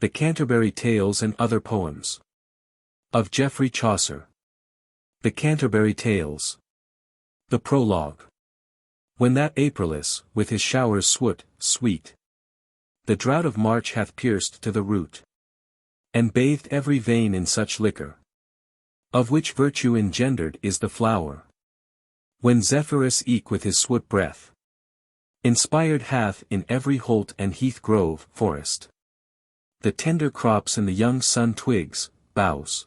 The Canterbury Tales and Other Poems. Of Geoffrey Chaucer. The Canterbury Tales. The Prologue. When that Aprilis, with his showers sweet, the drought of March hath pierced to the root, and bathed every vein in such liquor, of which virtue engendered is the flower. When Zephyrus eke with his sweet breath inspired hath in every holt and heath grove, forest, the tender crops and the young sun twigs, boughs,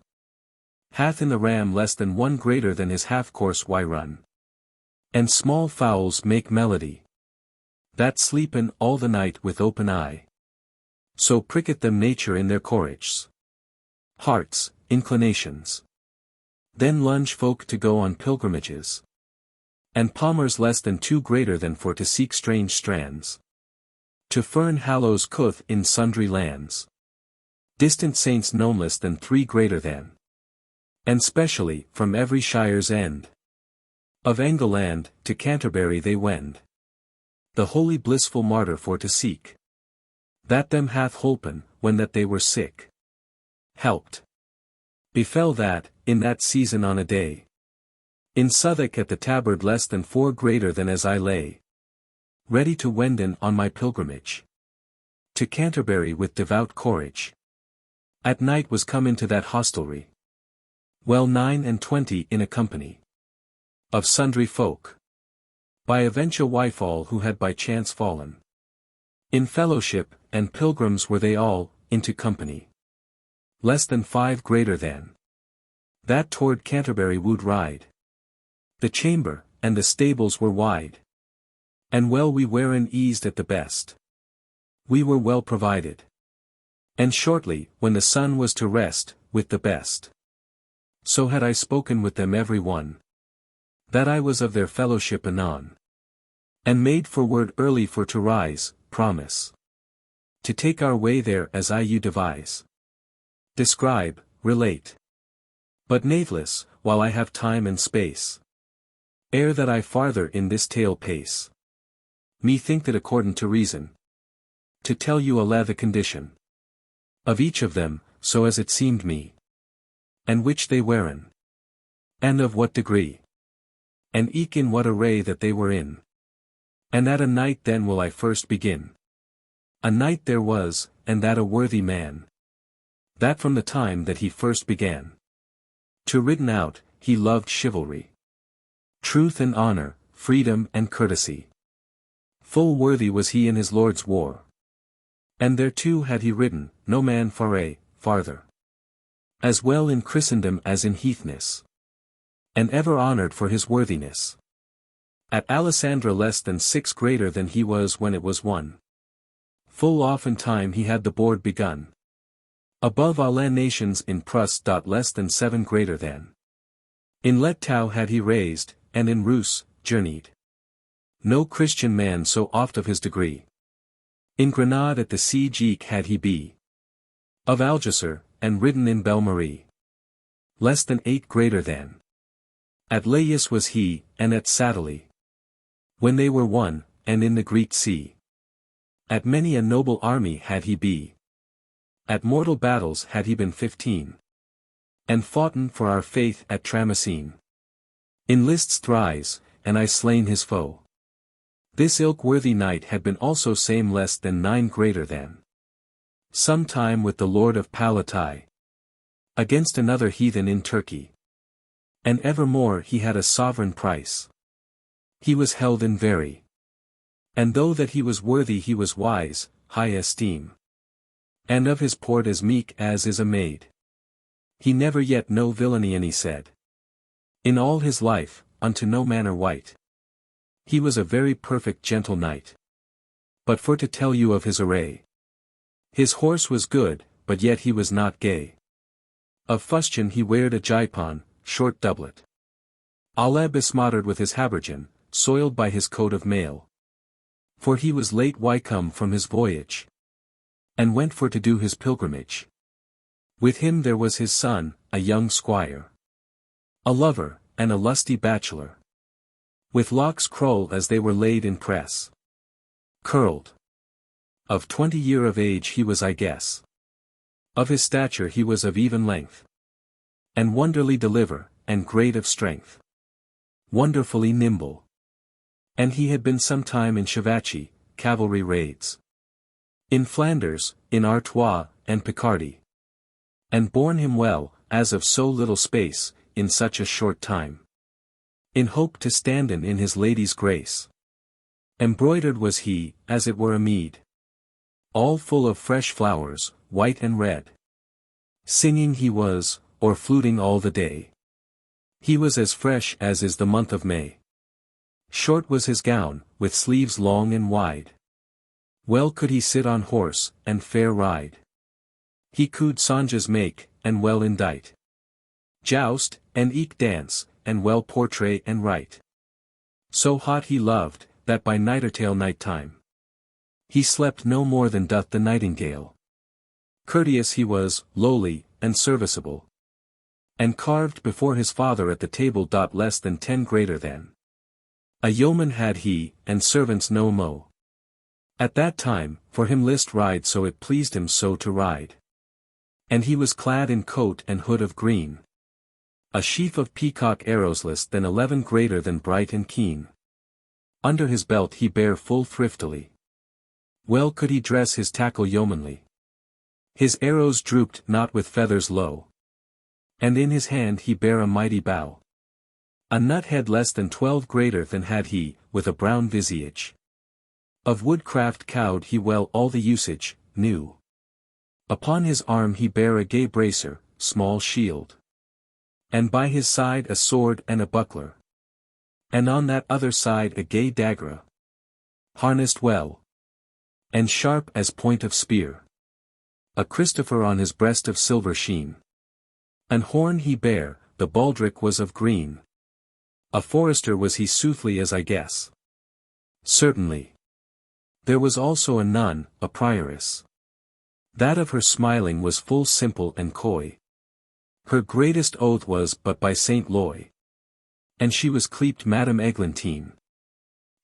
hath in the ram less than one greater than his half-course run. And small fowls make melody, that sleepen all the night with open eye. So pricketh them nature in their courages, hearts, inclinations. Then lunge folk to go on pilgrimages, and palmers less than two greater than for to seek strange strands. To fern hallows cuth in sundry lands. Distant saints known less than three greater than. And specially, from every shire's end of England to Canterbury they wend, the holy blissful martyr for to seek that them hath holpen, when that they were sick. Helped. Befell that, in that season on a day, in Southwark at the tabard less than four greater than as I lay ready to wenden on my pilgrimage to Canterbury with devout courage. At night was come into that hostelry, well 29 in a company of sundry folk, by aventure wifall who had by chance fallen in fellowship, and pilgrims were they all, into company less than five greater than that toward Canterbury would ride. The chamber, and the stables were wide, and well we wherein eased at the best. We were well provided, and shortly, when the sun was to rest, with the best. So had I spoken with them every one, that I was of their fellowship anon, and made for word early for to rise, promise to take our way there as I you devise, describe, relate, but natheless, while I have time and space, ere that I farther in this tale pace, me think that according to reason, to tell you the condition of each of them, so as it seemed me, and which they were in, and of what degree, and eke in what array that they were in. And at a night then will I first begin. A knight there was, and that a worthy man, that from the time that he first began to ridden out, he loved chivalry, truth and honor, freedom and courtesy. Full worthy was he in his lord's war, and thereto had he ridden, no man farther, as well in Christendom as in heathness, and ever honored for his worthiness. At Alessandra less than six greater than he was when it was won. Full often time he had the board begun. Above alle nations in Pruss. Less than seven greater than. In Lettau had he raised, and in Rus, journeyed. No Christian man so oft of his degree. In Grenade at the siege eke had he be. Of Algesir, and ridden in Belmarie. Less than eight greater than. At Laius was he, and at Satalie, when they were won, and in the Greek sea. At many a noble army had he be. At mortal battles had he been 15. And foughten for our faith at Trameccene. In lists thrice, and I slain his foe. This ilk worthy knight had been also same less than 9 greater than. Some time with the lord of Palatai, against another heathen in Turkey. And evermore he had a sovereign price. He was held in very. And though that he was worthy he was wise, high esteem. And of his port as meek as is a maid. He never yet no villainy any said. In all his life, unto no manner white. He was a very perfect gentle knight. But for to tell you of his array. His horse was good, but yet he was not gay. Of fustian he weared a gipon, short doublet. Alle besmoddered with his habergeon, soiled by his coat of mail. For he was late come from his voyage, and went for to do his pilgrimage. With him there was his son, a young squire, a lover, and a lusty bachelor, with locks curled as they were laid in press. Curled. Of 20 year of age he was I guess. Of his stature he was of even length, and wonderly deliver, and great of strength. Wonderfully nimble. And he had been some time in chivalry, cavalry raids. In Flanders, in Artois, and Picardy. And borne him well, as of so little space, in such a short time. In hope to standen in his lady's grace. Embroidered was he, as it were a mead. All full of fresh flowers, white and red. Singing he was, or fluting all the day. He was as fresh as is the month of May. Short was his gown, with sleeves long and wide. Well could he sit on horse, and fair ride. He could songes make, and well indite. Joust, and eke dance, and well portray and write. So hot he loved, that by nightertale night time. He slept no more than doth the nightingale. Courteous he was, lowly, and serviceable. And carved before his father at the table. Less than 10 greater than. A yeoman had he, and servants no mo. At that time, for him list ride so it pleased him so to ride. And he was clad in coat and hood of green. A sheaf of peacock arrows less than 11 greater than bright and keen. Under his belt he bare full thriftily. Well could he dress his tackle yeomanly. His arrows drooped not with feathers low. And in his hand he bare a mighty bow. A nut head less than 12 greater than had he, with a brown visage. Of woodcraft cowed he well all the usage, knew. Upon his arm he bare a gay bracer, small shield. And by his side a sword and a buckler. And on that other side a gay dagger. Harnessed well. And sharp as point of spear. A Christopher on his breast of silver sheen. An horn he bare, the baldric was of green. A forester was he soothly as I guess. Certainly. There was also a nun, a prioress. That of her smiling was full simple and coy. Her greatest oath was but by Saint Loy. And she was cleaped Madame Eglantine.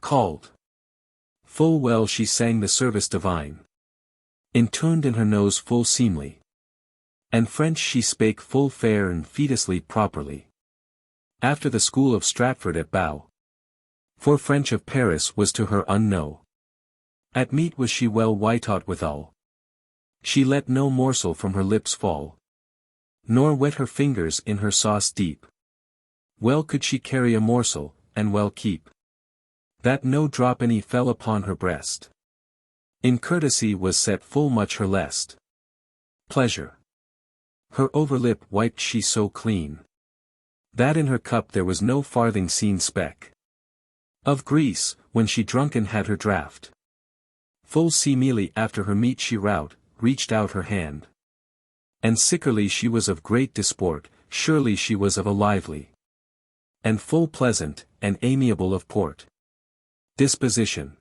Called. Full well she sang the service divine. Intuned in her nose full seemly. And French she spake full fair and fetusly properly. After the school of Stratford at Bow. For French of Paris was to her unknown. At meat was she well wytaught withal. She let no morsel from her lips fall. Nor wet her fingers in her sauce deep. Well could she carry a morsel, and well keep. That no drop any fell upon her breast. In courtesy was set full much her lest. Pleasure. Her overlip wiped she so clean. That in her cup there was no farthing seen speck. Of grease, when she drunken had her draught. Full seemly after her meat she reached out her hand. And sickerly she was of great disport, surely she was of a lively. And full pleasant, and amiable of port. Disposition.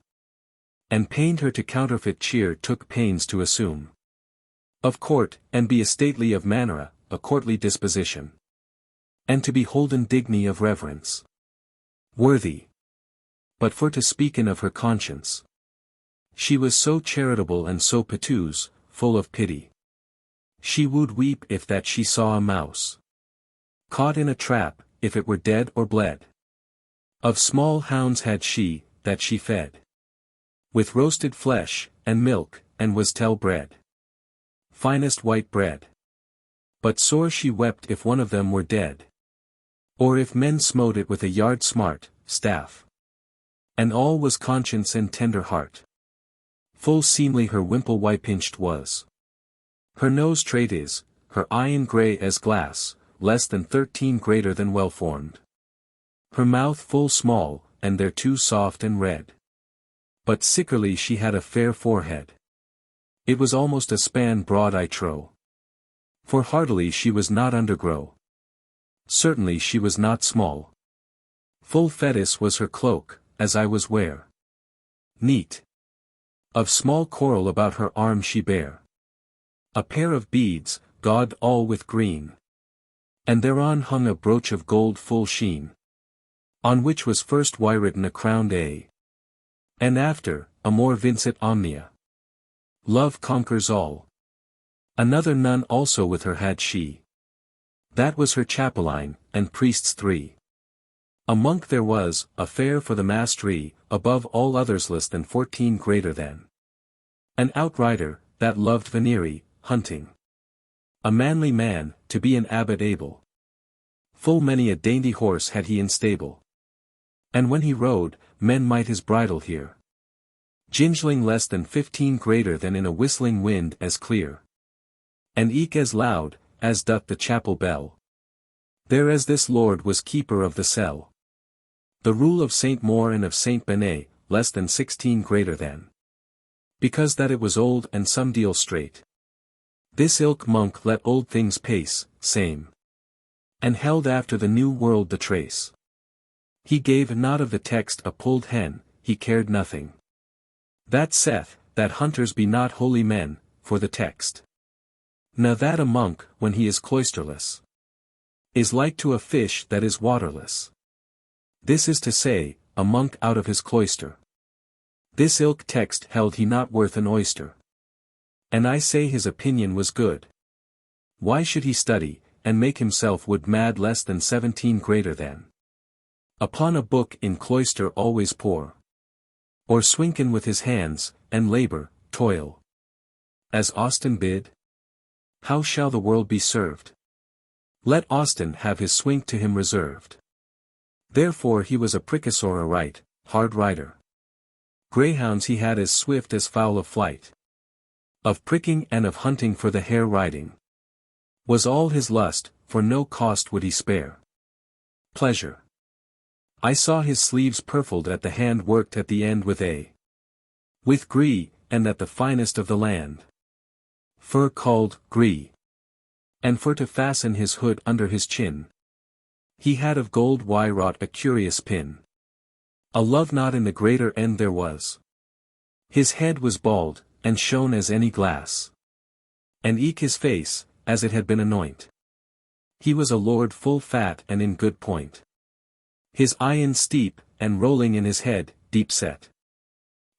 And pained her to counterfeit cheer took pains to assume. Of court, and be a stately of manner, a courtly disposition. And to be holden digny of reverence. Worthy. But for to speaken of her conscience. She was so charitable and so piteous, full of pity. She would weep if that she saw a mouse. Caught in a trap, if it were dead or bled. Of small hounds had she, that she fed. With roasted flesh, and milk, and was tell bread. Finest white bread. But sore she wept if one of them were dead. Or if men smote it with a yard smart, staff. And all was conscience and tender heart. Full seemly her wimple white-pinched was. Her nose straight is, her eyen grey as glass, less than 13 greater than well-formed. Her mouth full small, and thereto soft and red. But sickerly she had a fair forehead. It was almost a span broad I trow. For heartily she was not undergrow. Certainly she was not small. Full fetis was her cloak, as I was ware. Neat. Of small coral about her arm she bare. A pair of beads, gaud all with green. And thereon hung a brooch of gold full sheen. On which was first written a crowned A. And after, Amor vincit omnia. Love conquers all. Another nun also with her had she. That was her chapelline, and priests 3. A monk there was, a fair for the mastery, above all others less than 14 greater than. An outrider, that loved venery, hunting. A manly man, to be an abbot able. Full many a dainty horse had he in stable. And when he rode, men might his bridle hear. Jingling less than 15 greater than in a whistling wind as clear. And eke as loud, as doth the chapel bell. There as this lord was keeper of the cell. The rule of Saint Maur and of Saint Benet, less than 16 greater than. Because that it was old and some deal straight. This ilk monk let old things pace, same. And held after the new world the trace. He gave not of the text a pulled hen, he cared nothing. That saith, that hunters be not holy men, for the text. Now that a monk, when he is cloisterless, is like to a fish that is waterless. This is to say, a monk out of his cloister. This ilk text held he not worth an oyster. And I say his opinion was good. Why should he study, and make himself wood mad less than 17 greater than? Upon a book in cloister always pore. Or swinken with his hands, and labor, toil. As Austin bid? How shall the world be served? Let Austin have his swink to him reserved. Therefore he was a prickosor aright, hard rider. Greyhounds he had as swift as fowl of flight. Of pricking and of hunting for the hare riding. Was all his lust, for no cost would he spare. Pleasure. I saw his sleeves purfled at the hand worked at the end with gree, and at the finest of the land. Fur called, gree. And for to fasten his hood under his chin. He had of gold wrought a curious pin. A love knot in the greater end there was. His head was bald, and shone as any glass. And eke his face, as it had been anoint. He was a lord full fat and in good point. His eye in steep, and rolling in his head, deep set.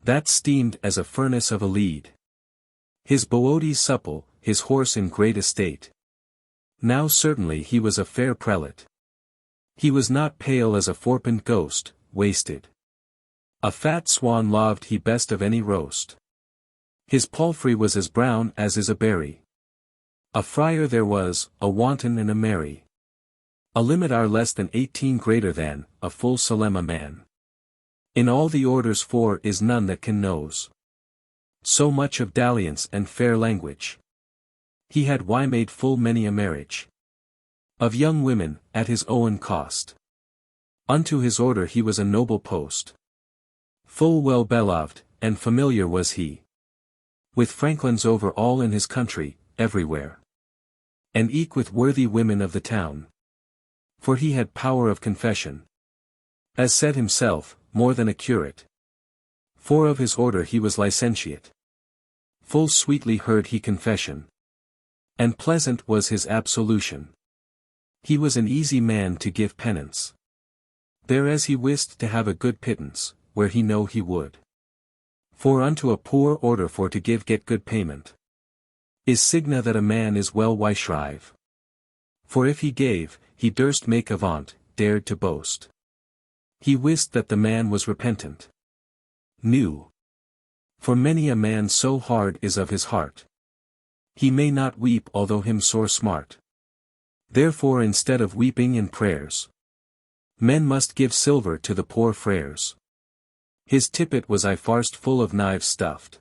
That steamed as a furnace of a lead. His boades supple, his horse in great estate. Now certainly he was a fair prelate. He was not pale as a fourpent ghost, wasted. A fat swan loved he best of any roast. His palfrey was as brown as is a berry. A friar there was, a wanton and a merry. A limit are less than 18 greater than, a full solema man. In all the orders 4 is none that can knows. So much of dalliance and fair language. He had made full many a marriage. Of young women, at his own cost. Unto his order he was a noble post. Full well beloved, and familiar was he. With franklins over all in his country, everywhere. And eke with worthy women of the town. For he had power of confession. As said himself, more than a curate. For of his order he was licentiate. Full sweetly heard he confession. And pleasant was his absolution. He was an easy man to give penance. Thereas he wist to have a good pittance, where he know he would. For unto a poor order for to give get good payment. Is signa that a man is well shrive. For if he gave, he durst make avant, dared to boast. He wist that the man was repentant. Knew. For many a man so hard is of his heart. He may not weep although him sore smart. Therefore instead of weeping in prayers, men must give silver to the poor frares. His tippet was farced full of knives stuffed.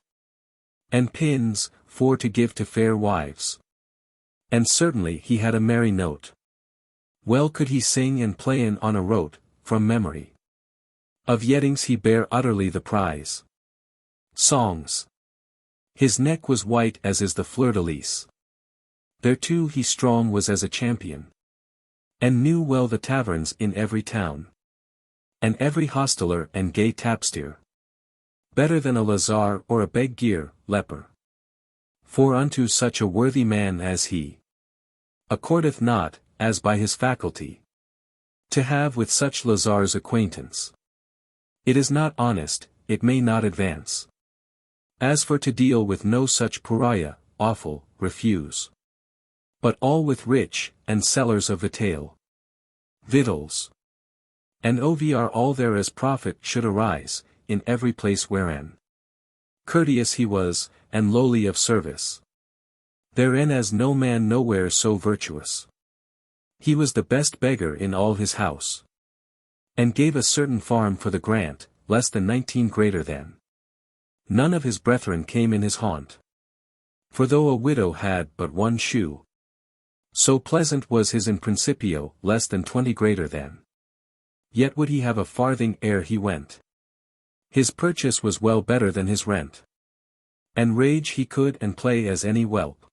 And pins, for to give to fair wives. And certainly he had a merry note. Well could he sing and play in on a rote, from memory. Of yettings he bare utterly the prize. Songs. His neck was white as is the fleur-de-lis. Thereto he strong was as a champion. And knew well the taverns in every town. And every hosteler and gay tapster. Better than a lazar or a beg-gear, leper. For unto such a worthy man as he accordeth not, as by his faculty, to have with such lazars acquaintance. It is not honest, it may not advance. As for to deal with no such pariah, awful, refuse. But all with rich, and sellers of vitale, victuals, and over all there as profit should arise, in every place wherein courteous he was, and lowly of service. Therein as no man nowhere so virtuous. He was the best beggar in all his house. And gave a certain farm for the grant, less than 19 greater than. None of his brethren came in his haunt. For though a widow had but one shoe, so pleasant was his in principio, less than 20 greater than. Yet would he have a farthing ere he went. His purchase was well better than his rent. And rage he could and play as any whelp.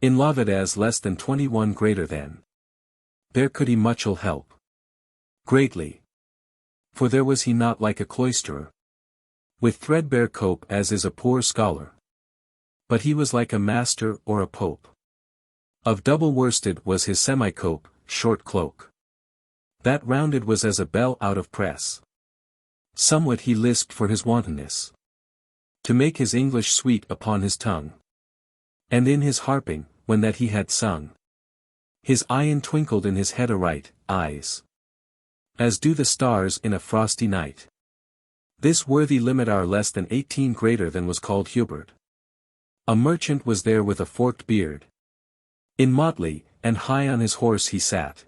In loved as less than 21 greater than. There could he muchel help. Greatly. For there was he not like a cloisterer, with threadbare cope as is a poor scholar. But he was like a master or a pope. Of double worsted was his semi-cope, short cloak. That rounded was as a bell out of press. Somewhat he lisped for his wantonness, to make his English sweet upon his tongue. And in his harping, when that he had sung, his eyen twinkled in his head aright, eyes, as do the stars in a frosty night. This worthy limitar less than 18 greater than was called Hubert. A merchant was there with a forked beard, in motley, and high on his horse he sat.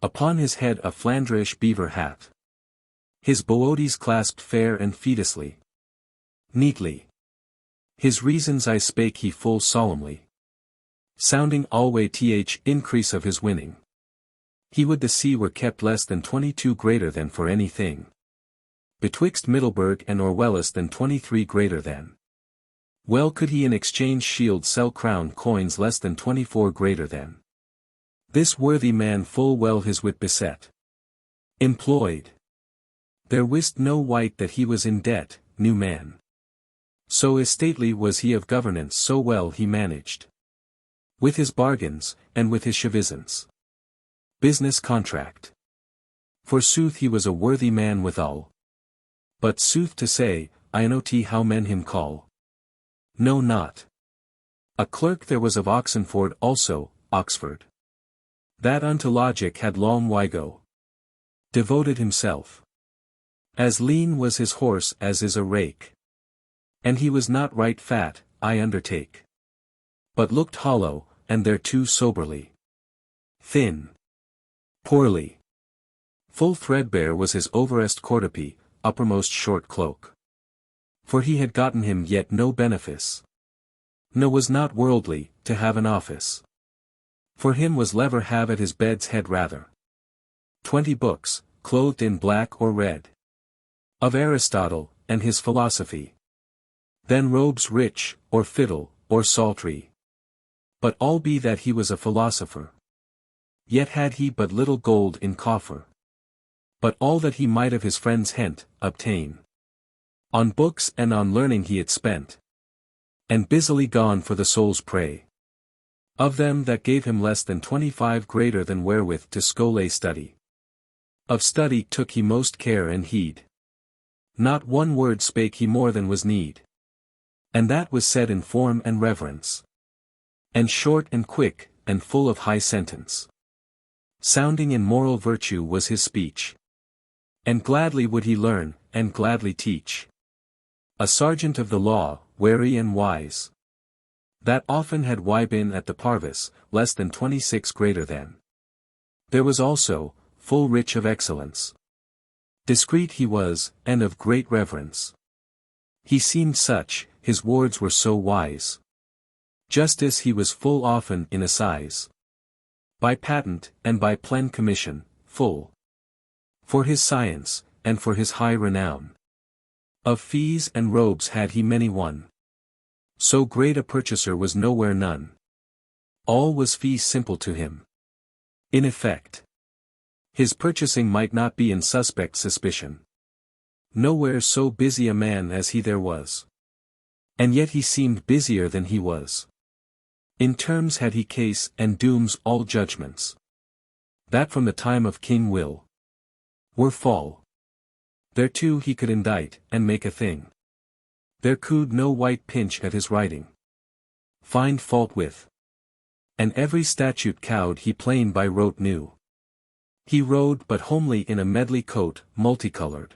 Upon his head a Flandrish beaver hat. His boadies clasped fair and fetusly, neatly. His reasons I spake he full solemnly, sounding alway th increase of his winning. He would the sea were kept less than 22 greater than for anything. Betwixt Middleburg and Orwell than 23 greater than. Well could he in exchange shield sell crown coins less than 24 greater than. This worthy man full well his wit beset, employed. There wist no wight that he was in debt, new man. So estately was he of governance, so well he managed. With his bargains, and with his chevisance. Business contract. Forsooth he was a worthy man withal. But sooth to say, I not how men him call. No not. A clerk there was of Oxenford also, Oxford. That unto logic had long whigo devoted himself. As lean was his horse as is a rake. And he was not right fat, I undertake. But looked hollow, and thereto soberly thin, poorly. Full threadbare was his overest courtepy, uppermost short cloak. For he had gotten him yet no benefice. No was not worldly, to have an office. For him was lever have at his bed's head rather 20 books, clothed in black or red, of Aristotle, and his philosophy. Then robes rich, or fiddle, or psaltery. But all be that he was a philosopher. Yet had he but little gold in coffer. But all that he might of his friends hent, obtain. On books and on learning he it spent. And busily gone for the soul's prey. Of them that gave him less than 25 greater than wherewith to scholae study. Of study took he most care and heed. Not one word spake he more than was need. And that was said in form and reverence. And short and quick, and full of high sentence. Sounding in moral virtue was his speech. And gladly would he learn, and gladly teach. A sergeant of the law, wary and wise. That often had been at the parvis, less than 26 greater than. There was also, full rich of excellence. Discreet he was, and of great reverence. He seemed such, his words were so wise. Justice he was full often in assize. By patent, and by plen commission, full. For his science, and for his high renown. Of fees and robes had he many one. So great a purchaser was nowhere none. All was fee simple to him. In effect, his purchasing might not be in suspect suspicion. Nowhere so busy a man as he there was. And yet he seemed busier than he was. In terms had he case and dooms all judgments. That from the time of King Will were fall. Thereto he could indict, and make a thing. There could no white pinch at his writing. find fault with. And every statute cowed he plain by rote knew. He rode but homely in a medley coat, multicolored,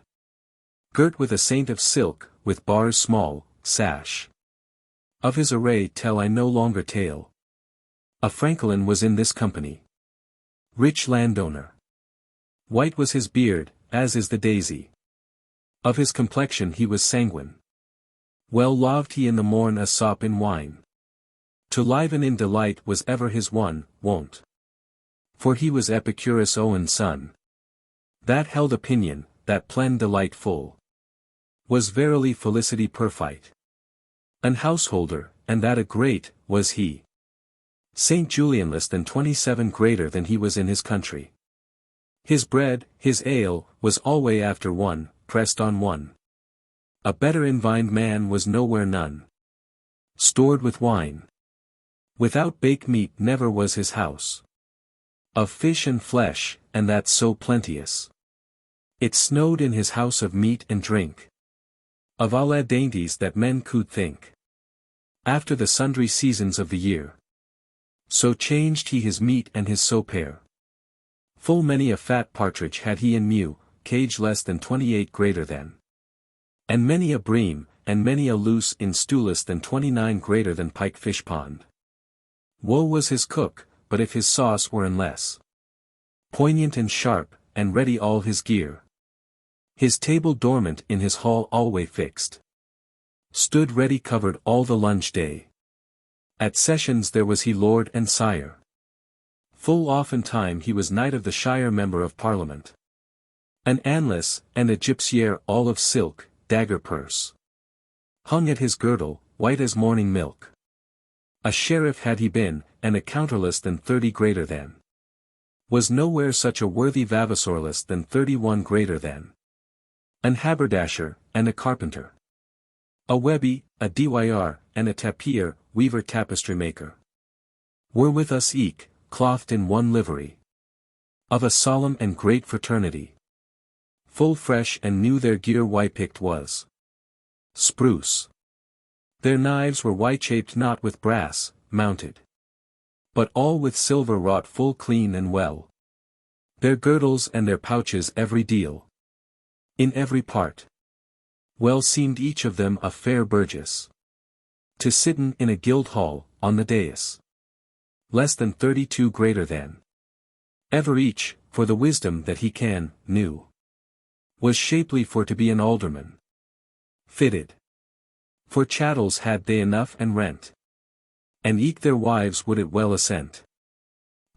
girt with a saint of silk, with bars small, sash. Of his array tell I no longer tale. A franklin was in this company. Rich landowner. White was his beard, as is the daisy. Of his complexion he was sanguine. Well loved he in the morn a sop in wine. To liven in delight was ever his one wont. For he was Epicurus' own son. That held opinion, that plein delight full. Was verily felicity perfite. An householder, and that a great, was he. Saint Julian less than 27 greater than he was in his country. His bread, his ale, was alway after one, pressed on one. A better envined man was nowhere none. Stored with wine. Without baked meat never was his house. Of fish and flesh, and that so plenteous. It snowed in his house of meat and drink. Of all dainties that men could think. After the sundry seasons of the year. So changed he his meat and his soper. Full many a fat partridge had he in mew, cage less than 28 greater than. And many a bream, and many a loose in stew less than 29 greater than pike fish pond. Woe was his cook, but if his sauce were unless poignant and sharp, and ready all his gear. His table dormant in his hall alway fixed. Stood ready covered all the lunch day. At sessions there was he lord and sire. Full often time he was knight of the shire member of parliament. An anlace, and a gipsiere all of silk, dagger purse. Hung at his girdle, white as morning milk. A sheriff had he been, and a counterless than 30 greater than. Was nowhere such a worthy vavasor less than 31 greater than. An haberdasher, and a carpenter. A webby, a dyer, and a tapier, weaver tapestry maker. Were with us eke, clothed in one livery. Of a solemn and great fraternity. Full fresh and new their gear white-picked was. Spruce. Their knives were white-shaped not with brass, mounted. But all with silver wrought full clean and well. Their girdles and their pouches every deal. In every part. Well seemed each of them a fair burgess. To sitten in a guild hall, on the dais. Less than 32 greater than. Ever each, for the wisdom that he knew. Was shapely for to be an alderman. Fitted. For chattels had they enough and rent. And eke their wives would it well assent.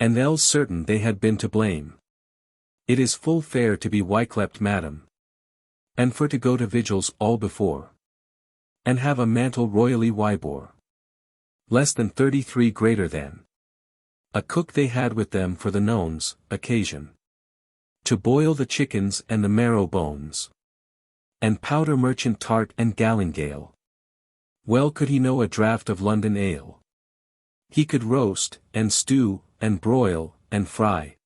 And else certain they had been to blame. It is full fair to be wyclept madam. And for to go to vigils all before. And have a mantle royally wybore. Less than 33 greater than. A cook they had with them for the nones, occasion. To boil the chickens and the marrow bones. And powder merchant tart and gallingale. Well could he know a draught of London ale. He could roast, and stew, and broil, and fry.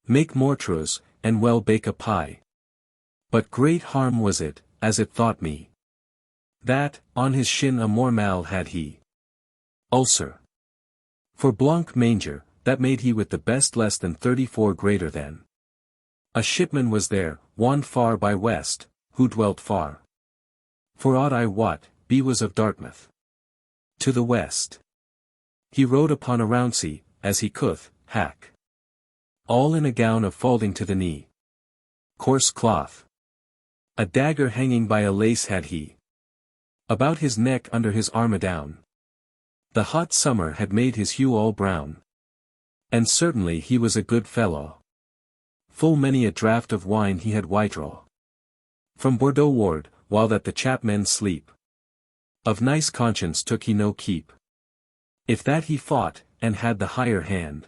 Make mortros, and well bake a pie. But great harm was it, as it thought me. That, on his shin a mormal had he. Ulcer. For blanc manger, that made he with the best less than 34 greater than. A shipman was there, one far by west, who dwelt far. For aught I wot, he was of Dartmouth. To the west. He rode upon a rounsey, as he could, hack. All in a gown of falding to the knee. Coarse cloth. A dagger hanging by a lace had he. About his neck under his arm adown. The hot summer had made his hue all brown. And certainly he was a good fellow. Full many a draught of wine he had whitedraw. From Bordeaux ward, while that the chapmen sleep. Of nice conscience took he no keep. If that he fought, and had the higher hand.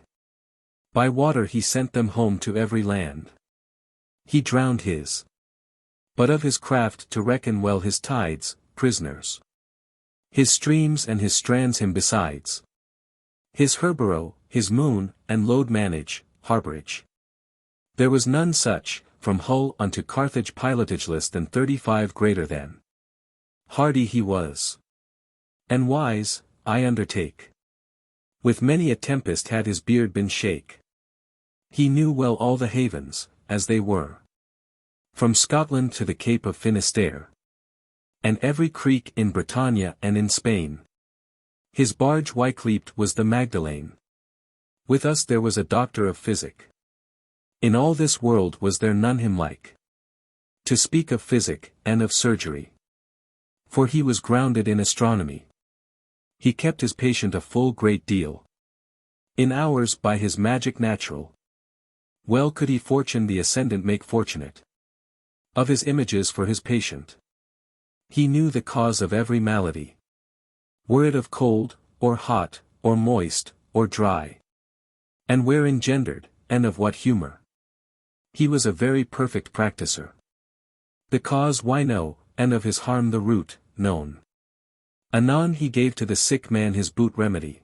By water he sent them home to every land. He drowned his. But of his craft to reckon well his tides, prisoners. His streams and his strands him besides. His Herborough, his Moon, and Lode manage, harborage. There was none such, from Hull unto Carthage pilotage less than 35 greater than. Hardy he was. And wise, I undertake. With many a tempest had his beard been shake. He knew well all the havens, as they were. From Scotland to the Cape of Finisterre. And every creek in Bretagne and in Spain. His barge Wycleaped was the Magdalene. With us there was a doctor of physic. In all this world was there none him like. To speak of physic, and of surgery. For he was grounded in astronomy. He kept his patient a full great deal. In hours by his magic natural. Well could he fortune the ascendant make fortunate. Of his images for his patient. He knew the cause of every malady. Were it of cold, or hot, or moist, or dry. And where engendered, and of what humour. He was a very perfect practicer. The cause why know, and of his harm the root, known. Anon he gave to the sick man his boot remedy.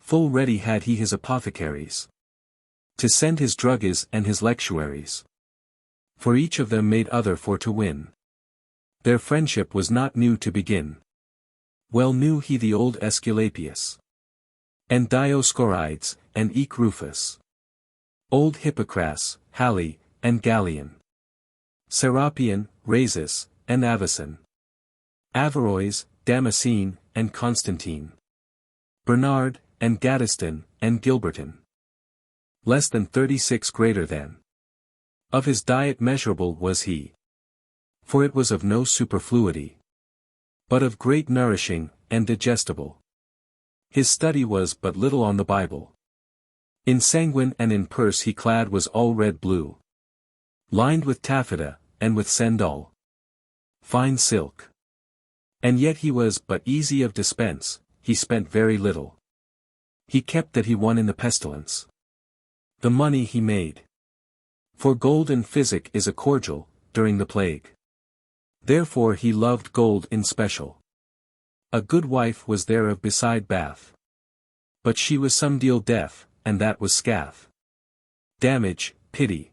Full ready had he his apothecaries. To send his druggies and his lectuaries. For each of them made other for to win. Their friendship was not new to begin. Well knew he the old Aesculapius. And Dioscorides, and eke Rufus. Old Hippocras, Halley, and Gallian. Serapion, Rhasis, and Avicen. Averroes, Damascene, and Constantine. Bernard, and Gaddesden, and Gilbertin. Less than 36 greater than. Of his diet measurable was he. For it was of no superfluity. But of great nourishing, and digestible. His study was but little on the Bible. In sanguine and in purse he clad was all red blue. Lined with taffeta, and with sendal. Fine silk. And yet he was but easy of dispense, he spent very little. He kept that he won in the pestilence. The money he made. For gold in physic is a cordial, during the plague. Therefore he loved gold in special. A good wife was there of beside Bath. But she was some deal deaf, and that was scath. Damage, pity.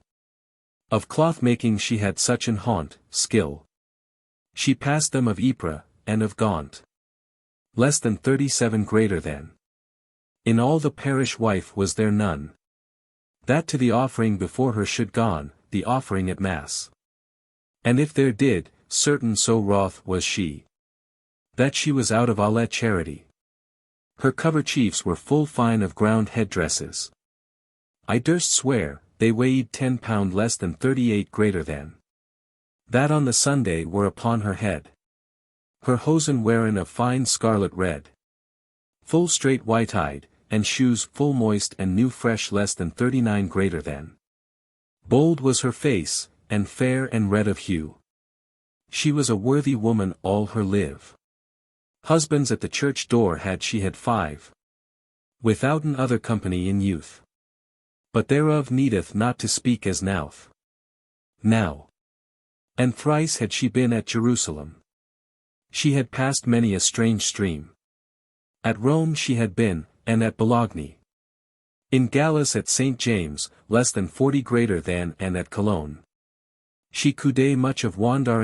Of cloth making she had such an haunt, skill. She passed them of Ypres, and of Gaunt. Less than 37 greater than. In all the parish wife was there none. That to the offering before her should gone, the offering at mass. And if there did, certain so wroth was she. That she was out of all charity. Her coverchiefs were full fine of ground headdresses. I durst swear, they weighed 10 pound less than 38 greater than. That on the Sunday were upon her head. Her hosen wearin of fine scarlet red. Full straight white-eyed, and shoes full moist and new fresh less than 39 greater than. Bold was her face, and fair and red of hue. She was a worthy woman all her live. Husbands at the church door had she had 5. Withouten other company in youth. But thereof needeth not to speak as nowth. Now. And thrice had she been at Jerusalem. She had passed many a strange stream. At Rome she had been, and at Bologna. In Gallus at St. James, less than 40 greater than, and at Cologne. She coudé much of Wandar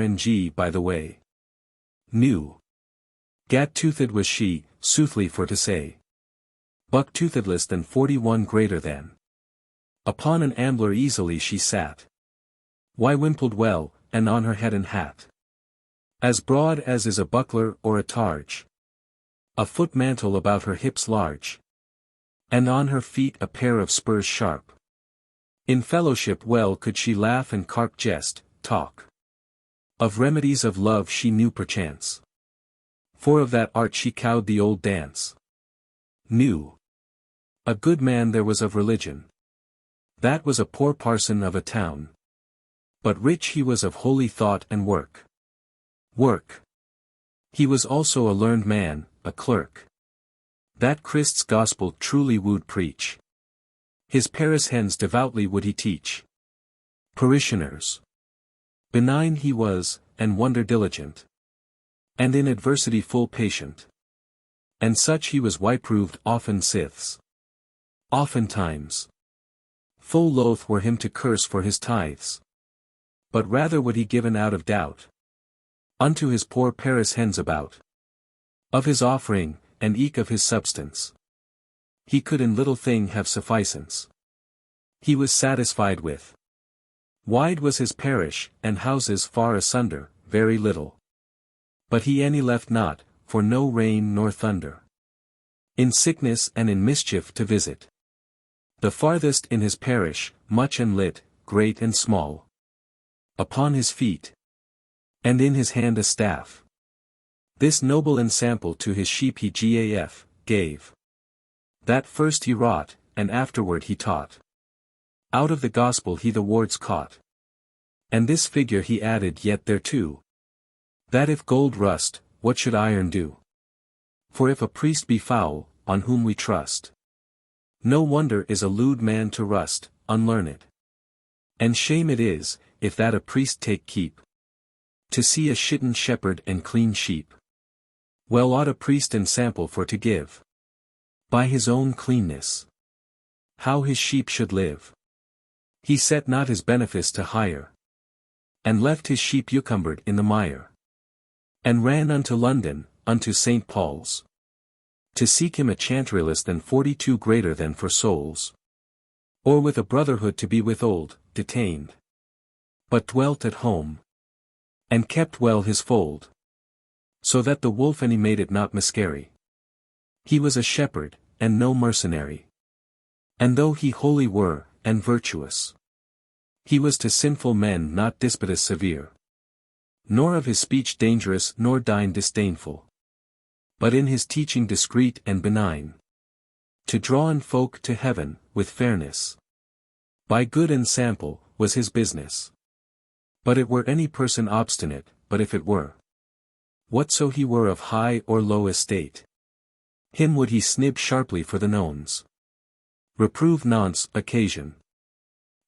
by the way. New. Gat-toothed was she, soothly for to say. Buck-toothed less than 41 greater than. Upon an ambler easily she sat. Why wimpled well, and on her head and hat. As broad as is a buckler or a targe. A foot mantle about her hips large. And on her feet a pair of spurs sharp. In fellowship well could she laugh and carp jest, talk. Of remedies of love she knew perchance. For of that art she cowed the old dance. Knew. A good man there was of religion. That was a poor parson of a town. But rich he was of holy thought and work. Work. He was also a learned man, a clerk. That Christ's gospel truly would preach. His Paris hens devoutly would he teach. Parishioners. Benign he was, and wonder diligent. And in adversity full patient. And such he was why-proved often siths. Oftentimes. Full loath were him to curse for his tithes. But rather would he given out of doubt. Unto his poor Paris hens about. Of his offering, and eke of his substance. He could in little thing have sufficance. He was satisfied with. Wide was his parish, and houses far asunder, very little. But he any left not, for no rain nor thunder. In sickness and in mischief to visit. The farthest in his parish, much and lit, great and small. Upon his feet. And in his hand a staff. This noble ensample to his sheep he gave. That first he wrought, and afterward he taught. Out of the gospel he the words caught. And this figure he added yet thereto. That if gold rust, what should iron do? For if a priest be foul, on whom we trust. No wonder is a lewd man to rust, unlearned. And shame it is, if that a priest take keep. To see a shitten shepherd and clean sheep. Well ought a priest ensample for to give. By his own cleanness. How his sheep should live. He set not his benefice to hire. And left his sheep encumbered in the mire. And ran unto London, unto St. Paul's. To seek him a chantry less than 42 greater than for souls. Or with a brotherhood to be withhold, detained. But dwelt at home. And kept well his fold. So that the wolf any made it not miscarry. He was a shepherd, and no mercenary. And though he holy were, and virtuous. He was to sinful men not disputous severe. Nor of his speech dangerous nor dine disdainful. But in his teaching discreet and benign. To draw in folk to heaven, with fairness. By good ensample, was his business. But it were any person obstinate, but if it were. Whatso he were of high or low estate. Him would he snib sharply for the nonce. Reprove nonce occasion.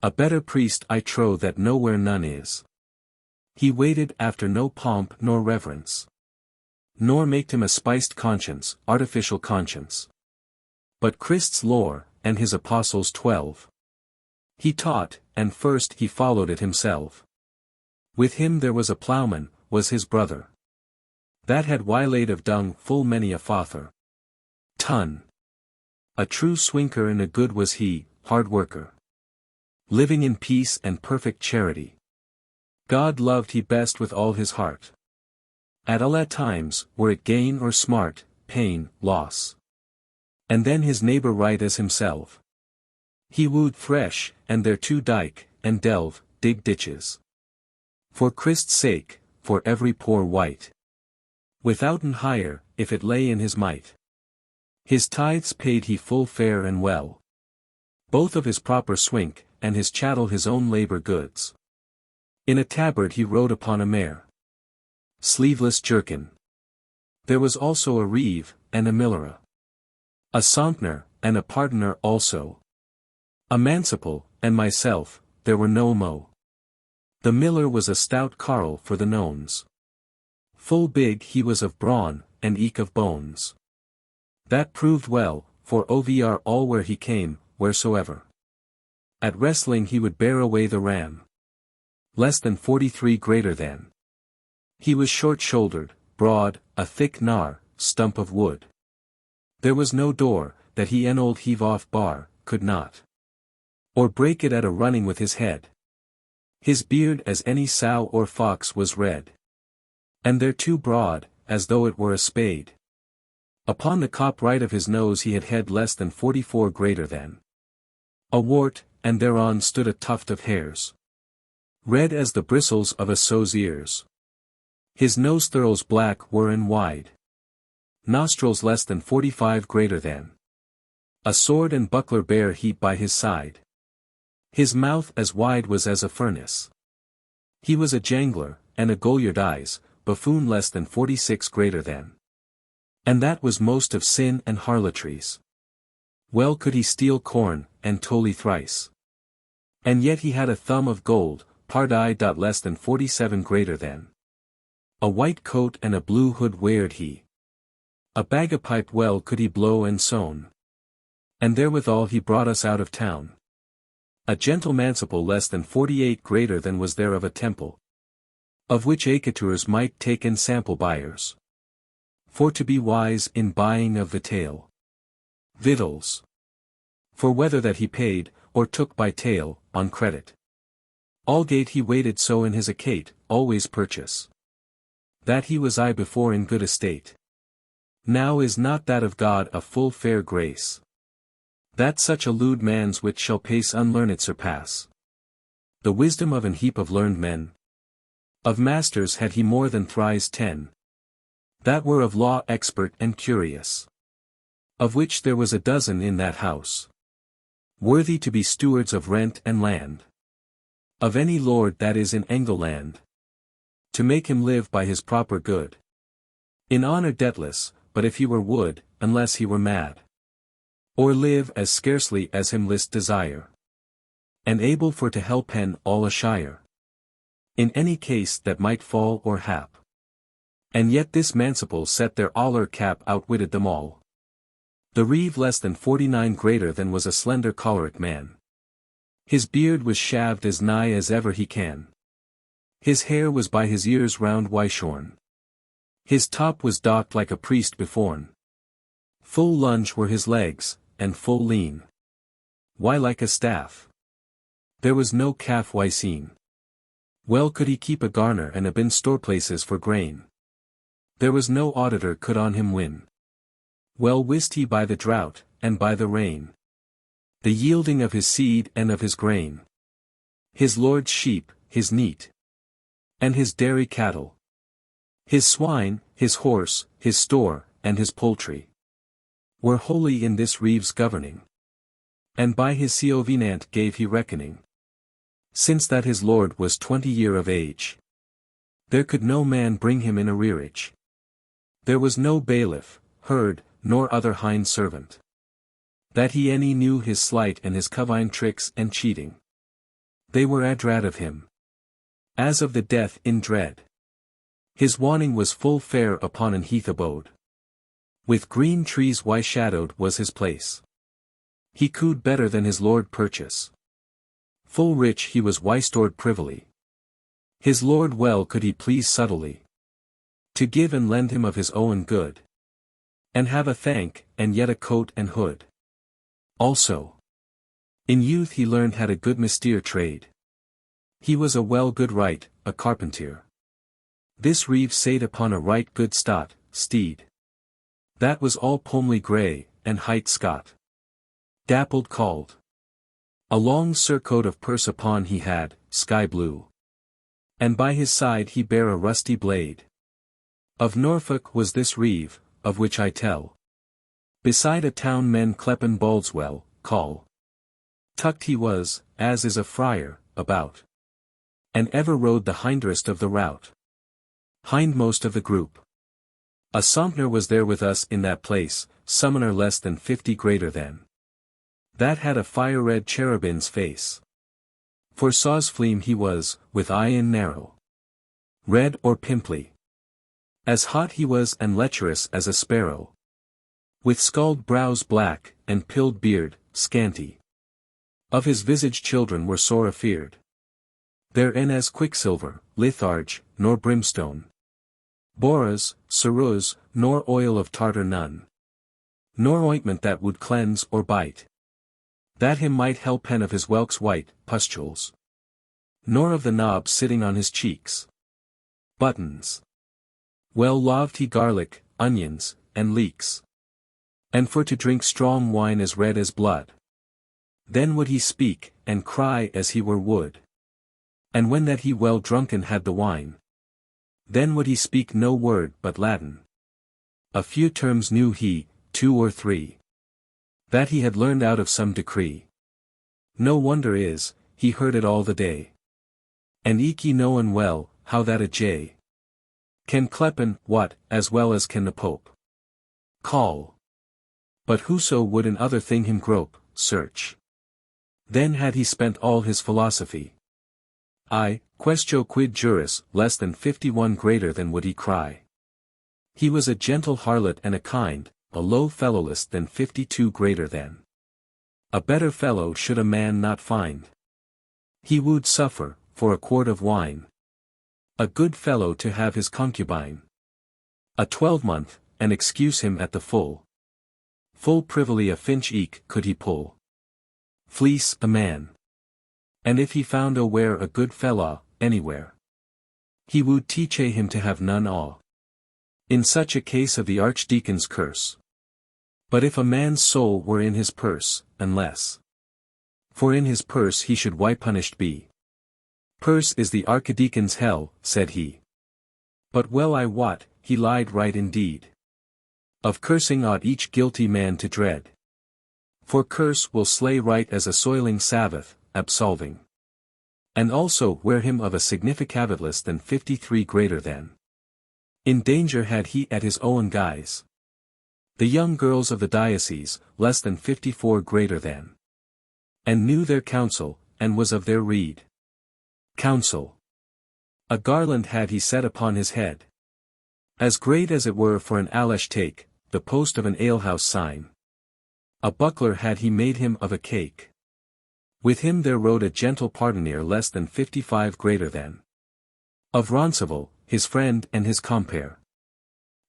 A better priest I trow that nowhere none is. He waited after no pomp nor reverence. Nor maked him a spiced conscience, artificial conscience. But Christ's lore, and his apostles 12. He taught, and first he followed it himself. With him there was a ploughman, was his brother. That had waylaid of dung full many a father. Ton. A true swinker and a good was he, hard worker. Living in peace and perfect charity. God loved he best with all his heart. At all times, were it gain or smart, pain, loss. And then his neighbor right as himself. He wooed fresh, and thereto dike, and delve, dig ditches. For Christ's sake, for every poor wight. Withouten hire, if it lay in his might. His tithes paid he full fair and well. Both of his proper swink, and his chattel his own labor goods. In a tabard he rode upon a mare. Sleeveless jerkin. There was also a reeve, and a millera. A sompner, and a pardoner also. A manciple, and myself, there were no mo. The miller was a stout carle for the nonce. Full big he was of brawn, and eke of bones. That proved well, for over all where he came, wheresoever. At wrestling he would bear away the ram. Less than 43 greater than. He was short-shouldered, broad, a thick gnar, stump of wood. There was no door, that he an old heave-off bar, could not. Or break it at a running with his head. His beard as any sow or fox was red. And thereto broad, as though it were a spade. Upon the cop right of his nose he had head less than 44 greater than. A wart, and thereon stood a tuft of hairs. Red as the bristles of a sow's ears. His nose thurls black were and wide. Nostrils less than 45 greater than. A sword and buckler bare he by his side. His mouth as wide was as a furnace. He was a jangler, and a goliard eyes, buffoon less than 46 greater than. And that was most of sin and harlotries. Well could he steal corn, and tolly thrice. And yet he had a thumb of gold, pardie. Less than 47 greater than. A white coat and a blue hood weared he. A bagapipe well could he blow and sewn. And therewithal he brought us out of town. A gentle manciple less than 48 greater than was there of a temple. Of which acateurs might take ensample buyers. For to be wise in buying of the tale. Victuals. For whether that he paid, or took by tale, on credit. Algate he waited so in his accate, always purchase. That he was I before in good estate. Now is not that of God a full fair grace. That such a lewd man's wit shall pace unlearned surpass. The wisdom of an heap of learned men. Of masters had he more than thrice 10. That were of law expert and curious. Of which there was a dozen in that house. Worthy to be stewards of rent and land. Of any lord that is in Engleland. To make him live by his proper good. In honour debtless, but if he were would, unless he were mad. Or live as scarcely as him list desire. And able for to help pen all a shire. In any case that might fall or hap. And yet this manciple set their aller cap outwitted them all. The reeve less than 49 greater than was a slender choleric man. His beard was shaved as nigh as ever he can. His hair was by his ears round wyshorn. His top was docked like a priest beforn. Full lunge were his legs, and full lean. Why like a staff? There was no calf why seen. Well could he keep a garner and a bin storeplaces for grain. There was no auditor could on him win. Well wist he by the drought, and by the rain. The yielding of his seed and of his grain. His lord's sheep, his neat. And his dairy cattle. His swine, his horse, his store, and his poultry. Were wholly in this reeve's governing. And by his seovenant gave he reckoning. Since that his lord was 20 year of age. There could no man bring him in arrearage. There was no bailiff, herd, nor other hind servant. That he any knew his sleight and his covine tricks and cheating. They were adrad of him. As of the death in dread. His warning was full fair upon an heath abode. With green trees why shadowed was his place. He could better than his lord purchase. Full rich he was why stored privily. His lord well could he please subtly. To give and lend him of his own good. And have a thank, and yet a coat and hood. Also. In youth he learned had a good mystere trade. He was a well good right, a carpentier. This reeve sate upon a right good steed. That was all pomely grey, and hight Scott. Dappled called. A long surcoat of purse upon he had, sky blue. And by his side he bare a rusty blade. Of Norfolk was this reeve, of which I tell. Beside a town men clepen Baldwell, call. Tucked he was, as is a friar, about. And ever rode the hindrest of the rout. Hindmost of the group. A Sompner was there with us in that place, summoner less than 50 greater than. That had a fire-red cherubin's face. For saw's flame he was, with eye in narrow. Red or pimply. As hot he was and lecherous as a sparrow. With scald brows black, and pilled beard, scanty. Of his visage children were sore afeard. Therein as quicksilver, litharge, nor brimstone. Boras, ceruse, nor oil of tartar none. Nor ointment that would cleanse or bite. That him might help pen of his whelk's white, pustules. Nor of the knobs sitting on his cheeks. Buttons. Well loved he garlic, onions, and leeks. And for to drink strong wine as red as blood. Then would he speak, and cry as he were wood. And when that he well drunken had the wine. Then would he speak no word but Latin. A few terms knew he, 2 or 3. That he had learned out of some decree. No wonder is, he heard it all the day. And eke he knowen well, how that a jay can clepen, what, as well as can the Pope call. But whoso would in other thing him grope, search. Then had he spent all his philosophy. Questio quid juris, less than 51 greater than would he cry. He was a gentle harlot and a kind, a low fellow less than 52 greater than. A better fellow should a man not find. He would suffer, for a quart of wine. A good fellow to have his concubine. A 12-month, and excuse him at the full. Full privily a finch eke could he pull. Fleece a man. And if he found where a good fellow, anywhere, he would teach him to have none awe. In such a case of the archdeacon's curse. But if a man's soul were in his purse, unless, for in his purse he should why punished be. Purse is the archdeacon's hell, said he. But well I wot, he lied right indeed. Of cursing ought each guilty man to dread. For curse will slay right as a soiling Sabbath, absolving. And also wear him of a significavit less than 53 greater than. In danger had he at his own guise. The young girls of the diocese, less than 54 greater than. And knew their counsel, and was of their rede. Counsel. A garland had he set upon his head. As great as it were for an Alash take, the post of an alehouse sign. A buckler had he made him of a cake. With him there rode a gentle pardoner less than 55 greater than. Of Roncesvalles, his friend and his compere.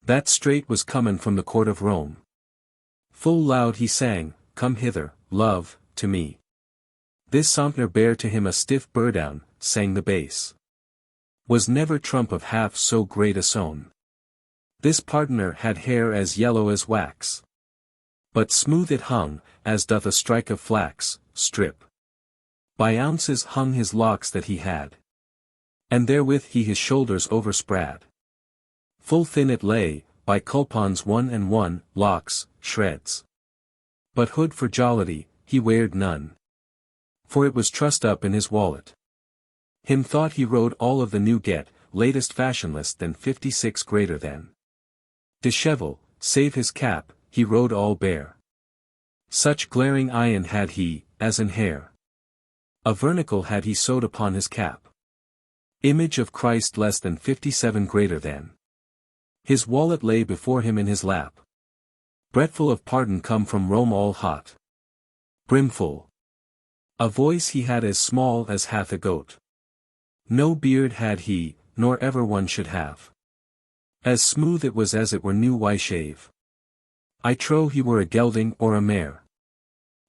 That straight was comin' from the court of Rome. Full loud he sang, Come hither, love, to me. This Sompnour bare to him a stiff burdown, sang the bass. Was never trump of half so great a sown. This pardoner had hair as yellow as wax. But smooth it hung, as doth a strike of flax, strip. By ounces hung his locks that he had. And therewith he his shoulders overspread. Full thin it lay, by culpons 1 and 1, locks, shreds. But hood for jollity, he weared none. For it was trussed up in his wallet. Him thought he rode all of the new get, latest fashion less than 56 greater than. Dishevel, save his cap, he rode all bare. Such glaring iron had he, as in hair. A vernicle had he sewed upon his cap. Image of Christ less than 57 greater than. His wallet lay before him in his lap. Breadful of pardon come from Rome all hot. Brimful. A voice he had as small as hath a goat. No beard had he, nor ever one should have. As smooth it was as it were new why shave. I trow he were a gelding or a mare.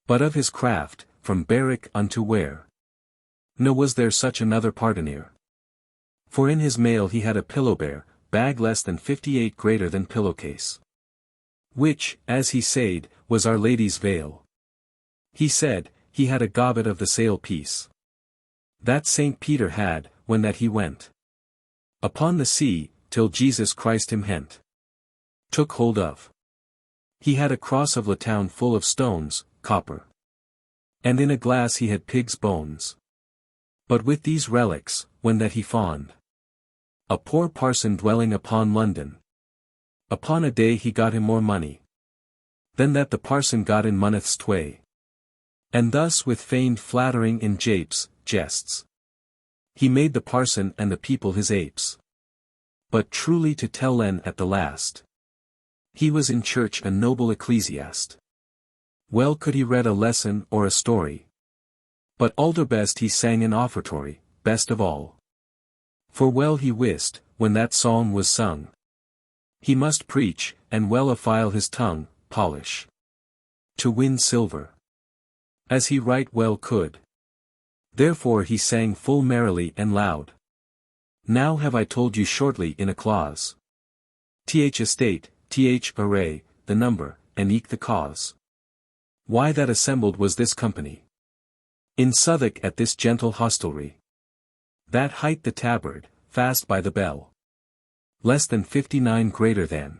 But of his craft, from barrack unto where. No was there such another pardoner. For in his mail he had a pillowbear, bag less than 58 greater than pillowcase. Which, as he said, was Our Lady's veil. He said, he had a gobbet of the sail piece. That Saint Peter had, when that he went upon the sea, till Jesus Christ him hent. Took hold of. He had a cross of latoun full of stones, copper. And in a glass he had pig's bones. But with these relics, when that he found a poor parson dwelling upon London. Upon a day he got him more money than that the parson got in moneths tway. And thus with feigned flattering in japes, jests, he made the parson and the people his apes. But truly to tell then at the last, he was in church a noble ecclesiast. Well could he read a lesson or a story. But alder best he sang an offertory, best of all. For well he wist, when that psalm was sung, he must preach, and well affile his tongue, polish, to win silver, as he right well could. Therefore he sang full merrily and loud. Now have I told you shortly in a clause. Th estate, th array, the number, and eke the cause. Why that assembled was this company. In Southwark at this gentle hostelry. That hight the tabard, fast by the bell. Less than 59 greater than.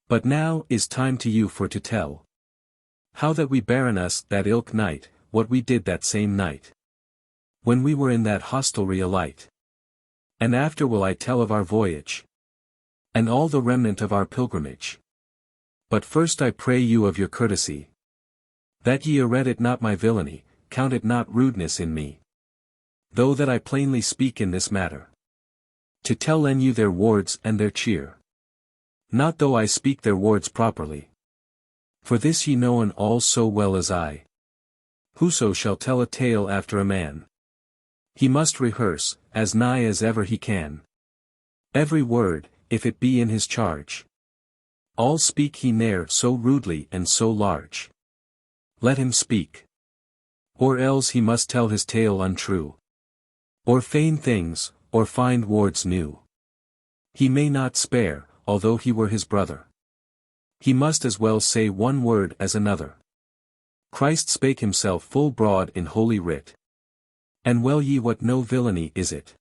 But now is time to you for to tell. How that we baron us that ilk night, what we did that same night. When we were in that hostelry alight. And after will I tell of our voyage. And all the remnant of our pilgrimage. But first I pray you of your courtesy. That ye arread it not my villainy, count it not rudeness in me. Though that I plainly speak in this matter. To tell en you their wards and their cheer. Not though I speak their wards properly. For this ye knowen all so well as I. Whoso shall tell a tale after a man, he must rehearse, as nigh as ever he can, every word, if it be in his charge. All speak he ne'er so rudely and so large. Let him speak. Or else he must tell his tale untrue. Or feign things, or find words new. He may not spare, although he were his brother. He must as well say one word as another. Christ spake himself full broad in holy writ. And well ye what no villainy is it.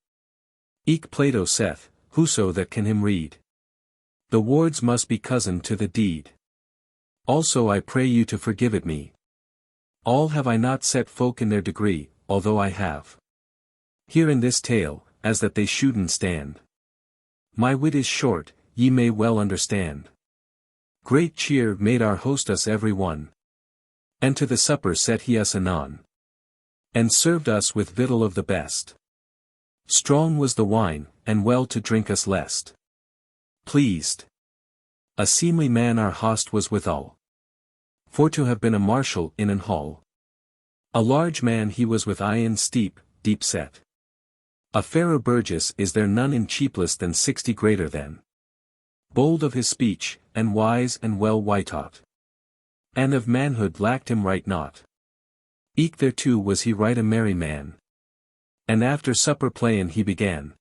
Eke Plato saith, whoso that can him read. The words must be cousin to the deed. Also I pray you to forgive it me. All have I not set folk in their degree, although I have. Here in this tale, as that they shouldn't stand. My wit is short, ye may well understand. Great cheer made our host us every one. And to the supper set he us anon. And served us with victual of the best. Strong was the wine, and well to drink us lest. Pleased. A seemly man our host was withal. For to have been a marshal in an hall. A large man he was with eye steep, deep set. A fairer burgess is there none in cheapless than 60 greater than. Bold of his speech, and wise and well wytaught. And of manhood lacked him right naught. Eke thereto was he right a merry man. And after supper playin' he began.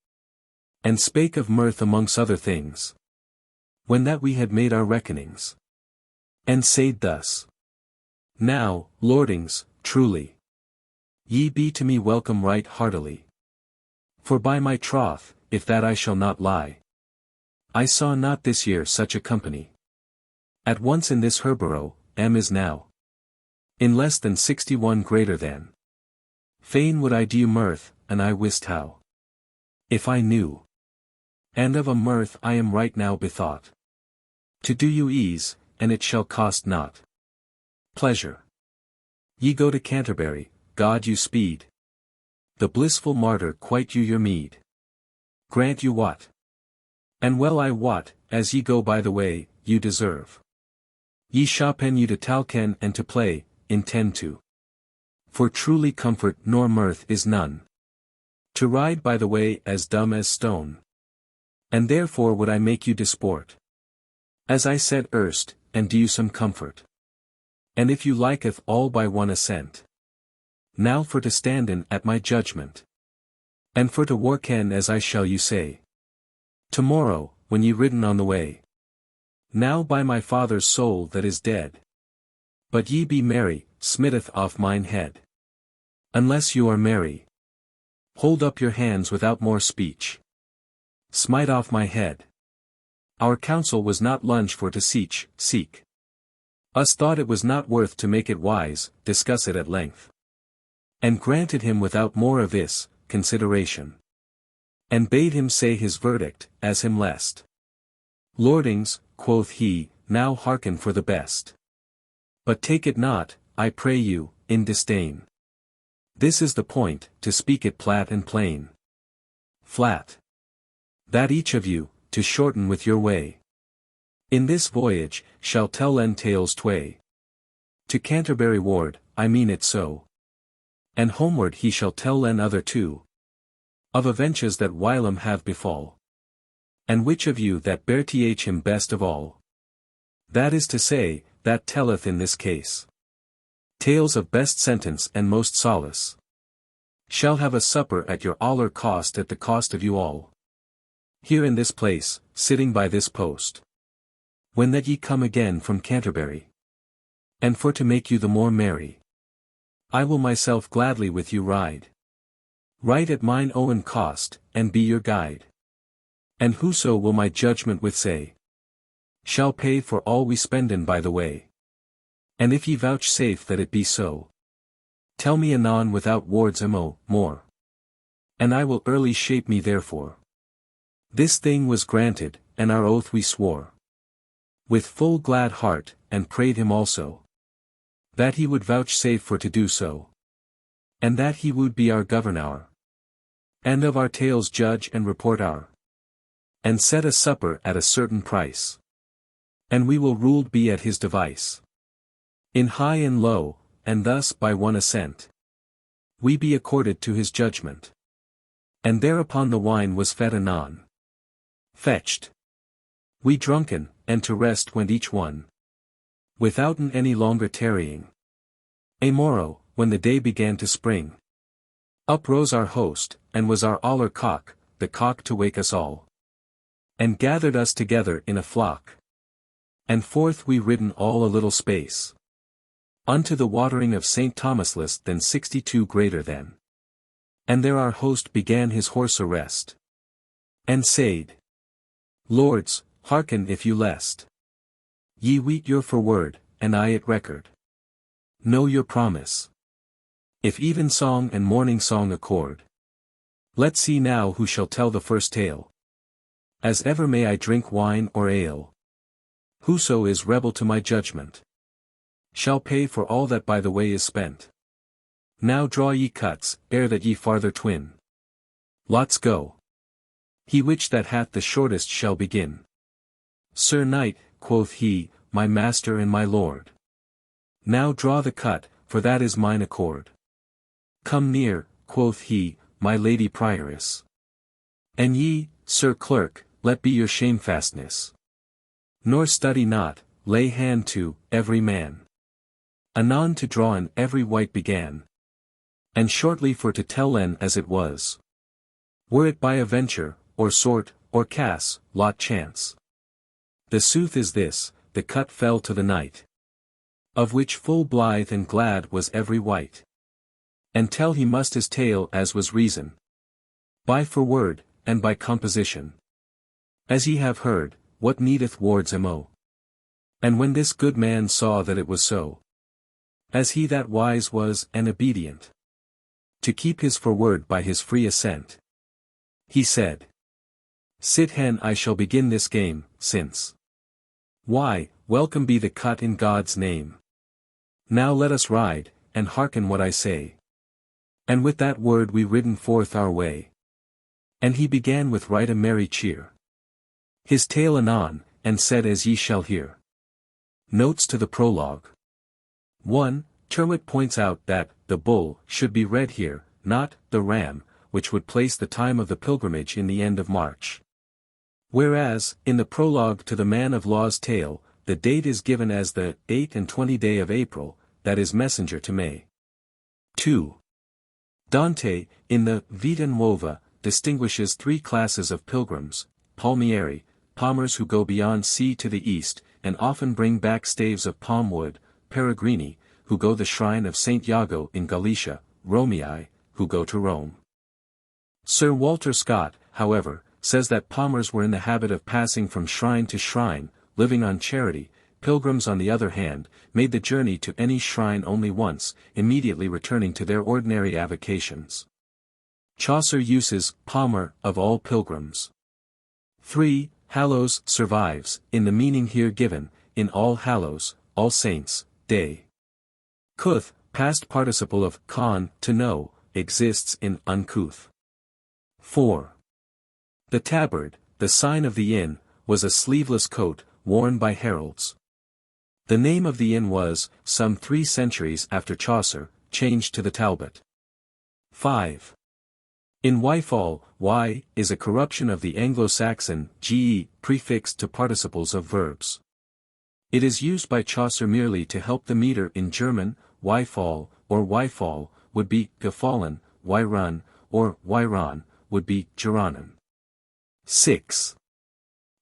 And spake of mirth amongst other things. When that we had made our reckonings. And said thus. Now, lordings, truly. Ye be to me welcome right heartily. For by my troth, if that I shall not lie. I saw not this year such a company. At once in this herborough, is now. In less than 61 greater than. Fain would I do mirth, and I wist how. If I knew. And of a mirth I am right now bethought. To do you ease, and it shall cost not. Pleasure. Ye go to Canterbury, God you speed. The blissful martyr quite you your meed. Grant you what? And well I wot, as ye go by the way, you deserve. Ye shoppen you to talken and to play, intend to. For truly comfort nor mirth is none. To ride by the way as dumb as stone. And therefore would I make you disport. As I said erst, and do you some comfort. And if you liketh all by one assent. Now for to stand in at my judgment. And for to worken as I shall you say. Tomorrow, when ye ridden on the way. Now by my father's soul that is dead. But ye be merry, smitteth off mine head. Unless you are merry. Hold up your hands without more speech. Smite off my head. Our counsel was not lunge for to seek. Us thought it was not worth to make it wise, discuss it at length. And granted him without more of this, consideration. And bade him say his verdict, as him lest. Lordings, quoth he, now hearken for the best. But take it not, I pray you, in disdain. This is the point, to speak it flat and plain. Flat. That each of you, to shorten with your way. In this voyage, shall tell en tales tway. To Canterbury ward, I mean it so. And homeward he shall tell en other two. Of adventures that whilom have befall. And which of you that bear th him best of all? That is to say, that telleth in this case. Tales of best sentence and most solace. Shall have a supper at your aller cost at the cost of you all. Here in this place, sitting by this post. When that ye come again from Canterbury. And for to make you the more merry. I will myself gladly with you ride. Right at mine own cost, and be your guide. And whoso will my judgment with say. Shall pay for all we spenden by the way. And if ye vouchsafe that it be so. Tell me anon without words more. And I will early shape me therefore. This thing was granted, and our oath we swore. With full glad heart, and prayed him also. That he would vouchsafe for to do so. And that he would be our governor. And of our tales judge and report our. And set a supper at a certain price. And we will ruled be at his device. In high and low, and thus by one assent. We be accorded to his judgment. And thereupon the wine was fed anon. Fetched. We drunken, and to rest went each one. Withouten any longer tarrying. A morrow, when the day began to spring. Up rose our host, and was our aller cock, the cock to wake us all. And gathered us together in a flock. And forth we ridden all a little space. Unto the watering of Saint Thomas less than 62 greater than. And there our host began his horse arrest. And said, Lords, hearken if you lest. Ye weet your forward, and I it record. Know your promise. If even song and morning song accord. Let's see now who shall tell the first tale. As ever may I drink wine or ale. Whoso is rebel to my judgment. Shall pay for all that by the way is spent. Now draw ye cuts, ere that ye farther twin. Lots go. He which that hath the shortest shall begin. Sir Knight, quoth he, my master and my lord. Now draw the cut, for that is mine accord. Come near, quoth he, my lady prioress. And ye, sir clerk, let be your shamefastness. Nor study not, lay hand to, every man. Anon to draw and every wight began. And shortly for to tell en as it was. Were it by a venture, or sort, or cas, lot chance. The sooth is this, the cut fell to the knight. Of which full blithe and glad was every wight. And tell he must his tale as was reason. By forward, and by composition. As ye have heard, what needeth words amo? And when this good man saw that it was so. As he that wise was and obedient. To keep his forward by his free assent. He said. Sit hen I shall begin this game, since. Why, welcome be the cut in God's name. Now let us ride, and hearken what I say. And with that word we ridden forth our way. And he began with right a merry cheer. His tale anon, and said as ye shall hear. Notes to the prologue. 1. Tyrwhitt points out that, the bull, should be read here, not, the ram, which would place the time of the pilgrimage in the end of March. Whereas, in the prologue to the Man of Law's tale, the date is given as the 28th day of April, that is messenger to May. 2. Dante, in the Vita Nuova, distinguishes three classes of pilgrims, palmieri, palmers who go beyond sea to the east, and often bring back staves of palm wood, peregrini, who go the shrine of Saint Iago in Galicia, Romii, who go to Rome. Sir Walter Scott, however, says that palmers were in the habit of passing from shrine to shrine, living on charity. Pilgrims on the other hand, made the journey to any shrine only once, immediately returning to their ordinary avocations. Chaucer uses palmer of all pilgrims. 3. Hallows survives, in the meaning here given, in All Hallows, All Saints' Day. Couth, past participle of con, to know, exists in uncouth. 4. The tabard, the sign of the inn, was a sleeveless coat, worn by heralds. The name of the inn was, some 3 centuries after Chaucer, changed to the Talbot. 5. In Wyfall, y is a corruption of the Anglo-Saxon ge prefixed to participles of verbs. It is used by Chaucer merely to help the meter in German. Wyfall, or Wyfall, would be gefallen, Wyrun, or Wyron, would be Geranen. 6.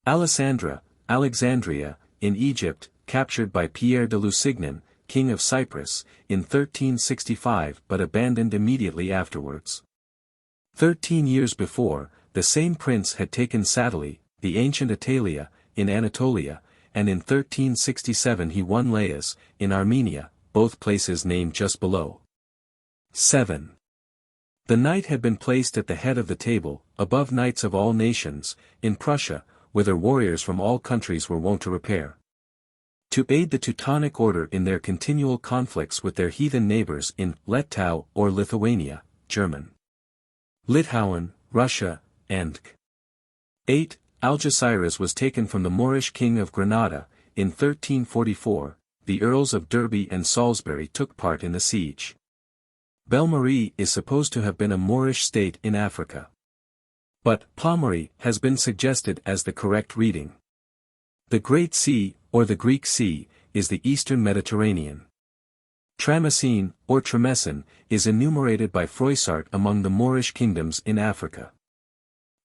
Alexandria, in Egypt, captured by Pierre de Lusignan, king of Cyprus, in 1365 but abandoned immediately afterwards. 13 years before, the same prince had taken Satoli, the ancient Italia, in Anatolia, and in 1367 he won Laias, in Armenia, both places named just below. 7. The knight had been placed at the head of the table, above knights of all nations, in Prussia, whither warriors from all countries were wont to repair. To aid the Teutonic order in their continual conflicts with their heathen neighbors in Lettau or Lithuania, German. Litauen, Russia, and 8. Algeciras was taken from the Moorish king of Granada, in 1344, the Earls of Derby and Salisbury took part in the siege. Belmarie is supposed to have been a Moorish state in Africa. But Pommery has been suggested as the correct reading. The Great Sea, or the Greek Sea, is the eastern Mediterranean. Tramesine, or Tramesine, is enumerated by Froissart among the Moorish kingdoms in Africa.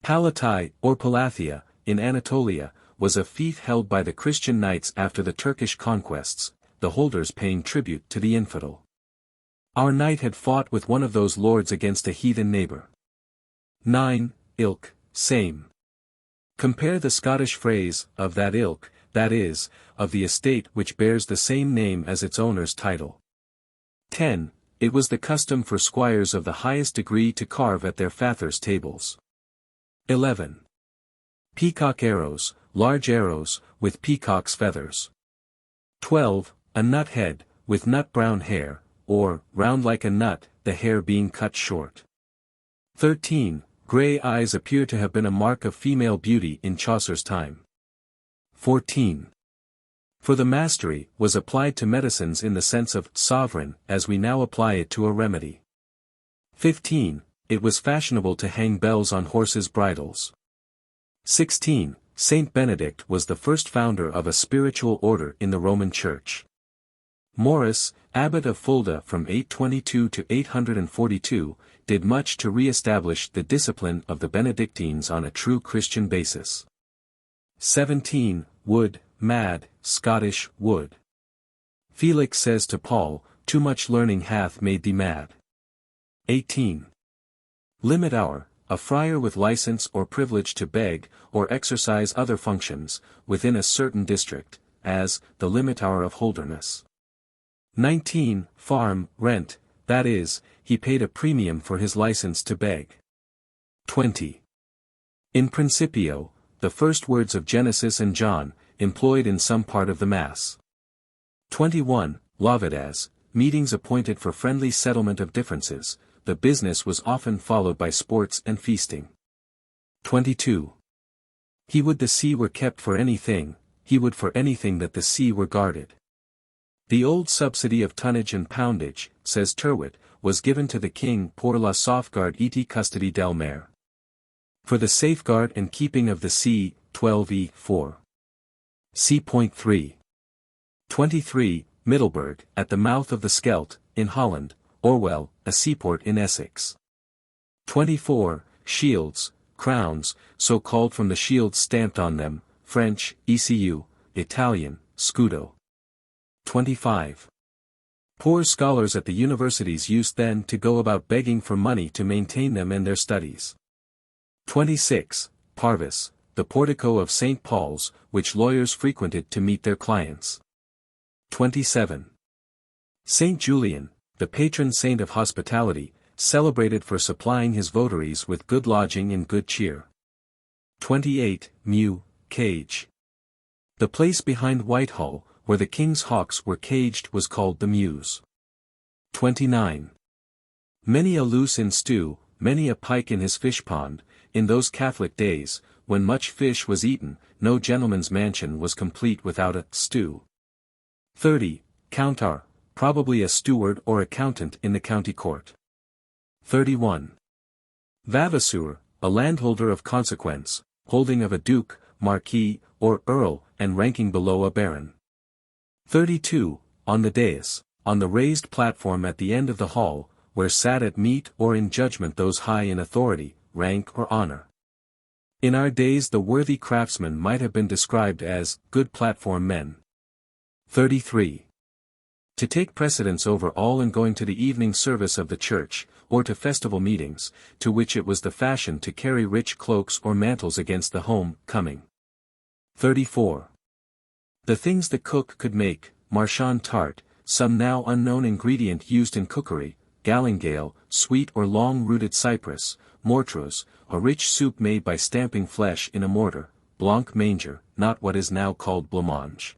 Palatai, or Palathia, in Anatolia, was a fief held by the Christian knights after the Turkish conquests, the holders paying tribute to the infidel. Our knight had fought with one of those lords against a heathen neighbor. 9. Ilk, same. Compare the Scottish phrase, of that ilk, that is, of the estate which bears the same name as its owner's title. 10. It was the custom for squires of the highest degree to carve at their fathers' tables. 11. Peacock arrows, large arrows, with peacock's feathers. 12. A nut head, with nut brown hair, or, round like a nut, the hair being cut short. 13. Grey eyes appear to have been a mark of female beauty in Chaucer's time. 14. For the mastery, was applied to medicines in the sense of sovereign, as we now apply it to a remedy. 15. It was fashionable to hang bells on horses' bridles. 16. Saint Benedict was the first founder of a spiritual order in the Roman Church. Maurice, abbot of Fulda from 822 to 842, did much to re-establish the discipline of the Benedictines on a true Christian basis. 17. Wood, mad, Scottish, wood. Felix says to Paul, too much learning hath made thee mad. 18. Limit hour, a friar with license or privilege to beg, or exercise other functions, within a certain district, as, the limit hour of Holderness. 19. Farm, rent, that is, he paid a premium for his license to beg. 20. In principio, the first words of Genesis and John, employed in some part of the Mass. 21. Lauvidas, meetings appointed for friendly settlement of differences, the business was often followed by sports and feasting. 22. He would the sea were kept for anything, he would for anything that the sea were guarded. The old subsidy of tonnage and poundage, says Tyrwhitt, was given to the king pour la sauvegarde et custody del mer. For the safeguard and keeping of the sea, 12e, 4. C.3. 23. Middelburg, at the mouth of the Scheldt, in Holland, Orwell, a seaport in Essex. 24. Shields, crowns, so called from the shields stamped on them, French, ECU, Italian, scudo. 25. Poor scholars at the universities used then to go about begging for money to maintain them and their studies. 26. Parvis, the portico of St. Paul's, which lawyers frequented to meet their clients. 27. St. Julian, the patron saint of hospitality, celebrated for supplying his votaries with good lodging and good cheer. 28. Mew, cage. The place behind Whitehall, where the king's hawks were caged, was called the mews. 29. Many a luce in stew, many a pike in his fish pond, in those Catholic days, when much fish was eaten, no gentleman's mansion was complete without a stew. 30. Countar, probably a steward or accountant in the county court. 31. Vavasseur, a landholder of consequence, holding of a duke, marquis, or earl, and ranking below a baron. 32. On the dais, on the raised platform at the end of the hall, where sat at meat or in judgment those high in authority, rank or honor. In our days the worthy craftsmen might have been described as good platform men. 33. To take precedence over all in going to the evening service of the church, or to festival meetings, to which it was the fashion to carry rich cloaks or mantles against the home coming. 34. The things the cook could make, marchand tart, some now unknown ingredient used in cookery, galingale, sweet or long-rooted cypress, mortrose, a rich soup made by stamping flesh in a mortar, blanc manger, not what is now called blancmange.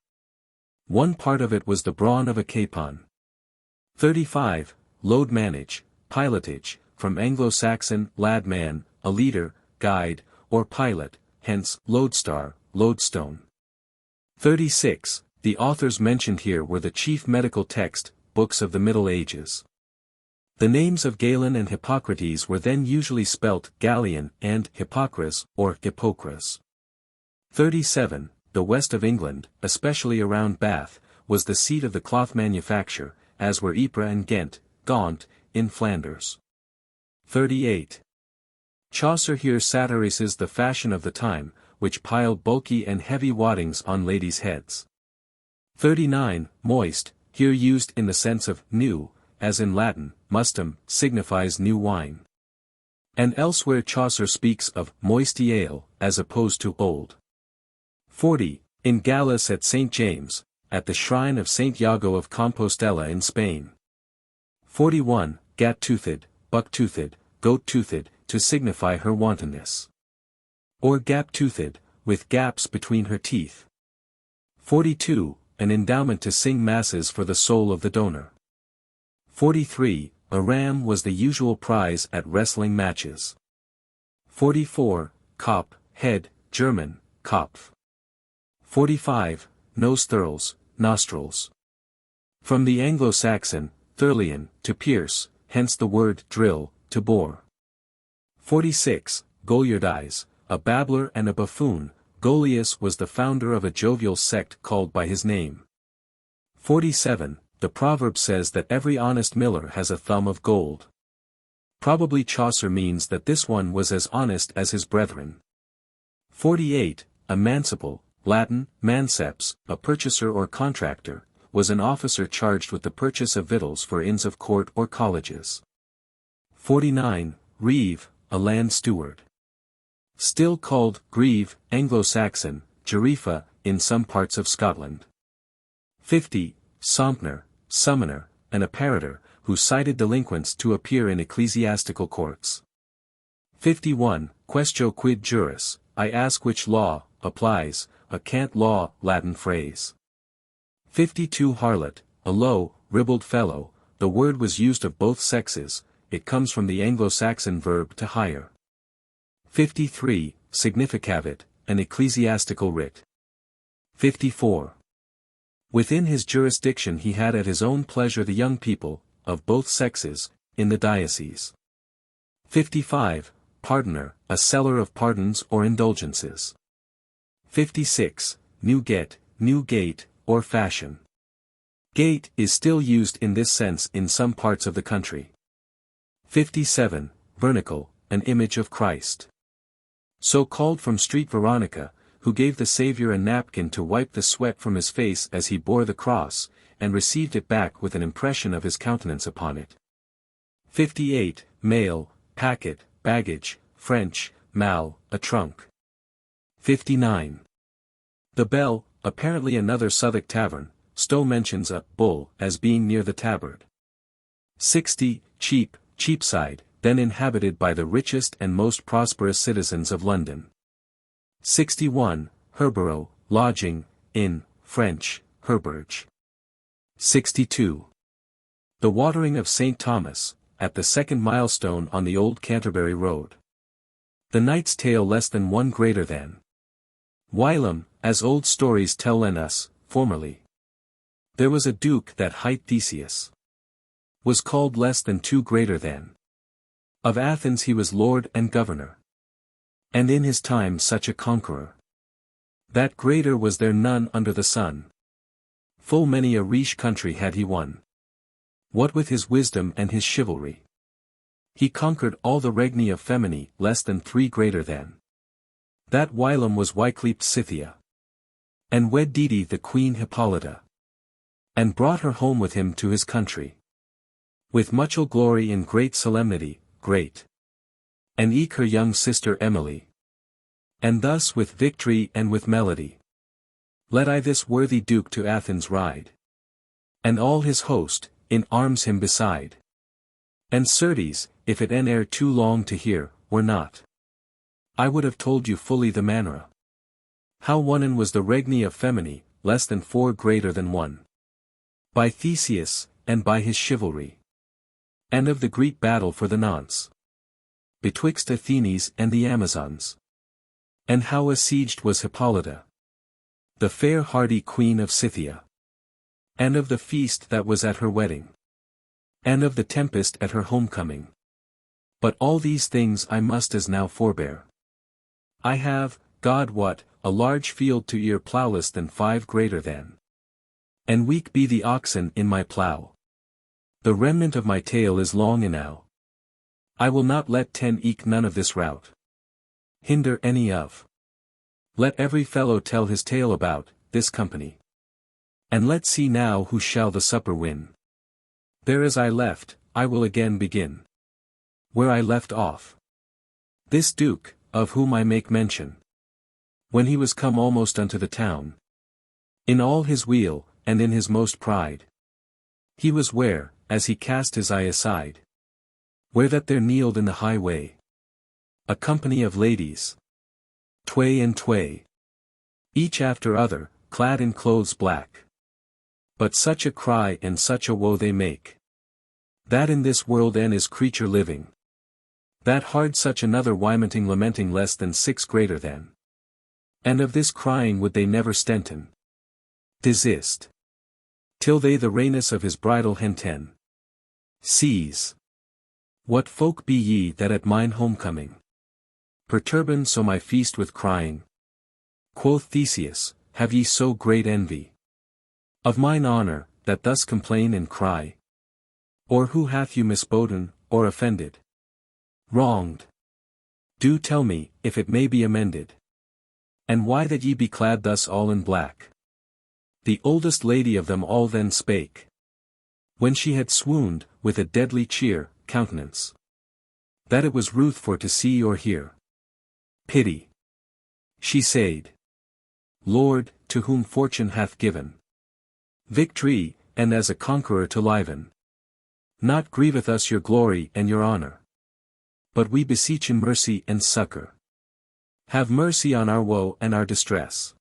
One part of it was the brawn of a capon. 35. Load manage, pilotage, from Anglo-Saxon, ladman, a leader, guide, or pilot, hence, lodestar, lodestone. 36. The authors mentioned here were the chief medical text, books of the Middle Ages. The names of Galen and Hippocrates were then usually spelt Gallian and Hippocras, or Hippocras. 37. the west of England, especially around Bath, was the seat of the cloth manufacture, as were Ypres and Ghent, Gaunt, in Flanders. 38. Chaucer here satirises the fashion of the time, which piled bulky and heavy waddings on ladies' heads. 39. Moist, here used in the sense of new, as in Latin, mustum, signifies new wine. And elsewhere Chaucer speaks of moisty ale, as opposed to old. 40. In Gallus at St. James, at the shrine of St. Iago of Compostela in Spain. 41. Gat-toothed, buck-toothed, goat-toothed, to signify her wantonness. Or gap-toothed, with gaps between her teeth. 42. An endowment to sing masses for the soul of the donor. 43. A ram was the usual prize at wrestling matches. 44. Kop, head, German, Kopf. 45. Nostrils, nostrils. From the Anglo-Saxon, thurlian, to pierce, hence the word drill, to bore. 46. Goliardize, a babbler and a buffoon. Golius was the founder of a jovial sect called by his name. 47. The proverb says that every honest miller has a thumb of gold. Probably Chaucer means that this one was as honest as his brethren. 48. A manciple, Latin, manceps, a purchaser or contractor, was an officer charged with the purchase of victuals for inns of court or colleges. 49. Reeve, a land steward. Still called grieve, Anglo-Saxon, Jarifa, in some parts of Scotland. 50. Sompner, summoner, an apparitor, who cited delinquents to appear in ecclesiastical courts. 51. Quaestio quid juris, I ask which law, applies, a cant law, Latin phrase. 52. Harlot, a low, ribald fellow, the word was used of both sexes, it comes from the Anglo-Saxon verb to hire. 53. Significavit, an ecclesiastical writ. 54. Within his jurisdiction he had at his own pleasure the young people, of both sexes, in the diocese. 55. Pardoner, a seller of pardons or indulgences. 56. New gate, or fashion. Gate is still used in this sense in some parts of the country. 57. Vernicle, an image of Christ. So called from Street Veronica, who gave the Saviour a napkin to wipe the sweat from his face as he bore the cross, and received it back with an impression of his countenance upon it. 58. Mail, packet, baggage, French, mal, a trunk. 59. The Bell, apparently another Southwark tavern, Stowe mentions a bull as being near the tabard. 60. Cheap, Cheapside, then inhabited by the richest and most prosperous citizens of London. 61. Herborough, lodging, inn, French, herberge. 62. The watering of Saint Thomas, at the second milestone on the old Canterbury road. The Knight's Tale less than one greater than. Whilom, as old stories tell us, formerly. There was a duke that hight Theseus. Was called less than two greater than. Of Athens he was lord and governor. And in his time such a conqueror. That greater was there none under the sun. Full many a riche country had he won. What with his wisdom and his chivalry. He conquered all the regni of Femini less than three greater than. That whilom was Wycliffe Scythia. And wed Dido the queen Hippolyta. And brought her home with him to his country. With muchel glory in great solemnity, great. And eke her young sister Emily. And thus with victory and with melody. Let I this worthy duke to Athens ride. And all his host, in arms him beside. And certes, if it e'er too long to hear, were not. I would have told you fully the manera. How wonnen was the regni of Femini, less than four greater than one. By Theseus, and by his chivalry. And of the great battle for the nonce. Betwixt Athenes and the Amazons. And how besieged was Hippolyta. The fair hardy queen of Scythia. And of the feast that was at her wedding. And of the tempest at her homecoming. But all these things I must as now forbear. I have, God wot, a large field to ear plowless than 5 greater than. And weak be the oxen in my plough. The remnant of my tale is long enow. I will not let 10 eke none of this route hinder any of. Let every fellow tell his tale about this company. And let's see now who shall the supper win. There as I left, I will again begin where I left off. This Duke, of whom I make mention, when he was come almost unto the town, in all his weal, and in his most pride, he was where, as he cast his eye aside, where that there kneeled in the highway a company of ladies, tway and tway, each after other, clad in clothes black. But such a cry and such a woe they make, that in this world en is creature living, that hard such another lamenting less than 6 greater than. And of this crying would they never stenten, desist, till they the rainess of his bridal henten seize. What folk be ye that at mine homecoming perturben so my feast with crying? Quoth Theseus, have ye so great envy of mine honor, that thus complain and cry? Or who hath you misboden, or offended, wronged? Do tell me, if it may be amended. And why that ye be clad thus all in black? The oldest lady of them all then spake, when she had swooned, with a deadly cheer, countenance, that it was ruth for to see or hear. Pity, she said, Lord, to whom fortune hath given victory, and as a conqueror to liven. Not grieveth us your glory and your honor, but we beseech in mercy and succor. Have mercy on our woe and our distress.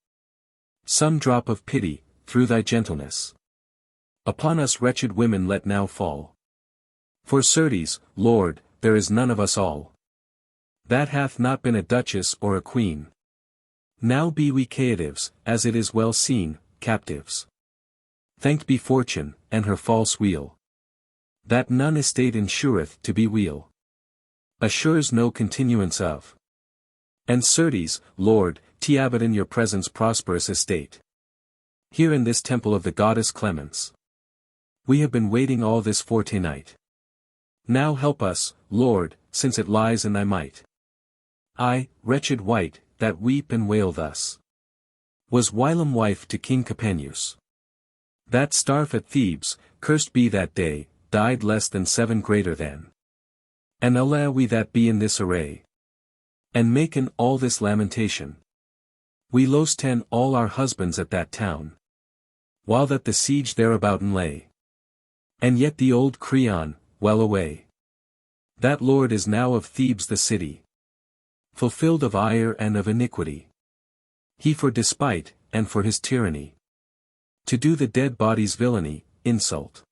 Some drop of pity, through thy gentleness, upon us wretched women let now fall. For certes, Lord, there is none of us all that hath not been a duchess or a queen. Now be we caitives, as it is well seen, captives. Thanked be fortune, and her false wheel, that none estate insureth to be weal, assures no continuance of. And certes, Lord, t'abot in your presence prosperous estate. Here in this temple of the goddess Clemence, we have been waiting all this fortnight. Now help us, Lord, since it lies in thy might. I, wretched wight, that weep and wail thus, was whilom wife to King Capaneus. That starf at Thebes, cursed be that day, died less than 7 greater than. And allow we that be in this array, and maken all this lamentation. We lost 10 all our husbands at that town, while that the siege thereabouten lay. And yet the old Creon, well away. That lord is now of Thebes the city, fulfilled of ire and of iniquity. He for despite, and for his tyranny, to do the dead body's villainy, insult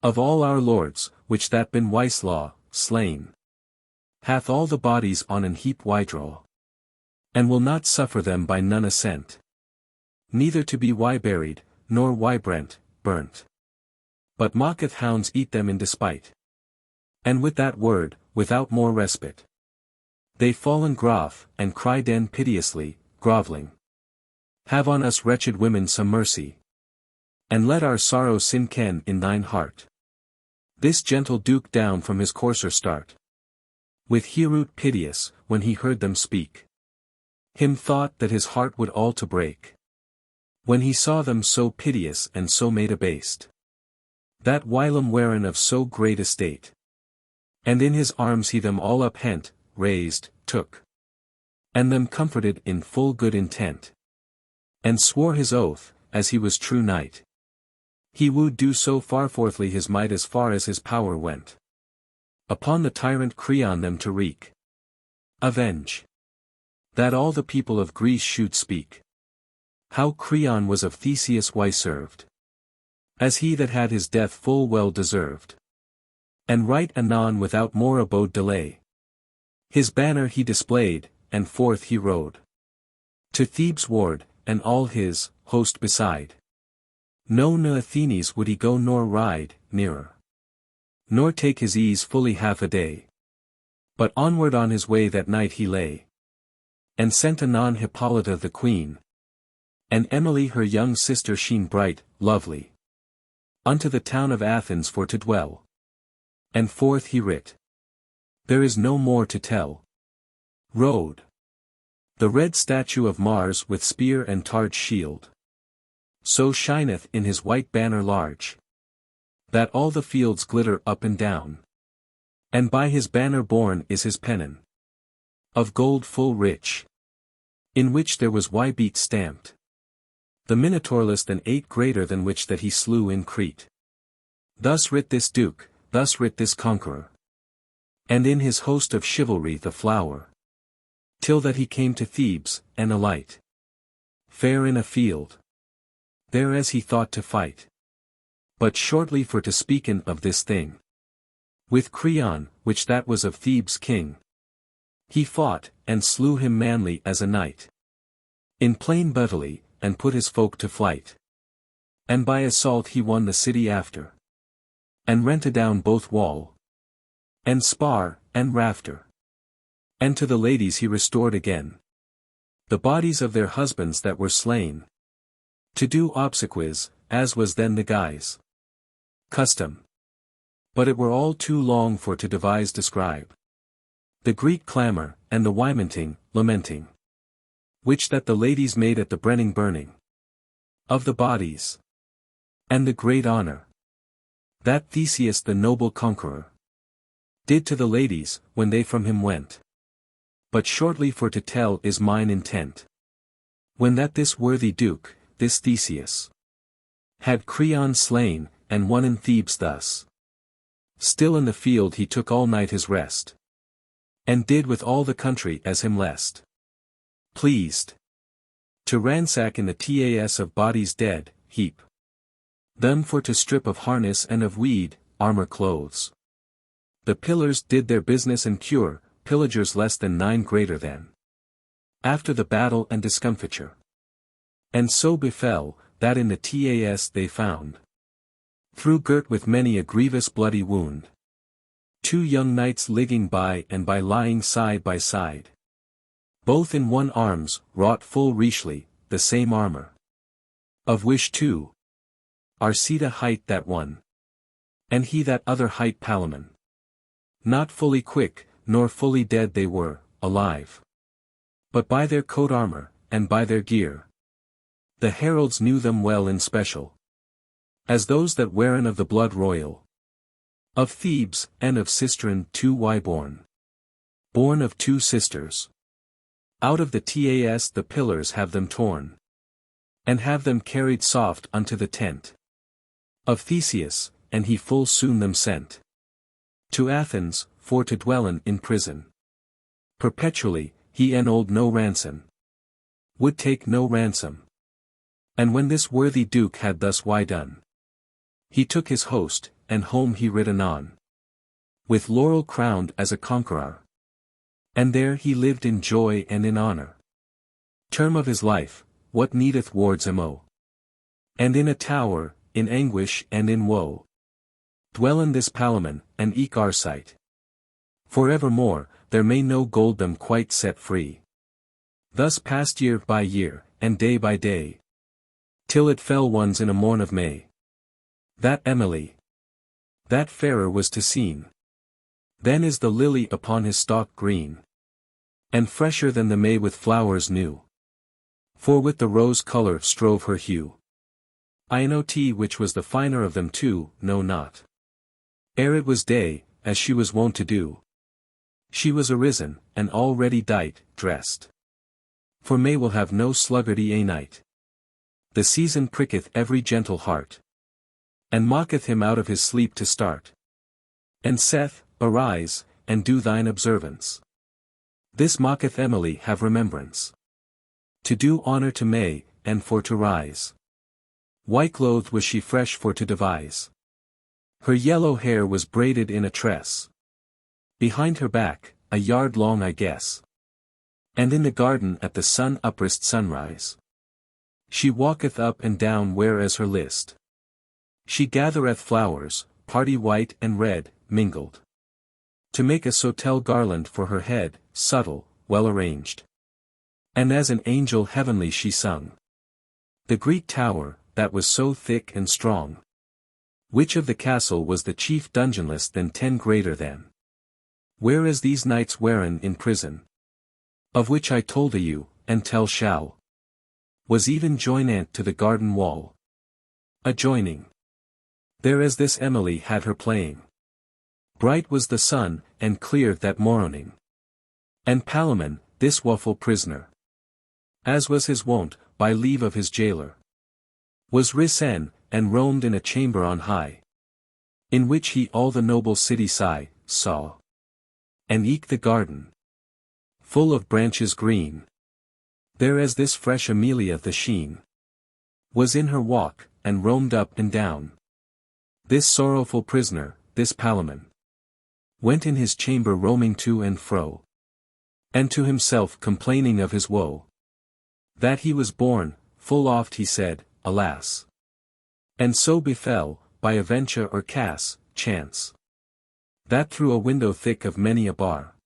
of all our lords, which that been wise law, slain, hath all the bodies on an heap withdraw, and will not suffer them by none assent, neither to be buried, nor burnt, but mocketh hounds eat them in despite. And with that word, without more respite, they fall and groff, and cry den piteously, grovelling. Have on us wretched women some mercy, and let our sorrow sin ken in thine heart. This gentle Duke down from his courser start, with heroot piteous, when he heard them speak. Him thought that his heart would all to break, when he saw them so piteous and so made abased, that whilom wherein of so great estate. And in his arms he them all uphent, raised, took, and them comforted in full good intent, and swore his oath, as he was true knight, he would do so far forthly his might as far as his power went, upon the tyrant Creon them to wreak avenge, that all the people of Greece should speak, how Creon was of Theseus why served, as he that had his death full well deserved, and right anon without more abode delay, his banner he displayed, and forth he rode to Thebes ward, and all his host beside. No Athenes would he go nor ride nearer, nor take his ease fully half a day, but onward on his way that night he lay, And sent anon Hippolyta the queen. And Emily her young sister sheen bright, lovely. Unto the town of Athens for to dwell. And forth he writ. There is no more to tell. Rode the red statue of Mars with spear and targe shield. So shineth in his white banner large, that all the fields glitter up and down. And by his banner borne is his pennon, of gold full rich, in which there was Y beat stamped. The Minotaur less than 8 greater than which that he slew in Crete. Thus writ this duke, thus writ this conqueror. And in his host of chivalry the flower. Till that he came to Thebes, and alight. Fair in a field. There as he thought to fight. But shortly for to speaken of this thing. With Creon, which that was of Thebes king. He fought, and slew him manly as a knight. In plain battle, and put his folk to flight. And by assault he won the city after. And rent adown both wall, and spar, and rafter. And to the ladies he restored again the bodies of their husbands that were slain. To do obsequies, as was then the guise. Custom. But it were all too long for to devise describe. The Greek clamour, and the wymenting, lamenting. Which that the ladies made at the brenning burning. Of the bodies. And the great honour. That Theseus the noble conqueror. Did to the ladies, when they from him went. But shortly for to tell is mine intent. When that this worthy duke, this Theseus, had Creon slain, and won in Thebes thus. Still in the field he took all night his rest. And did with all the country as him lest. Pleased to ransack in the tas of bodies dead, heap. Them for to strip of harness and of weed, armor clothes. The pillars did their business and cure, pillagers less than 9 greater than. After the battle and discomfiture. And so befell, that in the tas they found. Through girt with many a grievous bloody wound. 2 young knights ligging by and by lying side by side. Both in one arms, wrought full richly, the same armor. Of which 2 are Sita hight that one. And he that other hight Palamon. Not fully quick, nor fully dead they were, alive. But by their coat armor, and by their gear. The heralds knew them well in special. As those that wearen of the blood royal. Of Thebes, and of Sistren 2 born. Born of 2 sisters. Out of the tas the pillars have them torn. And have them carried soft unto the tent. Of Theseus, and he full soon them sent. To Athens, for to dwellen in prison. Perpetually, he ennolled no ransom. Would take no ransom. And when this worthy duke had thus done. He took his host, and home he rid anon. With laurel crowned as a conqueror. And there he lived in joy and in honor. Term of his life, what needeth wards mo? And in a tower, in anguish and in woe. Dwell in this Palamon, and eke our sight. For evermore, there may no gold them quite set free. Thus passed year by year, and day by day. Till it fell ones in a morn of May. That Emily, that fairer was to seen. Then is the lily upon his stalk green. And fresher than the May with flowers new. For with the rose colour strove her hue. I not which was the finer of them 2, know not. Ere it was day, as she was wont to do. She was arisen, and already dight, dressed. For May will have no sluggardy a night. The season pricketh every gentle heart. And mocketh him out of his sleep to start. And saith, arise, and do thine observance. This mocketh Emily have remembrance. To do honour to May, and for to rise. White clothed was she fresh for to devise. Her yellow hair was braided in a tress. Behind her back, a yard long I guess. And in the garden at the sun uprist sunrise. She walketh up and down whereas her list. She gathereth flowers, party white and red, mingled. To make a sotel garland for her head, subtle, well arranged. And as an angel heavenly she sung. The Greek tower, that was so thick and strong. Which of the castle was the chief dungeonless than 10 greater than? Whereas these knights wherein in prison. Of which I told you, and tell shall. Was even joinant to the garden wall. Adjoining. There as this Emily had her playing. Bright was the sun, and clear that morning. And Palamon, this woeful prisoner, as was his wont, by leave of his jailer, was risen, and roamed in a chamber on high, in which he all the noble city saw, and eke the garden, full of branches green. There as this fresh Amelia the sheen, was in her walk, and roamed up and down. This sorrowful prisoner, this Palamon, went in his chamber roaming to and fro, and to himself complaining of his woe, that he was born, full oft he said, alas! And so befell, by aventure or chance, that through a window thick of many a bar,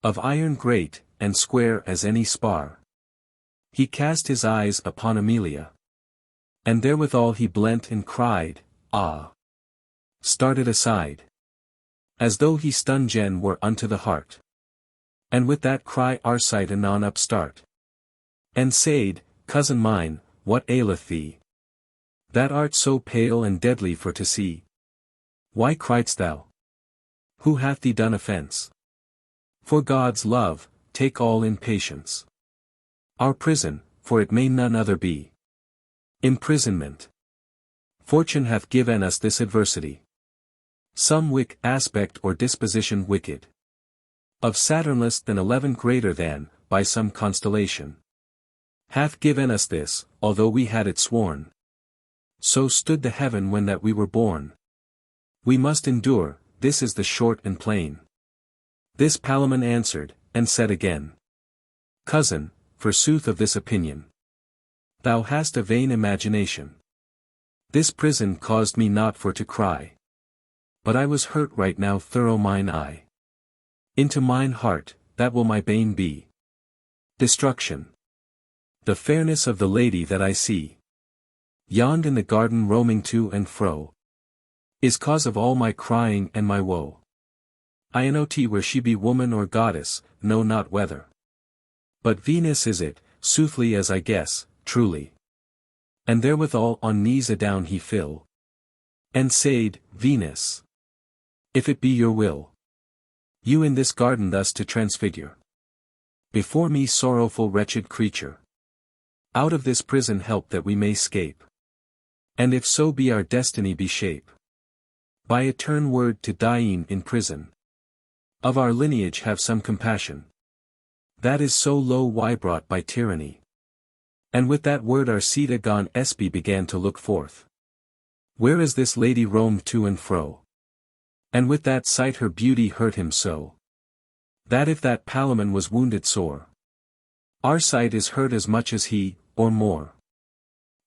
of iron great, and square as any spar, he cast his eyes upon Amelia, and therewithal he blent and cried, ah! Started aside, as though he stunned gen were unto the heart, and with that cry Arcite anon upstart, and said, cousin mine, what aileth thee? That art so pale and deadly for to see. Why criedst thou? Who hath thee done offence? For God's love, take all in patience. Our prison, for it may none other be. Imprisonment. Fortune hath given us this adversity. Some aspect or disposition wicked. Of Saturnless than 11 greater than, by some constellation. Hath given us this, although we had it sworn. So stood the heaven when that we were born. We must endure, this is the short and plain. This Palamon answered, and said again. Cousin, forsooth of this opinion. Thou hast a vain imagination. This prison caused me not for to cry. But I was hurt right now thorough mine eye. Into mine heart, that will my bane be. Destruction. The fairness of the lady that I see, yond in the garden roaming to and fro, is cause of all my crying and my woe. I not where she be woman or goddess, know not whether. But Venus is it, soothly as I guess, truly. And therewithal on knees adown he fill, and said, Venus, if it be your will, you in this garden thus to transfigure, before me sorrowful wretched creature, out of this prison help that we may scape. And if so be our destiny be shape, by etern word to dying in prison, of our lineage have some compassion. That is so low why brought by tyranny. And with that word our Sita gone Espy began to look forth. Whereas this lady roamed to and fro. And with that sight her beauty hurt him so, that if that Palamon was wounded sore, our sight is hurt as much as he, or more.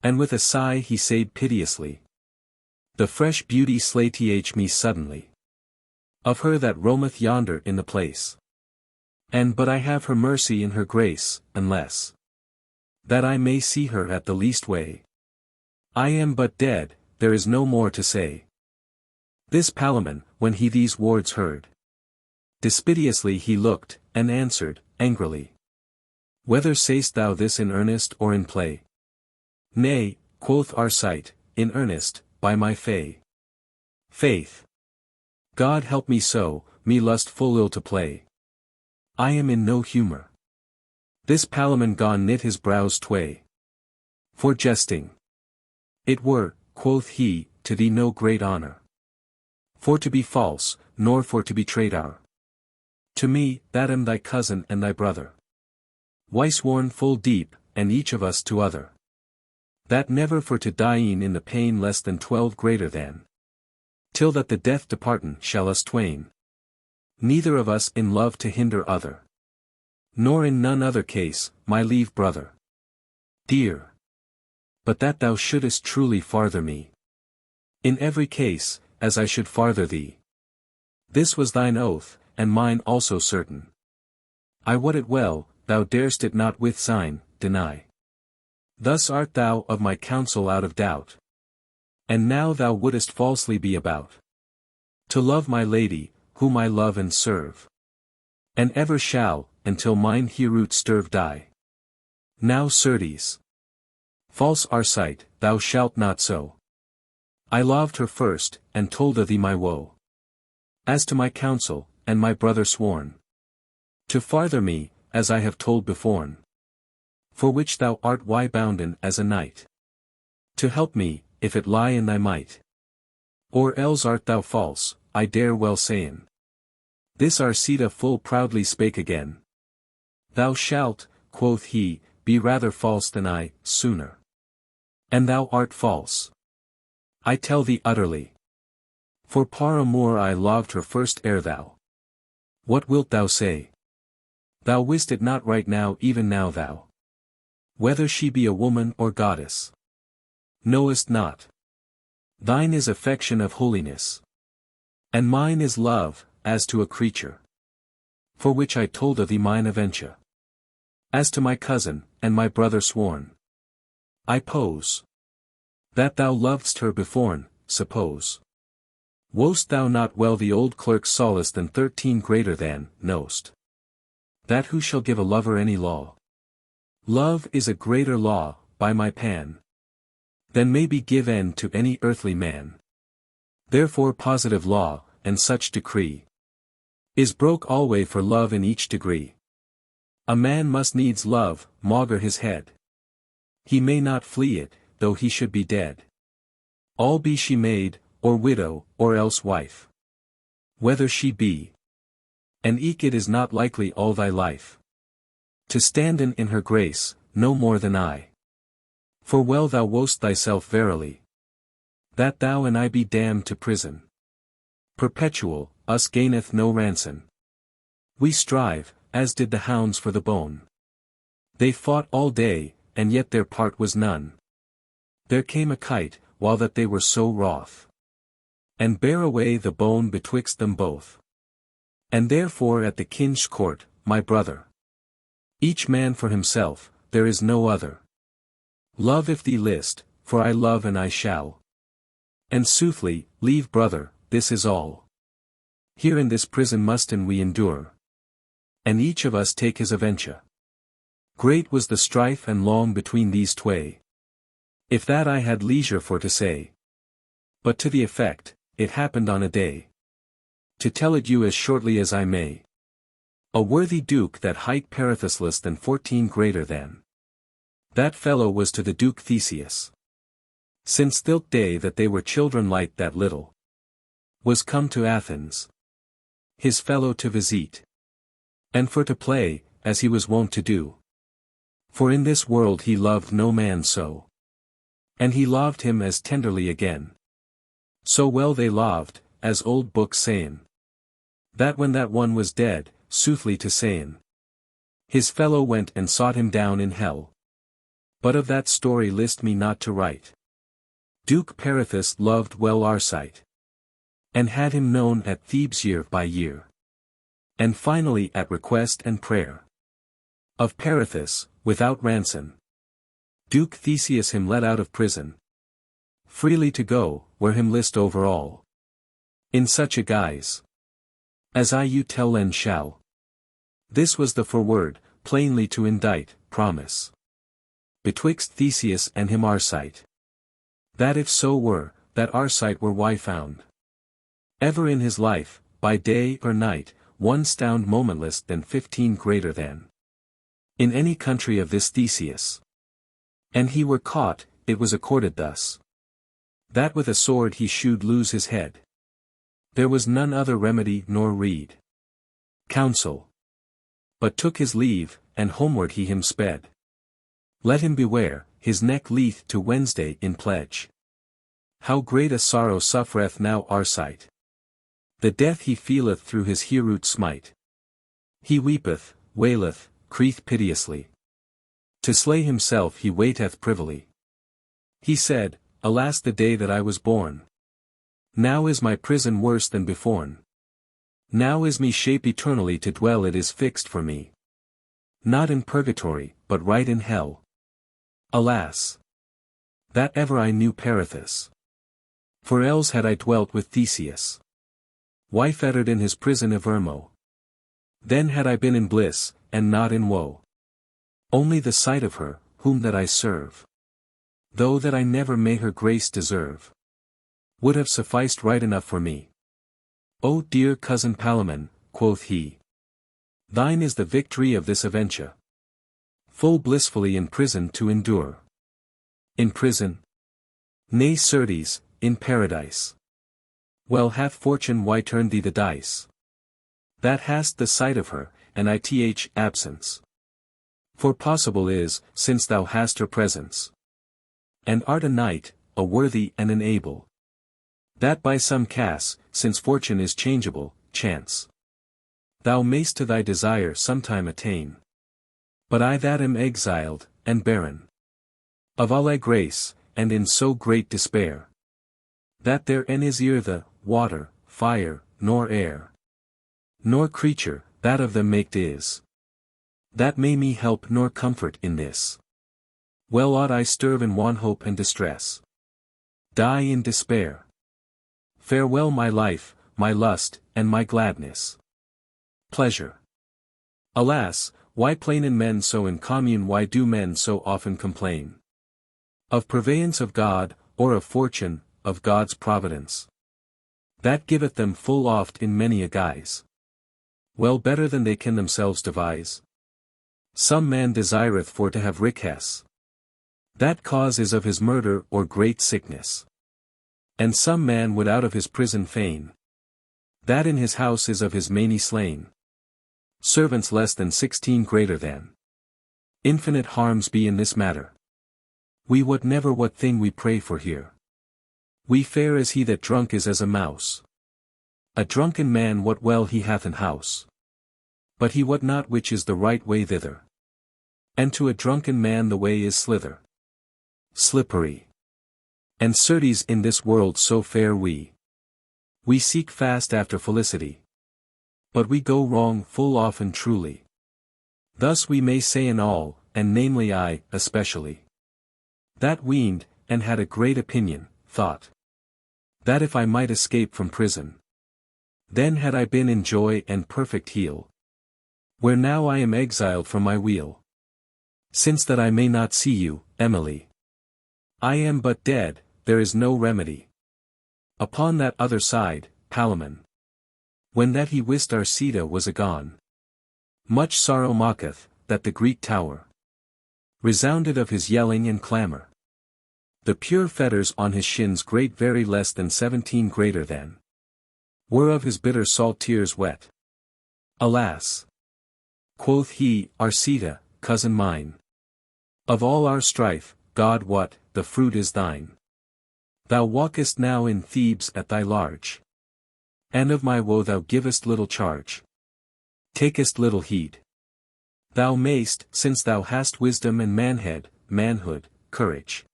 And with a sigh he said piteously, the fresh beauty slayeth me suddenly, of her that roameth yonder in the place. And but I have her mercy in her grace, unless that I may see her at the least way. I am but dead, there is no more to say. This Palamon, when he these words heard, dispiteously he looked, and answered, angrily. Whether say'st thou this in earnest or in play? Nay, quoth Arcite, in earnest, by my faith. God help me so, me lust full ill to play. I am in no humor. This Palamon gone knit his brows tway. For jesting. It were, quoth he, to thee no great honor. For to be false, nor for to betray our. To me, that am thy cousin and thy brother. Why sworn full deep, and each of us to other. That never for to dying in the pain less than 12 greater than. Till that the death departen shall us twain. Neither of us in love to hinder other. Nor in none other case, my lieve brother. Dear. But that thou shouldest truly farther me. In every case, as I should farther thee. This was thine oath, and mine also certain. I wot it well, thou darest it not with sign, deny. Thus art thou of my counsel out of doubt. And now thou wouldest falsely be about to love my lady, whom I love and serve. And ever shall, until mine hereoot sterve die. Now certes, false Arcite, thou shalt not so. I loved her first, and told thee my woe. As to my counsel, and my brother sworn to farther me, as I have told beforn. For which thou art why bounden as a knight to help me, if it lie in thy might. Or else art thou false, I dare well sayn. This Arcita full proudly spake again. Thou shalt, quoth he, be rather false than I, sooner. And thou art false, I tell thee utterly. For par amour I loved her first ere thou. What wilt thou say? Thou wist it not right now, even now thou. Whether she be a woman or goddess, knowest not. Thine is affection of holiness, and mine is love, as to a creature. For which I told thee mine aventure. As to my cousin, and my brother sworn, I pose that thou lov'dst her beforn, suppose. Wost thou not well the old clerk's solace than 13 greater than, know'st that who shall give a lover any law? Love is a greater law, by my pan, than may be give end to any earthly man. Therefore positive law, and such decree, is broke alway for love in each degree. A man must needs love, maugre his head. He may not flee it, though he should be dead. All be she maid, or widow, or else wife. Whether she be, and eke it is not likely all thy life to stand in her grace, no more than I. For well thou wost thyself verily, that thou and I be damned to prison perpetual, us gaineth no ransom. We strive, as did the hounds for the bone. They fought all day, and yet their part was none. There came a kite, while that they were so wroth, and bare away the bone betwixt them both. And therefore at the king's court, my brother, each man for himself, there is no other. Love if thee list, for I love and I shall. And soothly, leave brother, this is all. Here in this prison musten we endure, and each of us take his aventure. Great was the strife and long between these tway, if that I had leisure for to say. But to the effect, it happened on a day, to tell it you as shortly as I may. A worthy duke that hight Perithous less than 14 greater than. That fellow was to the Duke Theseus. Since thilk day that they were children light that little was come to Athens, his fellow to visite, and for to play, as he was wont to do. For in this world he loved no man so, and he loved him as tenderly again. So well they loved, as old books sayn, that when that one was dead, soothly to sayn, his fellow went and sought him down in hell. But of that story list me not to write. Duke Perithous loved well Arcite, and had him known at Thebes year by year, and finally at request and prayer of Perithous, without ransom, Duke Theseus him let out of prison, freely to go, where him list over all, in such a guise as I you tell and shall. This was the foreword, plainly to indite, promise betwixt Theseus and him Arcite, that if so were, that Arcite were why found ever in his life, by day or night, one stound momentless than 15 greater than in any country of this Theseus. And he were caught, it was accorded thus, that with a sword he should lose his head. There was none other remedy nor rede, counsel, but took his leave, and homeward he him sped. Let him beware, his neck leath to Wednesday in pledge. How great a sorrow suffereth now Arcite, the death he feeleth through his heroot smite. He weepeth, waileth, crieth piteously. To slay himself he waiteth privily. He said, Alas the day that I was born! Now is my prison worse than beforn. Now is me shape eternally to dwell it is fixed for me. Not in purgatory, but right in hell. Alas! That ever I knew Perithus. For else had I dwelt with Theseus. Why fettered in his prison of Irmo? Then had I been in bliss, and not in woe. Only the sight of her, whom that I serve, though that I never may her grace deserve, would have sufficed right enough for me. O dear cousin Palamon, quoth he, thine is the victory of this aventure. Full blissfully in prison to endure. In prison? Nay certes, in paradise. Well hath fortune why turned thee the dice, that hast the sight of her, and ith absence. For possible is, since thou hast her presence, and art a knight, a worthy and an able, that by some case, since fortune is changeable, chance, thou mayst to thy desire sometime attain. But I that am exiled, and barren of all thy grace, and in so great despair, that therein is either water, fire, nor air, nor creature, that of them maked is, that may me help nor comfort in this. Well ought I sterve in want hope and distress, die in despair. Farewell my life, my lust, and my gladness. Pleasure. Alas, why plainen men so in commune? Why do men so often complain of purveyance of God, or of fortune, of God's providence, that giveth them full oft in many a guise, well better than they can themselves devise? Some man desireth for to have riches, that cause is of his murder or great sickness. And some man would out of his prison fain, that in his house is of his many slain. Servants less than 16 greater than. Infinite harms be in this matter. We wot never what thing we pray for here. We fare as he that drunk is as a mouse. A drunken man what well he hath in house, but he wot not which is the right way thither. And to a drunken man the way is slippery. And certes in this world so fair we seek fast after felicity, but we go wrong full often truly. Thus we may say in all, and namely I, especially, that weened, and had a great opinion, thought, that if I might escape from prison, then had I been in joy and perfect heal, where now I am exiled from my weal. Since that I may not see you, Emily, I am but dead, there is no remedy. Upon that other side, Palamon, when that he wist our Sita was agone, much sorrow mocketh, that the Greek tower resounded of his yelling and clamor. The pure fetters on his shins great very less than 17 greater than, were of his bitter salt tears wet. Alas! Quoth he, Arcita, cousin mine, of all our strife, God wot, the fruit is thine. Thou walkest now in Thebes at thy large, and of my woe thou givest little charge, takest little heed. Thou mayst, since thou hast wisdom and manhood, courage,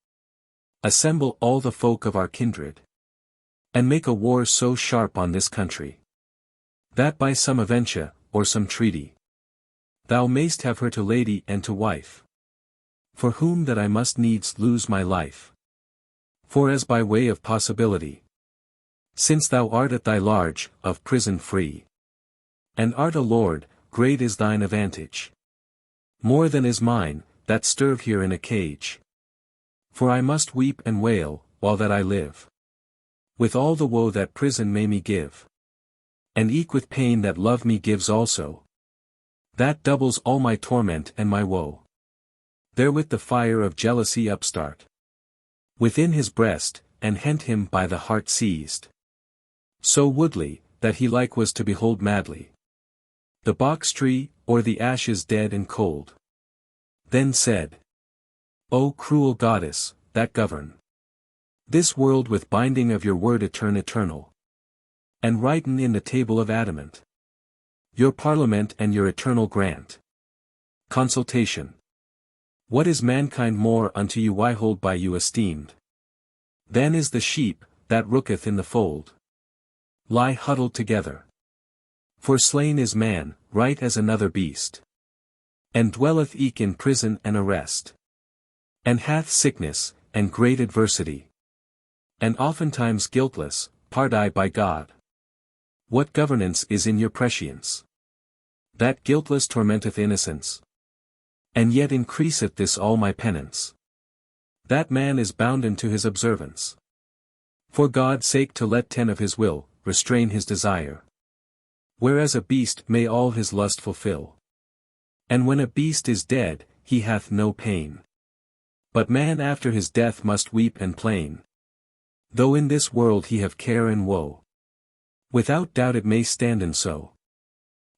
assemble all the folk of our kindred, and make a war so sharp on this country, that by some aventure, or some treaty, thou mayst have her to lady and to wife, for whom that I must needs lose my life. For as by way of possibility, since thou art at thy large, of prison free, and art a lord, great is thine advantage, more than is mine, that sterve here in a cage. For I must weep and wail, while that I live, with all the woe that prison may me give, and eke with pain that love me gives also, that doubles all my torment and my woe. Therewith the fire of jealousy upstart within his breast, and hent him by the heart seized, so woodly, that he like was to behold madly the box tree, or the ashes dead and cold. Then said, O cruel goddess, that govern this world with binding of your word eternal, and writen in the table of adamant, your parliament and your eternal grant. Consultation. What is mankind more unto you? Why hold by you esteemed? Then is the sheep, that rooketh in the fold, lie huddled together. For slain is man, right as another beast. And dwelleth eke in prison and arrest. And hath sickness, and great adversity. And oftentimes guiltless, pardie by God. What governance is in your prescience? That guiltless tormenteth innocence. And yet increaseth this all my penance. That man is bounden to his observance. For God's sake to let 10 of his will, restrain his desire. Whereas a beast may all his lust fulfill. And when a beast is dead, he hath no pain. But man after his death must weep and plain. Though in this world he have care and woe. Without doubt it may stand and so.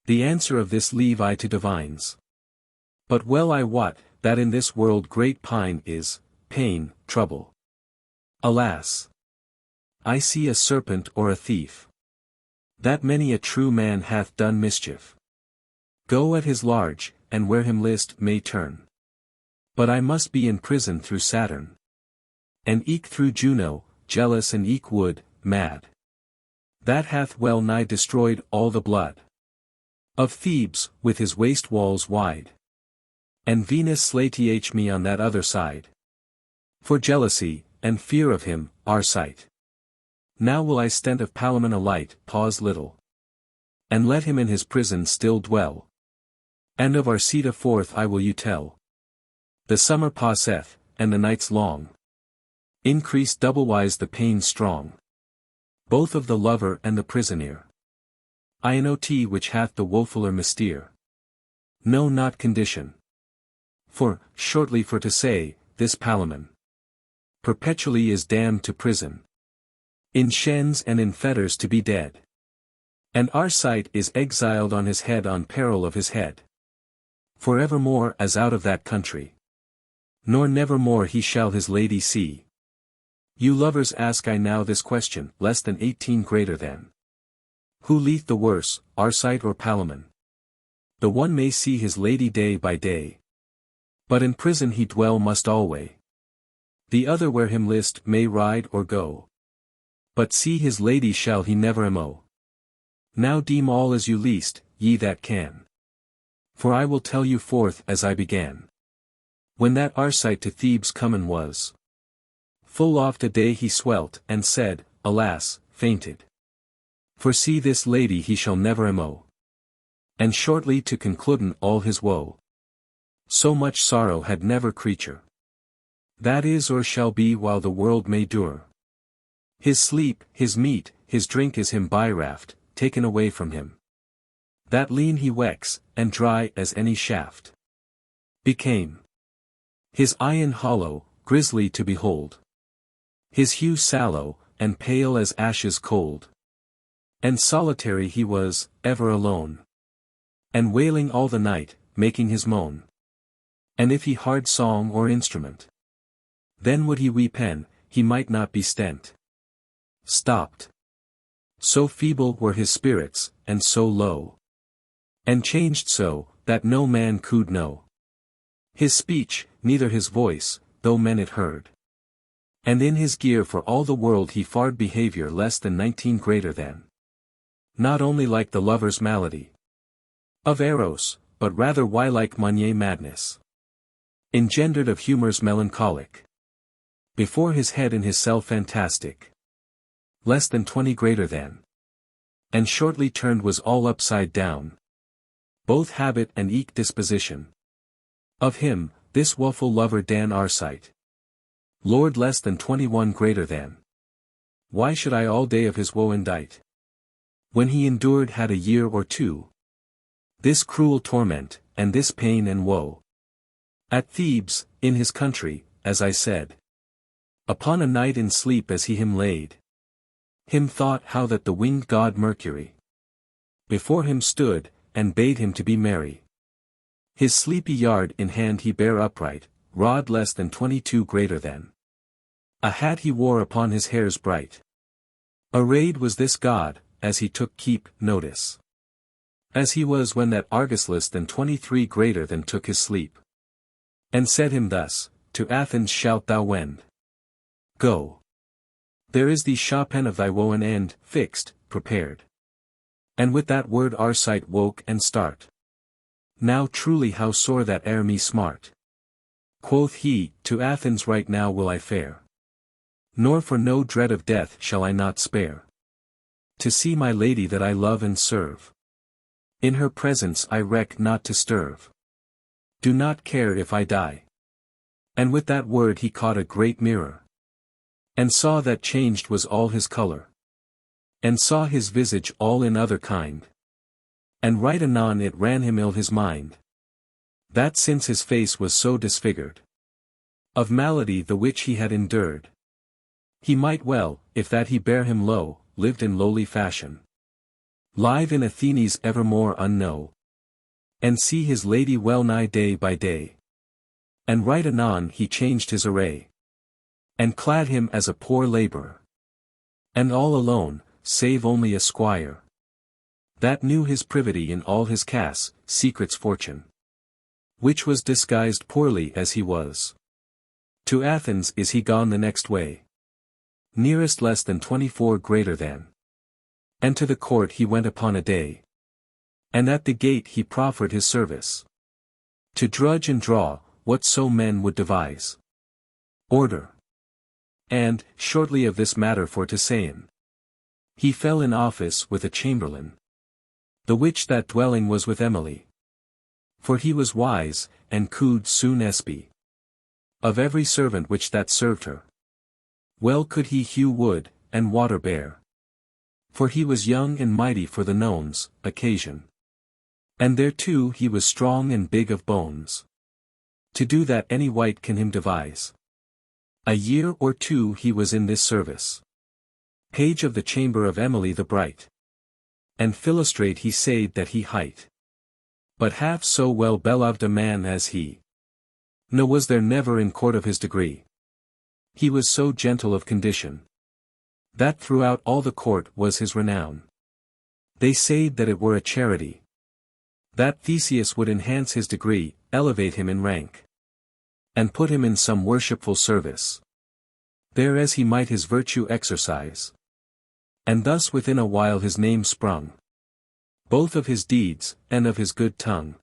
The answer of this leave I to divines. But well I wot, that in this world great pine is, pain, trouble. Alas! I see a serpent or a thief. That many a true man hath done mischief. Go at his large, and where him list may turn. But I must be in prison through Saturn. And eke through Juno, jealous and eke wood, mad. That hath well nigh destroyed all the blood. Of Thebes, with his waste walls wide. And Venus slayeth me on that other side. For jealousy, and fear of him, our sight. Now will I stent of Palamon alight, pause little. And let him in his prison still dwell. And of Arcita forth I will you tell. The summer passeth, and the nights long. Increase doublewise the pain strong. Both of the lover and the prisoner. Ianot which hath the wofuller mystere. No not condition. For, shortly for to say, this Palamon perpetually is damned to prison. In chains and in fetters to be dead. And Arcite is exiled on his head on peril of his head. For evermore as out of that country. Nor nevermore he shall his lady see. You lovers ask I now this question, less than 18 greater than. Who lieth the worse, Arcite or Palamon? The one may see his lady day by day. But in prison he dwell must alway. The other where him list may ride or go. But see his lady shall he never mo. Now deem all as you least, ye that can. For I will tell you forth as I began. When that Arcite to Thebes comen was. Full oft a day he swelt, and said, alas, fainted. For see this lady he shall never mo. And shortly to concluden all his woe. So much sorrow had never creature. That is or shall be while the world may dure. His sleep, his meat, his drink is him by raft, taken away from him. That lean he wecks, and dry as any shaft. Became. His eyen hollow, grisly to behold. His hue sallow, and pale as ashes cold. And solitary he was, ever alone. And wailing all the night, making his moan. And if he hard song or instrument. Then would he weepen, he might not be stent. Stopped. So feeble were his spirits, and so low. And changed so, that no man could know. His speech, neither his voice, though men it heard. And in his gear for all the world he fared behavior less than 19 greater than. Not only like the lover's malady. Of Eros, but rather why like Monnier madness. Engendered of humours melancholic. Before his head in his cell fantastic. Less than 20 greater than. And shortly turned was all upside down. Both habit and eke disposition. Of him, this woeful lover Dan Arcite. Lord less than 21 greater than. Why should I all day of his woe indite? When he endured had a year or two. This cruel torment, and this pain and woe. At Thebes, in his country, as I said. Upon a night in sleep as he him laid. Him thought how that the winged god Mercury before him stood, and bade him to be merry. His sleepy yard in hand he bare upright, rod less than 22 greater than. A hat he wore upon his hairs bright. Arrayed was this god, as he took keep notice. As he was when that Argus less than 23 greater than took his sleep. And said him thus, to Athens shalt thou wend. Go. There is the Chopin of thy woe an end, fixed, prepared. And with that word Arcite woke and start. Now truly how sore that ere me smart. Quoth he, to Athens right now will I fare. Nor for no dread of death shall I not spare. To see my lady that I love and serve. In her presence I reck not to stirve. Do not care if I die. And with that word he caught a great mirror. And saw that changed was all his colour. And saw his visage all in other kind. And right anon it ran him ill his mind. That since his face was so disfigured. Of malady the which he had endured. He might well, if that he bare him low, lived in lowly fashion. Live in Athenes evermore unknown. And see his lady well nigh day by day. And right anon he changed his array. And clad him as a poor labourer. And all alone, save only a squire. That knew his privity in all his cas, secrets fortune. Which was disguised poorly as he was. To Athens is he gone the next way. Nearest less than 24 greater than. And to the court he went upon a day. And at the gate he proffered his service. To drudge and draw, whatso men would devise. Order. And, shortly of this matter for to sayn. He fell in office with a chamberlain. The which that dwelling was with Emily. For he was wise, and could soon espy. Of every servant which that served her. Well could he hew wood, and water bear. For he was young and mighty for the nones, occasion. And thereto he was strong and big of bones. To do that any wight can him devise. A year or two he was in this service. Page of the chamber of Emily the bright. And philostrate he said that he hight. But half so well beloved a man as he. No was there never in court of his degree. He was so gentle of condition. That throughout all the court was his renown. They said that it were a charity. That Theseus would enhance his degree, elevate him in rank. And put him in some worshipful service. There as he might his virtue exercise. And thus within a while his name sprung. Both of his deeds, and of his good tongue.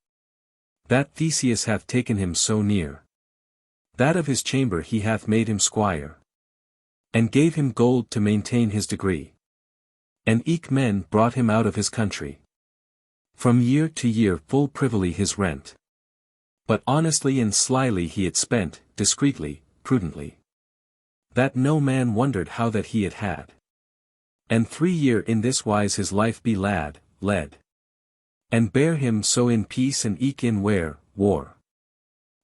That Theseus hath taken him so near. That of his chamber he hath made him squire. And gave him gold to maintain his degree. And eke men brought him out of his country. From year to year full privily his rent. But honestly and slyly he it spent, discreetly, prudently. That no man wondered how that he it had. And 3 year in this wise his life be led. And bear him so in peace and eke in war.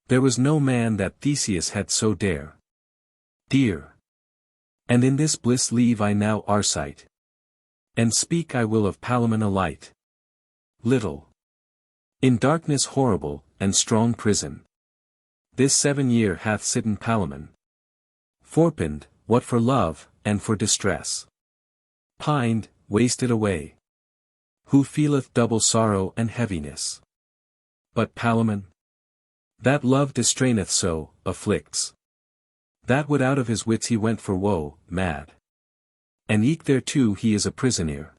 There was no man that Theseus had so dear. And in this bliss leave I now our sight. And speak I will of Palamon a light. Little. In darkness horrible, and strong prison. This 7 year hath sitten Palamon. Forpined, what for love, and for distress. Pined, wasted away. Who feeleth double sorrow and heaviness. But Palamon? That love distraineth so, afflicts. That would out of his wits he went for woe, mad. And eke thereto he is a prisoner.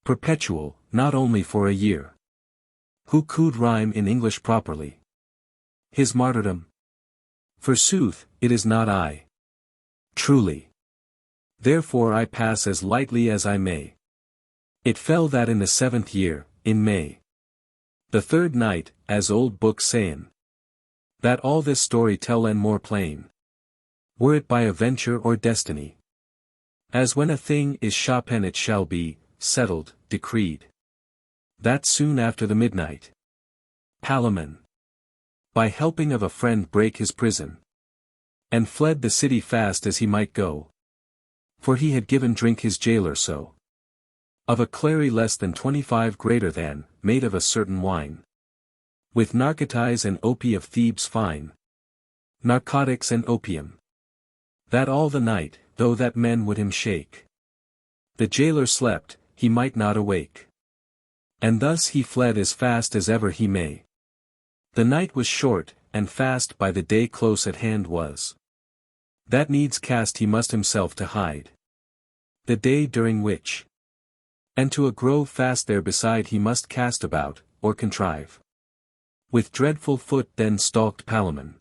Perpetual, not only for a year. Who could rhyme in English properly? His martyrdom? Forsooth, it is not I. Truly. Therefore I pass as lightly as I may. It fell that in the 7th year, in May. The 3rd night, as old books sayn. That all this story tell and more plain. Were it by a venture or destiny. As when a thing is shapen it shall be, settled, decreed. That soon after the midnight. Palamon. By helping of a friend brake his prison. And fled the city fast as he might go. For he had given drink his jailer so. Of a clary less than 25 greater than, made of a certain wine. With narcotize and opium of Thebes fine. Narcotics and opium. That all the night, though that men would him shake. The jailer slept, he might not awake. And thus he fled as fast as ever he may. The night was short, and fast by the day close at hand was. That needs cast he must himself to hide. The day during which. And to a grove fast there beside he must cast about, or contrive. With dreadful foot then stalked Palamon,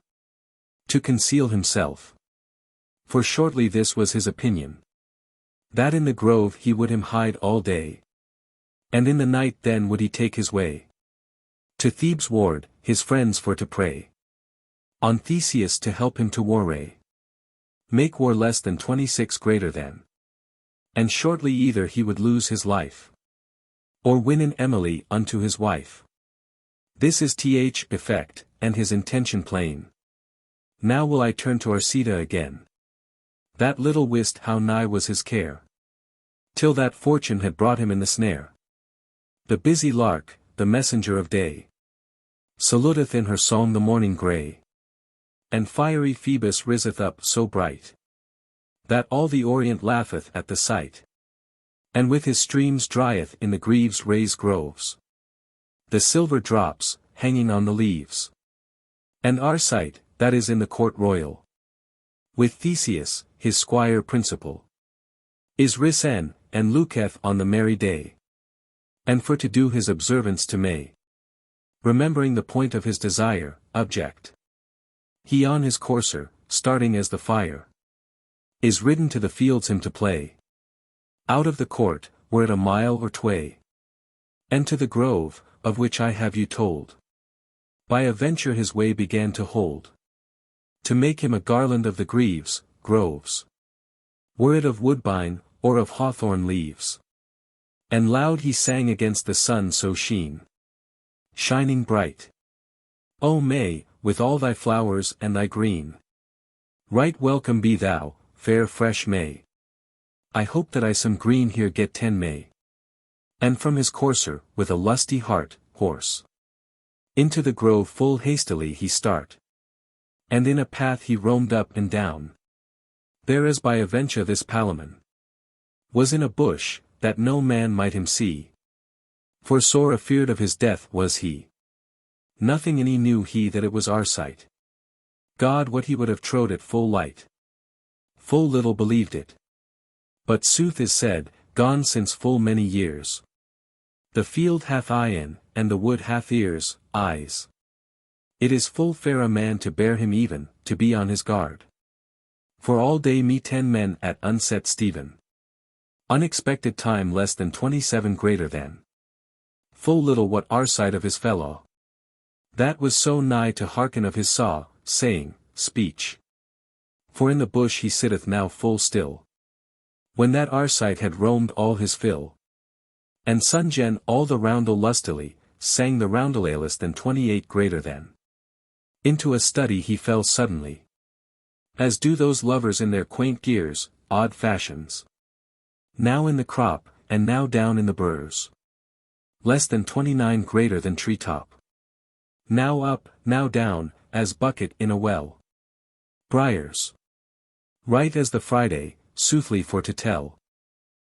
to conceal himself. For shortly this was his opinion, that in the grove he would him hide all day. And in the night then would he take his way to Thebes' ward, his friends for to pray on Theseus to help him to warray. Make war less than 26 greater than. And shortly either he would lose his life, or win an Emily unto his wife. This is th effect, and his intention plain. Now will I turn to Arcita again. That little wist how nigh was his care, till that fortune had brought him in the snare. The busy lark, the messenger of day, saluteth in her song the morning grey. And fiery Phoebus riseth up so bright, that all the Orient laugheth at the sight. And with his streams drieth in the Greaves' raised groves the silver drops, hanging on the leaves. And Arcite, that is in the court royal, with Theseus, his squire principal, is risen, and looketh on the merry day. And for to do his observance to May, remembering the point of his desire, object. He on his courser, starting as the fire, is ridden to the fields him to play. Out of the court, were it a mile or tway. And to the grove, of which I have you told, by a venture his way began to hold, to make him a garland of the Greaves' groves, were it of woodbine, or of hawthorn leaves. And loud he sang against the sun so shining bright. O May, with all thy flowers and thy green, right welcome be thou, fair fresh May. I hope that I some green here get 10 May. And from his courser, with a lusty heart, horse, into the grove full hastily he start. And in a path he roamed up and down. There as by a venture this Palamon was in a bush, that no man might him see. For sore afeard of his death was he. Nothing any knew he that it was Arcite. God what he would have trowed it full light. Full little believed it. But sooth is said, gone since full many years. The field hath eyen, and the wood hath ears, eyes. It is full fair a man to bear him even, to be on his guard. For all day me 10 men at unset Stephen. Unexpected time less than 27 greater than. Full little what Arcite of his fellow. That was so nigh to hearken of his saw, saying, speech. For in the bush he sitteth now full still. When that Arcite had roamed all his fill. And Sungen all the roundel lustily, sang the roundelae less than 28 greater than. Into a study he fell suddenly. As do those lovers in their quaint gears, odd fashions. Now in the crop, and now down in the burrs. Less than 29 greater than tree top. Now up, now down, as bucket in a well. Briars. Right as the Friday, soothly for to tell.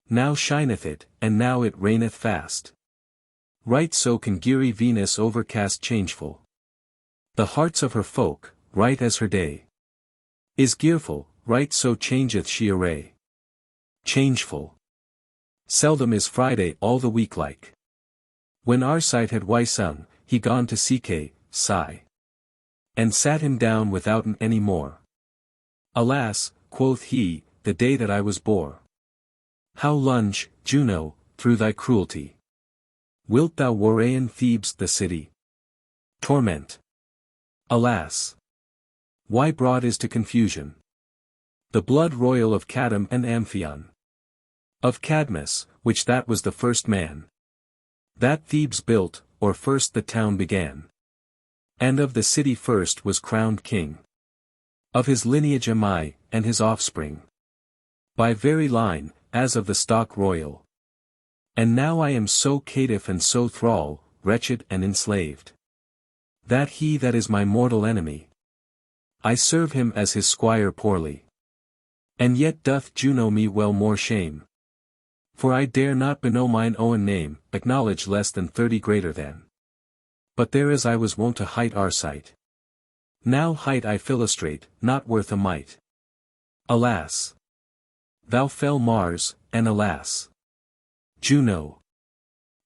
Now shineth it, and now it raineth fast. Right so can geary Venus overcast changeful. The hearts of her folk, right as her day is gearful, right so changeth she array. Changeful. Seldom is Friday all the week like. When Arcite had sung, he gone to sigh. And sat him down withouten any more. Alas, quoth he, the day that I was bore. How lunge, Juno, through thy cruelty? Wilt thou warray in Thebes the city? Torment. Alas! Why brought is to confusion the blood royal of Cadm and Amphion. Of Cadmus, which that was the first man that Thebes built, or first the town began. And of the city first was crowned king. Of his lineage am I, and his offspring. By very line, as of the stock royal. And now I am so caitiff and so thrall, wretched and enslaved, that he that is my mortal enemy, I serve him as his squire poorly. And yet doth Juno me well more shame. For I dare not beknow mine own name, acknowledge less than 30 greater than. But there as I was wont to height Arcite. Now height I Philostrate, not worth a mite. Alas! Thou fell Mars, and alas! Juno!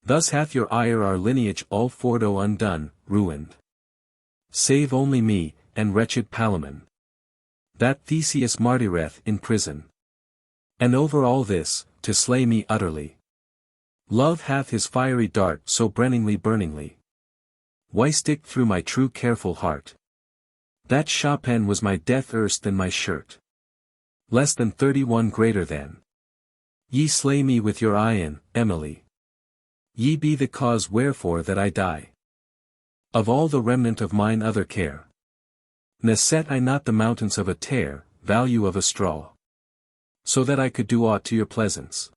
Thus hath your ire our lineage all fordo undone, ruined. Save only me, and wretched Palamon. That Theseus martyreth in prison. And over all this, to slay me utterly. Love hath his fiery dart so burningly. Why stick through my true careful heart? That Chopin was my death erst than my shirt. Less than 31 greater than. Ye slay me with your eyen, Emily. Ye be the cause wherefore that I die. Of all the remnant of mine other care. Ne set I not the mountains of a tear, value of a straw. So that I could do aught to your pleasance.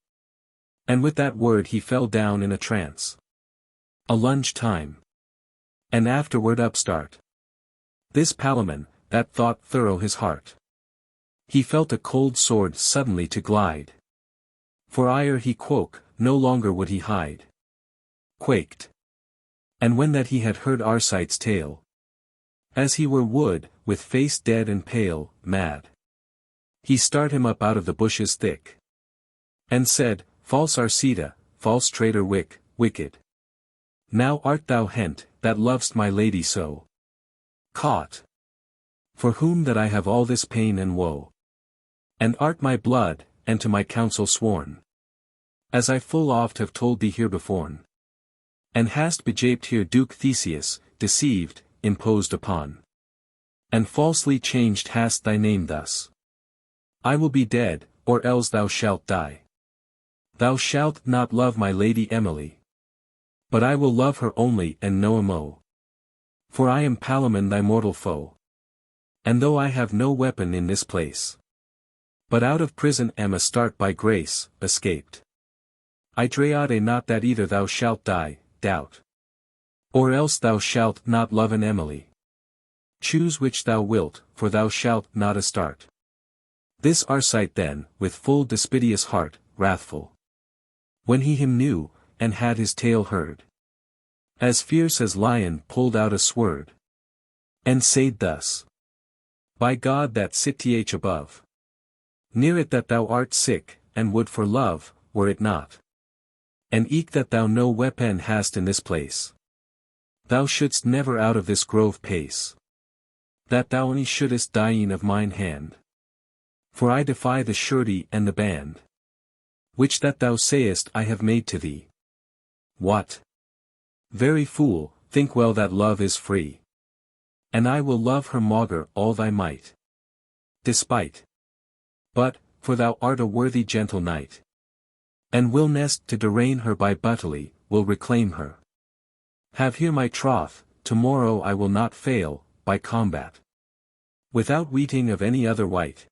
And with that word he fell down in a trance. A lunge time. And afterward upstart. This Palamon, that thought thorough his heart. He felt a cold sword suddenly to glide. For ire he quoke, no longer would he hide. Quaked. And when that he had heard Arcite's tale. As he were wood, with face dead and pale, mad. He start him up out of the bushes thick. And said, False Arcita, false traitor wicked. Now art thou hent, that lov'st my lady so. Caught. For whom that I have all this pain and woe. And art my blood, and to my counsel sworn. As I full oft have told thee herebeforn. And hast bejaped here Duke Theseus, deceived, imposed upon. And falsely changed hast thy name thus. I will be dead, or else thou shalt die. Thou shalt not love my lady Emily. But I will love her only and no mo. For I am Palamon thy mortal foe. And though I have no weapon in this place. But out of prison am a start by grace, escaped. I dreade not that either thou shalt die, doubt. Or else thou shalt not love an Emily. Choose which thou wilt, for thou shalt not astart. This Arcite then, with full despidious heart, wrathful. When he him knew, and had his tale heard. As fierce as lion pulled out a sword. And said thus. By God that sitteth above. Near it that thou art sick, and would for love, were it not. And eke that thou no weapon hast in this place. Thou shouldst never out of this grove pace. That thou only shouldest dying of mine hand. For I defy the surety and the band. Which that thou sayest I have made to thee. What? Very fool, think well that love is free. And I will love her maugre all thy might. Despite. But, for thou art a worthy gentle knight. And will nest to dereign her by buttery, will reclaim her. Have here my troth, tomorrow I will not fail, by combat. Without weeting of any other wight.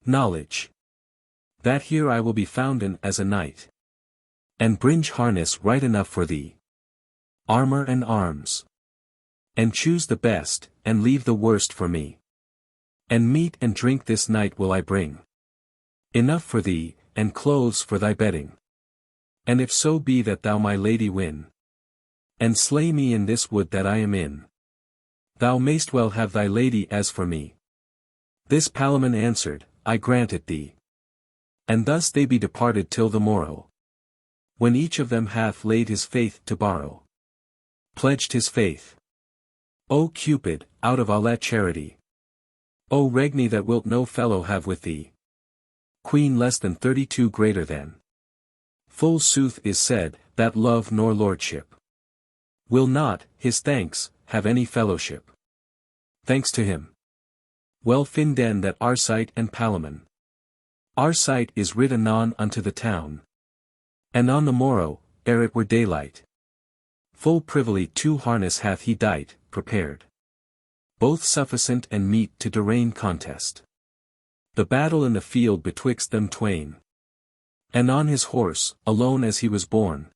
Knowledge. That here I will be founden as a knight. And bringe harness right enough for thee. Armor and arms. And choose the best, and leave the worst for me. And meat and drink this night will I bring. Enough for thee, and clothes for thy bedding. And if so be that thou my lady win. And slay me in this wood that I am in. Thou mayst well have thy lady as for me. This Palamon answered, I grant it thee. And thus they be departed till the morrow. When each of them hath laid his faith to borrow. Pledged his faith. O Cupid, out of all that charity. O Regni that wilt no fellow have with thee. Queen less than 32 greater than. Full sooth is said, that love nor lordship. Will not, his thanks, have any fellowship. Thanks to him. Well fin den that Arcite and Palamon. Arcite is rid anon unto the town. And on the morrow, ere it were daylight. Full privily 2 harness hath he dight, prepared. Both sufficient and meet to dereign contest. The battle in the field betwixt them twain. And on his horse, alone as he was born.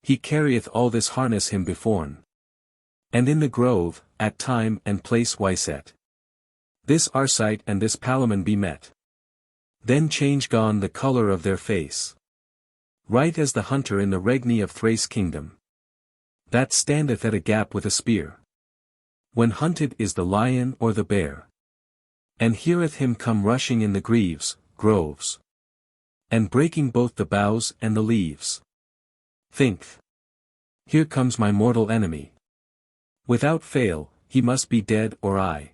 He carrieth all this harness him beforn. And in the grove, at time and place set. This Arcite and this Palamon be met. Then change gone the colour of their face. Right as the hunter in the Regni of Thrace kingdom. That standeth at a gap with a spear. When hunted is the lion or the bear. And heareth him come rushing in the groves. And breaking both the boughs and the leaves. Think'th. Here comes my mortal enemy. Without fail, he must be dead or I.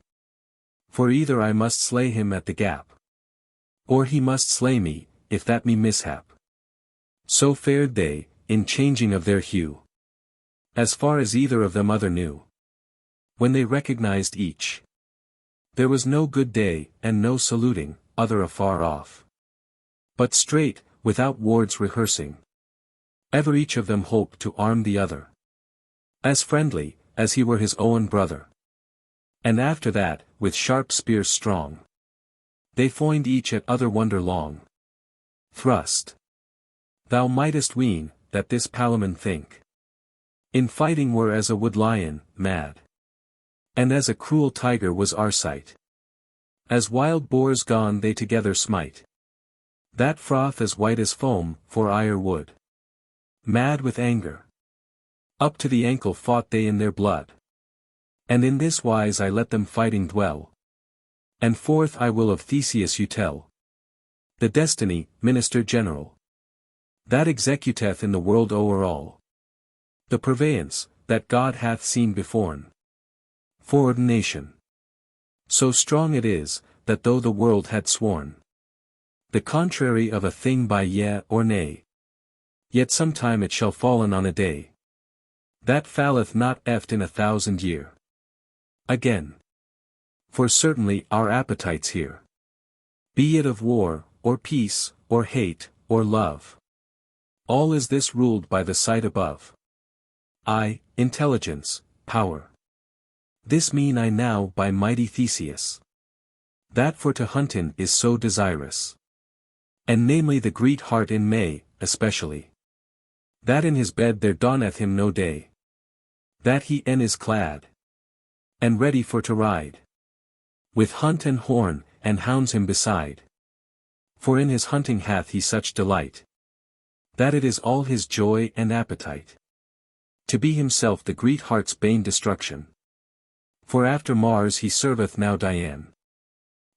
For either I must slay him at the gap, or he must slay me, if that me mishap. So fared they, in changing of their hue, as far as either of them other knew. When they recognized each, there was no good day, and no saluting, other afar off. But straight, without wards rehearsing, ever each of them hoped to arm the other, as friendly, as he were his own brother. And after that, with sharp spears strong, they foined each at other wonder long. Thrust. Thou mightest ween, that this Palamon think, in fighting were as a wood lion, mad, and as a cruel tiger was Arcite. As wild boars gone they together smite, that froth as white as foam, for ire wood. Mad with anger, up to the ankle fought they in their blood. And in this wise I let them fighting dwell. And forth I will of Theseus you tell, the destiny, minister general, that executeth in the world o'er all, the purveyance, that God hath seen beforn. Foreordination. So strong it is, that though the world had sworn the contrary of a thing by yea or nay, yet sometime it shall fallen on a day that falleth not eft in 1,000 year. Again. For certainly our appetites here, be it of war, or peace, or hate, or love, all is this ruled by the sight above. Intelligence, power. This mean I now by mighty Theseus, that for to huntin is so desirous. And namely the great heart in May, especially, that in his bed there dawneth him no day, that he en is clad, and ready for to ride, with hunt and horn, and hounds him beside. For in his hunting hath he such delight, that it is all his joy and appetite, to be himself the great heart's bane destruction. For after Mars he serveth now Dian.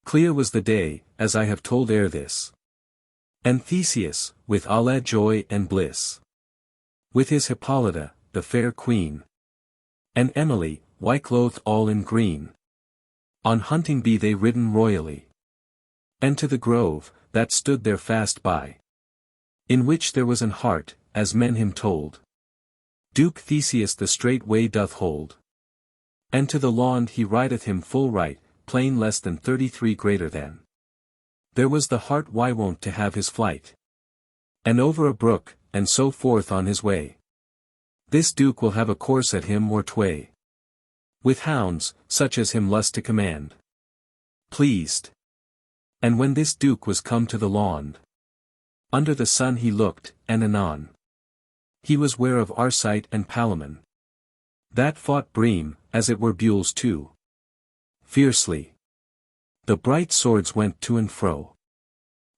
Clear was the day, as I have told ere this. And Theseus, with alle joy and bliss, with his Hippolyta, the fair queen, and Emily, white clothed all in green, on hunting be they ridden royally. And to the grove, that stood there fast by, in which there was an hart, as men him told, Duke Theseus the straight way doth hold. And to the lawn he rideth him full right, plain less than 33 greater than. There was the hart wont to have his flight, and over a brook, and so forth on his way. This Duke will have a course at him or tway, with hounds, such as him lust to command. Pleased. And when this Duke was come to the lawn, under the sun he looked, and anon he was ware of Arcite and Palamon, that fought Bream, as it were Buells too. Fiercely. The bright swords went to and fro,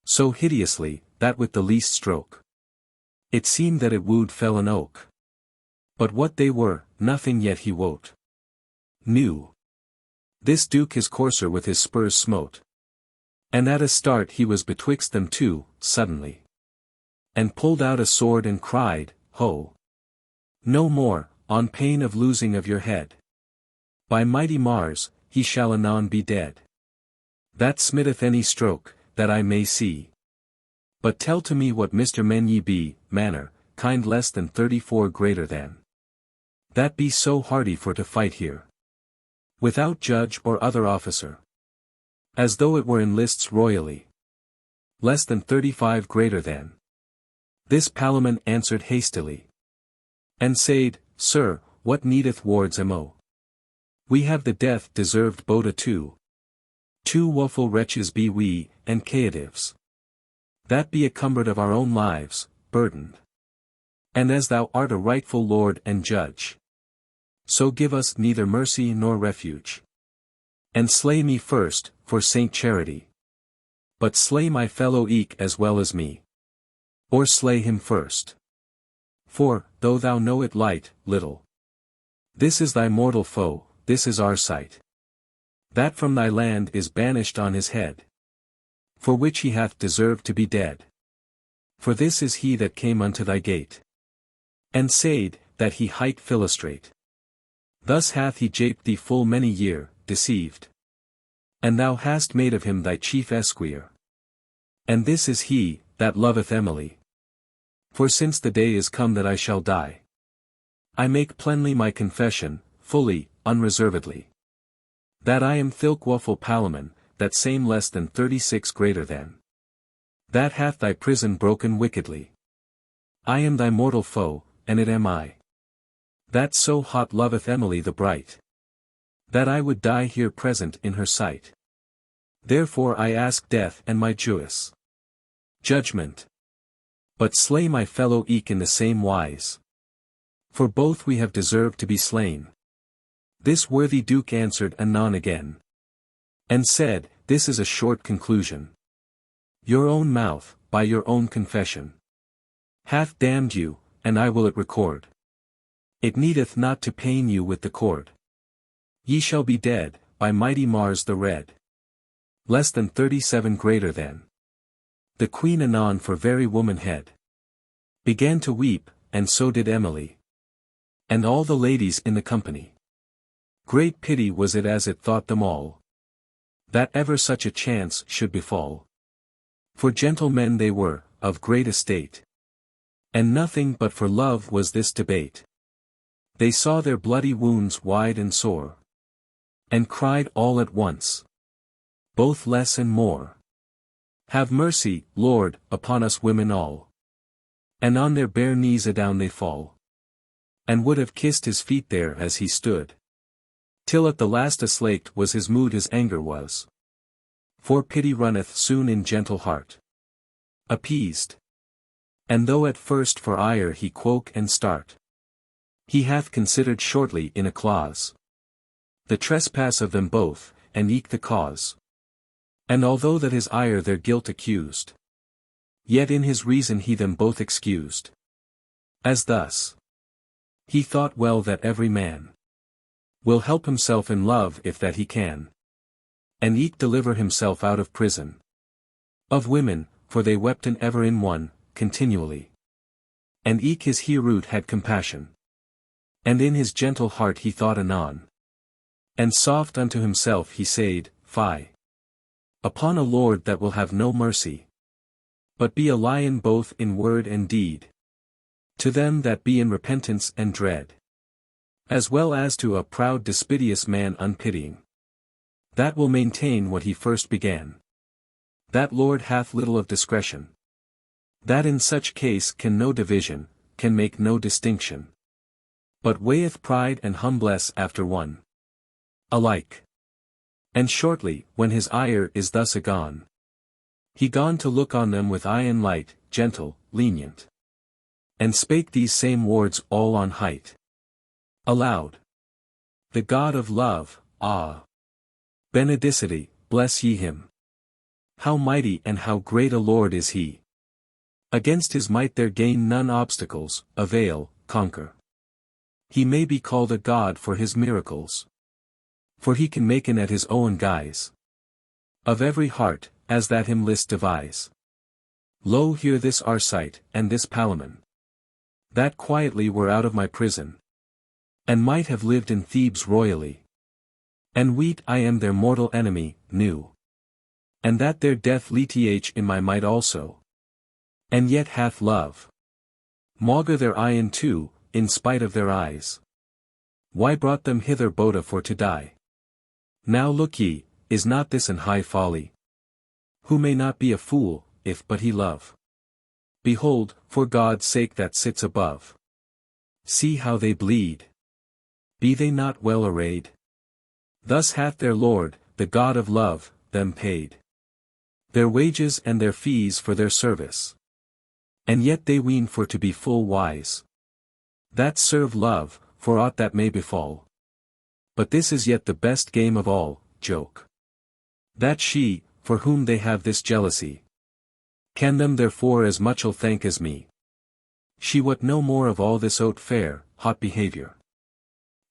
so hideously, that with the least stroke, it seemed that it would fell an oak. But what they were, nothing yet he wot. Knew. This Duke his courser with his spurs smote, and at a start he was betwixt them two, suddenly, and pulled out a sword and cried, Ho! No more, on pain of losing of your head. By mighty Mars, he shall anon be dead. That smitteth any stroke, that I may see. But tell to me what Mr. Men ye be, manner, kind less than 34 greater than, that be so hardy for to fight here, without judge or other officer, as though it were in lists royally. Less than 35 greater than. This Palamon answered hastily, and said, Sir, what needeth wards mo? We have the death deserved Boda too. Two woeful wretches be we, and caitives, that be encumbered of our own lives, burdened. And as thou art a rightful lord and judge, so give us neither mercy nor refuge. And slay me first, for Saint Charity. But slay my fellow eke as well as me. Or slay him first. For, though thou know it light, little, this is thy mortal foe, this is Arcite, that from thy land is banished on his head, for which he hath deserved to be dead. For this is he that came unto thy gate, and said, that he hight Philostrate, Thus hath he japed thee full many year, deceived. And thou hast made of him thy chief esquire. And this is he, that loveth Emily. For since the day is come that I shall die, I make plainly my confession, fully, unreservedly, that I am thilke waffle Palaman, that same less than 36 greater than, that hath thy prison broken wickedly. I am thy mortal foe, and it am I, that so hot loveth Emily the bright, that I would die here present in her sight. Therefore I ask death and my Jewess judgment, but slay my fellow eke in the same wise. For both we have deserved to be slain. This worthy Duke answered anon again, and said, This is a short conclusion. Your own mouth, by your own confession, hath damned you, and I will it record. It needeth not to pain you with the cord. Ye shall be dead, by mighty Mars the Red. Less than 37 greater than. The Queen anon for very womanhead began to weep, and so did Emily, and all the ladies in the company. Great pity was it as it thought them all, that ever such a chance should befall. For gentlemen they were, of great estate, and nothing but for love was this debate. They saw their bloody wounds wide and sore, and cried all at once, both less and more, Have mercy, Lord, upon us women all. And on their bare knees adown they fall, and would have kissed his feet there as he stood, till at the last aslaked was his mood his anger was. For pity runneth soon in gentle heart, appeased. And though at first for ire he quoke and start, he hath considered shortly in a clause the trespass of them both, and eke the cause. And although that his ire their guilt accused, yet in his reason he them both excused. As thus, he thought well that every man will help himself in love if that he can, and eke deliver himself out of prison of women, for they wepten ever in one, continually. And eke his heroot had compassion, and in his gentle heart he thought anon, and soft unto himself he said, Fie upon a lord that will have no mercy, but be a lion both in word and deed, to them that be in repentance and dread, as well as to a proud despidious man unpitying, that will maintain what he first began. That lord hath little of discretion, that in such case can no division, can make no distinction, but weigheth pride and humblesse after one alike. And shortly, when his ire is thus agone, he gone to look on them with eye and light, gentle, lenient, and spake these same words all on height, aloud. The God of love, ah, benedicite, bless ye him. How mighty and how great a Lord is he. Against his might there gain none obstacles, avail, conquer. He may be called a God for his miracles, for he can maken at his own guise of every heart, as that him list devise. Lo here this Arcite, and this Palaman, that quietly were out of my prison, and might have lived in Thebes royally. And weet I am their mortal enemy, knew, and that their death lieth in my might also, and yet hath love maugre their eyen too, in spite of their eyes. Why brought them hither Boda for to die? Now look ye, is not this an high folly? Who may not be a fool, if but he love? Behold, for God's sake that sits above, see how they bleed. Be they not well arrayed? Thus hath their Lord, the God of love, them paid their wages and their fees for their service. And yet they ween for to be full wise, that serve love, for aught that may befall. But this is yet the best game of all, joke, that she, for whom they have this jealousy, can them therefore as much'll thank as me. She wot no more of all this oat fair, hot behaviour,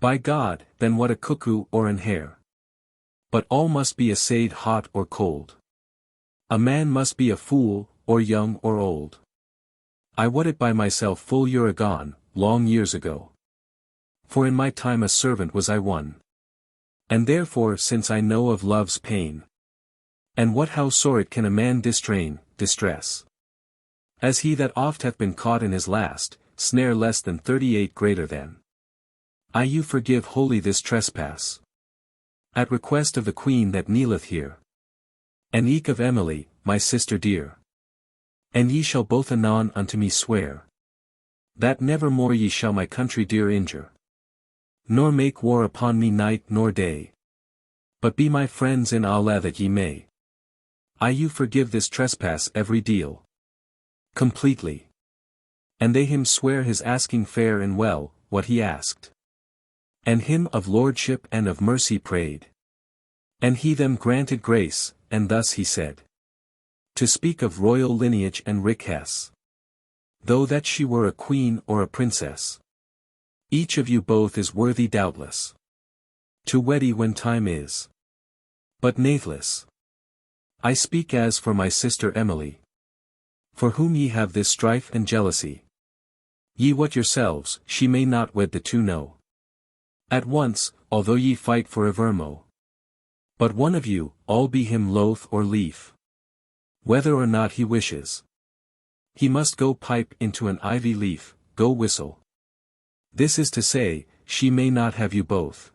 by God, than what a cuckoo or an hare. But all must be assayed hot or cold. A man must be a fool, or young or old. I wot it by myself full year agone, long years ago. For in my time a servant was I one. And therefore since I know of love's pain. And what how sore it can a man distress. As he that oft hath been caught in his last, snare less than 38 greater than. I you forgive wholly this trespass. At request of the Queen that kneeleth here. And eke of Emily, my sister dear. And ye shall both anon unto me swear. That never more ye shall my country dear injure. Nor make war upon me night nor day. But be my friends in Allah that ye may. I you forgive this trespass every deal. Completely. And they him swear his asking fair and well, what he asked. And him of lordship and of mercy prayed. And he them granted grace, and thus he said. To speak of royal lineage and richesse. Though that she were a queen or a princess. Each of you both is worthy doubtless. To weddy when time is. But nathless. I speak as for my sister Emily. For whom ye have this strife and jealousy. Ye what yourselves, she may not wed the two know. At once, although ye fight for Evermo. But one of you, all be him loath or lief. Whether or not he wishes. He must go pipe into an ivy leaf, go whistle. This is to say, she may not have you both.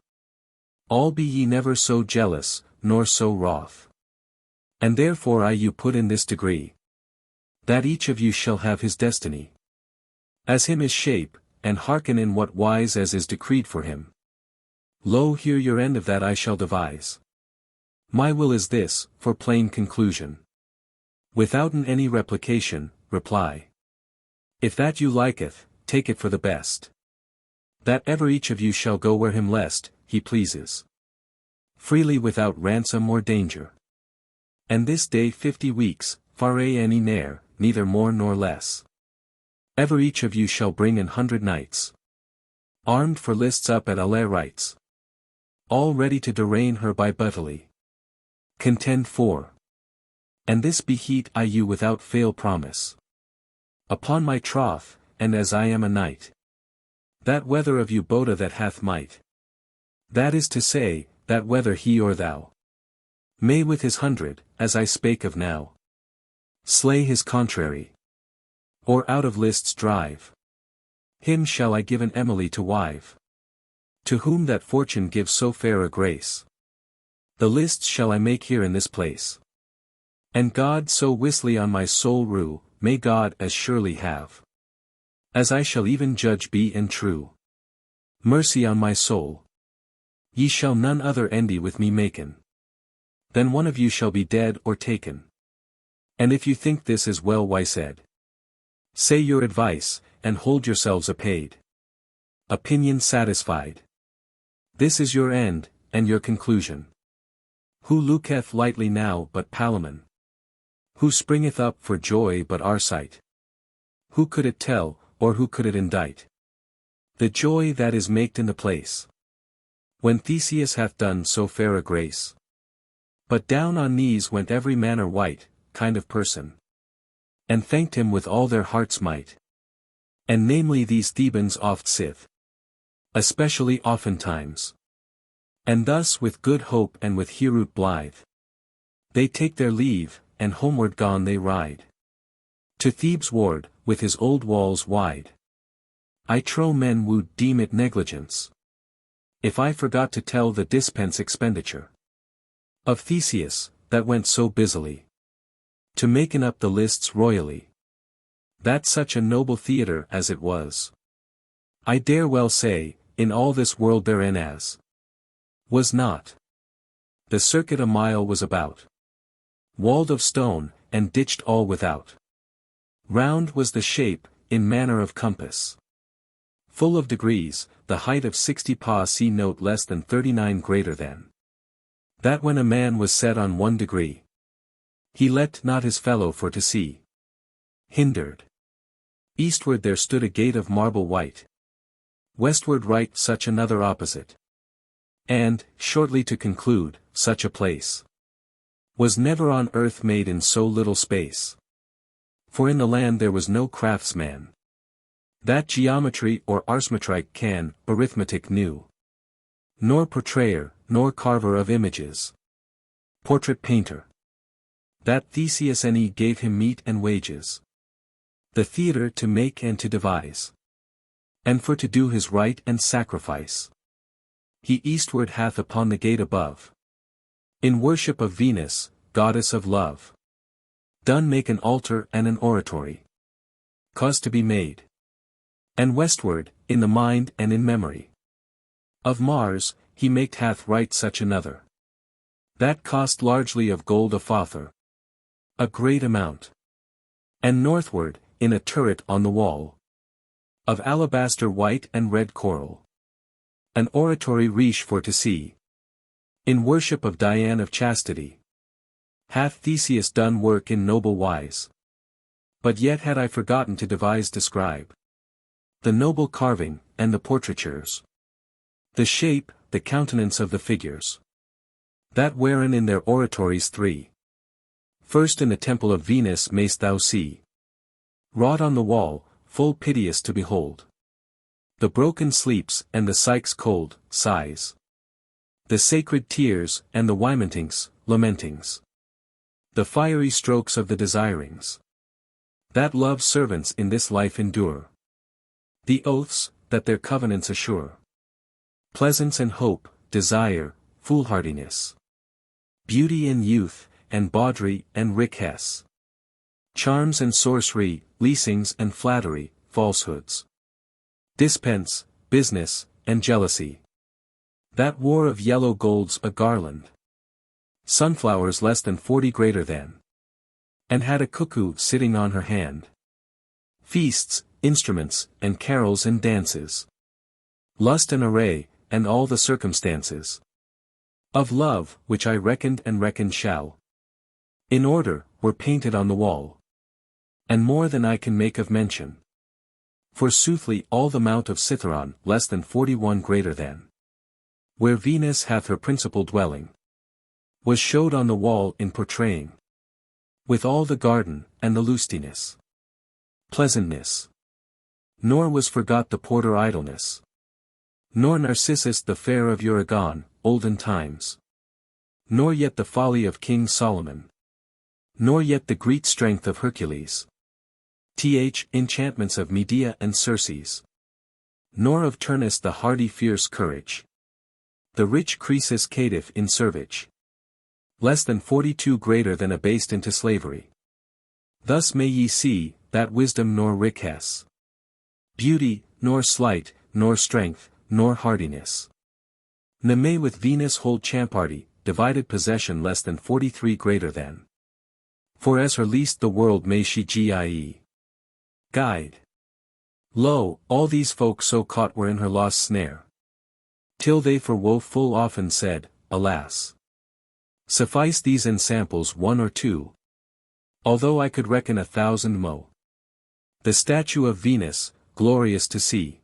All be ye never so jealous, nor so wroth. And therefore I you put in this degree. That each of you shall have his destiny. As him is shape, and hearken in what wise as is decreed for him. Lo here your end of that I shall devise. My will is this, for plain conclusion. Withouten any replication, reply. If that you liketh, take it for the best. That ever each of you shall go where him lest, he pleases. Freely without ransom or danger. And this day 50 weeks, fare any ne'er, neither more nor less. Ever each of you shall bring 100 knights. Armed for lists up at alle rights. All ready to darraign her by battily. Contend for. And this be heat I you without fail promise. Upon my troth, and as I am a knight. That whether of you boda that hath might. That is to say, that whether he or thou. May with his 100, as I spake of now. Slay his contrary. Or out of lists drive. Him shall I give an Emily to wive. To whom that fortune gives so fair a grace. The lists shall I make here in this place. And God so wisely on my soul rue, may God as surely have. As I shall even judge be and true. Mercy on my soul. Ye shall none other endy with me maken. Then one of you shall be dead or taken. And if you think this is well why said. Say your advice, and hold yourselves apaid. Opinion satisfied. This is your end, and your conclusion. Who looketh lightly now but Palamon? Who springeth up for joy but Arcite? Who could it tell, or who could it indite? The joy that is maked in the place. When Theseus hath done so fair a grace. But down on knees went every manner white, kind of person. And thanked him with all their heart's might. And namely these Thebans oft sith. Especially oftentimes. And thus with good hope and with heroot blithe. They take their leave, and homeward gone they ride. To Thebes' ward, with his old walls wide. I trow men would deem it negligence. If I forgot to tell the dispense expenditure. Of Theseus, that went so busily. To maken up the lists royally. That such a noble theatre as it was. I dare well say, in all this world therein as. Was not. The circuit a mile was about. Walled of stone, and ditched all without. Round was the shape, in manner of compass. Full of degrees, the height of 60 pas see note less than 39 greater than. That when a man was set on 1 degree. He let not his fellow for to see. Hindered. Eastward there stood a gate of marble white. Westward right such another opposite. And, shortly to conclude, such a place. Was never on earth made in so little space. For in the land there was no craftsman. That geometry or arithmetic can, arithmetic knew. Nor portrayer, nor carver of images. Portrait painter. That Theseus any gave him meat and wages. The theatre to make and to devise. And for to do his right and sacrifice. He eastward hath upon the gate above. In worship of Venus, goddess of love. Done make an altar and an oratory. Cause to be made. And westward, in the mind and in memory. Of Mars, he maked hath right such another. That cost largely of gold a father. A great amount. And northward, in a turret on the wall. Of alabaster white and red coral. An oratory riche for to see. In worship of Dian of chastity. Hath Theseus done work in noble wise. But yet had I forgotten to devise describe. The noble carving, and the portraitures. The shape, the countenance of the figures. That wherein in their oratories three. First in the temple of Venus mayst thou see. Wrought on the wall, full piteous to behold. The broken sleeps, and the Psyche's cold sighs. The sacred tears, and the Wymontings, lamentings. The fiery strokes of the desirings. That love's servants in this life endure. The oaths, that their covenants assure. Pleasance and hope, desire, foolhardiness. Beauty and youth, and bawdry and richesse. Charms and sorcery, leasings and flattery, falsehoods. Dispense, business, and jealousy. That war of yellow golds a garland. Sunflowers less than 40 greater than. And had a cuckoo sitting on her hand. Feasts, instruments, and carols and dances. Lust and array, and all the circumstances. Of love, which I reckoned and reckoned shall. In order, were painted on the wall. And more than I can make of mention. For soothly all the mount of Cithaeron less than 41 greater than. Where Venus hath her principal dwelling. Was showed on the wall in portraying. With all the garden, and the lustiness. Pleasantness. Nor was forgot the porter idleness. Nor Narcissus the fair of Eurygon, olden times. Nor yet the folly of King Solomon. Nor yet the great strength of Hercules. Enchantments of Medea and Circes. Nor of Turnus the hardy fierce courage. The rich Croesus caitiff in servage. Less than 42 greater than abased into slavery. Thus may ye see, that wisdom nor richesse. Beauty, nor sleight, nor strength, nor hardiness. Ne may with Venus hold champarty, divided possession less than 43 greater than. For as her least the world may she guide. Lo, all these folk so caught were in her lost snare. Till they for woe full often said, alas. Suffice these ensamples one or two. Although I could reckon 1,000 mo. The statue of Venus, glorious to see.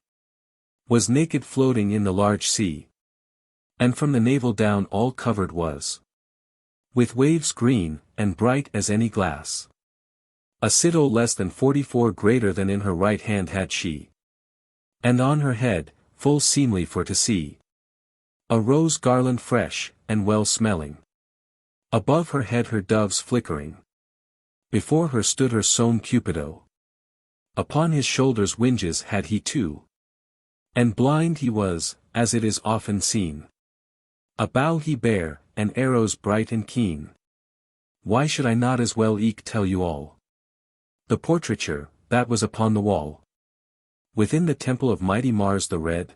Was naked floating in the large sea. And from the navel down all covered was. With waves green, and bright as any glass. A citadel less than 44 greater than in her right hand had she. And on her head, full seemly for to see. A rose garland fresh, and well smelling. Above her head her doves flickering. Before her stood her sown Cupido. Upon his shoulders winges had he too. And blind he was, as it is often seen. A bow he bare, and arrows bright and keen. Why should I not as well eke tell you all? The portraiture, that was upon the wall. Within the temple of mighty Mars the red.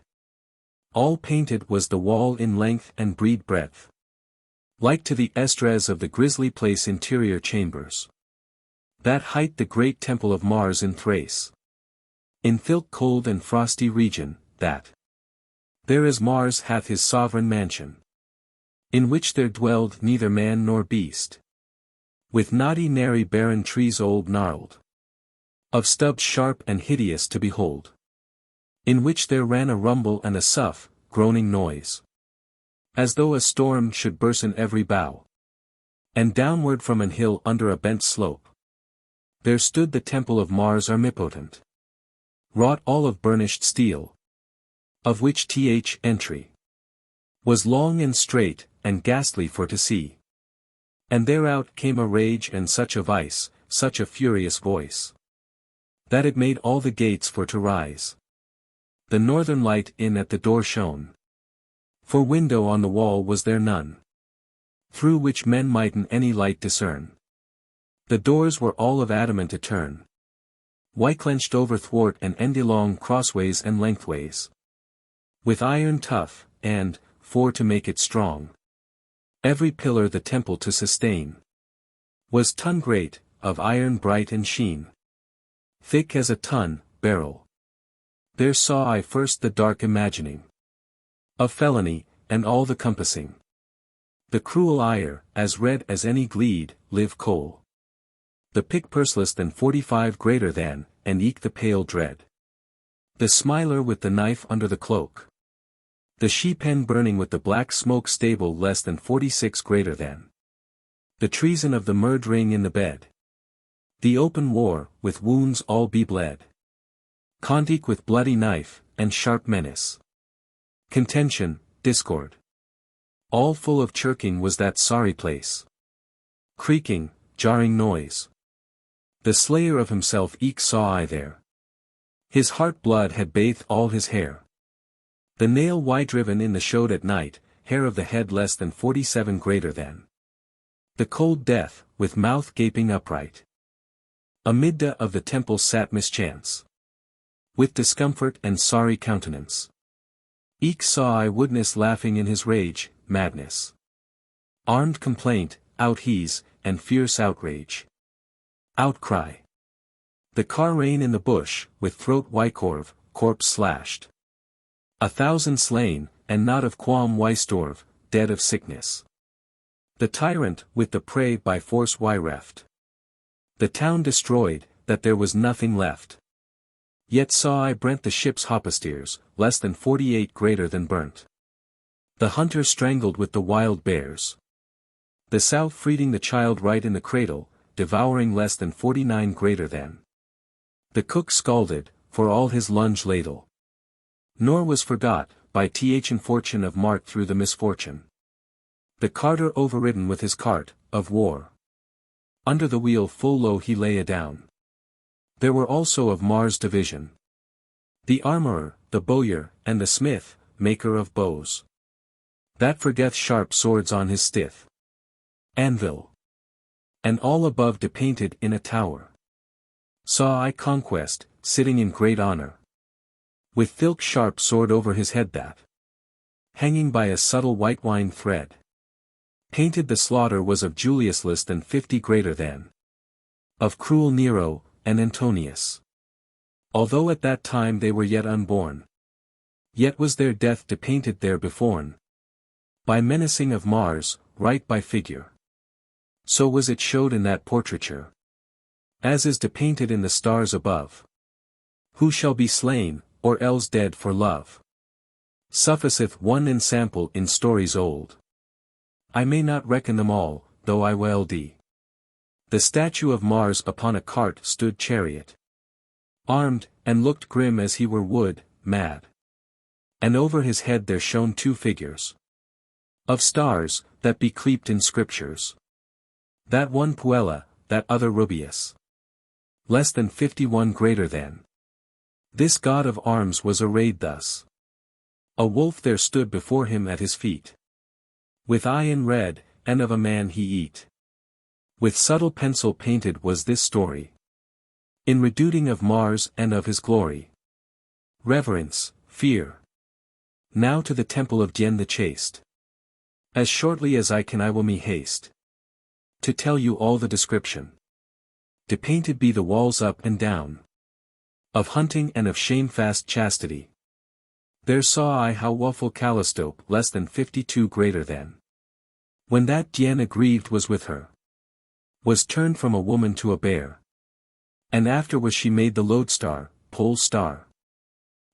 All painted was the wall in length and breadth. Like to the estrez of the grisly place interior chambers. That height the great temple of Mars in Thrace. In thilke cold and frosty region, that. There as Mars hath his sovereign mansion. In which there dwelled neither man nor beast. With knotty nary barren trees old gnarled. Of stubs sharp and hideous to behold. In which there ran a rumble and a sough, groaning noise. As though a storm should burst in every bough. And downward from an hill under a bent slope. There stood the temple of Mars omnipotent. wrought all of burnished steel, of which th entry was long and straight, and ghastly for to see. And thereout came a rage and such a vice, such a furious voice, that it made all the gates for to rise. The northern light in at the door shone, for window on the wall was there none, through which men mighten any light discern. The doors were all of adamant to turn, white-clenched over thwart and endilong crossways and lengthways, with iron tough, and, for to make it strong, every pillar the temple to sustain, was ton great, of iron bright and sheen, thick as a ton, beryl. There saw I first the dark imagining of felony, and all the compassing. The cruel ire, as red as any gleed, live coal. The pick purseless than 45 greater than, and eke the pale dread. The smiler with the knife under the cloak. The she-pen burning with the black smoke stable less than 46 greater than. The treason of the murdering in the bed. The open war, with wounds all be bled. Contique with bloody knife, and sharp menace. Contention, discord. All full of chirking was that sorry place. Creaking, jarring noise. The slayer of himself eke saw I there. His heart blood had bathed all his hair. The nail wide driven in the showed at night, hair of the head less than 47 greater than. The cold death, with mouth gaping upright. Amidda of the temple sat mischance, with discomfort and sorry countenance. Eke saw I woodness laughing in his rage, madness. Armed complaint, out-heeze, and fierce outrage. Outcry. The car rein in the bush, with throat wycorve, corpse slashed. 1,000 slain, and not of qualm wystorve, dead of sickness. The tyrant, with the prey by force reft. The town destroyed, that there was nothing left. Yet saw I brent the ship's hopasteers, less than 48 greater than burnt. The hunter strangled with the wild bears. The sow freeding the child right in the cradle, devouring less than 49 greater than. The cook scalded, for all his lunge ladle. Nor was forgot, by th infortune of Mart through the misfortune. The carter overridden with his cart, of war. Under the wheel full low he lay adown. There were also of Mars division. The armourer, the bowyer, and the smith, maker of bows. That forgeth sharp swords on his stith anvil. And all above depainted in a tower. Saw I Conquest, sitting in great honour. With thilk sharp sword over his head that, hanging by a subtle white wine thread. Painted the slaughter was of Julius less than 50 greater than. Of cruel Nero, and Antonius. Although at that time they were yet unborn. Yet was their death depainted there beforn. By menacing of Mars, right by figure. So was it showed in that portraiture. As is depainted in the stars above. Who shall be slain, or else dead for love? Sufficeth one ensample in stories old. I may not reckon them all, though I well de. The statue of Mars upon a cart stood chariot. Armed, and looked grim as he were wood, mad. And over his head there shone two figures. Of stars, that be cleaped in scriptures. That one Puella, that other Rubius. Less than 51 greater than. This god of arms was arrayed thus. A wolf there stood before him at his feet. With eye in red, and of a man he eat. With subtle pencil painted was this story. In reduting of Mars and of his glory. Reverence, fear. Now to the temple of Dien the chaste. As shortly as I can I will me haste. To tell you all the description. Depainted be the walls up and down. Of hunting and of shamefast chastity. There saw I how woeful Callistope less than 52 greater than. When that Dien aggrieved was with her. Was turned from a woman to a bear. And after was she made the lodestar, pole star.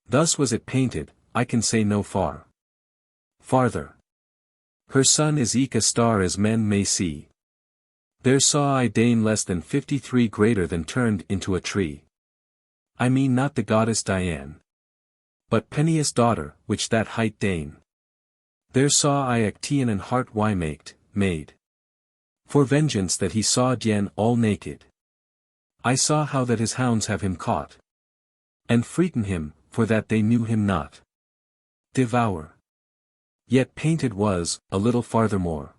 Thus was it painted, I can say no far. Farther. Her son is eke a star as men may see. There saw I Dane less than 53 greater than turned into a tree. I mean not the goddess Diane, but Peneus' daughter, which that hight Dane. There saw I Actaeon and heart Wymaked, made for vengeance that he saw Dian all naked. I saw how that his hounds have him caught, and frighten him, for that they knew him not. Devour. Yet painted was, a little farthermore,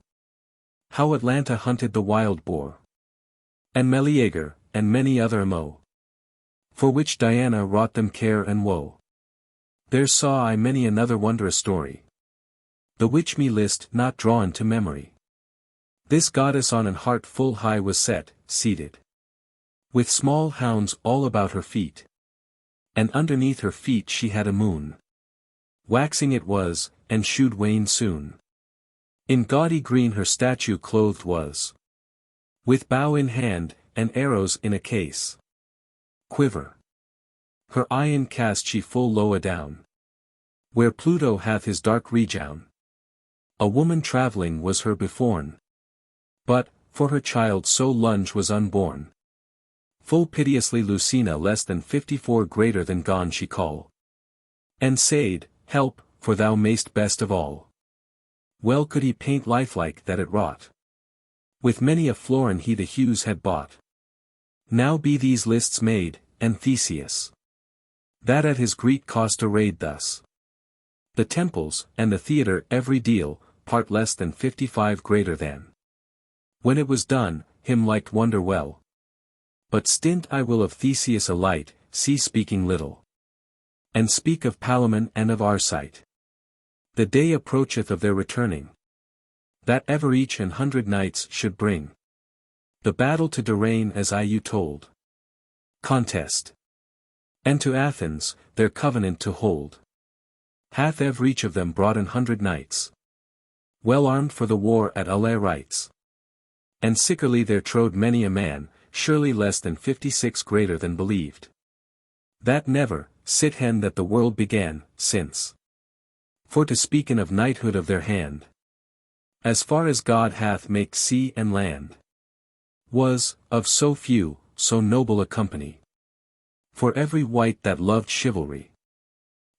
how Atlanta hunted the wild boar, and Meleager, and many other mo, for which Diana wrought them care and woe. There saw I many another wondrous story, the which me list not drawn to memory. This goddess on an hart full high was set, seated, with small hounds all about her feet, and underneath her feet she had a moon. Waxing it was, and should wane soon. In gaudy green her statue clothed was, with bow in hand, and arrows in a case. Quiver. Her eyen cast she full low adown, where Pluto hath his dark regown. A woman travelling was her beforn, but, for her child so lunge was unborn. Full piteously Lucina less than 54 greater than gone she call, and said, help, for thou mayst best of all. Well could he paint lifelike that it wrought, with many a florin he the hues had bought. Now be these lists made, and Theseus, that at his great cost arrayed thus, the temples, and the theatre every deal, part less than 55 greater than. When it was done, him liked wonder well. But stint I will of Theseus a light, see speaking little, and speak of Palamon and of Arcite. The day approacheth of their returning, that ever each 100 knights should bring the battle to Dirain as I you told. Contest. And to Athens, their covenant to hold. Hath every each of them brought 100 knights, well armed for the war at Alae rights. And sickerly there trode many a man, surely less than 56 greater than believed. That never, sit hen that the world began, since. For to speaken of knighthood of their hand, as far as God hath maked sea and land, was, of so few, so noble a company. For every wight that loved chivalry,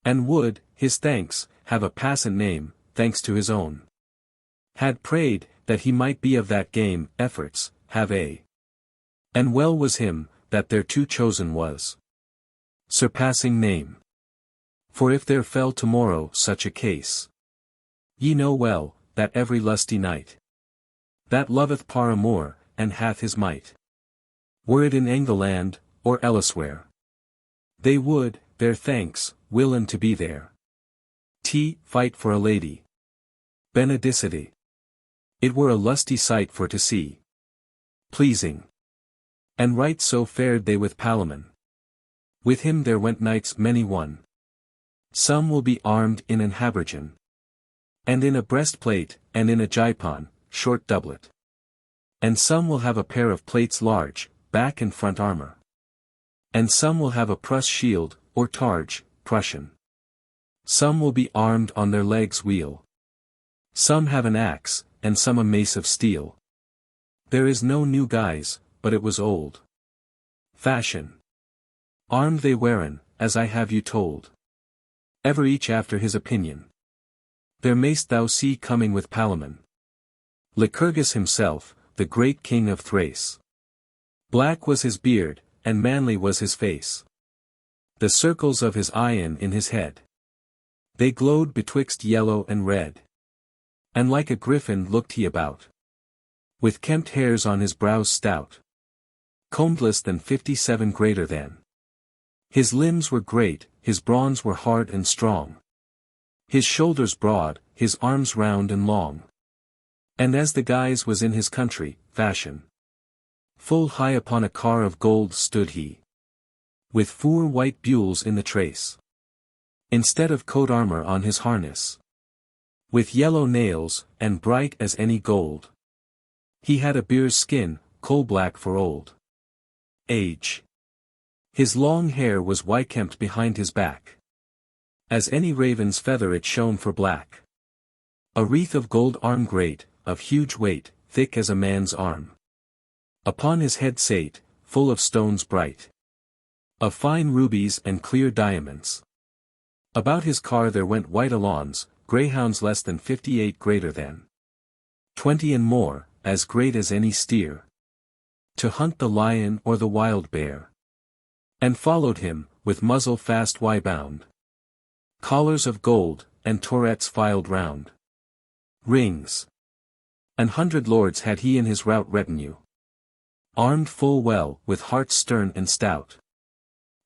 and would, his thanks, have a passant name, thanks to his own, had prayed, that he might be of that game, efforts, have a. And well was him, that thereto chosen was. Surpassing name. For if there fell tomorrow such a case, ye know well, that every lusty knight, that loveth par amour, and hath his might, were it in England, or elsewhere, they would, their thanks, willen to be there. Fight for a lady. Benedicite. It were a lusty sight for to see. Pleasing. And right so fared they with Palamon. With him there went knights many one. Some will be armed in an habergeon, and in a breastplate, and in a gipon, short doublet. And some will have a pair of plates large, back and front armor. And some will have a Pruss shield, or targe, Prussian. Some will be armed on their legs wheel. Some have an axe, and some a mace of steel. There is no new guise, but it was old fashion. Armed they weren, as I have you told. Ever each after his opinion. There mayst thou see coming with Palamon Lycurgus himself, the great king of Thrace. Black was his beard, and manly was his face. The circles of his eyen in his head, they glowed betwixt yellow and red. And like a griffin looked he about, with kempt hairs on his brows stout, combed less than 57 greater than. His limbs were great, his brawns were hard and strong. His shoulders broad, his arms round and long. And as the guise was in his country, fashion, full high upon a car of gold stood he, with 4 white bules in the trace, instead of coat armor on his harness, with yellow nails, and bright as any gold. He had a bear's skin, coal-black for old age. His long hair was white-kempt behind his back, as any raven's feather it shone for black. A wreath of gold arm great, of huge weight, thick as a man's arm, upon his head sate, full of stones bright. Of fine rubies and clear diamonds. About his car there went white alons, greyhounds less than 58 greater than 20 and more, as great as any steer. To hunt the lion or the wild bear. And followed him, with muzzle fast bound. Collars of gold, and torrettes filed round. Rings. 100 lords had he in his rout retinue. Armed full well, with hearts stern and stout.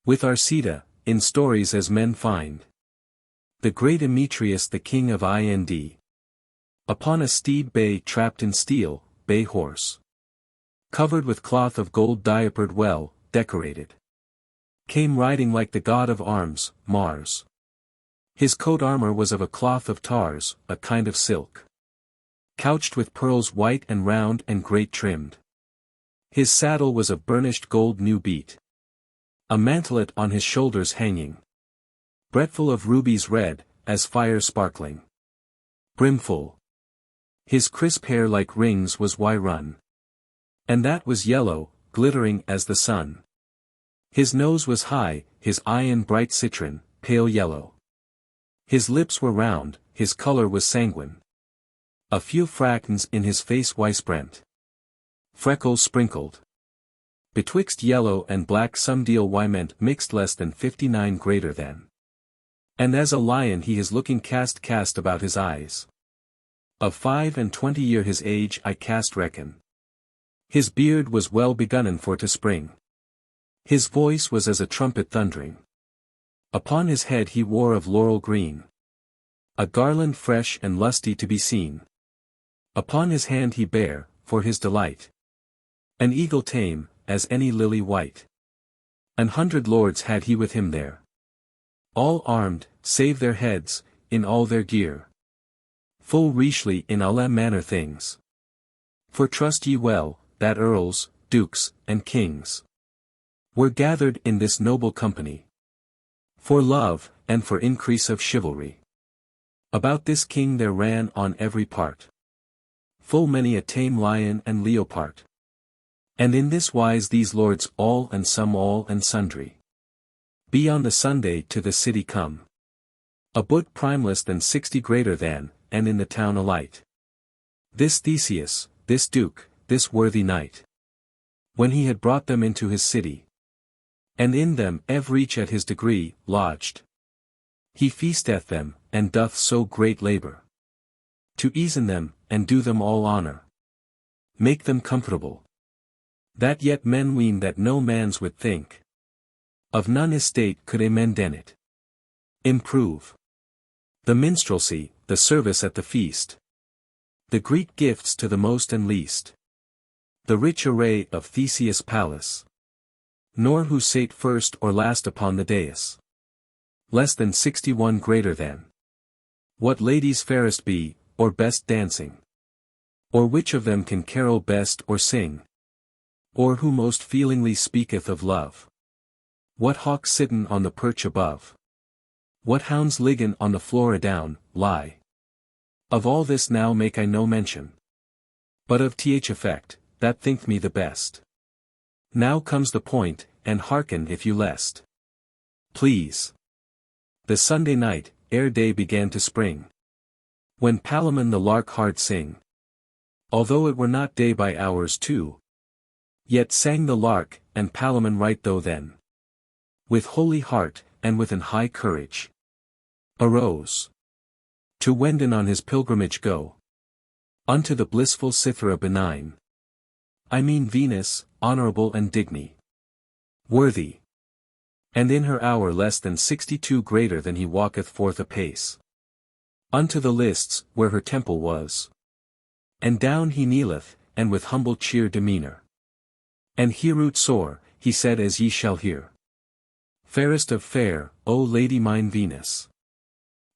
With Arcita, in stories as men find. The great Emetrius the king of Ind. Upon a steed bay trapped in steel, bay horse. Covered with cloth of gold diapered well, decorated. Came riding like the god of arms, Mars. His coat armor was of a cloth of tars, a kind of silk. Couched with pearls white and round and great trimmed. His saddle was of burnished gold new beat. A mantelet on his shoulders hanging. Breadful of rubies red, as fire sparkling. Brimful. His crisp hair like rings was run. And that was yellow, glittering as the sun. His nose was high, his eye in bright citron, pale yellow. His lips were round, his color was sanguine. A few fragments in his face brent. Freckles sprinkled. Betwixt yellow and black some deal meant mixed less than 59 greater than. And as a lion he is looking cast about his eyes. Of 25 year his age I cast reckon. His beard was well begunnen for to spring. His voice was as a trumpet thundering. Upon his head he wore of laurel green. A garland fresh and lusty to be seen. Upon his hand he bare, for his delight. An eagle tame, as any lily white. 100 lords had he with him there. All armed, save their heads, in all their gear. Full richely in alle manner things. For trust ye well, that earls, dukes, and kings were gathered in this noble company. For love, and for increase of chivalry. About this king there ran on every part. Full many a tame lion and leopard. And in this wise these lords all and sundry. Be on the Sunday to the city come. About primeless than 60 greater than, and in the town alight. This Theseus, this duke, this worthy knight. When he had brought them into his city. And in them each at his degree, lodged. He feasteth them, and doth so great labor. To easen them, and do them all honor. Make them comfortable. That yet men ween that no man's would think. Of none estate could a menden it. Improve. The minstrelsy, the service at the feast. The Greek gifts to the most and least. The rich array of Theseus' palace. Nor who sate first or last upon the dais. Less than 61 greater than. What ladies fairest be, or best dancing. Or which of them can carol best or sing. Or who most feelingly speaketh of love. What hawk sitten on the perch above. What hounds liggen on the floor adown, lie. Of all this now make I no mention. But of th effect, that think me the best. Now comes the point, and hearken if you lest. Please. The Sunday night, ere day began to spring. When Palamon the lark hard sing. Although it were not day by hours too. Yet sang the lark, and Palamon right though then. With holy heart, and with an high courage. Arose. To wenden on his pilgrimage go. Unto the blissful Cythera benign. I mean Venus, honorable and digny. Worthy. And in her hour less than 62 greater than he walketh forth apace. Unto the lists, where her temple was. And down he kneeleth, and with humble cheer demeanor. And hearut sore, he said as ye shall hear. Fairest of fair, O Lady mine Venus.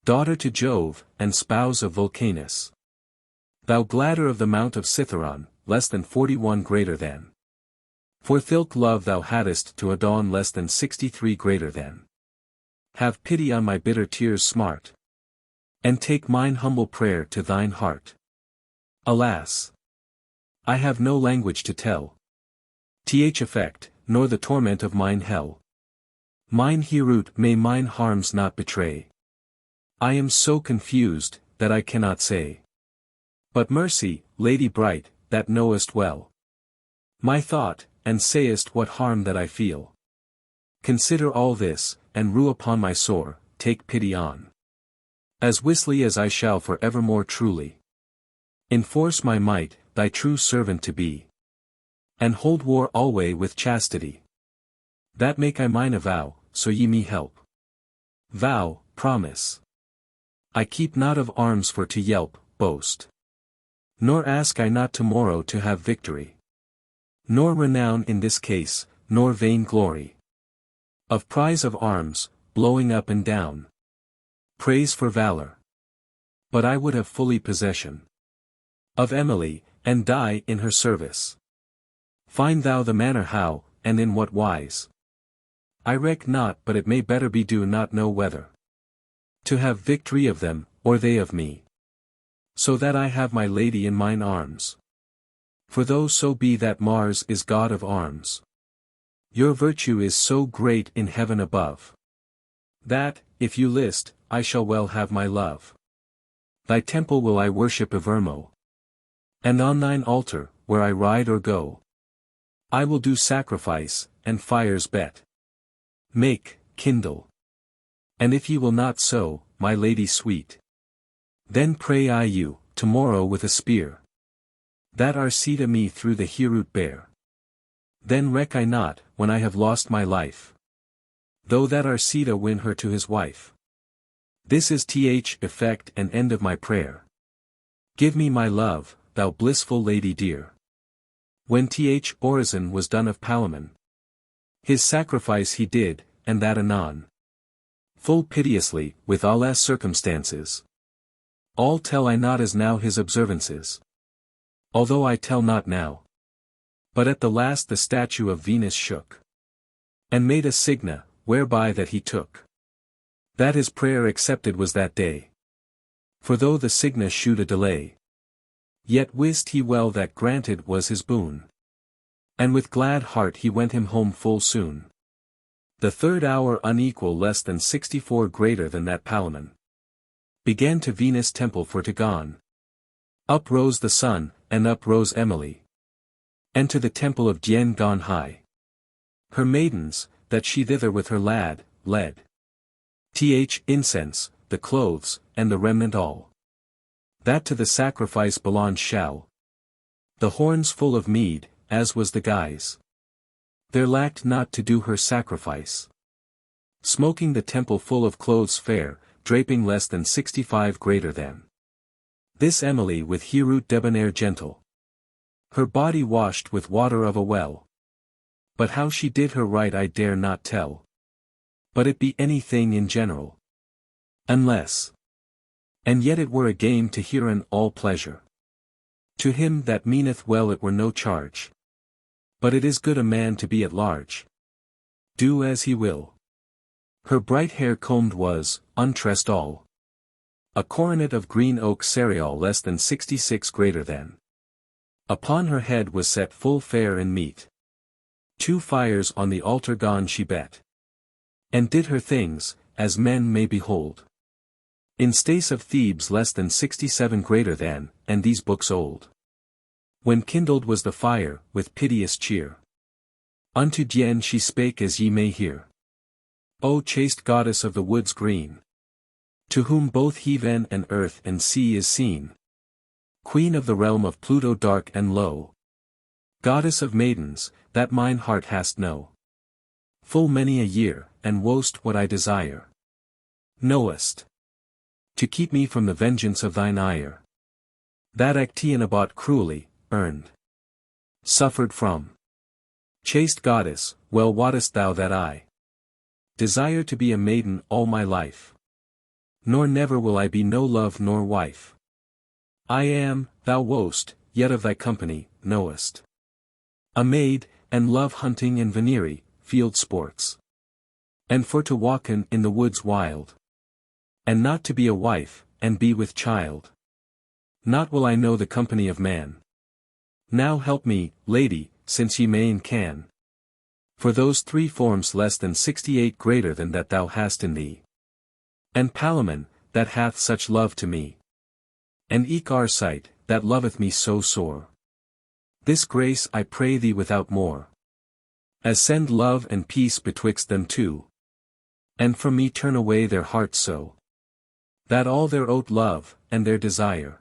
Daughter to Jove, and spouse of Vulcanus. Thou gladder of the mount of Cytheron, less than 41 greater than. For thilk love thou hadst to adorn less than 63 greater than. Have pity on my bitter tears smart. And take mine humble prayer to thine heart. Alas! I have no language to tell. Th effect, nor the torment of mine hell. Mine heroot may mine harms not betray. I am so confused, that I cannot say. But mercy, lady bright, that knowest well my thought, and sayest what harm that I feel. Consider all this, and rue upon my sore, take pity on. As wisely as I shall for evermore truly enforce my might, thy true servant to be. And hold war alway with chastity. That make I mine a vow, so ye me help. Vow, promise. I keep not of arms for to yelp, boast. Nor ask I not tomorrow to have victory. Nor renown in this case, nor vain glory. Of prize of arms, blowing up and down. Praise for valor. But I would have fully possession of Emily, and die in her service. Find thou the manner how, and in what wise. I reck not, but it may better be do not know whether to have victory of them, or they of me. So that I have my lady in mine arms. For though so be that Mars is god of arms, your virtue is so great in heaven above, that, if you list, I shall well have my love. Thy temple will I worship evermo. And on thine altar, where I ride or go, I will do sacrifice, and fires bet. Make, kindle. And if ye will not so, my lady sweet, then pray I you, tomorrow with a spear, that Arcita me through the heroot bear. Then reck I not, when I have lost my life, though that Arcita win her to his wife. This is effect and end of my prayer. Give me my love, thou blissful lady dear. When Orizon was done of Palamon, his sacrifice he did, and that anon. Full piteously, with all as circumstances. All tell I not as now his observances. Although I tell not now. But at the last the statue of Venus shook. And made a signa, whereby that he took. That his prayer accepted was that day. For though the signa shewed a delay, yet wist he well that granted was his boon. And with glad heart he went him home full soon. The third hour unequal less than 64 greater than that Palamon began to Venus' temple for to gone. Up rose the sun, and up rose Emily. And to the temple of Dian gone high. Her maidens, that she thither with her lad, led. Incense, the clothes, and the remnant all. That to the sacrifice belonged shall. The horns full of mead, as was the guise. There lacked not to do her sacrifice. Smoking the temple full of clothes fair, draping less than 65 greater than. This Emily with heroot debonair gentle. Her body washed with water of a well. But how she did her right I dare not tell. But it be anything in general. Unless. And yet it were a game to herein all pleasure. To him that meaneth well it were no charge. But it is good a man to be at large. Do as he will. Her bright hair combed was, untressed all. A coronet of green oak cereal less than 66 greater than. Upon her head was set full fair and meet. 2 fires on the altar gone she bet. And did her things, as men may behold. In Stace of Thebes less than 67 greater than, and these books old. When kindled was the fire, with piteous cheer. Unto Dian she spake as ye may hear. O chaste goddess of the woods green! To whom both heaven and earth and sea is seen. Queen of the realm of Pluto dark and low. Goddess of maidens, that mine heart hast know. Full many a year, and wost what I desire. Knowest. To keep me from the vengeance of thine ire. That Actaeon bought cruelly, earned. Suffered from. Chaste goddess, well wottest thou that I desire to be a maiden all my life. Nor never will I be no love nor wife. I am, thou wost, yet of thy company, knowest. A maid, and love hunting and venery, field sports. And for to walken in the woods wild. And not to be a wife, and be with child. Not will I know the company of man. Now help me, lady, since ye may and can. For those 3 forms less than 68 greater than that thou hast in thee. And Palamon, that hath such love to me. And eke Arcite, that loveth me so sore. This grace I pray thee without more. As send love and peace betwixt them two. And from me turn away their hearts so. That all their oat love, and their desire.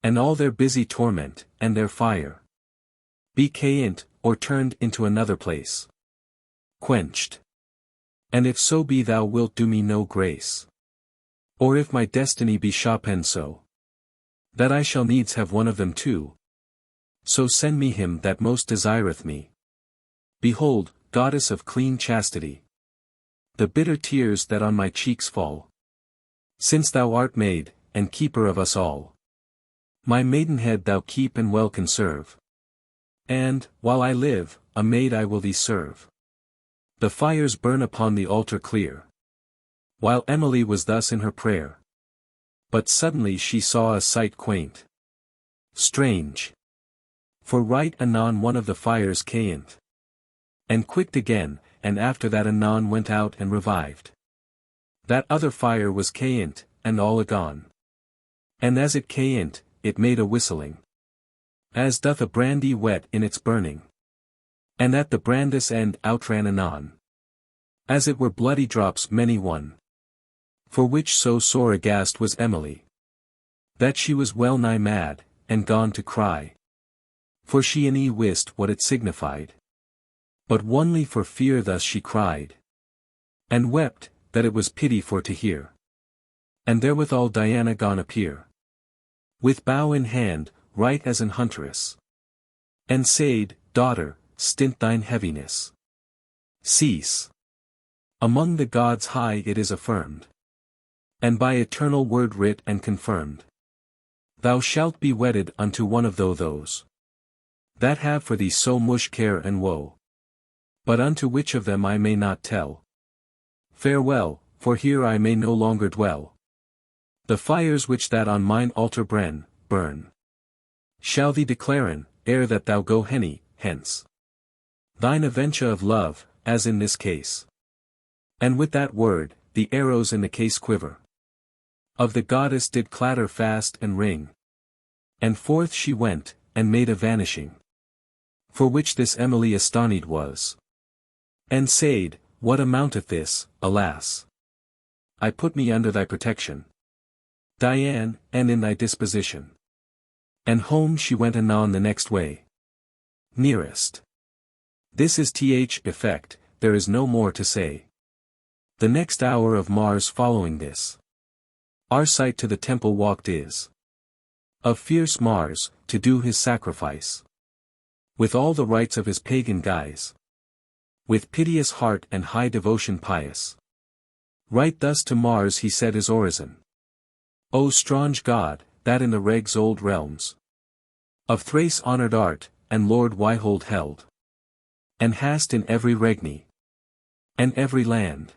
And all their busy torment, and their fire. Be cayent, or turned into another place. Quenched. And if so be thou wilt do me no grace. Or if my destiny be Chopin so. That I shall needs have one of them too. So send me him that most desireth me. Behold, goddess of clean chastity. The bitter tears that on my cheeks fall. Since thou art maid, and keeper of us all. My maidenhead thou keep and well conserve. And, while I live, a maid I will thee serve. The fires burn upon the altar clear. While Emily was thus in her prayer. But suddenly she saw a sight quaint. Strange. For right anon one of the fires cayent. And quicked again, and after that anon went out and revived. That other fire was cayent, and all agone. And as it cayent, it made a whistling. As doth a brandy wet in its burning. And at the brandis end outran anon. As it were bloody drops many one. For which so sore aghast was Emily. That she was well nigh mad, and gone to cry. For she and wist what it signified. But only for fear thus she cried. And wept, that it was pity for to hear. And therewithal Diana gone appear. With bow in hand, right as an huntress. And said, Daughter, stint thine heaviness. Cease. Among the gods high it is affirmed. And by eternal word writ and confirmed. Thou shalt be wedded unto one of those. That have for thee so much care and woe. But unto which of them I may not tell. Farewell, for here I may no longer dwell. The fires which that on mine altar burn. Shall thee declaren, ere that thou go hence. Thine aventure of love, as in this case. And with that word, the arrows in the case quiver. Of the goddess did clatter fast and ring. And forth she went, and made a vanishing. For which this Emily astonied was. And said, What amounteth this, alas? I put me under thy protection, Diane, and in thy disposition. And home she went anon the next way. Nearest. This is th effect, there is no more to say. The next hour of Mars following this. Arcite to the temple walked is. Of fierce Mars, to do his sacrifice. With all the rites of his pagan guise. With piteous heart and high devotion pious. Right thus to Mars he said his orison. O strange god, that in the regs old realms. Of Thrace honored art, and Lord Whyhold held. And hast in every regni. And every land.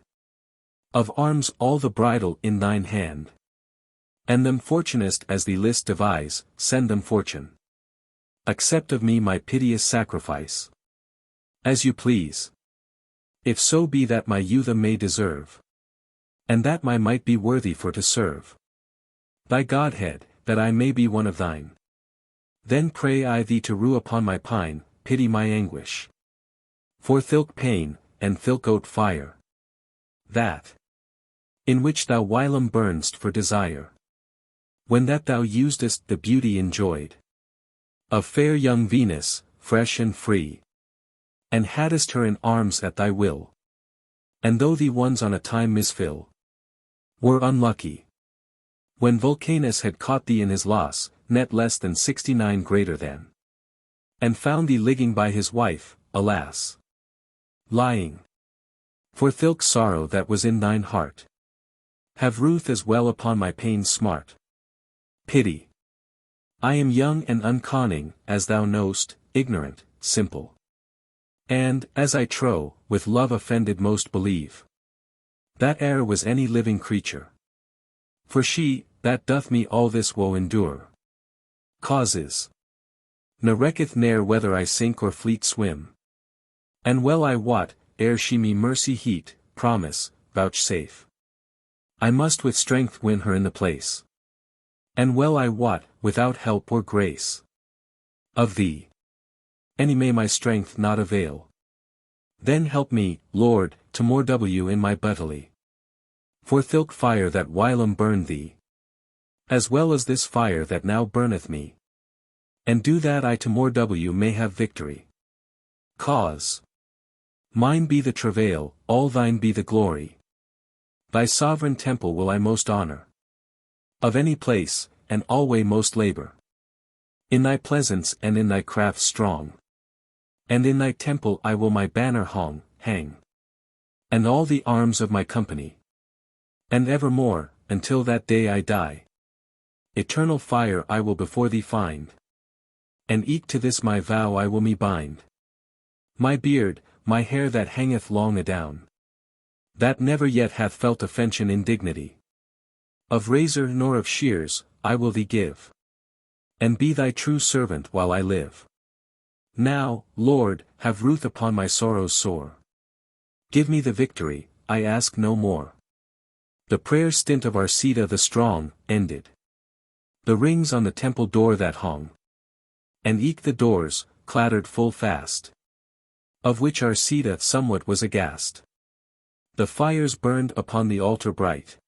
Of arms all the bridle in thine hand. And them fortunest as thee list devise, send them fortune. Accept of me my piteous sacrifice. As you please. If so be that my youth may deserve. And that my might be worthy for to serve. Thy Godhead, that I may be one of thine. Then pray I thee to rue upon my pine, pity my anguish. For thilk pain, and thilk oat fire. That. In which thou whilom burn'st for desire. When that thou usedest the beauty enjoyed. Of fair young Venus, fresh and free. And hadst her in arms at thy will. And though thee ones on a time misfill. Were unlucky. When Vulcanus had caught thee in his loss, net less than 69 greater than. And found thee ligging by his wife, alas. Lying. For thilk sorrow that was in thine heart. Have ruth as well upon my pains smart. Pity. I am young and unconning, as thou know'st, ignorant, simple. And, as I trow, with love offended most believe. That e'er was any living creature. For she, that doth me all this woe endure. Causes. Ne recketh ne'er whether I sink or fleet swim. And well I wot, ere she me mercy heat, promise, vouchsafe, I must with strength win her in the place. And well I wot, without help or grace of thee, any may my strength not avail. Then help me, Lord, to more W in my buttery. For thilke fire that whilom burned thee, as well as this fire that now burneth me. And do that I to more W may have victory. Cause mine be the travail, all thine be the glory. Thy sovereign temple will I most honor. Of any place, and alway most labor. In thy pleasance and in thy craft strong. And in thy temple I will my banner hang. And all the arms of my company. And evermore, until that day I die. Eternal fire I will before thee find. And eke to this my vow I will me bind. My beard, my hair that hangeth long adown. That never yet hath felt a fension indignity. Of razor nor of shears, I will thee give. And be thy true servant while I live. Now, Lord, have ruth upon my sorrows sore. Give me the victory, I ask no more. The prayer stint of Arcita the strong, ended. The rings on the temple door that hung. And eke the doors, clattered full fast. Of which Arcita somewhat was aghast. The fires burned upon the altar bright.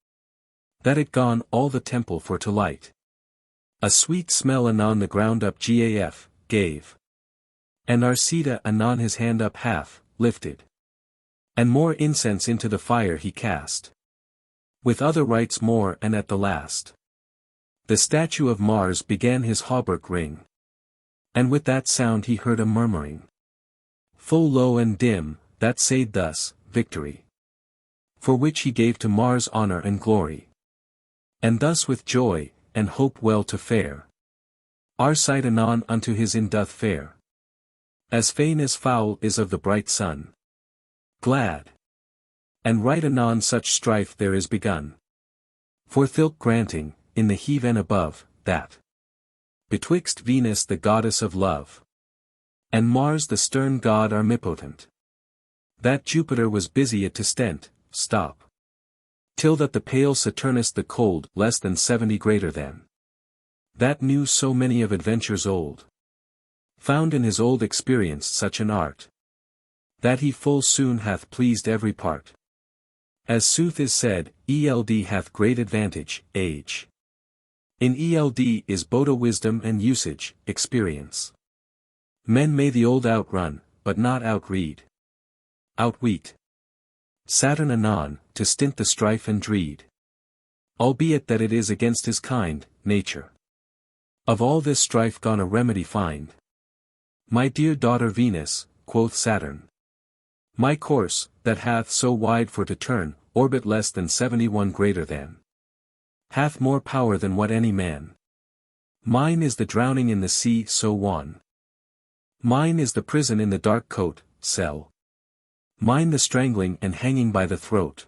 That it gone all the temple for to light. A sweet smell anon the ground up gave. And Arcita anon his hand up half, lifted. And more incense into the fire he cast. With other rites more and at the last. The statue of Mars began his hauberk ring. And with that sound he heard a murmuring. Full low and dim, that said thus, victory. For which he gave to Mars honor and glory. And thus with joy, and hope well to fare. Our sight anon unto his end doth fare. As fain as foul is of the bright sun. Glad. And right anon such strife there is begun. For thilke granting, in the heaven above, that. Betwixt Venus the goddess of love. And Mars the stern god armipotent. That Jupiter was busy it to stop. Till that the pale Saturnus the cold, less than 70 greater than. That knew so many of adventures old. Found in his old experience such an art. That he full soon hath pleased every part. As sooth is said, ELD hath great advantage, age. In ELD is both wisdom and usage, experience. Men may the old outrun, but not outread. Outweat. Saturn anon, to stint the strife and dread. Albeit that it is against his kind, nature. Of all this strife gone a remedy find. My dear daughter Venus, quoth Saturn. My course, that hath so wide for to turn, orbit less than 71 greater than. Hath more power than what any man. Mine is the drowning in the sea so wan. Mine is the prison in the dark coat, cell. Mine the strangling and hanging by the throat.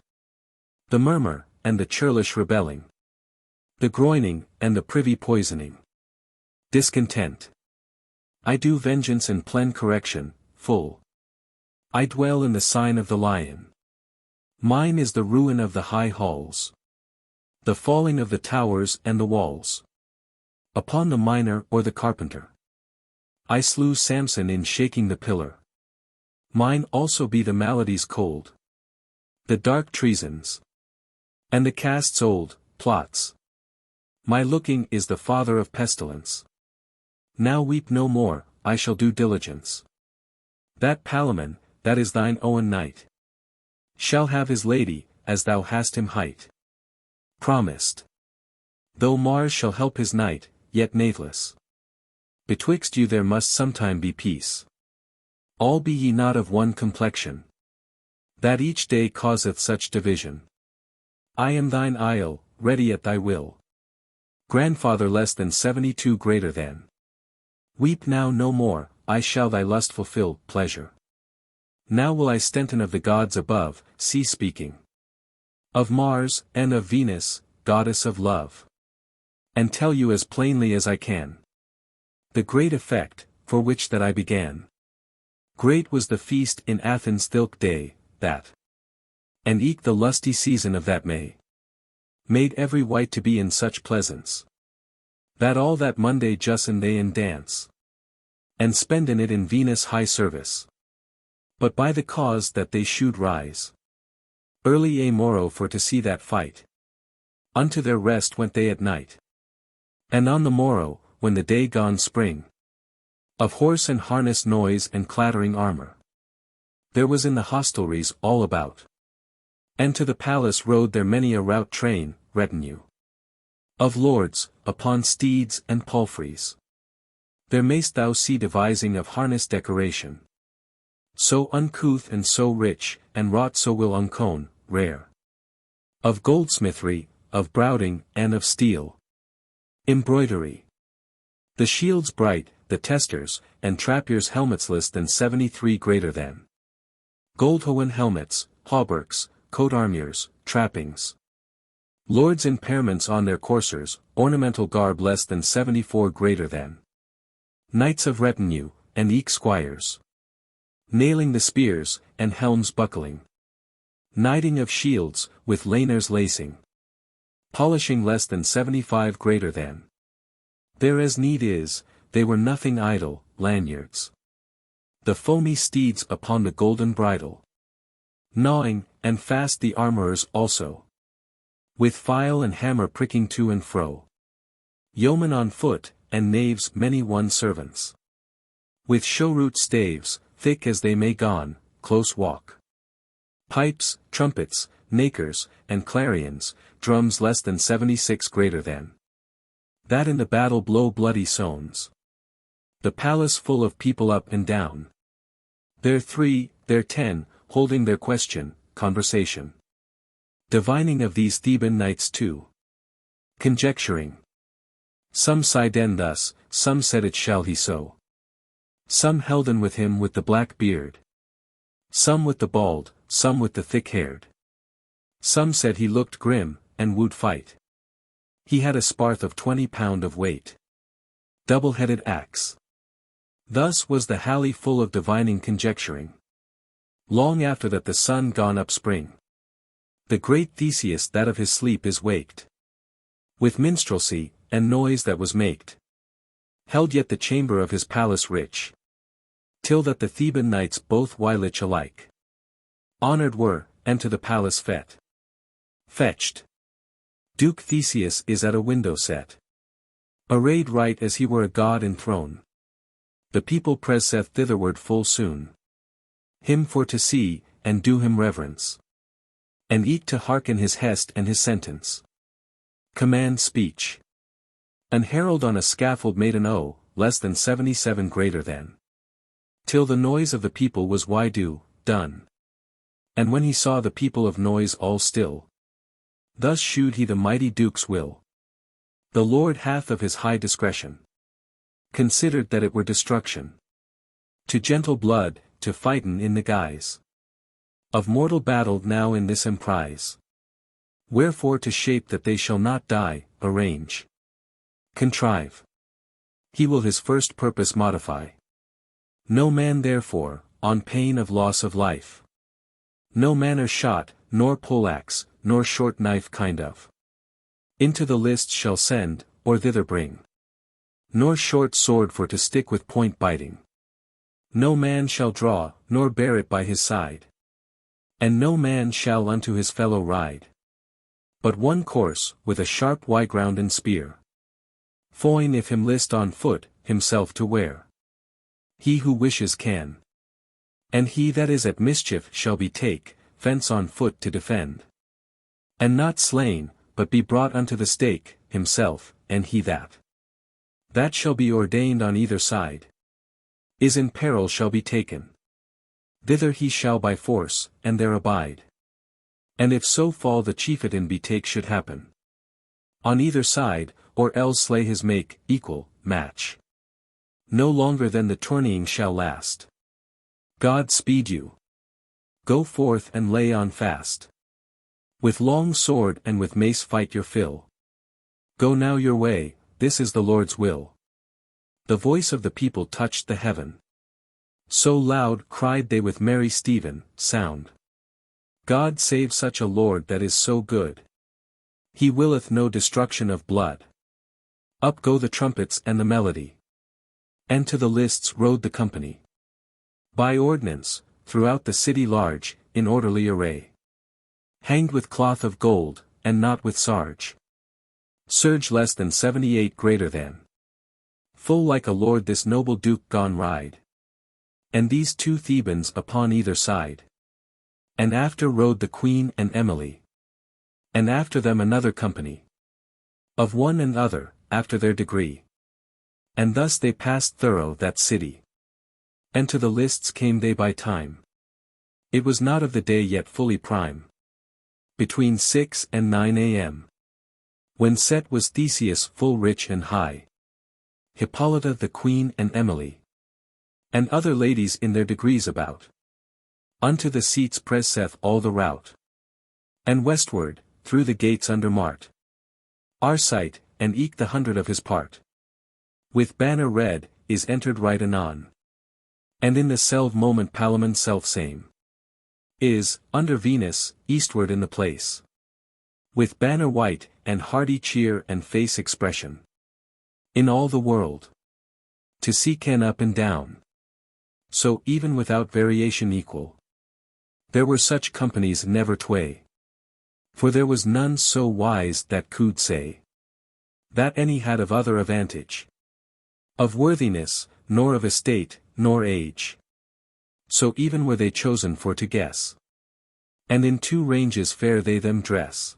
The murmur, and the churlish rebelling. The groining, and the privy poisoning. Discontent. I do vengeance and plen correction, full. I dwell in the sign of the lion. Mine is the ruin of the high halls. The falling of the towers and the walls. Upon the miner or the carpenter. I slew Samson in shaking the pillar. Mine also be the maladies cold. The dark treasons. And the casts old, plots. My looking is the father of pestilence. Now weep no more, I shall do diligence. That Palamon, that is thine own knight. Shall have his lady, as thou hast him hight. Promised. Though Mars shall help his knight, yet natheless. Betwixt you there must sometime be peace. All be ye not of one complexion. That each day causeth such division. I am thine isle, ready at thy will. Grandfather less than 72 greater than. Weep now no more, I shall thy lust fulfill, pleasure. Now will I Stenton of the gods above, see speaking. Of Mars, and of Venus, goddess of love. And tell you as plainly as I can. The great effect, for which that I began. Great was the feast in Athens thilke day, that. And eke the lusty season of that May. Made every wight to be in such pleasance. That all that Monday jussen they in dance. And spend in it in Venus high service. But by the cause that they should rise early a morrow for to see that fight. Unto their rest went they at night. And on the morrow, when the day gone spring, of horse and harness noise and clattering armor, there was in the hostelries all about. And to the palace rode there many a rout train, retinue of lords, upon steeds and palfreys. There mayst thou see devising of harness decoration. So uncouth and so rich, and wrought so will uncone, rare. Of goldsmithery, of browding, and of steel. Embroidery. The shields bright, the testers, and trapiers helmets less than 73 greater than. Goldhoen helmets, hauberks, coat armures, trappings. Lords' impairments on their coursers, ornamental garb less than 74 greater than. Knights of retinue, and eke squires. Nailing the spears, and helms buckling. Knighting of shields, with laners lacing. Polishing less than 75 greater than. There as need is, they were nothing idle, lanyards. The foamy steeds upon the golden bridle. Gnawing, and fast the armourers also. With file and hammer pricking to and fro. Yeomen on foot, and knaves many one servants. With showroot staves, thick as they may gone, close walk. Pipes, trumpets, nakers, and clarions, drums less than 76 greater than. That in the battle blow bloody sones. The palace full of people up and down. There 3, there 10, holding their question, conversation. Divining of these Theban knights too. Conjecturing. Some siden thus, some said it shall he so. Some helden with him with the black beard. Some with the bald, some with the thick-haired. Some said he looked grim, and would fight. He had a sparth of 20 pound of weight. Double-headed axe. Thus was the halley full of divining conjecturing. Long after that the sun gone up spring. The great Theseus that of his sleep is waked. With minstrelsy, and noise that was maked. Held yet the chamber of his palace rich. Till that the Theban knights both whilich alike. Honored were, and to the palace fetched. Duke Theseus is at a window set. Arrayed right as he were a god enthroned. The people presseth thitherward full soon. Him for to see, and do him reverence. And eke to hearken his hest and his sentence. Command speech. An herald on a scaffold made an O, less than 77 greater than. Till the noise of the people was done. And when he saw the people of noise all still. Thus shewed he the mighty duke's will. The Lord hath of his high discretion considered that it were destruction. To gentle blood, to fighten in the guise of mortal battle now in this emprise. Wherefore to shape that they shall not die, arrange. Contrive. He will his first purpose modify. No man therefore, on pain of loss of life. No manner shot, nor poleaxe, nor short knife kind of. Into the lists shall send, or thither bring. Nor short sword for to stick with point biting. No man shall draw, nor bear it by his side. And no man shall unto his fellow ride. But one course, with a sharp wyground and spear. Foin if him list on foot, himself to wear. He who wishes can. And he that is at mischief shall be take, fence on foot to defend. And not slain, but be brought unto the stake, himself, and he that shall be ordained on either side. Is in peril shall be taken. Thither he shall by force, and there abide. And if so fall the chieftain betake should happen. On either side, or else slay his make, equal, match. No longer than the tourneying shall last. God speed you. Go forth and lay on fast. With long sword and with mace fight your fill. Go now your way, this is the Lord's will. The voice of the people touched the heaven. So loud cried they with merry Stephen, sound. God save such a Lord that is so good. He willeth no destruction of blood. Up go the trumpets and the melody. And to the lists rode the company. By ordinance, throughout the city large, in orderly array. Hanged with cloth of gold, and not with sarge. Serge less than 78 greater than. Full like a lord this noble duke gone ride. And these two Thebans upon either side. And after rode the queen and Emily. And after them another company. Of one and other, after their degree. And thus they passed thorough that city. And to the lists came they by time. It was not of the day yet fully prime. Between 6 and 9 a.m. When set was Theseus full rich and high. Hippolyta the queen and Emily. And other ladies in their degrees about. Unto the seats presseth all the rout. And westward, through the gates under mart. Arcite, and eke the 100 of his part. With banner red, is entered right anon. And in the selve moment Palamon self same. Is, under Venus, eastward in the place. With banner white, and hearty cheer and face expression. In all the world. To see can up and down. So even without variation equal. There were such companies never tway. For there was none so wise that could say. That any had of other advantage. Of worthiness, nor of estate, nor age. So even were they chosen for to guess. And in two ranges fair they them dress.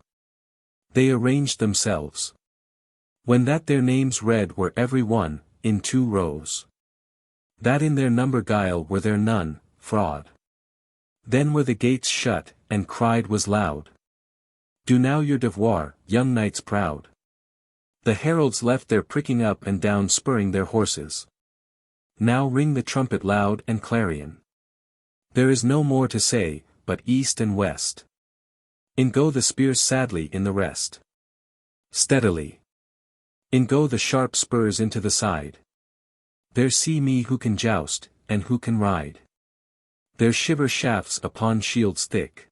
They arranged themselves. When that their names read were every one, in 2 rows. That in their number guile were there none, fraud. Then were the gates shut, and cried was loud. Do now your devoir, young knights proud. The heralds left their pricking up and down spurring their horses. Now ring the trumpet loud and clarion. There is no more to say, but east and west. In go the spears sadly in the rest. Steadily. In go the sharp spurs into the side. There see me who can joust, and who can ride. There shiver shafts upon shields thick.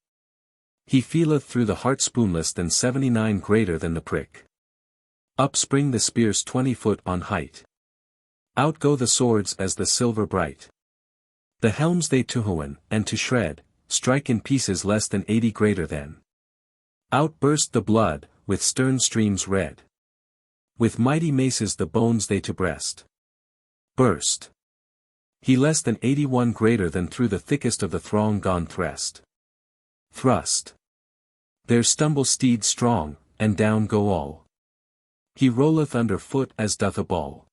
He feeleth through the heart spoonless than 79 greater than the prick. Up spring the spears 20 foot on height. Out go the swords as the silver bright. The helms they to hoen, and to shred, strike in pieces less than 80 greater than. Out burst the blood, with stern streams red. With mighty maces the bones they to breast. Burst. He less than 81 greater than through the thickest of the throng gone thrust. Thrust. There stumble steeds strong, and down go all. He rolleth under foot as doth a ball.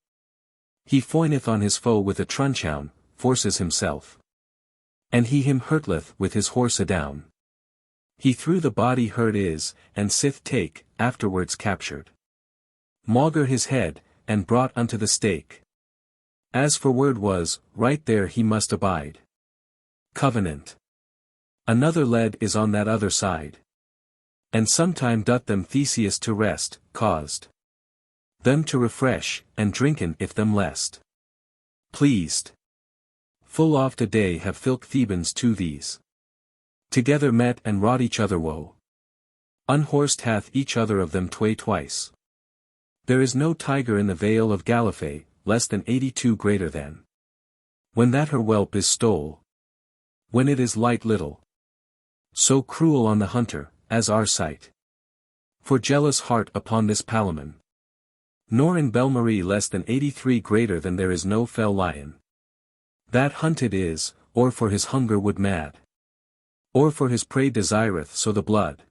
He foineth on his foe with a truncheon, forces himself. And he him hurtleth with his horse adown. He through the body hurt is, and sith take, afterwards captured. Maugre his head, and brought unto the stake. As for word was, right there he must abide. Covenant. Another lead is on that other side. And sometime doth them Theseus to rest, caused. Them to refresh, and drinken if them lest. Pleased. Full oft a day have filk Thebans to these. Together met and wrought each other woe. Unhorsed hath each other of them twice. There is no tiger in the vale of Gallifrey, less than 82 greater than. When that her whelp is stole. When it is light little. So cruel on the hunter, as our sight. For jealous heart upon this Palamon. Nor in Belmarie less than 83 greater than there is no fell lion. That hunted is, or for his hunger would mad. Or for his prey desireth so the blood.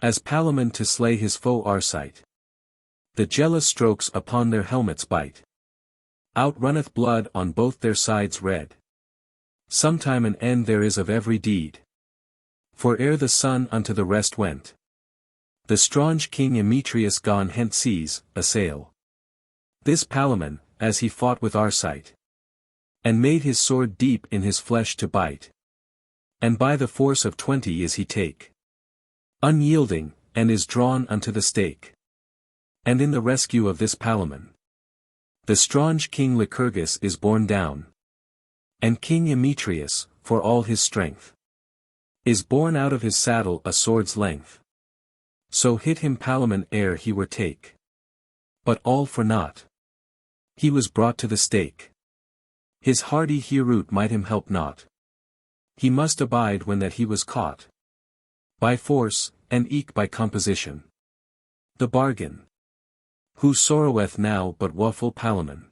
As Palamon to slay his foe Arcite. The jealous strokes upon their helmets bite. Outrunneth blood on both their sides red. Sometime an end there is of every deed. For ere the sun unto the rest went. The straunge king Emetrius gone hence sees, assail. This Palamon, as he fought with Arcite. And made his sword deep in his flesh to bite. And by the force of 20 is he take. Unyielding, and is drawn unto the stake. And in the rescue of this Palamon. The straunge king Lycurgus is borne down. And King Emetrius, for all his strength, is borne out of his saddle a sword's length. So hit him Palamon ere he were take. But all for naught. He was brought to the stake. His hardy Herute might him help not. He must abide when that he was caught. By force, and eke by composition. The bargain. Who sorroweth now but woeful Palamon?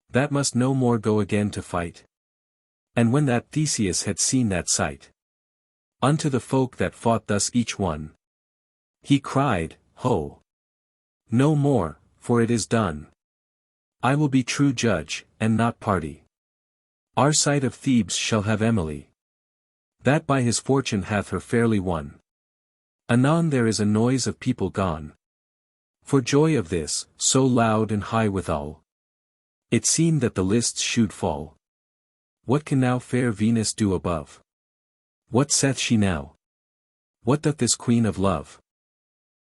That must no more go again to fight. And when that Theseus had seen that sight, unto the folk that fought thus each one, he cried, Ho! No more, for it is done. I will be true judge, and not party. Arcite of Thebes shall have Emily, that by his fortune hath her fairly won. Anon there is a noise of people gone. For joy of this, so loud and high withal, it seemed that the lists should fall. What can now fair Venus do above? What saith she now? What doth this queen of love?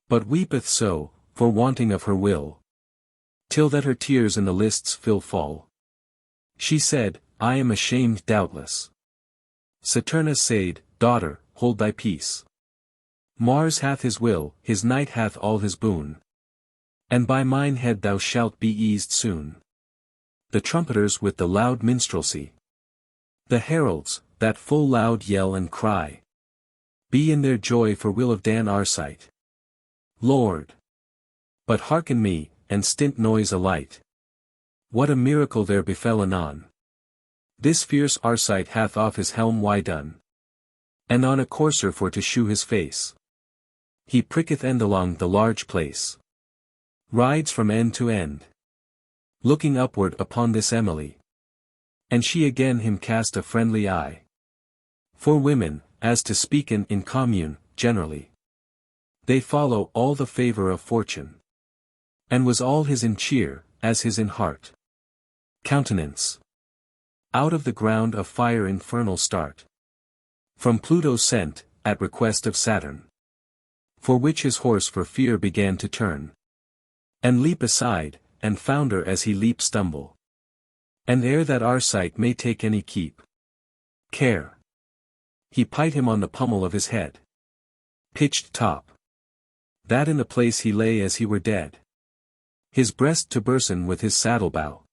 But weepeth so, for wanting of her will, till that her tears in the lists fill fall. She said, I am ashamed doubtless. Saturna said, Daughter, hold thy peace. Mars hath his will, his knight hath all his boon. And by mine head thou shalt be eased soon. The trumpeters with the loud minstrelsy, the heralds, that full loud yell and cry, be in their joy for will of Dan Arcite. Lord! But hearken me, and stint noise alight. What a miracle there befell anon. This fierce Arcite hath off his helm why done, and on a courser for to shew his face. He pricketh end along the large place, rides from end to end, looking upward upon this Emily. And she again him cast a friendly eye. For women, as to speaken in commune, generally, they follow all the favour of fortune. And was all his in cheer, as his in heart. Countenance. Out of the ground of fire infernal start. From Pluto sent, at request of Saturn. For which his horse for fear began to turn. And leap aside, and founder as he leap stumble. And ere that Arcite may take any keep care, he pight him on the pummel of his head. Pitched top. That in the place he lay as he were dead. His breast to bursten with his saddle-bow.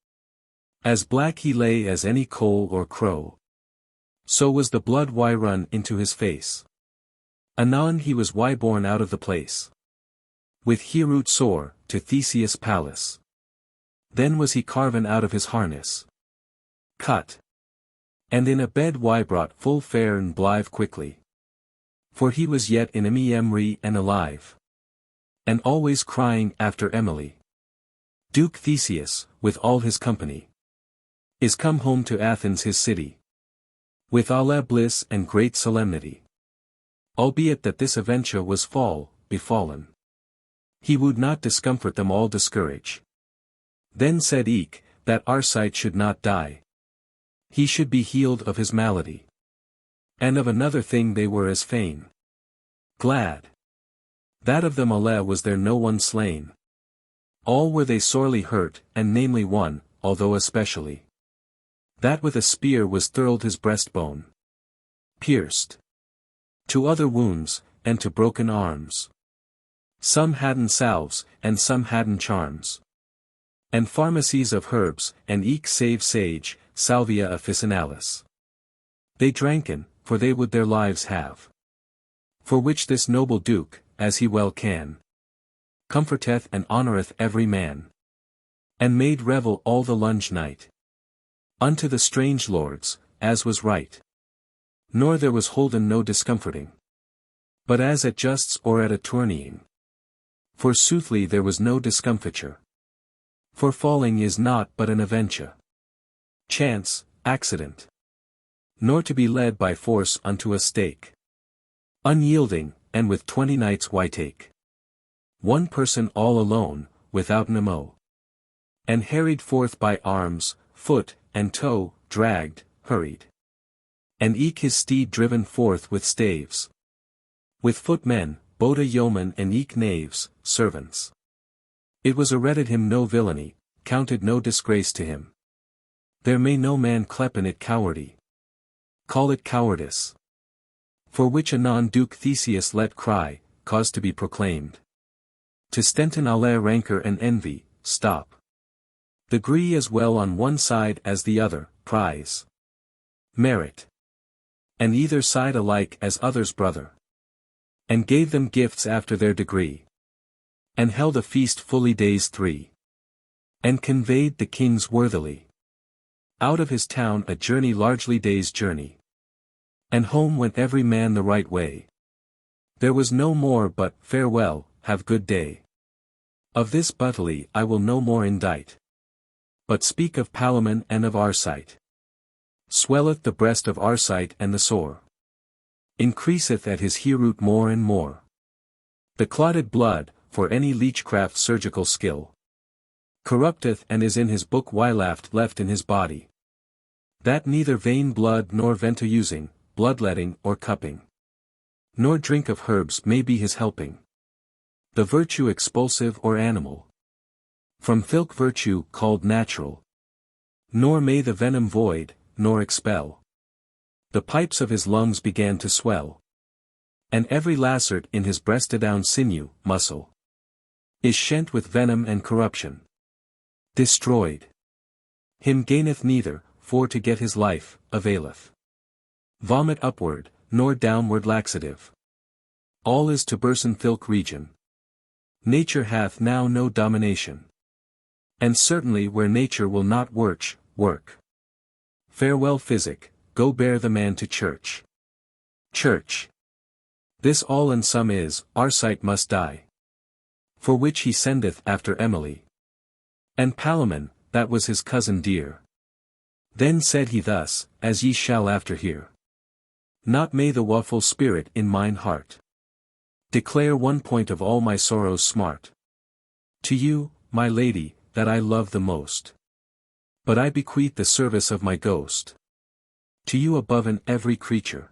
As black he lay as any coal or crow. So was the blood why run into his face. Anon he was why borne out of the place. With Herute sore, to Theseus' palace. Then was he carven out of his harness. Cut. And in a bed why brought full fair and blithe quickly. For he was yet in Emry and alive. And always crying after Emily. Duke Theseus, with all his company, is come home to Athens his city. With alla bliss and great solemnity. Albeit that this adventure was befallen. He would not discomfort them all discourage. Then said eke, that Arcite should not die. He should be healed of his malady. And of another thing they were as fain glad. That of them alle was there no one slain. All were they sorely hurt, and namely one, although especially, that with a spear was thurled his breastbone. Pierced. To other wounds, and to broken arms. Some hadden salves, and some hadden charms. And pharmacies of herbs, and eke save sage, salvia officinalis. They dranken, for they would their lives have. For which this noble duke, as he well can, comforteth and honoureth every man. And made revel all the lunge night. Unto the strange lords, as was right. Nor there was holden no discomforting. But as at justs or at a tourneying. For soothly there was no discomfiture. For falling is not but an adventure. Chance, accident. Nor to be led by force unto a stake. Unyielding, and with 20 knights why take. One person all alone, without an amo. And harried forth by arms, foot, and toe, dragged, hurried. And eke his steed driven forth with staves. With footmen, boda yeomen and eke knaves, servants. It was arreted him no villainy, counted no disgrace to him. there may no man clepen it cowardy. Call it cowardice. For which anon Duke Theseus let cry, cause to be proclaimed. To Stenton alle rancor and envy, stop. Degree as well on one side as the other, prize. Merit. And either side alike as others brother. And gave them gifts after their degree. And held a feast fully days 3. And conveyed the kings worthily. Out of his town a journey largely days' journey. And home went every man the right way. There was no more but, farewell, have good day. Of this buttily I will no more indite. But speak of Palamon and of Arcite. Swelleth the breast of Arcite and the sore. Increaseth at his heroot more and more. The clotted blood, for any leechcraft surgical skill. Corrupteth and is in his book Wylaft left in his body. That neither vain blood nor venter using, bloodletting or cupping. Nor drink of herbs may be his helping. The virtue expulsive or animal. From thilke virtue called natural. Nor may the venom void, nor expel. The pipes of his lungs began to swell. And every lacert in his breast adown sinew, muscle. Is shent with venom and corruption. Destroyed. Him gaineth neither, for to get his life, availeth. Vomit upward, nor downward laxative. All is to bursen thilke region. Nature hath now no domination. And certainly where nature will not work. Farewell physic, go bear the man to church. Church. This all and some is, Arcite must die. For which he sendeth after Emily. And Palamon, that was his cousin dear. Then said he thus, as ye shall after hear. Not may the waffle spirit in mine heart declare one point of all my sorrows smart. To you, my lady, that I love the most. But I bequeath the service of my ghost. To you above in every creature.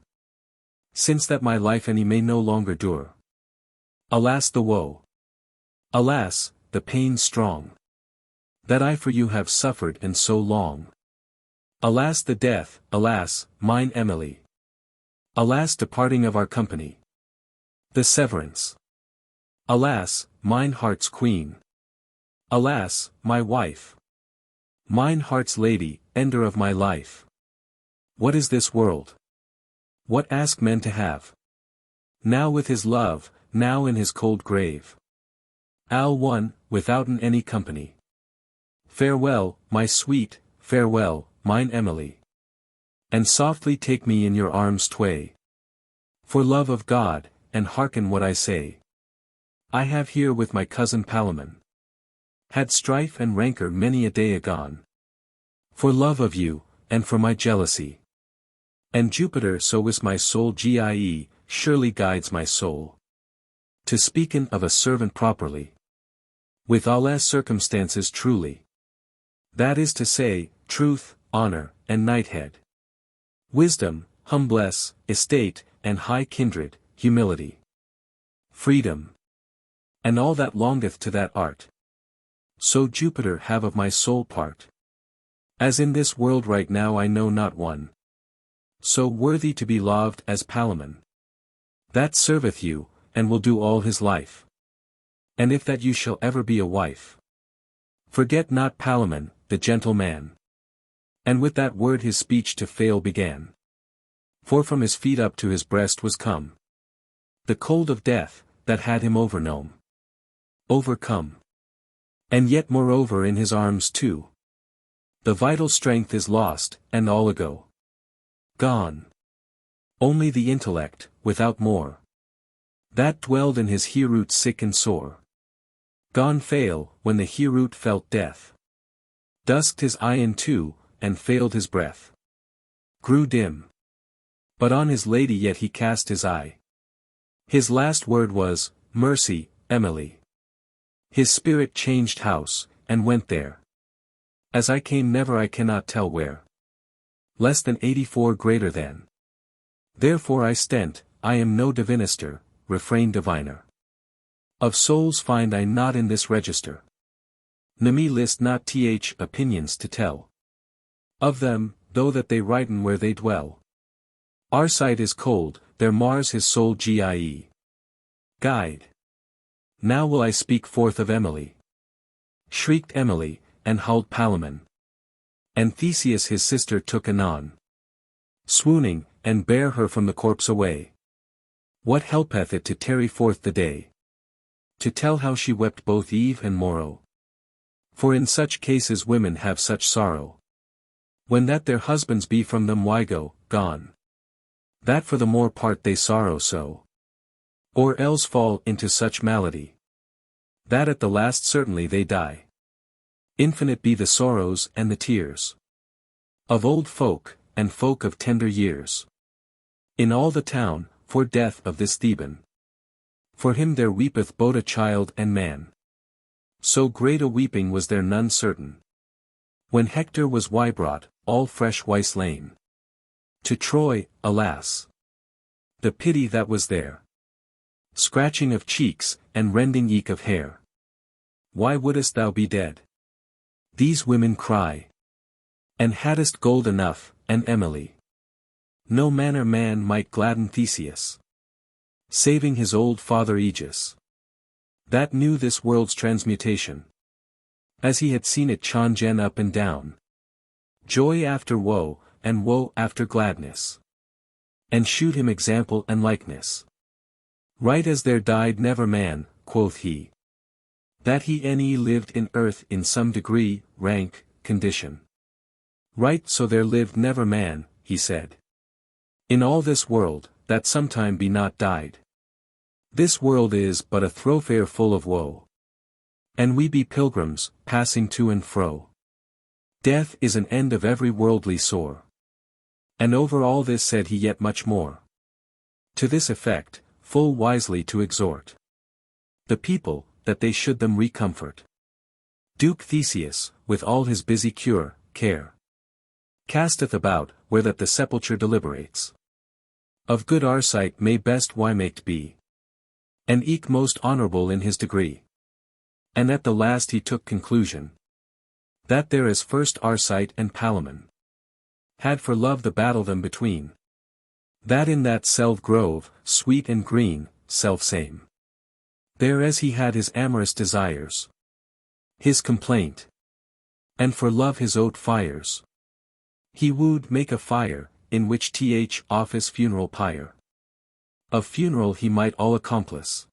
Since that my life any may no longer dure. Alas the woe. Alas, the pain strong. That I for you have suffered and so long. Alas the death, alas, mine Emily. Alas departing of our company. The severance. Alas, mine heart's queen. Alas, my wife. Mine heart's lady, ender of my life. What is this world? What ask men to have? Now with his love, now in his cold grave. Al one, withouten any company. Farewell, my sweet, farewell, mine Emily. And softly take me in your arms tway. For love of God, and hearken what I say. I have here with my cousin Palamon had strife and rancor many a day agone. For love of you, and for my jealousy. And Jupiter so is my soul GIE, surely guides my soul. To speaken of a servant properly. With all circumstances truly. That is to say, truth, honor, and knighthood. Wisdom, humblesse, estate, and high kindred, humility. Freedom. And all that longeth to that art. So Jupiter have of my soul part. As in this world right now I know not one. So worthy to be loved as Palamon. That serveth you, and will do all his life. And if that you shall ever be a wife. Forget not Palamon, the gentle man. And with that word his speech to fail began. For from his feet up to his breast was come the cold of death, that had him overcome. And yet moreover in his arms too. The vital strength is lost, and all ago. Gone. Only the intellect, without more. That dwelled in his heroot sick and sore. Gone fail, when the heroot felt death. Dusked his eye in two, and failed his breath. Grew dim. But on his lady yet he cast his eye. His last word was, mercy, Emily. His spirit changed house, and went there. As I came never I cannot tell where. Less than 84 greater than. Therefore I stent, I am no divinister, refrain diviner. Of souls find I not in this register. Ne me list not th opinions to tell. Of them, though that they writen where they dwell. Arcite is cold, there mars his soul Gie. Guide. Now will I speak forth of Emily. Shrieked Emily, and howled Palamon. And Theseus his sister took anon. Swooning, and bare her from the corpse away. What helpeth it to tarry forth the day? To tell how she wept both eve and morrow. For in such cases women have such sorrow. When that their husbands be from them gone. That for the more part they sorrow so. Or else fall into such malady. That at the last certainly they die. Infinite be the sorrows and the tears. Of old folk, and folk of tender years. In all the town, for death of this Theban. For him there weepeth both a child and man. So great a weeping was there none certain. When Hector was brought, all fresh slain. To Troy, alas! The pity that was there. Scratching of cheeks, and rending eke of hair. Why wouldest thou be dead? These women cry. And haddest gold enough, and Emily. No manner man might gladden Theseus. Saving his old father Aegis. That knew this world's transmutation. As he had seen it changen up and down. Joy after woe, and woe after gladness. And shewed him example and likeness. Right as there died never man, quoth he. That he any lived in earth in some degree, rank, condition. Right so there lived never man, he said. In all this world, that sometime be not died. This world is but a thoroughfare full of woe. And we be pilgrims, passing to and fro. Death is an end of every worldly sore. And over all this said he yet much more. To this effect, full wisely to exhort the people, that they should them recomfort. Duke Theseus, with all his busy care, casteth about, where that the sepulchre deliberates. Of good Arcite may best Wymaked be. And eke most honourable in his degree. And at the last he took conclusion. That there as first Arcite and Palamon had for love the battle them between. That in that selv grove, sweet and green, self-same. There as he had his amorous desires. His complaint. And for love his oat fires. He would make a fire, in which off his funeral pyre. Of funeral he might all accomplice.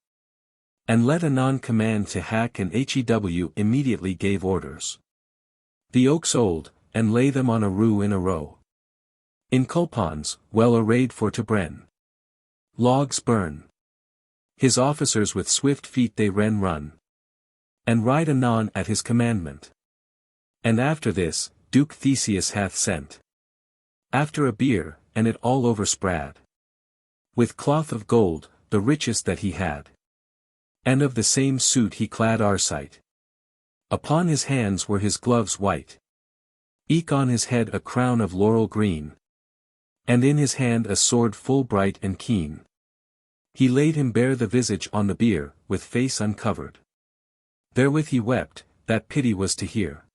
And let anon command to hack and hew immediately gave orders. The oaks old, and lay them on a rue in a row. In culpons, well arrayed for to brenn. Logs burn. His officers with swift feet they run. And ride anon at his commandment. And after this, Duke Theseus hath sent. After a bier, and it all overspread. With cloth of gold, the richest that he had. And of the same suit he clad Arcite. Upon his hands were his gloves white. Eke on his head a crown of laurel green. And in his hand a sword full bright and keen. He laid him bare the visage on the bier, with face uncovered. Therewith he wept, that pity was to hear.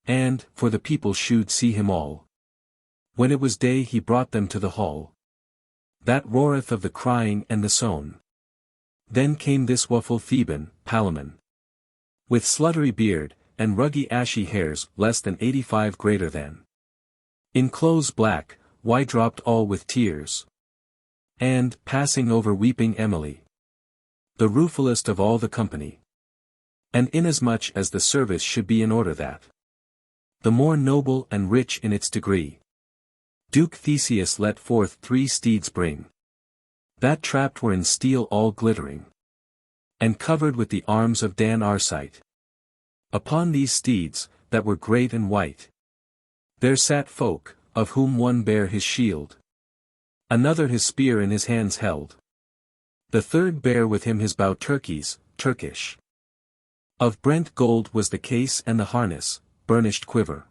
And, for the people should see him all. When it was day he brought them to the hall. That roareth of the crying and the sown. Then came this woeful Theban, Palamon. With sluttery beard, and ruggy ashy hairs less than 85 greater than. In clothes black, why dropped all with tears. And, passing over weeping Emily. The ruefulest of all the company. And inasmuch as the service should be in order that. The more noble and rich in its degree. Duke Theseus let forth 3 steeds bring. That trapped were in steel all glittering. And covered with the arms of Dan Arcite. Upon these steeds, that were great and white. There sat folk, of whom one bare his shield. Another his spear in his hands held. The third bare with him his bow Turkish. Of brent gold was the case and the harness, burnished quiver.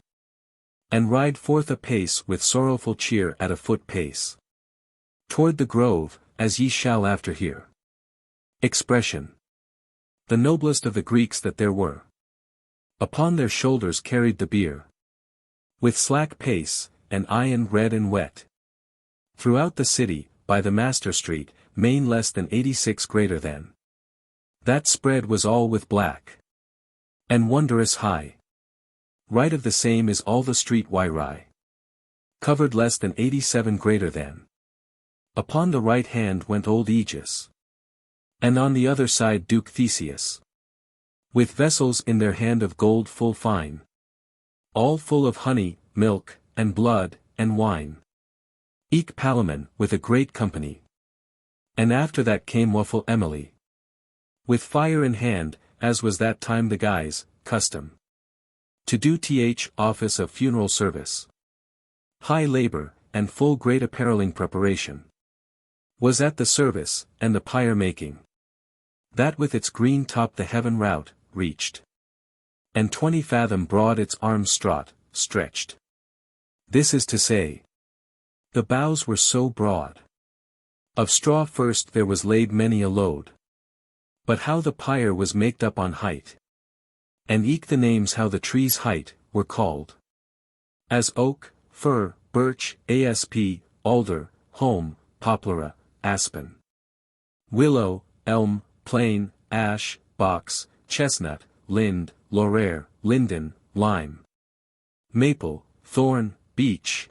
And ride forth apace with sorrowful cheer at a foot pace. Toward the grove, as ye shall after hear. Expression. The noblest of the Greeks that there were. Upon their shoulders carried the bier. With slack pace, and iron red and wet. Throughout the city, by the Master Street, main less than 86 greater than. That spread was all with black. And wondrous high. Right of the same is all the street Wyrye. Covered less than 87 greater than. Upon the right hand went old Aegis. And on the other side Duke Theseus. With vessels in their hand of gold full fine. All full of honey, milk, and blood, and wine. Eke Palamon, with a great company. And after that came waffle Emily. With fire in hand, as was that time the guise, custom. To do office of funeral service. High labor, and full great appareling preparation. Was at the service, and the pyre making. That with its green top the heaven rout, reached. And 20 fathom broad its arms stretched. This is to say. The boughs were so broad. Of straw first there was laid many a load. But how the pyre was maked up on height. And eke the names how the trees' height, were called. As oak, fir, birch, asp, alder, holm, poplar, aspen. Willow, elm, plane, ash, box, chestnut, lind, laurel, linden, lime. Maple, thorn, beech.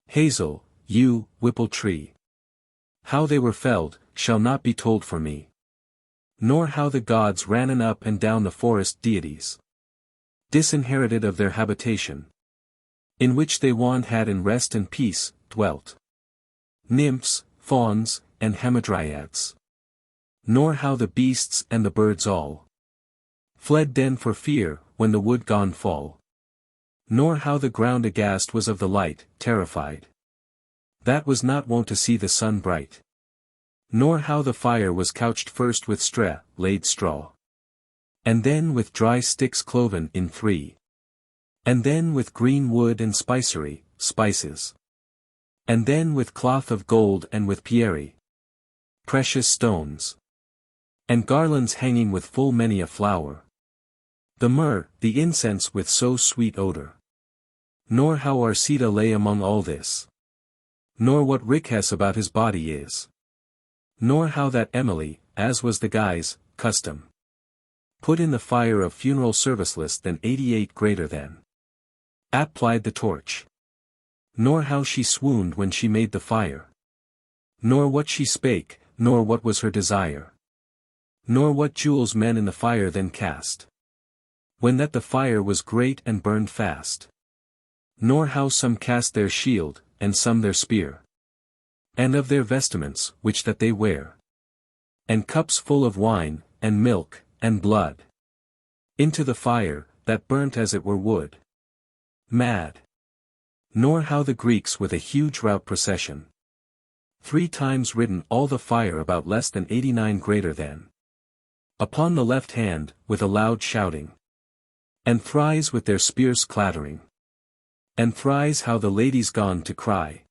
Hazel, yew, whipple tree. How they were felled, shall not be told for me. Nor how the gods ran up and down the forest deities. Disinherited of their habitation. In which they wont had in rest and peace, dwelt. Nymphs, fauns, and hamadryads. Nor how the beasts and the birds all. Fled then for fear, when the wood gone fall. Nor how the ground aghast was of the light, terrified. That was not wont to see the sun bright. Nor how the fire was couched first with laid straw. And then with dry sticks cloven in 3. And then with green wood and spicery, spices. And then with cloth of gold and with pierry. Precious stones. And garlands hanging with full many a flower. The myrrh, the incense with so sweet odor. Nor how Arcita lay among all this. Nor what richess about his body is. Nor how that Emily, as was the guise, custom. Put in the fire of funeral service less than 88 greater than. Applied the torch. Nor how she swooned when she made the fire. Nor what she spake, nor what was her desire. Nor what jewels men in the fire then cast. When that the fire was great and burned fast. Nor how some cast their shield, and some their spear. And of their vestments, which that they wear. And cups full of wine, and milk, and blood. Into the fire, that burnt as it were wood. Mad. Nor how the Greeks with a huge rout procession. 3 times ridden all the fire about less than 89 greater than. Upon the left hand, with a loud shouting. And thrice with their spears clattering. And thrice how the ladies gone to cry.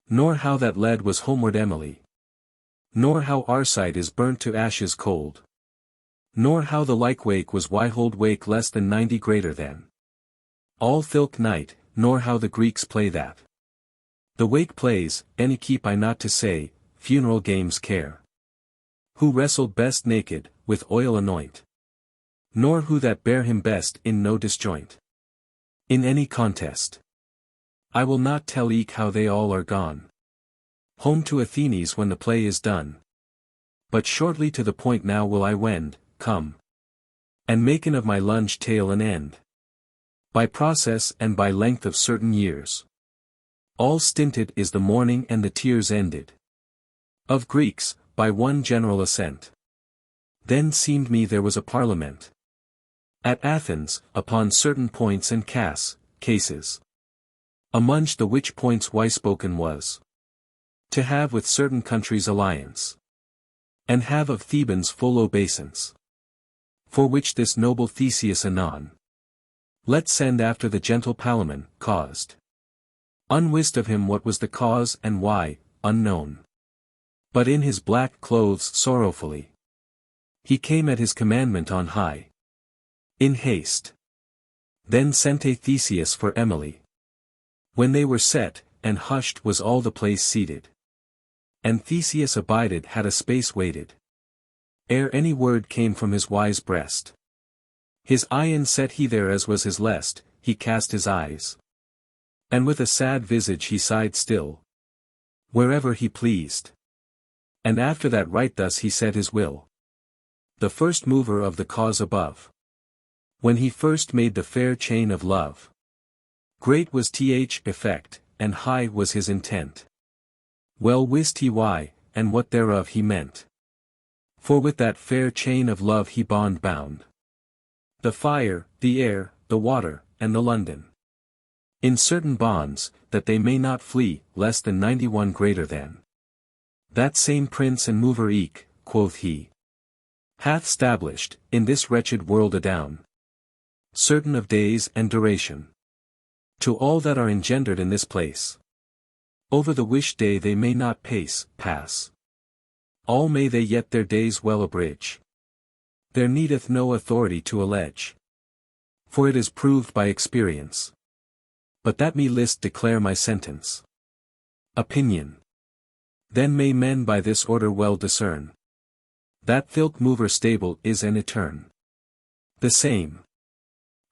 Nor how that led was homeward Emily. Nor how Arcite is burnt to ashes cold. Nor how the like wake was Wyhold wake less than 90 greater than. All thilk night, nor how the Greeks play that. The wake plays, any keep I not to say, funeral games care. Who wrestled best naked, with oil anoint. Nor who that bear him best in no disjoint. In any contest. I will not tell eke how they all are gone. Home to Athenes when the play is done. But shortly to the point now will I wend, come. And maken of my lunge tale an end. By process and by length of certain years. All stinted is the mourning and the tears ended. Of Greeks, by one general assent. Then seemed me there was a parliament. At Athens, upon certain points and cases. Amongst the which points why spoken was. To have with certain countries alliance. And have of Thebans full obeisance. For which this noble Theseus anon. Let send after the gentle Palamon, caused. Unwist of him what was the cause and why, unknown. But in his black clothes sorrowfully. He came at his commandment on high. In haste. Then sent Theseus for Emily. When they were set, and hushed was all the place seated. And Theseus abided had a space waited. Ere any word came from his wise breast. His eyen set he there as was his lest, he cast his eyes. And with a sad visage he sighed still. Wherever he pleased. And after that right thus he said his will. The first mover of the cause above. When he first made the fair chain of love. Great was th effect, and high was his intent. Well wist he why, and what thereof he meant. For with that fair chain of love he bound. The fire, the air, the water, and the London. In certain bonds, that they may not flee, less than 91 greater than. That same prince and mover eke, quoth he, hath stablished, in this wretched world adown. Certain of days and duration. To all that are engendered in this place. Over the wished day they may not pass. All may they yet their days well abridge. There needeth no authority to allege. For it is proved by experience. But that me list declare my sentence. Opinion. Then may men by this order well discern. That thilke mover stable is and etern. The same.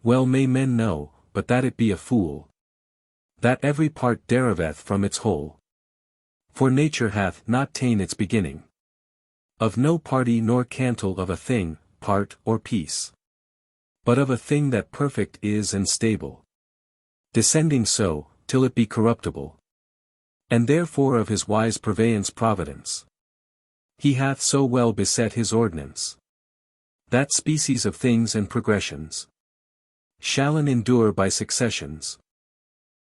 Well may men know, but that it be a fool. That every part deriveth from its whole. For nature hath not ta'en its beginning. Of no party nor cantle of a thing, part or piece. But of a thing that perfect is and stable. Descending so, till it be corruptible. And therefore of his wise purveyance providence. He hath so well beset his ordinance. That species of things and progressions. Shall endure by successions.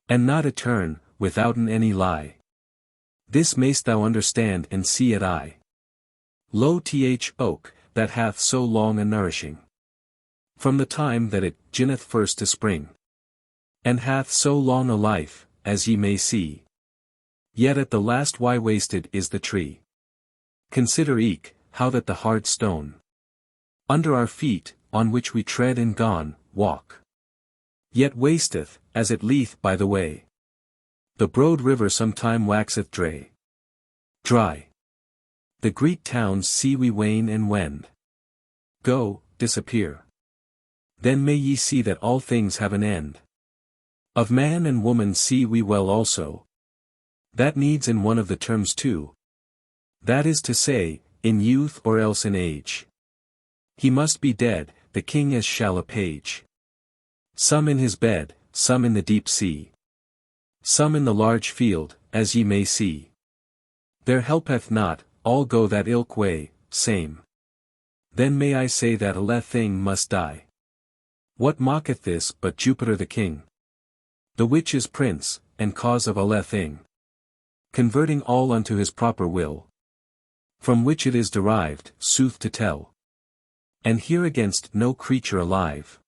And not etern, withouten any lie. This mayst thou understand and see at eye. Lo th oak, that hath so long a nourishing. From the time that it ginneth first to spring. And hath so long a life, as ye may see. Yet at the last why wasted is the tree. Consider eke, how that the hard stone. Under our feet, on which we tread and walk. Yet wasteth, as it leeth by the way. The broad river sometime waxeth dry. The great towns see we wane and wend. Go, disappear. Then may ye see that all things have an end. Of man and woman see we well also. That needs in one of the terms too. That is to say, in youth or else in age. He must be dead, the king as shall a page. Some in his bed, some in the deep sea. Some in the large field, as ye may see. There helpeth not, all go that ilk way, same. Then may I say that a thing must die. What mocketh this but Jupiter the king? The which is prince, and cause of a thing. Converting all unto his proper will. From which it is derived, sooth to tell. And here against no creature alive.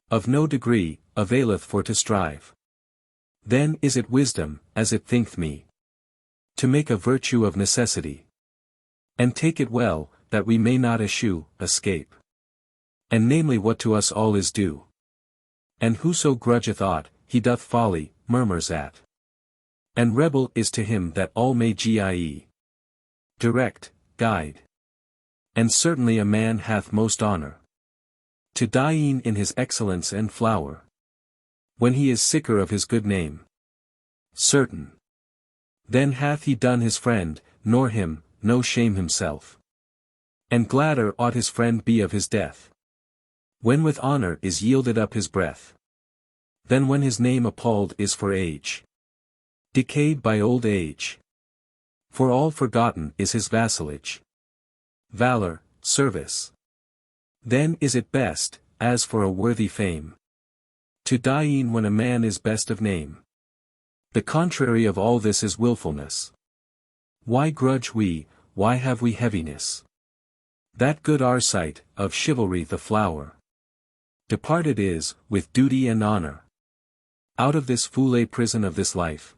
Of no degree, availeth for to strive. Then is it wisdom, as it thinketh me. To make a virtue of necessity. And take it well, that we may not escape. And namely what to us all is due. And whoso grudgeth aught, he doth folly, murmurs at. And rebel is to him that all may direct, guide. And certainly a man hath most honor. To die in his excellence and flower. When he is sicker of his good name. Certain. Then hath he done his friend, nor him, no shame himself. And gladder ought his friend be of his death. When with honor is yielded up his breath. Than when his name appalled is for age. Decayed by old age. For all forgotten is his vassalage. Valor, service. Then is it best, as for a worthy fame. To die e'en when a man is best of name. The contrary of all this is wilfulness. Why grudge we, why have we heaviness? That good our sight, of chivalry the flower. Departed is, with duty and honor. Out of this foule prison of this life.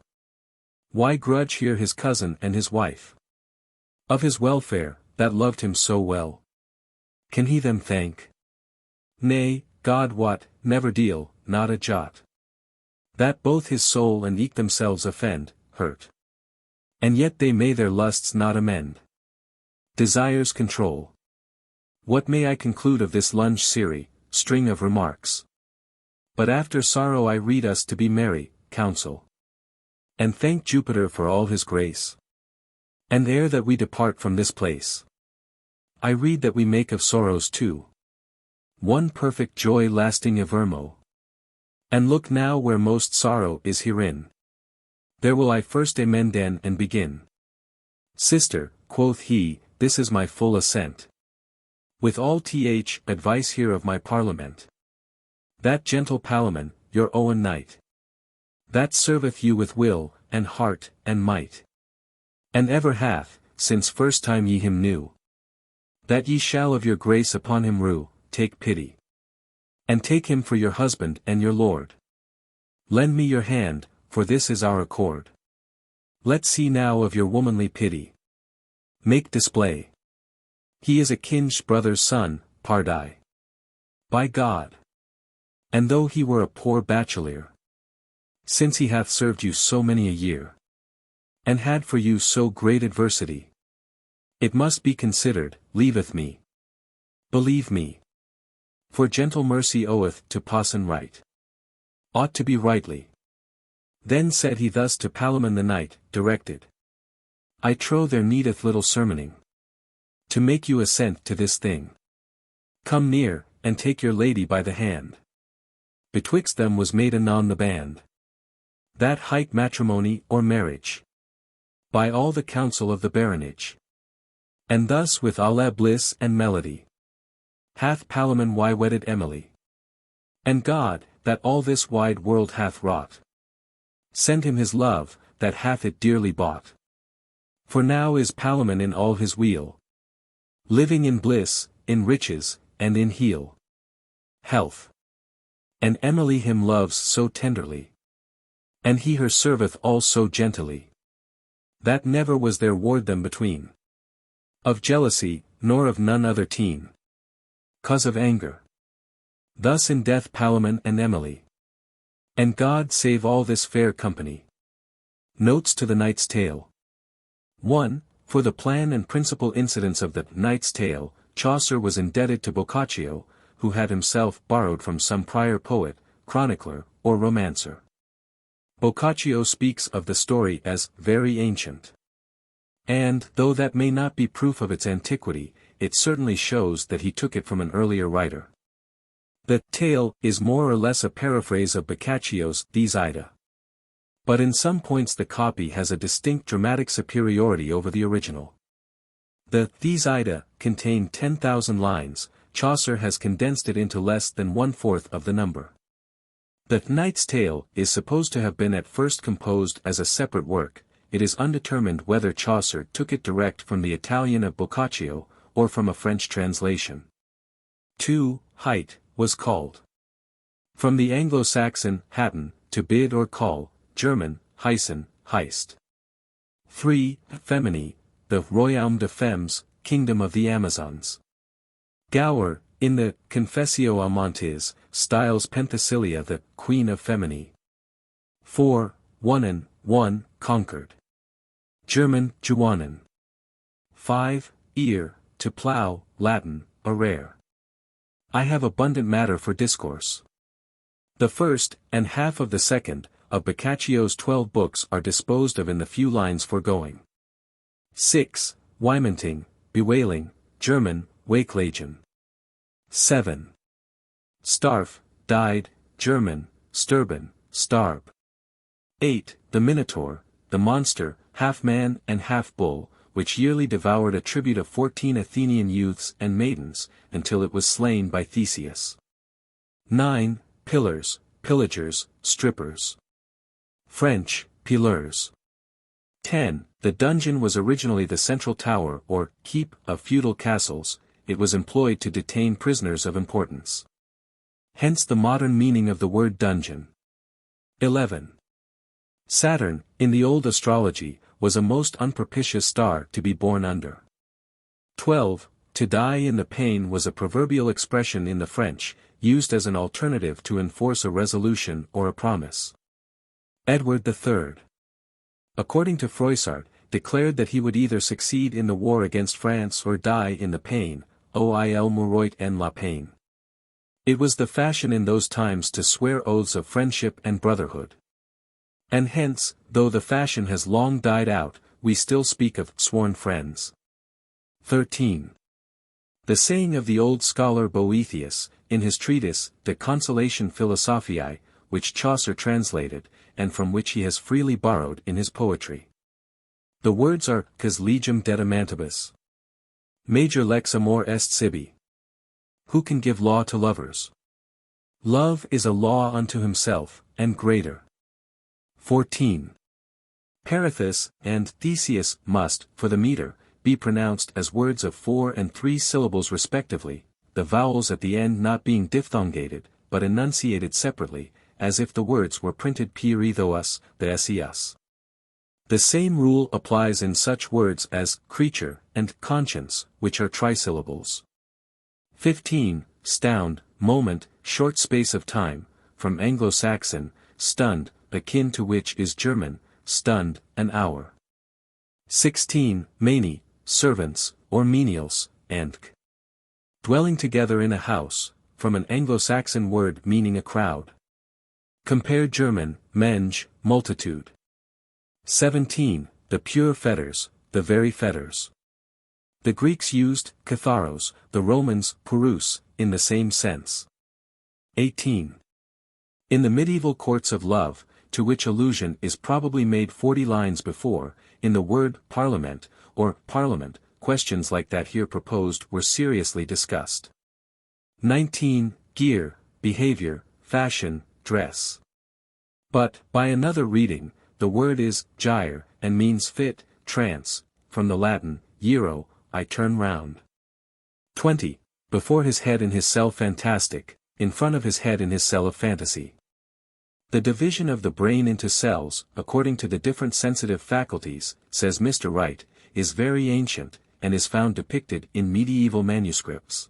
Why grudge here his cousin and his wife? Of his welfare, that loved him so well. Can he them thank? Nay, God wot, never deal, not a jot. That both his soul and eke themselves offend, hurt. And yet they may their lusts not amend. Desires control. What may I conclude of this lunge string of remarks? But after sorrow I read us to be merry, counsel. And thank Jupiter for all his grace. And ere that we depart from this place, I read that we make of sorrows two one perfect joy lasting evermo. And look now where most sorrow is herein. There will I first amenden and begin. Sister, quoth he, this is my full assent. With all advice here of my parliament. That gentle Palamon, your own knight. That serveth you with will, and heart, and might. And ever hath, since first time ye him knew. That ye shall of your grace upon him rue, take pity. And take him for your husband and your lord. Lend me your hand, for this is our accord. Let's see now of your womanly pity. Make display. He is a kinge brother's son, pardie. By God. And though he were a poor bachelier, since he hath served you so many a year, and had for you so great adversity, it must be considered, leaveth me. Believe me. For gentle mercy oweth to Pawson right. Ought to be rightly. Then said he thus to Palamon the knight, directed. I trow there needeth little sermoning, to make you assent to this thing. Come near, and take your lady by the hand. Betwixt them was made anon the band. That hight matrimony or marriage. By all the council of the baronage. And thus with alle bliss and melody, hath Palamon wedded Emily. And God, that all this wide world hath wrought, send him his love, that hath it dearly bought. For now is Palamon in all his weal, living in bliss, in riches, and in health. And Emily him loves so tenderly, and he her serveth all so gently, that never was there ward them between, of jealousy, nor of none other teen. Cause of anger. Thus in death Palamon and Emily. And God save all this fair company. Notes to the Knight's Tale. 1. For the plan and principal incidents of the Knight's Tale, Chaucer was indebted to Boccaccio, who had himself borrowed from some prior poet, chronicler, or romancer. Boccaccio speaks of the story as very ancient. And, though that may not be proof of its antiquity, it certainly shows that he took it from an earlier writer. The tale is more or less a paraphrase of Boccaccio's These Ida. But in some points the copy has a distinct dramatic superiority over the original. The These Ida contained 10,000 lines, Chaucer has condensed it into less than 1/4 of the number. The Knight's Tale is supposed to have been at first composed as a separate work. It is undetermined whether Chaucer took it direct from the Italian of Boccaccio, or from a French translation. 2. Height, was called. From the Anglo-Saxon, hatten, to bid or call, German, heißen, heist. 3. Femini, the Royaume de Femmes, Kingdom of the Amazons. Gower, in the Confessio Amantes, styles Penthesilea the Queen of Femini. 4. Wonnen, one, conquered. German, Gewonnen. 5. Ear, to plough, Latin, arere. I have abundant matter for discourse. The first, and half of the second, of Boccaccio's 12 books are disposed of in the few lines foregoing. 6. Weimenting, bewailing, German, Wehklagen. 7. Starf, died, German, sterben, starb. 8. The Minotaur, the monster, half man and half bull, which yearly devoured a tribute of 14 Athenian youths and maidens, until it was slain by Theseus. 9. Pillars, pillagers, strippers. French, pilleurs. 10. The dungeon was originally the central tower or keep of feudal castles. It was employed to detain prisoners of importance. Hence the modern meaning of the word dungeon. 11. Saturn, in the old astrology, was a most unpropitious star to be born under. 12. To die in the pain was a proverbial expression in the French, used as an alternative to enforce a resolution or a promise. Edward III, according to Froissart, declared that he would either succeed in the war against France or die in the pain, oil mouroit en la peine. It was the fashion in those times to swear oaths of friendship and brotherhood. And hence, though the fashion has long died out, we still speak of sworn friends. 13. The saying of the old scholar Boethius, in his treatise, De Consolation Philosophiae, which Chaucer translated, and from which he has freely borrowed in his poetry. The words are, Cas legem dedimantibus. Major lex amor est sibi. Who can give law to lovers? Love is a law unto himself, and greater. 14. Perithus and Theseus must, for the meter, be pronounced as words of 4 and 3 syllables respectively, the vowels at the end not being diphthongated, but enunciated separately, as if the words were printed pierithous, the seus. The same rule applies in such words as creature and conscience, which are trisyllables. 15. Stound, moment, short space of time, from Anglo-Saxon, stunned, akin to which is German, stunned, an hour. 16. Maeni, servants, or menials, and dwelling together in a house, from an Anglo-Saxon word meaning a crowd. Compare German, Menge, multitude. 17. The pure fetters, the very fetters. The Greeks used katharos, the Romans purus, in the same sense. 18. In the medieval courts of love, to which allusion is probably made 40 lines before, in the word parliament, or parliament, questions like that here proposed were seriously discussed. 19. Gear, behavior, fashion, dress. But, by another reading, the word is gyre, and means fit, trance, from the Latin, giro, I turn round. 20. Before his head in his cell fantastic, in front of his head in his cell of fantasy. The division of the brain into cells, according to the different sensitive faculties, says Mr. Wright, is very ancient, and is found depicted in medieval manuscripts.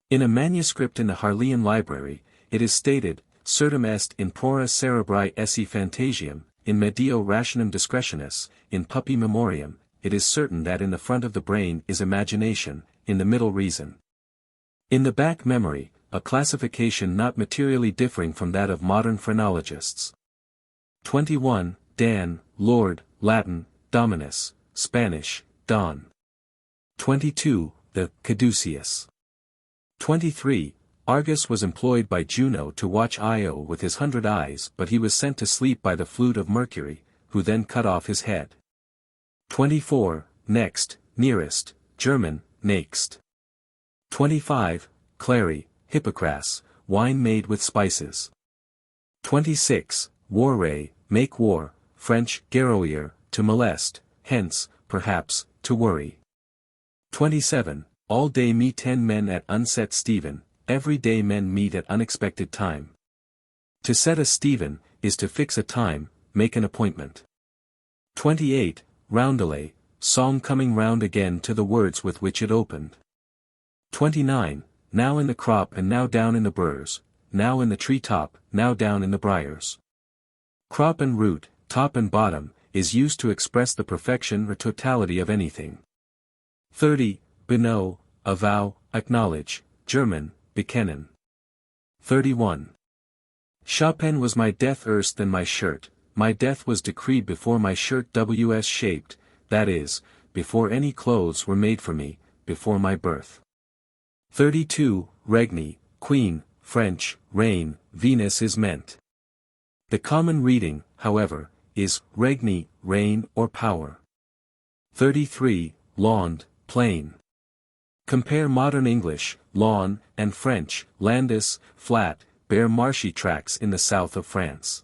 In a manuscript in the Harleian Library, it is stated, certum est in pora cerebri esse phantasiam, in medio rationem discretionis, in pupi memoriam, it is certain that in the front of the brain is imagination, in the middle reason. In the back memory, a classification not materially differing from that of modern phrenologists. 21. Dan, Lord, Latin, Dominus, Spanish, Don. 22. The caduceus. 23. Argus was employed by Juno to watch Io with his 100 eyes, but he was sent to sleep by the flute of Mercury, who then cut off his head. 24. Next, nearest, German, nächst. 25. Clary, Hippocras, wine made with spices. 26. Warre, make war, French, guerroyer, to molest, hence, perhaps, to worry. 27. All day meet 10 men at unset Stephen, every day men meet at unexpected time. To set a Stephen, is to fix a time, make an appointment. 28. Roundelay, song coming round again to the words with which it opened. 29. Now in the crop and now down in the burrs, now in the tree top, now down in the briars. Crop and root, top and bottom, is used to express the perfection or totality of anything. 30. Beneau, avow, acknowledge, German, bekennen. 31. Chopin was my death erst than my shirt, my death was decreed before my shirt was shaped, that is, before any clothes were made for me, before my birth. 32. Regni, queen, French, reign, Venus is meant. The common reading, however, is regni, reign or power. 33. Laund, plain. Compare modern English, lawn, and French, landis, flat, bare marshy tracts in the south of France.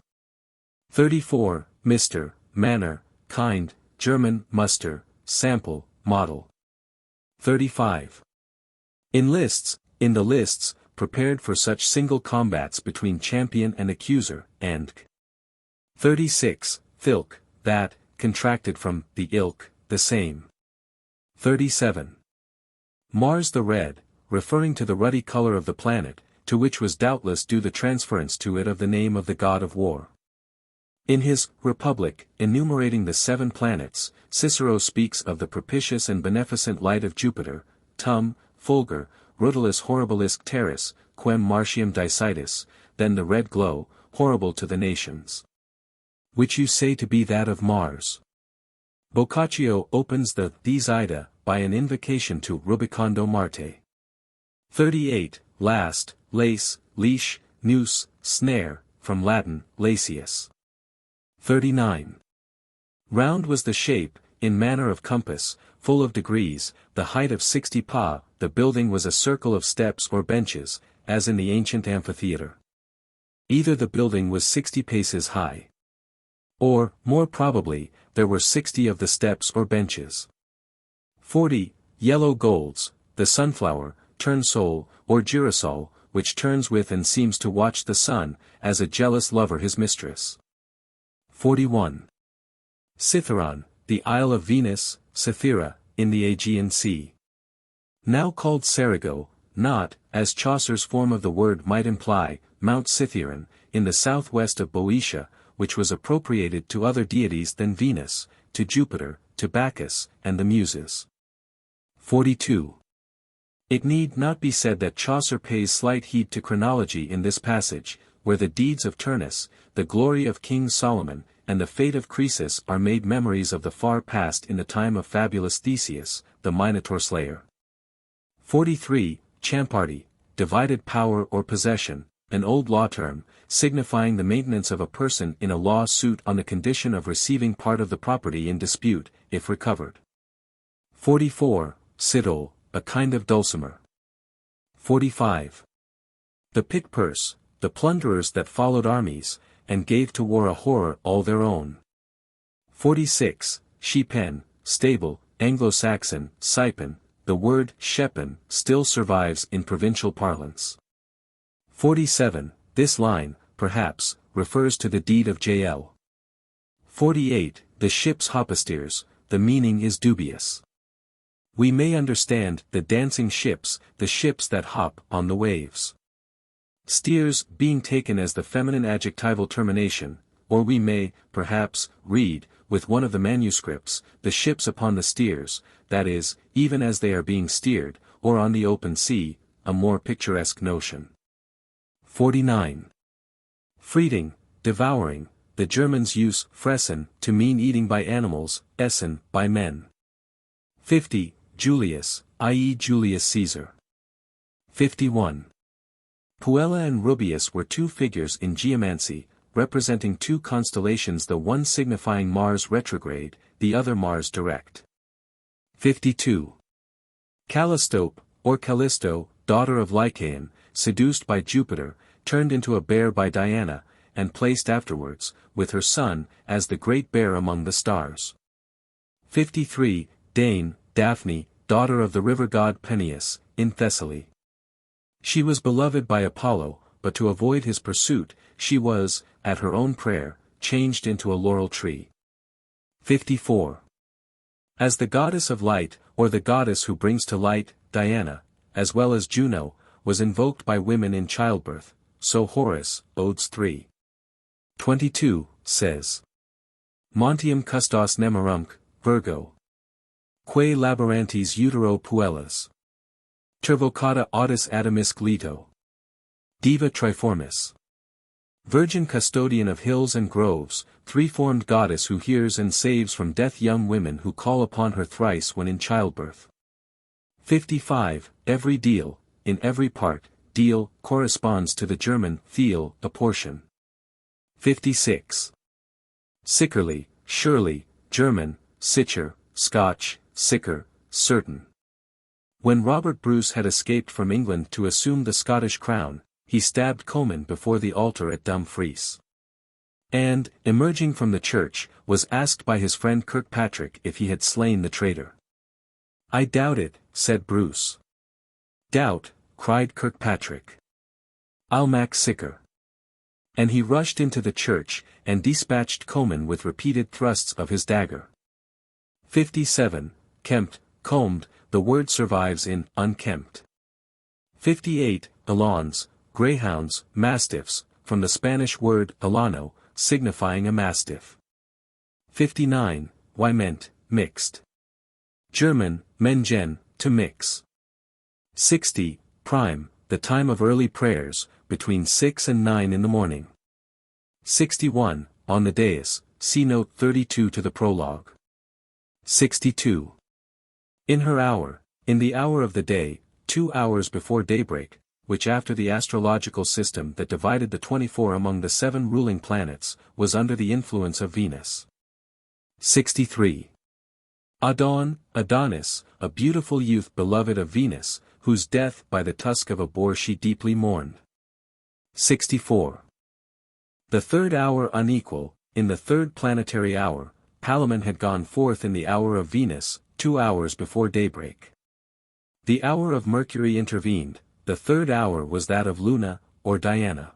34. Mr., manner, kind, German, muster, sample, model. 35. In the lists, prepared for such single combats between champion and accuser, and 36. Thilk, that, contracted from, the ilk, the same. 37. Mars the red, referring to the ruddy color of the planet, to which was doubtless due the transference to it of the name of the god of war. In his Republic, enumerating the 7 planets, Cicero speaks of the propitious and beneficent light of Jupiter, tum, fulgur, rutilis horribilis terris, quem martium dicitis, then the red glow, horrible to the nations. Which you say to be that of Mars. Boccaccio opens the Dies Ida by an invocation to Rubicondo Marte. 38. Last, lace, leash, noose, snare, from Latin, lacius. 39. Round was the shape, in manner of compass, full of degrees, the height of 60 pa, the building was a circle of steps or benches, as in the ancient amphitheatre. Either the building was 60 paces high. Or, more probably, there were 60 of the steps or benches. 40. Yellow golds, the sunflower, turnsole, or girasol, which turns with and seems to watch the sun, as a jealous lover his mistress. 41. Citharon, the Isle of Venus, Cythera, in the Aegean Sea. Now called Serigo, not, as Chaucer's form of the word might imply, Mount Cithaeron, in the southwest of Boeotia, which was appropriated to other deities than Venus, to Jupiter, to Bacchus, and the Muses. 42. It need not be said that Chaucer pays slight heed to chronology in this passage, where the deeds of Turnus, the glory of King Solomon, and the fate of Croesus are made memories of the far past in the time of fabulous Theseus, the Minotaur slayer. 43. Champarty, divided power or possession, an old law term, signifying the maintenance of a person in a law suit on the condition of receiving part of the property in dispute, if recovered. 44. Citole, a kind of dulcimer. 45. The pick purse, the plunderers that followed armies, and gave to war a horror all their own. 46. Shepen, stable, Anglo-Saxon, sipen, the word shepen still survives in provincial parlance. 47. This line, perhaps, refers to the deed of Jael. 48. The ship's hopasteers, the meaning is dubious. We may understand the dancing ships, the ships that hop on the waves. Steers being taken as the feminine adjectival termination, or we may, perhaps, read, with one of the manuscripts, the ships upon the steers, that is, even as they are being steered, or on the open sea, a more picturesque notion. 49. Freeting, devouring, the Germans use fressen to mean eating by animals, essen by men. 50. Julius, i.e. Julius Caesar. 51. Puella and Rubius were 2 figures in geomancy, representing 2 constellations, the one signifying Mars retrograde, the other Mars direct. 52. Callistope, or Callisto, daughter of Lycaon, seduced by Jupiter, turned into a bear by Diana, and placed afterwards, with her son, as the great bear among the stars. 53. Dane, Daphne, daughter of the river god Peneus, in Thessaly. She was beloved by Apollo, but to avoid his pursuit, she was, at her own prayer, changed into a laurel tree. 54. As the goddess of light, or the goddess who brings to light, Diana, as well as Juno, was invoked by women in childbirth, so Horace, Odes 3. 22, says. Montium custos nemerumque, Virgo. Quae laborantes utero puellas. Tervocata audis atomisque lito. Diva triformis. Virgin custodian of hills and groves, 3-formed goddess who hears and saves from death young women who call upon her thrice when in childbirth. 55. Every deal, in every part, deal, corresponds to the German, thiel, a portion. 56. Sickerly, surely, German, sicher, Scotch, sicker, certain. When Robert Bruce had escaped from England to assume the Scottish crown, he stabbed Comyn before the altar at Dumfries. And, emerging from the church, was asked by his friend Kirkpatrick if he had slain the traitor. I doubt it, said Bruce. Doubt, cried Kirkpatrick. I'll mak sicker. And he rushed into the church, and dispatched Comyn with repeated thrusts of his dagger. 57. Kempt, combed, the word survives in unkempt. 58. Elons, greyhounds, mastiffs, from the Spanish word alano, signifying a mastiff. 59, why meant, mixed. German, mengen, to mix. 60, prime, the time of early prayers, between 6 and 9 in the morning. 61, on the dais, see note 32 to the prologue. 62. In her hour, in the hour of the day, 2 hours before daybreak, which after the astrological system that divided the 24 among the 7 ruling planets, was under the influence of Venus. 63. Adon, Adonis, a beautiful youth beloved of Venus, whose death by the tusk of a boar she deeply mourned. 64. The third hour unequal, in the third planetary hour, Palamon had gone forth in the hour of Venus, 2 hours before daybreak. The hour of Mercury intervened, the third hour was that of Luna, or Diana.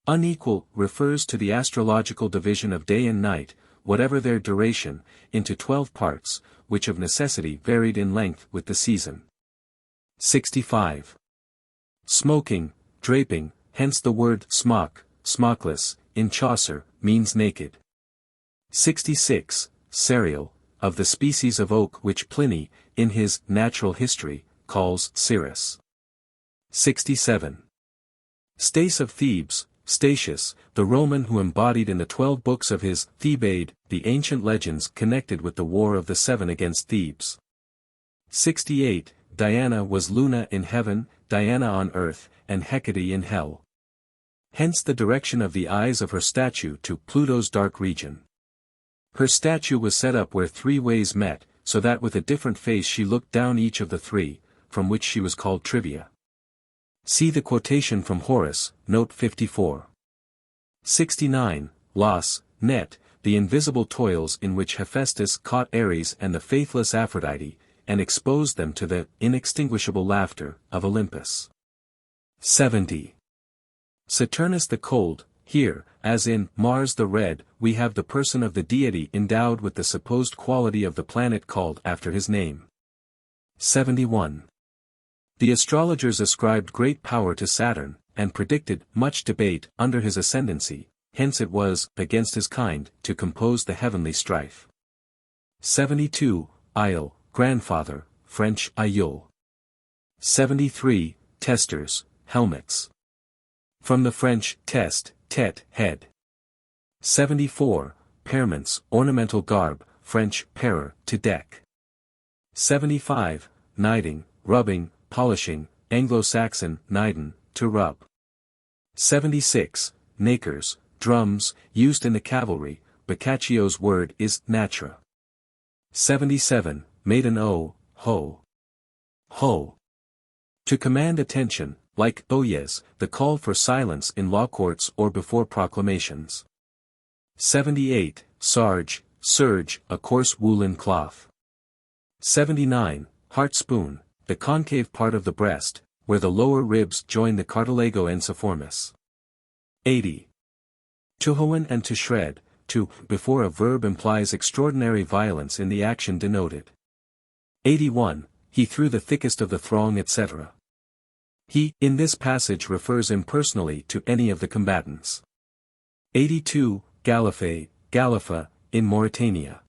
Unequal refers to the astrological division of day and night, whatever their duration, into 12 parts, which of necessity varied in length with the season. 65. Smoking, draping, hence the word smock, smockless, in Chaucer, means naked. 66. Cereal, of the species of oak which Pliny, in his Natural History, calls Cirrus. 67. Stace of Thebes, Statius, the Roman who embodied in the 12 books of his Thebaid the ancient legends connected with the War of the Seven against Thebes. 68. Diana was Luna in heaven, Diana on earth, and Hecate in hell. Hence the direction of the eyes of her statue to Pluto's dark region. Her statue was set up where 3 ways met, so that with a different face she looked down each of the 3, from which she was called Trivia. See the quotation from Horace, note 54. 69. Los, net, the invisible toils in which Hephaestus caught Ares and the faithless Aphrodite, and exposed them to the inextinguishable laughter of Olympus. 70. Saturnus the cold, here, as in Mars the red, we have the person of the deity endowed with the supposed quality of the planet called after his name. 71. The astrologers ascribed great power to Saturn, and predicted much debate under his ascendancy, hence it was against his kind to compose the heavenly strife. 72. Aïeul, grandfather, French aïeul. 73. Testers, helmets. From the French test, tête, head. 74. Pairments, ornamental garb, French parer, to deck. 75. Knighting, rubbing, polishing, Anglo-Saxon, knighten, to rub. 76. Nakers, drums, used in the cavalry, Boccaccio's word is natra. 77. Maiden o, ho. Ho. To command attention, like oyez, the call for silence in law courts or before proclamations. 78. Sarge, serge, a coarse woolen cloth. 79. Heart spoon, the concave part of the breast, where the lower ribs join the cartilago ensiformis. 80. To hoen and to shred, to, before a verb implies extraordinary violence in the action denoted. 81. He through the thickest of the throng etc. He, in this passage refers impersonally to any of the combatants. 82. Gallife, Gallifa, in Mauritania.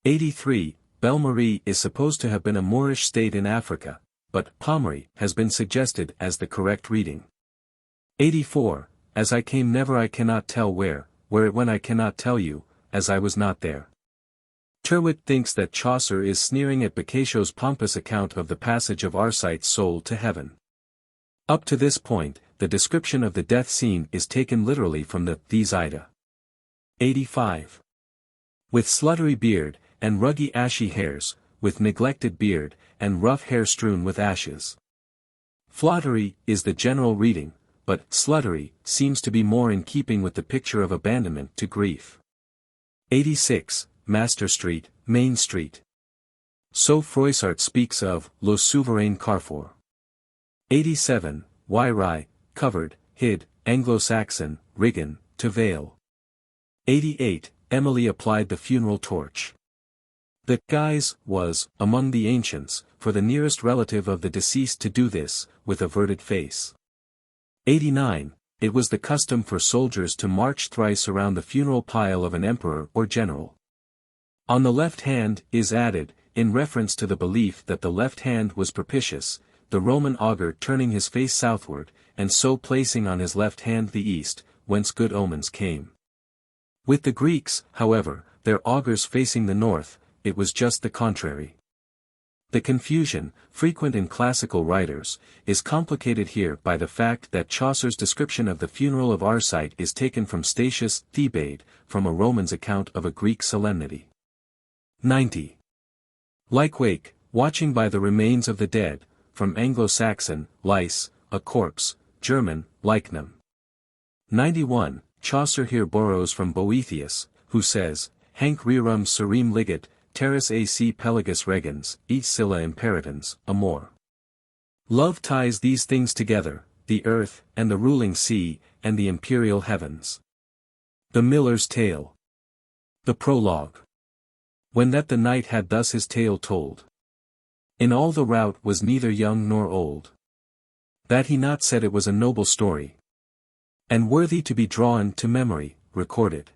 83. Belle-Marie is supposed to have been a Moorish state in Africa, but Pommery has been suggested as the correct reading. 84. As I came never I cannot tell where it went I cannot tell you, as I was not there. Tyrwhitt thinks that Chaucer is sneering at Boccaccio's pompous account of the passage of Arcite's soul to heaven. Up to this point, the description of the death scene is taken literally from the These Ida. 85. With sluttery beard, and ruggy ashy hairs, with neglected beard, and rough hair strewn with ashes. Flottery is the general reading, but sluttery seems to be more in keeping with the picture of abandonment to grief. 86. Master Street, Main Street. So Froissart speaks of Le Souverain Carrefour. 87. Wairai, covered, hid, Anglo-Saxon, riggin, to veil. 88. Emily applied the funeral torch. The guise was, among the ancients, for the nearest relative of the deceased to do this, with averted face. 89. It was the custom for soldiers to march thrice around the funeral pile of an emperor or general. On the left hand, is added, in reference to the belief that the left hand was propitious, the Roman augur turning his face southward, and so placing on his left hand the east, whence good omens came. With the Greeks, however, their augurs facing the north, it was just the contrary. The confusion, frequent in classical writers, is complicated here by the fact that Chaucer's description of the funeral of Arcite is taken from Statius Thebaid, from a Roman's account of a Greek solemnity. 90. Like wake, watching by the remains of the dead, from Anglo-Saxon, lice, a corpse, German, leichnam. 91. Chaucer here borrows from Boethius, who says, Hanc rerum serem ligat, terras ac pelagus regens, et scylla imperitans, amor. Love ties these things together, the earth, and the ruling sea, and the imperial heavens. The Miller's Tale. The Prologue. When that the knight had thus his tale told. In all the rout was neither young nor old. That he not said it was a noble story. And worthy to be drawn to memory, recorded.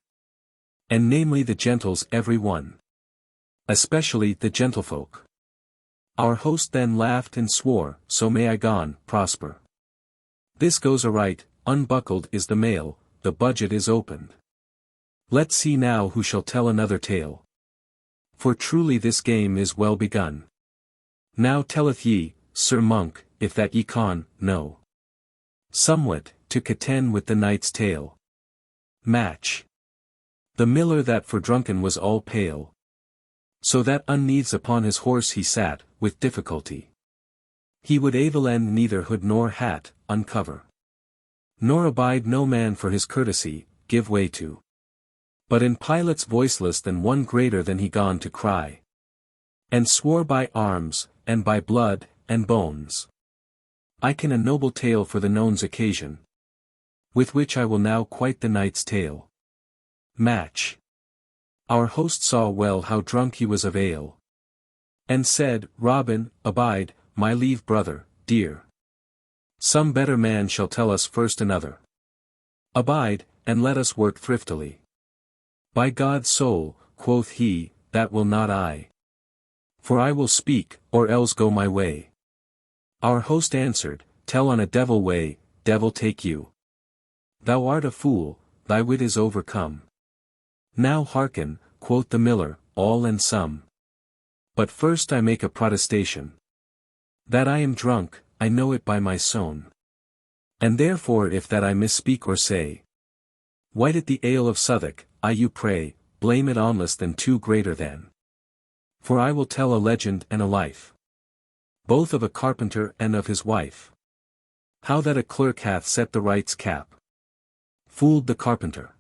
And namely the gentles every one. Especially the gentlefolk. Our host then laughed and swore, so may I gone, prosper. This goes aright, unbuckled is the mail, the budget is opened. Let's see now who shall tell another tale. For truly this game is well begun. Now telleth ye, Sir Monk, if that ye con, know. Somewhat, to contend with the knight's tale. Match. The miller that for drunken was all pale. So that unneeds upon his horse he sat, with difficulty. He would avelend neither hood nor hat, uncover. Nor abide no man for his courtesy, give way to. But in Pilate's voiceless than one greater than he gone to cry. And swore by arms, and by blood, and bones. I can a noble tale for the none's occasion. With which I will now quite the knight's tale. Match. Our host saw well how drunk he was of ale. And said, Robin, abide, my lieve brother, dear. Some better man shall tell us first another. Abide, and let us work thriftily. By God's soul, quoth he, that will not I. For I will speak, or else go my way. Our host answered, Tell on a devil way, devil take you. Thou art a fool, thy wit is overcome. Now hearken, quoth the miller, all and some. But first I make a protestation. That I am drunk, I know it by my sown. And therefore if that I misspeak or say. White at the ale of Southwark, I you pray, blame it on less than too greater than. For I will tell a legend and a life. Both of a carpenter and of his wife. How that a clerk hath set the wright's cap. Fooled the carpenter.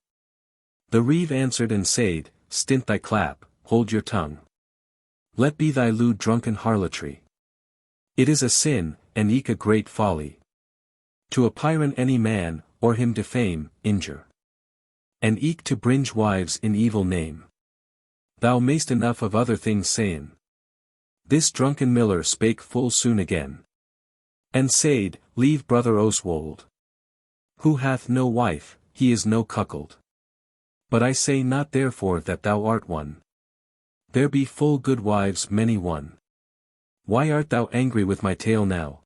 The reeve answered and said, Stint thy clap, hold your tongue. Let be thy lewd drunken harlotry. It is a sin, and eke a great folly. To appyron any man, or him defame, injure. And eke to bringe wives in evil name. Thou mayst enough of other things sayn. This drunken miller spake full soon again. And said, Leave brother Oswald. Who hath no wife, he is no cuckold. But I say not therefore that thou art one. There be full good wives many one. Why art thou angry with my tale now?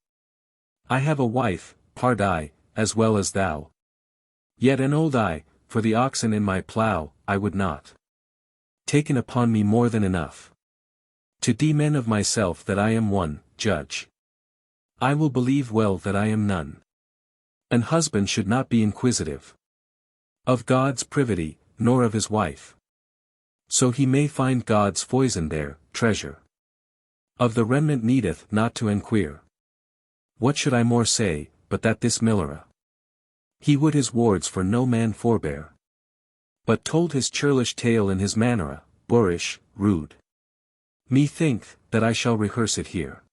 I have a wife, pardie, as well as thou. Yet an old I, for the oxen in my plough, I would not. Taken upon me more than enough. To demend of myself that I am one, judge. I will believe well that I am none. An husband should not be inquisitive. Of God's privity, nor of his wife. So he may find God's foison there, treasure. Of the remnant needeth not to enquire. What should I more say, but that this millera? He would his wards for no man forbear. But told his churlish tale in his mannera, boorish, rude. Methinketh that I shall rehearse it here.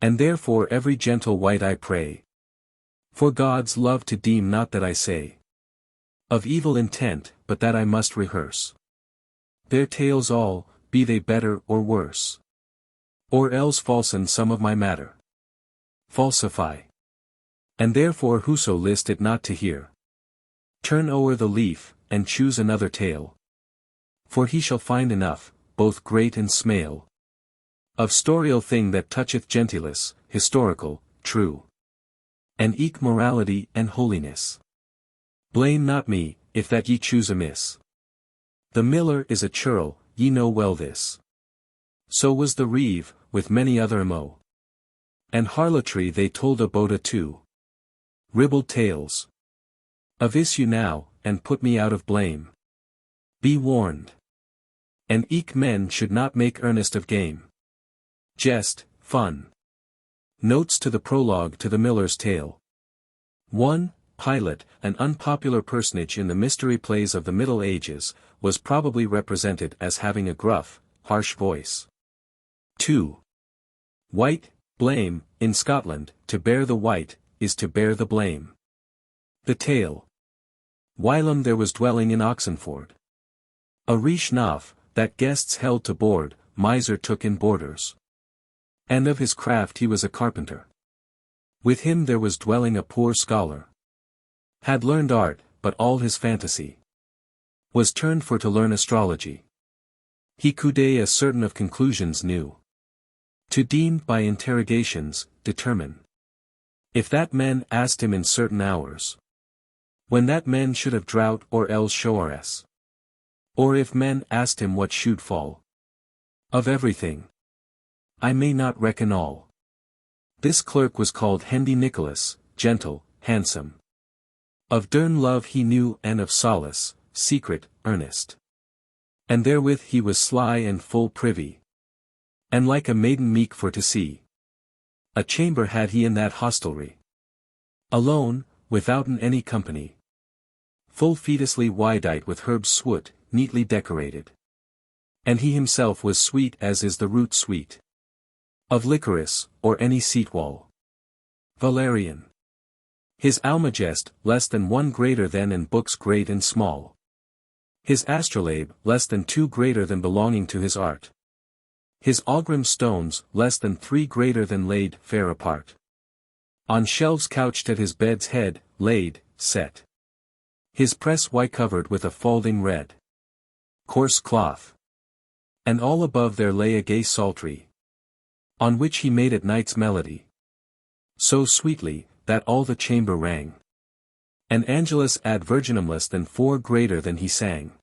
And therefore every gentle wight I pray. For God's love to deem not that I say. Of evil intent, but that I must rehearse. Their tales all, be they better or worse. Or else falsen some of my matter. Falsify. And therefore whoso list it not to hear, turn o'er the leaf, and choose another tale. For he shall find enough, both great and smale, of storial thing that toucheth gentilesse, historical, true, and eke morality and holiness. Blame not me, if that ye choose amiss. The miller is a churl, ye know well this. So was the reeve, with many other mo. And harlotry they told a boda too. Ribald tales of issue now, and put me out of blame. Be warned. And eke men should not make earnest of game. Jest, fun. Notes to the prologue to the Miller's Tale. 1. Pilate, an unpopular personage in the mystery plays of the Middle Ages, was probably represented as having a gruff, harsh voice. 2. White, blame, in Scotland, to bear the white, is to bear the blame. The tale. Whilom there was dwelling in Oxenford a riche knave, that guests held to board, miser took in boarders. And of his craft he was a carpenter. With him there was dwelling a poor scholar. Had learned art, but all his fantasy was turned for to learn astrology. He could a certain of conclusions knew. To deem by interrogations, determine. If that men asked him in certain hours, when that men should have drought or else showers. Or if men asked him what should fall. Of everything. I may not reckon all. This clerk was called Hendy Nicholas, gentle, handsome. Of dern love he knew and of solace, secret, earnest. And therewith he was sly and full privy. And like a maiden meek for to see. A chamber had he in that hostelry. Alone, withouten any company. Full fetusly widite with herbs swoot, neatly decorated. And he himself was sweet as is the root sweet of licorice, or any seat-wall. Valerian. His almagest, less than one greater than in books great and small. His astrolabe, less than two greater than belonging to his art. His aughrim stones, less than three greater than laid, fair apart. On shelves couched at his bed's head, laid, set. His press white covered with a falding red, coarse cloth. And all above there lay a gay psaltery, on which he made at night's melody. So sweetly, that all the chamber rang. And Angelus ad Virginum less than four greater than he sang.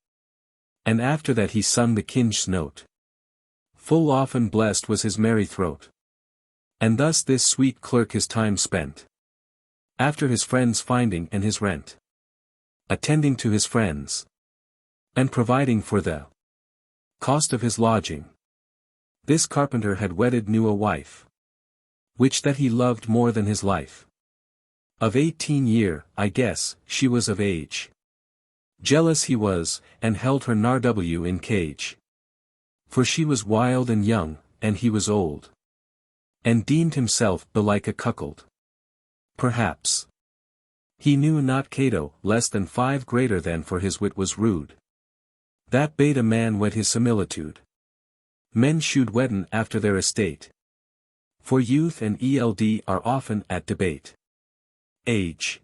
And after that he sung the king's note. Full often blessed was his merry throat. And thus this sweet clerk his time spent. After his friends finding and his rent. Attending to his friends. And providing for the cost of his lodging. This carpenter had wedded new a wife, which that he loved more than his life. Of 18 year, I guess, she was of age. Jealous he was, and held her nar w in cage. For she was wild and young, and he was old. And deemed himself belike a cuckold. Perhaps. He knew not Cato, less than five greater than for his wit was rude. That bade a man wed his similitude. Men should wedden after their estate. For youth and eld are often at debate. Age.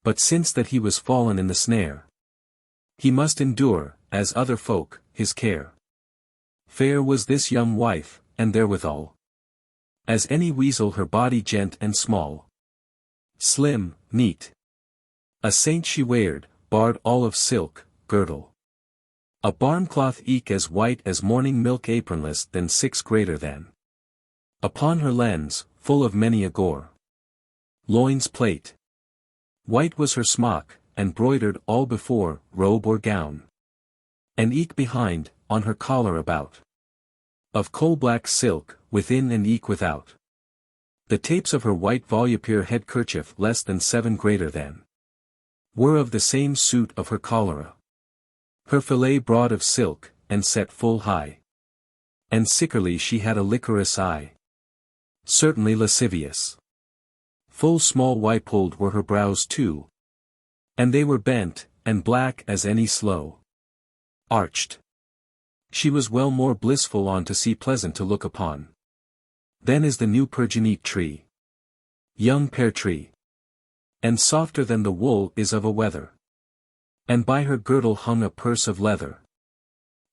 But since that he was fallen in the snare, he must endure, as other folk, his care. Fair was this young wife, and therewithal, as any weasel her body gent and small. Slim, neat. A saint she weared, barred all of silk, girdle. A barncloth eke as white as morning milk apronless than six greater than. Upon her lens, full of many a gore. Loins plate. White was her smock, and broidered all before, robe or gown. And eke behind, on her collar about. Of coal-black silk, within and eke without. The tapes of her white volupere head kerchief less than seven greater than. Were of the same suit of her cholera. Her fillet broad of silk, and set full high. And sickerly she had a liquorous eye. Certainly lascivious. Full small white-pulled were her brows too. And they were bent, and black as any sloe. Arched. She was well more blissful on to see pleasant to look upon. Then is the new Pergenite tree. Young pear tree. And softer than the wool is of a wether. And by her girdle hung a purse of leather,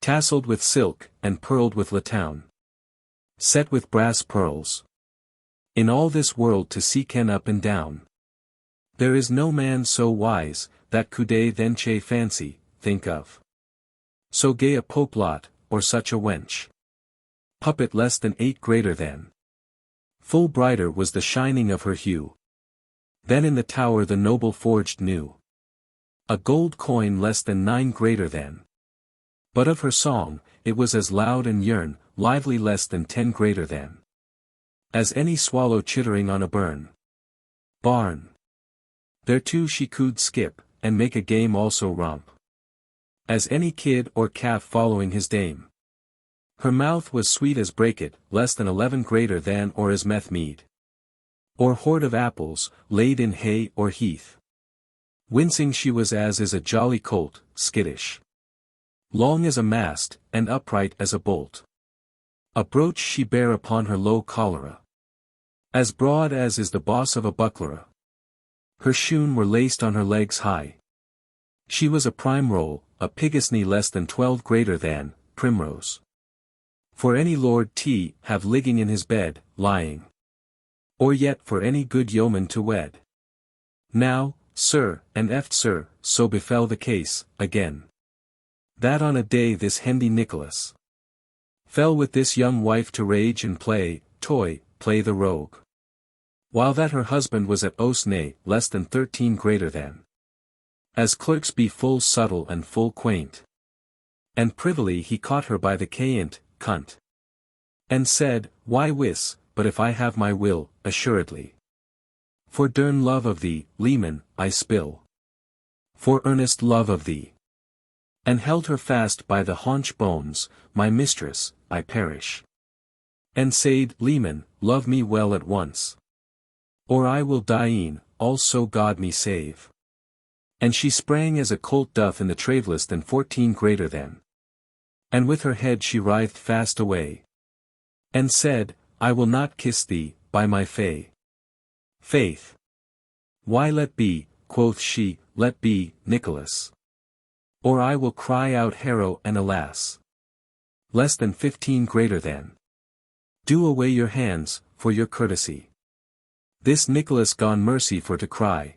tasselled with silk, and pearled with latoun, set with brass pearls. In all this world to see ken up and down, there is no man so wise, that could then che fancy, think of. So gay a popelot, or such a wench. Puppet less than 8 greater than. Full brighter was the shining of her hue. Then in the tower the noble forged new. A gold coin less than 9 greater than. But of her song, it was as loud and yearn, lively less than 10 greater than. As any swallow chittering on a barn. Thereto she could skip, and make a game also romp. As any kid or calf following his dame. Her mouth was sweet as Becket, less than 11 greater than or as meth mead. Or hoard of apples, laid in hay or heath. Wincing she was as is a jolly colt, skittish. Long as a mast, and upright as a bolt. A brooch she bare upon her low collera. As broad as is the boss of a bucklerer. Her shoon were laced on her legs high. She was a prime roll, a pigasney less than 12 greater than, primrose. For any lord to have ligging in his bed, lying. Or yet for any good yeoman to wed. Now, sir, and eft sir, so befell the case, again. That on a day this hendy Nicholas fell with this young wife to rage and play the rogue. While that her husband was at Osnay, less than 13 greater than. As clerks be full subtle and full quaint. And privily he caught her by the cayent, cunt. And said, why wis, but if I have my will, assuredly. For dern love of thee, leman, I spill. For earnest love of thee. And held her fast by the haunch bones, my mistress, I perish. And said, leman, love me well at once. Or I will die e'en, all so God me save. And she sprang as a colt doth in the traveless than 14 greater than. And with her head she writhed fast away. And said, I will not kiss thee, by my faith. Why let be, quoth she, let be, Nicholas. Or I will cry out harrow and alas. Less than 15 greater than. Do away your hands, for your courtesy. This Nicholas gone mercy for to cry.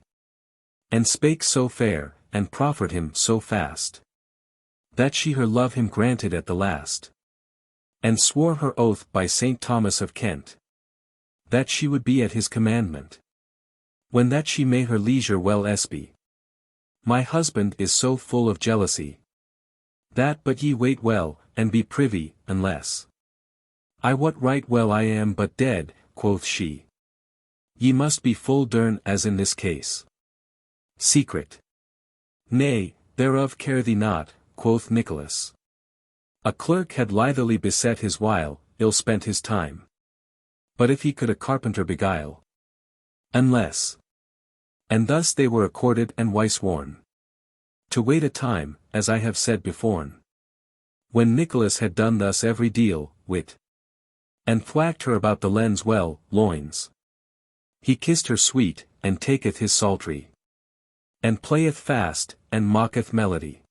And spake so fair, and proffered him so fast. That she her love him granted at the last. And swore her oath by Saint Thomas of Kent. That she would be at his commandment. When that she may her leisure well espy. My husband is so full of jealousy. That but ye wait well, and be privy, unless. I wot right well I am but dead, quoth she. Ye must be full dern as in this case. Secret. Nay, thereof care thee not, quoth Nicholas. A clerk had lithely beset his while, ill spent his time. But if he could a carpenter beguile. Unless. And thus they were accorded and wise-worn. To wait a time, as I have said beforn. When Nicholas had done thus every deal, wit. And thwacked her about the lens well, loins. He kissed her sweet, and taketh his psaltery. And playeth fast, and mocketh melody.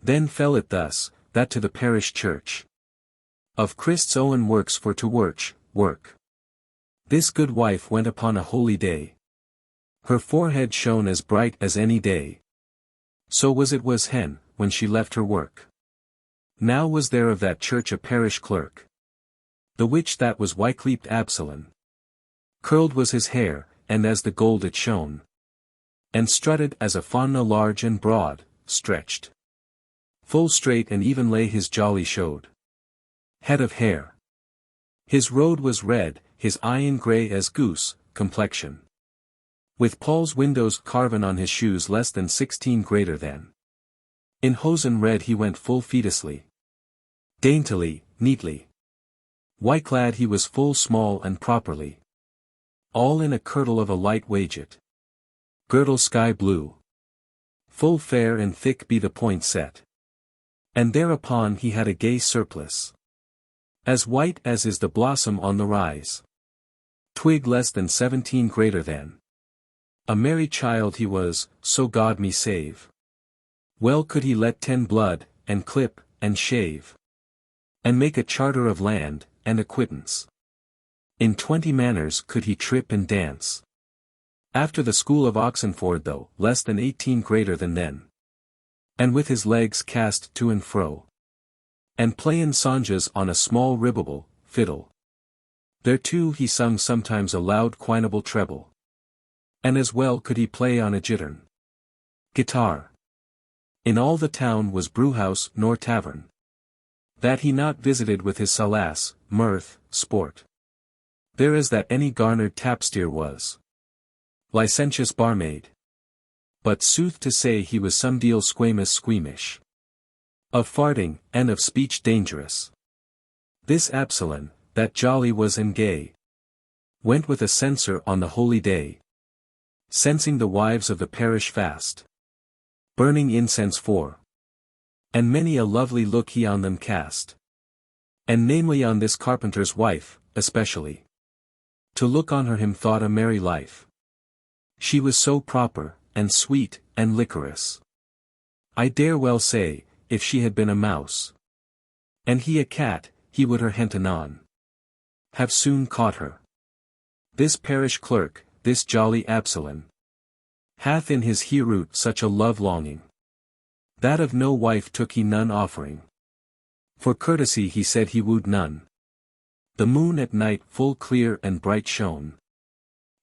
Then fell it thus, that to the parish church of Christ's own works for to work. This good wife went upon a holy day. Her forehead shone as bright as any day. So was hen, when she left her work. Now was there of that church a parish clerk. The which that was Wycliffe Absalon. Curled was his hair, and as the gold it shone. And strutted as a fauna large and broad, stretched. Full straight and even lay his jolly showed. Head of hair. His road was red, his eyen grey as goose, complexion. With Paul's windows carven on his shoes less than 16 greater than. In hosen red he went full fetusly. Daintily, neatly. White clad he was full small and properly. All in a kirtle of a light waget. Girdle sky blue. Full fair and thick be the point set. And thereupon he had a gay surplice. As white as is the blossom on the rise. Twig less than 17 greater than. A merry child he was, so God me save. Well could he let 10 blood, and clip, and shave. And make a charter of land, and a quittance. In 20 manners could he trip and dance. After the school of Oxenford though, less than 18 greater than then. And with his legs cast to and fro. And playin' songes on a small ribbable, fiddle. Thereto he sung sometimes a loud quinable treble. And as well could he play on a jittern. Guitar. In all the town was brewhouse nor tavern, that he not visited with his solace, mirth, sport. There is that any garnered tapsteer was. Licentious barmaid. But sooth to say he was some deal squeamish. Of farting, and of speech dangerous. This Absalon, that jolly was and gay, went with a censer on the holy day, censing the wives of the parish fast, burning incense for, and many a lovely look he on them cast, and namely on this carpenter's wife, especially. To look on her him thought a merry life. She was so proper, and sweet, and liquorous. I dare well say, if she had been a mouse, and he a cat, he would her hent anon have soon caught her. This parish clerk, this jolly Absalon, hath in his heroot such a love-longing, that of no wife took he none offering. For courtesy he said he wooed none. The moon at night full clear and bright shone,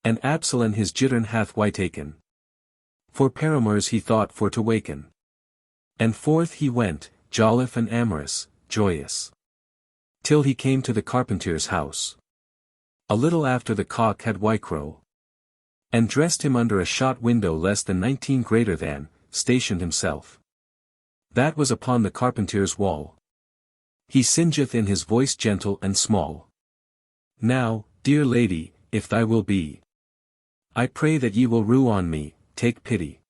and Absalon his jittern hath whitaken. For paramours he thought for to waken. And forth he went, jolliffe and amorous, joyous, till he came to the carpenter's house. A little after the cock had wycrow, and dressed him under a shot window less than 19 greater than, stationed himself. That was upon the carpenter's wall. He singeth in his voice gentle and small. Now, dear lady, if thy will be, I pray that ye will rue on me, take pity.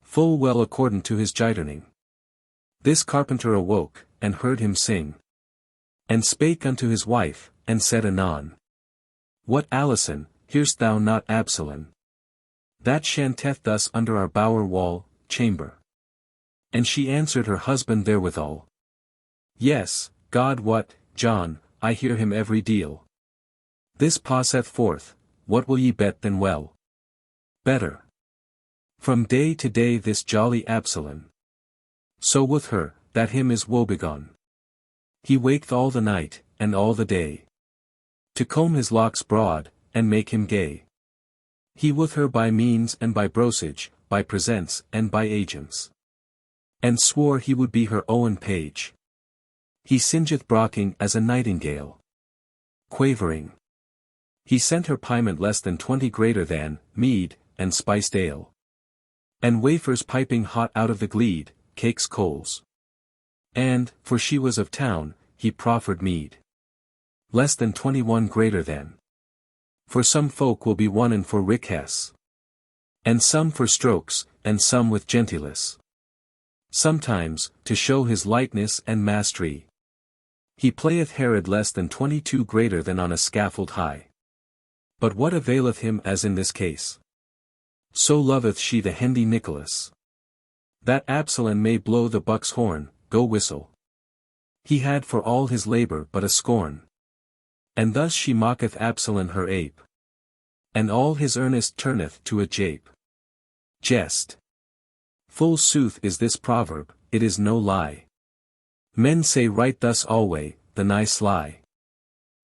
Full well accordant to his jitterning. This carpenter awoke, and heard him sing. And spake unto his wife, and said anon, What Alison, hear'st thou not Absalon? That chanteth thus under our bower wall, chamber. And she answered her husband therewithal. Yes, God what, John, I hear him every deal. This passeth forth, what will ye bet than well? Better. From day to day this jolly Absalon. So with her, that him is woebegone. He waketh all the night, and all the day, to comb his locks broad, and make him gay. He with her by means and by brosage, by presents and by agents. And swore he would be her owen page. He singeth brocking as a nightingale. Quavering. He sent her piment less than 20 greater than, mead, and spiced ale. And wafers piping hot out of the gleed, cakes coals. And, for she was of town, he proffered mead. Less than 21 greater than. For some folk will be wonnen for riches. And some for strokes, and some with gentilesse. Sometimes, to show his lightness and mastery, he playeth Herod less than 22 greater than on a scaffold high. But what availeth him as in this case? So loveth she the hendy Nicholas, that Absalon may blow the buck's horn, go whistle. He had for all his labor but a scorn. And thus she mocketh Absalon her ape. And all his earnest turneth to a jape. Jest. Full sooth is this proverb, it is no lie. Men say right thus alway, the nigh sly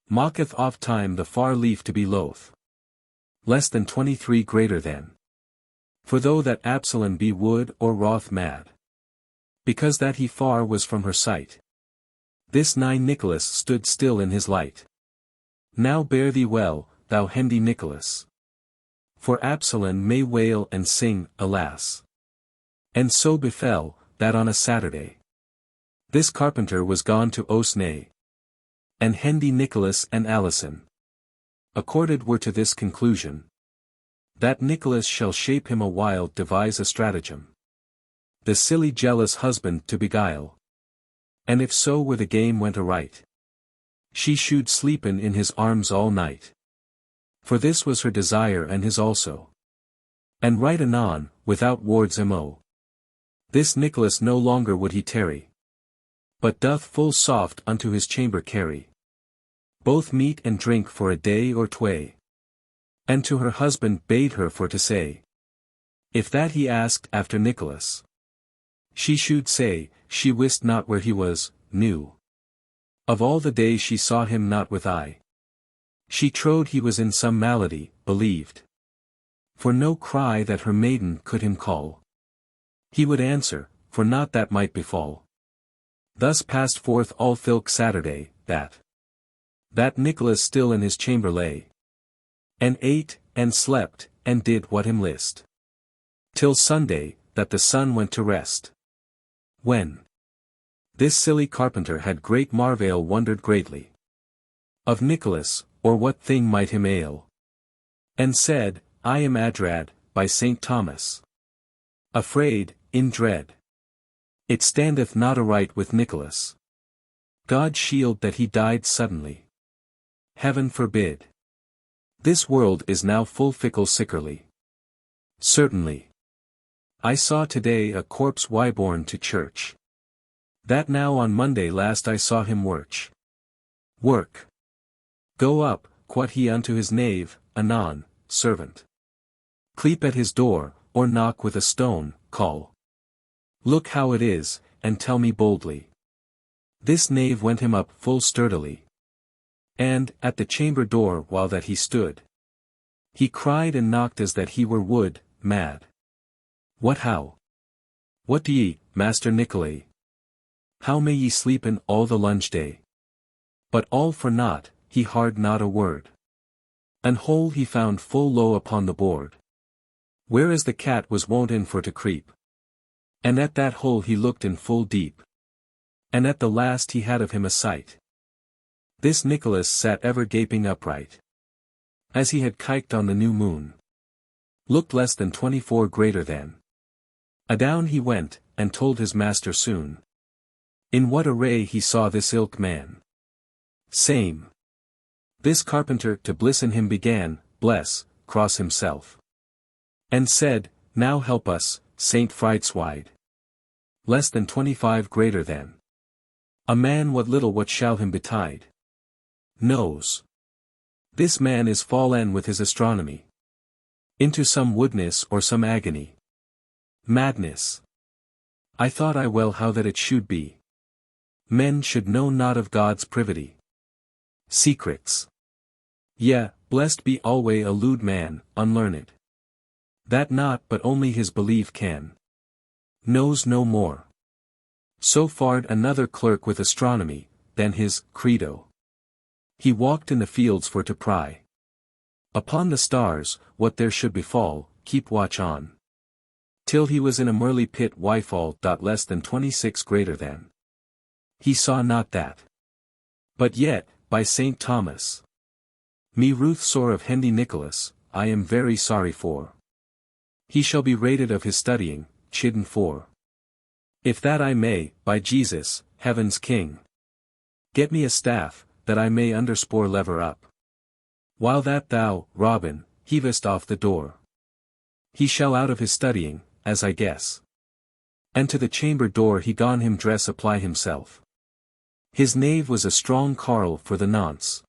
mocketh oft time the far leaf to be loath. Less than 23 greater than. For though that Absalon be wood or wroth mad, because that he far was from her sight, this nigh Nicholas stood still in his light. Now bear thee well, thou hendy Nicholas. For Absalon may wail and sing, alas. And so befell, that on a Saturday, this carpenter was gone to Osnay. And hendy Nicholas and Alison accorded were to this conclusion, that Nicholas shall shape him a while devise a stratagem, the silly jealous husband to beguile. And if so were the game went aright, she should sleepen in his arms all night. For this was her desire and his also. And right anon, without wards mo. This Nicholas no longer would he tarry, but doth full soft unto his chamber carry both meat and drink for a day or tway. And to her husband bade her for to say, if that he asked after Nicholas, she should say, she wist not where he was, knew of all the day she saw him not with eye. She trowed he was in some malady, believed, for no cry that her maiden could him call, he would answer, for naught that might befall. Thus passed forth all thilke Saturday, that Nicholas still in his chamber lay, and ate, and slept, and did what him list, till Sunday, that the sun went to rest. When this silly carpenter had great marvail wondered greatly of Nicholas, or what thing might him ail, and said, I am adrad, by Saint Thomas, afraid, in dread. It standeth not aright with Nicholas. God shield that he died suddenly. Heaven forbid. This world is now full fickle sickerly. Certainly. I saw today a corpse wyborne to church. That now on Monday last I saw him work. Go up, quoth he unto his knave, anon, servant. Cleap at his door, or knock with a stone, call. Look how it is, and tell me boldly. This knave went him up full sturdily. And, at the chamber door while that he stood, he cried and knocked as that he were mad. What how? What do ye, Master Nicolay? How may ye sleep in all the lunge day? But all for naught, he hard not a word. An hole he found full low upon the board, whereas the cat was wont in for to creep. And at that hole he looked in full deep. And at the last he had of him a sight. This Nicholas sat ever gaping upright, as he had kiked on the new moon. Looked less than 24 greater than. Adown he went, and told his master soon, in what array he saw this ilk man. Same. This carpenter to bliss in him began, bless, cross himself. And said, now help us, Saint Fridswide. Less than 25 greater than. A man what shall him betide? Knows. This man is fallen with his astronomy into some woodness or some agony. Madness. I thought I well how that it should be. Men should know not of God's privity. Secrets. Yea, blessed be alway a lewd man, unlearned. That not but only his belief can. Knows no more. So fared another clerk with astronomy, than his credo. He walked in the fields for to pry upon the stars, what there should befall, keep watch on. Till he was in a merly pit wyfall. Less than 26 greater than. He saw not that. But yet, by Saint Thomas, me ruth sore of Hendy Nicholas, I am very sorry for. He shall be rated of his studying, chidden for. If that I may, by Jesus, heaven's King, get me a staff, that I may underspore lever up. While that thou, Robin, heavest off the door, he shall out of his studying, as I guess. And to the chamber door he gone him dress apply himself. His knave was a strong carle for the nonce.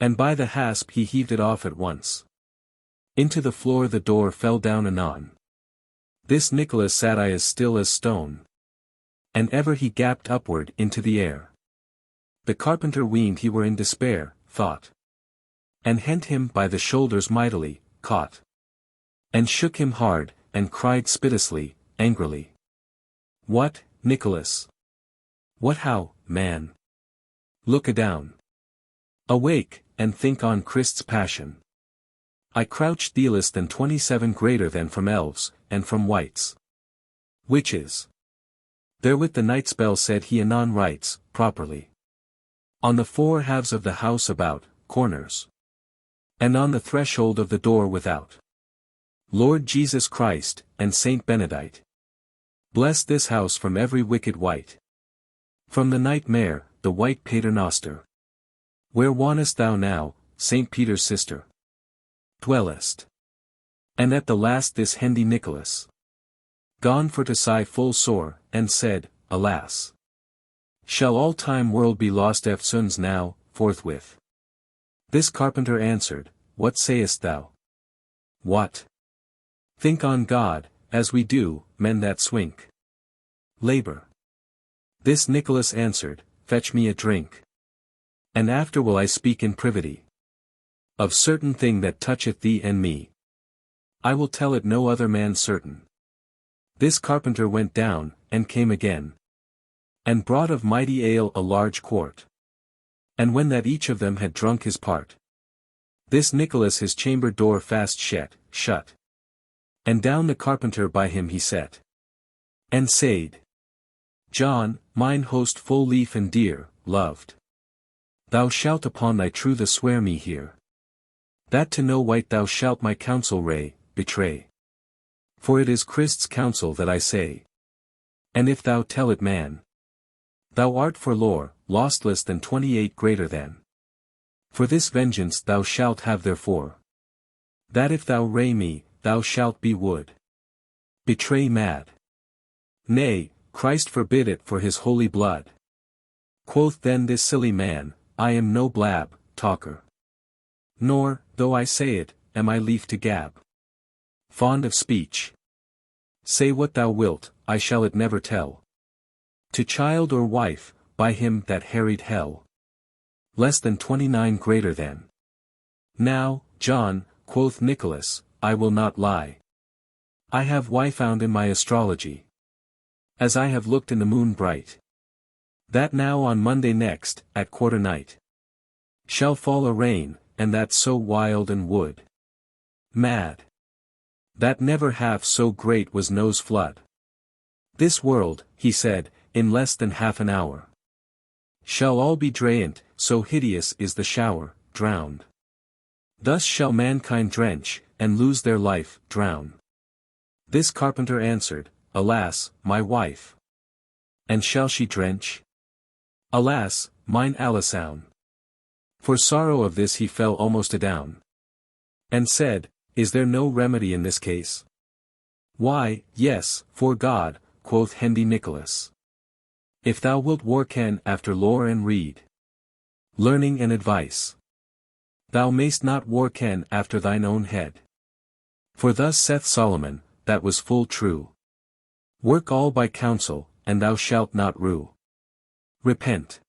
And by the hasp he heaved it off at once. Into the floor the door fell down anon. This Nicholas sat I as still as stone. And ever he gaped upward into the air. The carpenter weened he were in despair, thought. And hent him by the shoulders mightily, caught. And shook him hard, and cried spitously, angrily. What, Nicholas? What how, man? Look adown. Awake, and think on Christ's passion. I crouched thee less than 27 greater than from elves, and from wights. Witches. Therewith the night spell said he anon writes, properly. On the four halves of the house about, corners. And on the threshold of the door without. Lord Jesus Christ, and Saint Benedict. Bless this house from every wicked wight. From the nightmare, the white paternoster. Where wantest thou now, Saint Peter's sister? Dwellest. And at the last this Hendy Nicholas gone for to sigh full sore, and said, Alas! Shall all time world be lost eftsoons now, forthwith? This carpenter answered, What sayest thou? What? Think on God, as we do, men that swink. Labor. This Nicholas answered, Fetch me a drink. And after will I speak in privity of certain thing that toucheth thee and me. I will tell it no other man certain. This carpenter went down, and came again, and brought of mighty ale a large quart. And when that each of them had drunk his part, this Nicholas his chamber door fast shut. And down the carpenter by him he set, and said, John, mine host full lief and dear, loved, thou shalt upon thy truth swear me here, that to no wight thou shalt my counsel betray. For it is Christ's counsel that I say. And if thou tell it man, thou art for lore, lost less than 28 greater than. For this vengeance thou shalt have therefore, that if thou me, thou shalt be wood. Betray mad. Nay, Christ forbid it for his holy blood. Quoth then this silly man, I am no blab, talker. Nor, though I say it, am I lief to gab. Fond of speech. Say what thou wilt, I shall it never tell. To child or wife, by him that harried hell. Less than 29 greater than. Now, John, quoth Nicholas, I will not lie. I have found in my astrology, as I have looked in the moon bright, that now on Monday next, at quarter night, shall fall a rain, and that so wild and wood mad, that never half so great was no's flood. This world, he said, in less than half an hour, shall all be drained, so hideous is the shower, drowned. Thus shall mankind drench, and lose their life, drown. This carpenter answered, Alas, my wife! And shall she drench? Alas, mine Alisoun! For sorrow of this he fell almost adown, and said, Is there no remedy in this case? Why, yes, for God, quoth Hendy Nicholas. If thou wilt worken after lore and read, learning and advice, thou mayst not worken after thine own head. For thus saith Solomon, that was full true. Work all by counsel, and thou shalt not rue. Repent.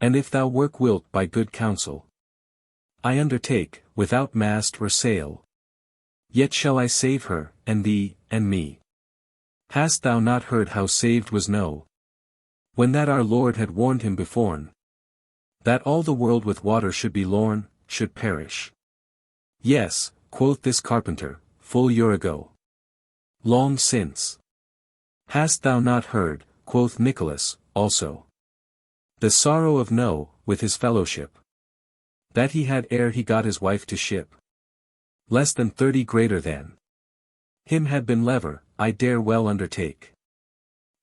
And if thou work wilt by good counsel, I undertake, without mast or sail, yet shall I save her, and thee, and me. Hast thou not heard how saved was Noe, when that our Lord had warned him beforn, that all the world with water should be lorn, should perish? Yes, quoth this carpenter, full year ago. Long since. Hast thou not heard, quoth Nicholas, also, the sorrow of Noe, with his fellowship, that he had ere he got his wife to ship? Less than 30 greater than. Him had been lever, I dare well undertake.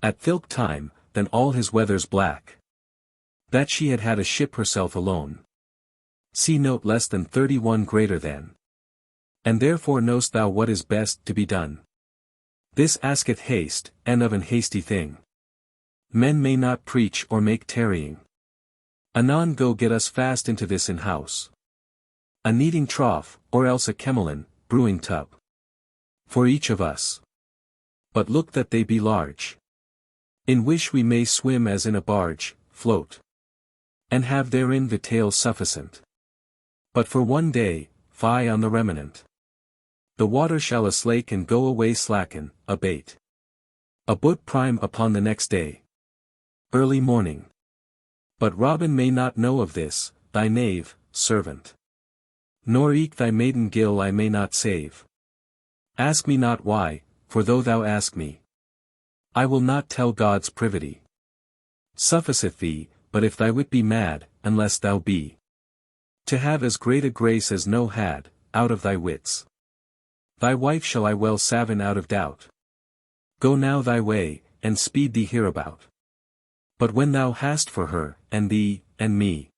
At thilk time, than all his weathers black, that she had had a ship herself alone. See note less than 31 greater than. And therefore knowst thou what is best to be done. This asketh haste, and of an hasty thing men may not preach or make tarrying. Anon go get us fast into this in house, a kneading trough, or else a kemelin, brewing tub, for each of us. But look that they be large, in which we may swim as in a barge, float, and have therein vitail sufficient. But for one day, fie on the remnant. The water shall aslake and go away slacken, abate. About prime upon the next day. Early morning. But Robin may not know of this, thy knave, servant. Nor eke thy maiden gill I may not save. Ask me not why, for though thou ask me, I will not tell God's privity. Sufficeth thee, but if thy wit be mad, unless thou be to have as great a grace as Noe had, out of thy wits. Thy wife shall I well savin out of doubt. Go now thy way, and speed thee hereabout. But when thou hast for her, and thee, and me,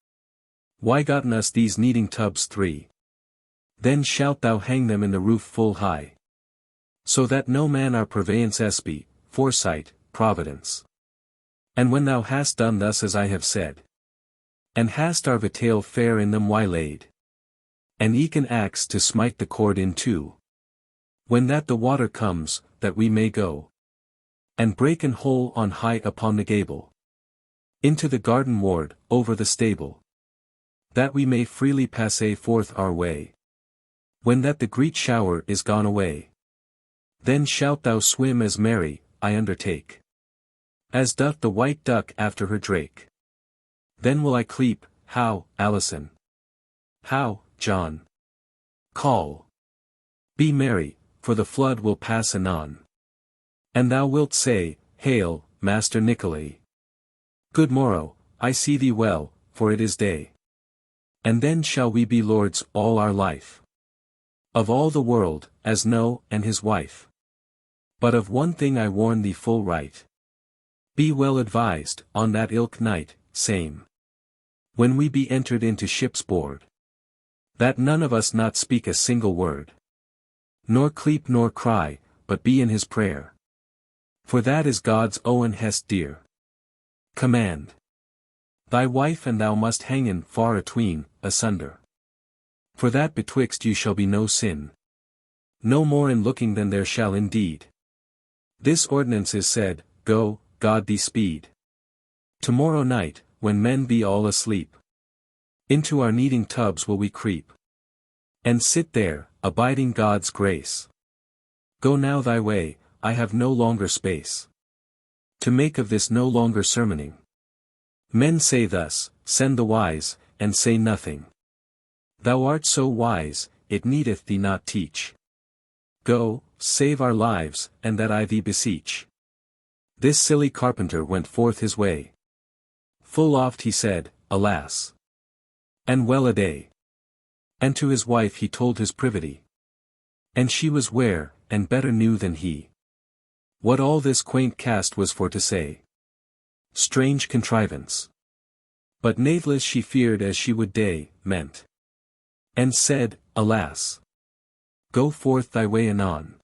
why gotten us these kneading tubs 3? Then shalt thou hang them in the roof full high. So that no man our purveyance espy, foresight, providence. And when thou hast done thus as I have said, and hast our vitale fair in them waylaid, and eke an axe to smite the cord in two, when that the water comes, that we may go, and break an hole on high upon the gable, into the garden ward, over the stable, that we may freely pass forth our way, when that the great shower is gone away. Then shalt thou swim as merry, I undertake, as doth the white duck after her drake. Then will I cleep, how, Alison? How, John? Call. Be merry, for the flood will pass anon. And thou wilt say, Hail, Master Nicolay. Good morrow, I see thee well, for it is day. And then shall we be lords all our life. Of all the world, as Noe and his wife. But of one thing I warn thee full right. Be well advised, on that ilk night, same. When we be entered into ship's board, that none of us not speak a single word, nor cleep nor cry, but be in his prayer. For that is God's own hest dear command. Thy wife and thou must hangen far atween, asunder. For that betwixt you shall be no sin. No more in looking than there shall indeed. This ordinance is said, Go, God thee speed. Tomorrow night, when men be all asleep, into our kneading tubs will we creep, and sit there, abiding God's grace. Go now thy way, I have no longer space to make of this no longer sermoning. Men say thus, send the wise, and say nothing. Thou art so wise, it needeth thee not teach. Go, save our lives, and that I thee beseech. This silly carpenter went forth his way. Full oft he said, Alas! And well a day. And to his wife he told his privity. And she was ware, and better knew than he, what all this quaint cast was for to say. Strange contrivance. But natheless she feared as she would day, meant. And said, Alas! Go forth thy way anon.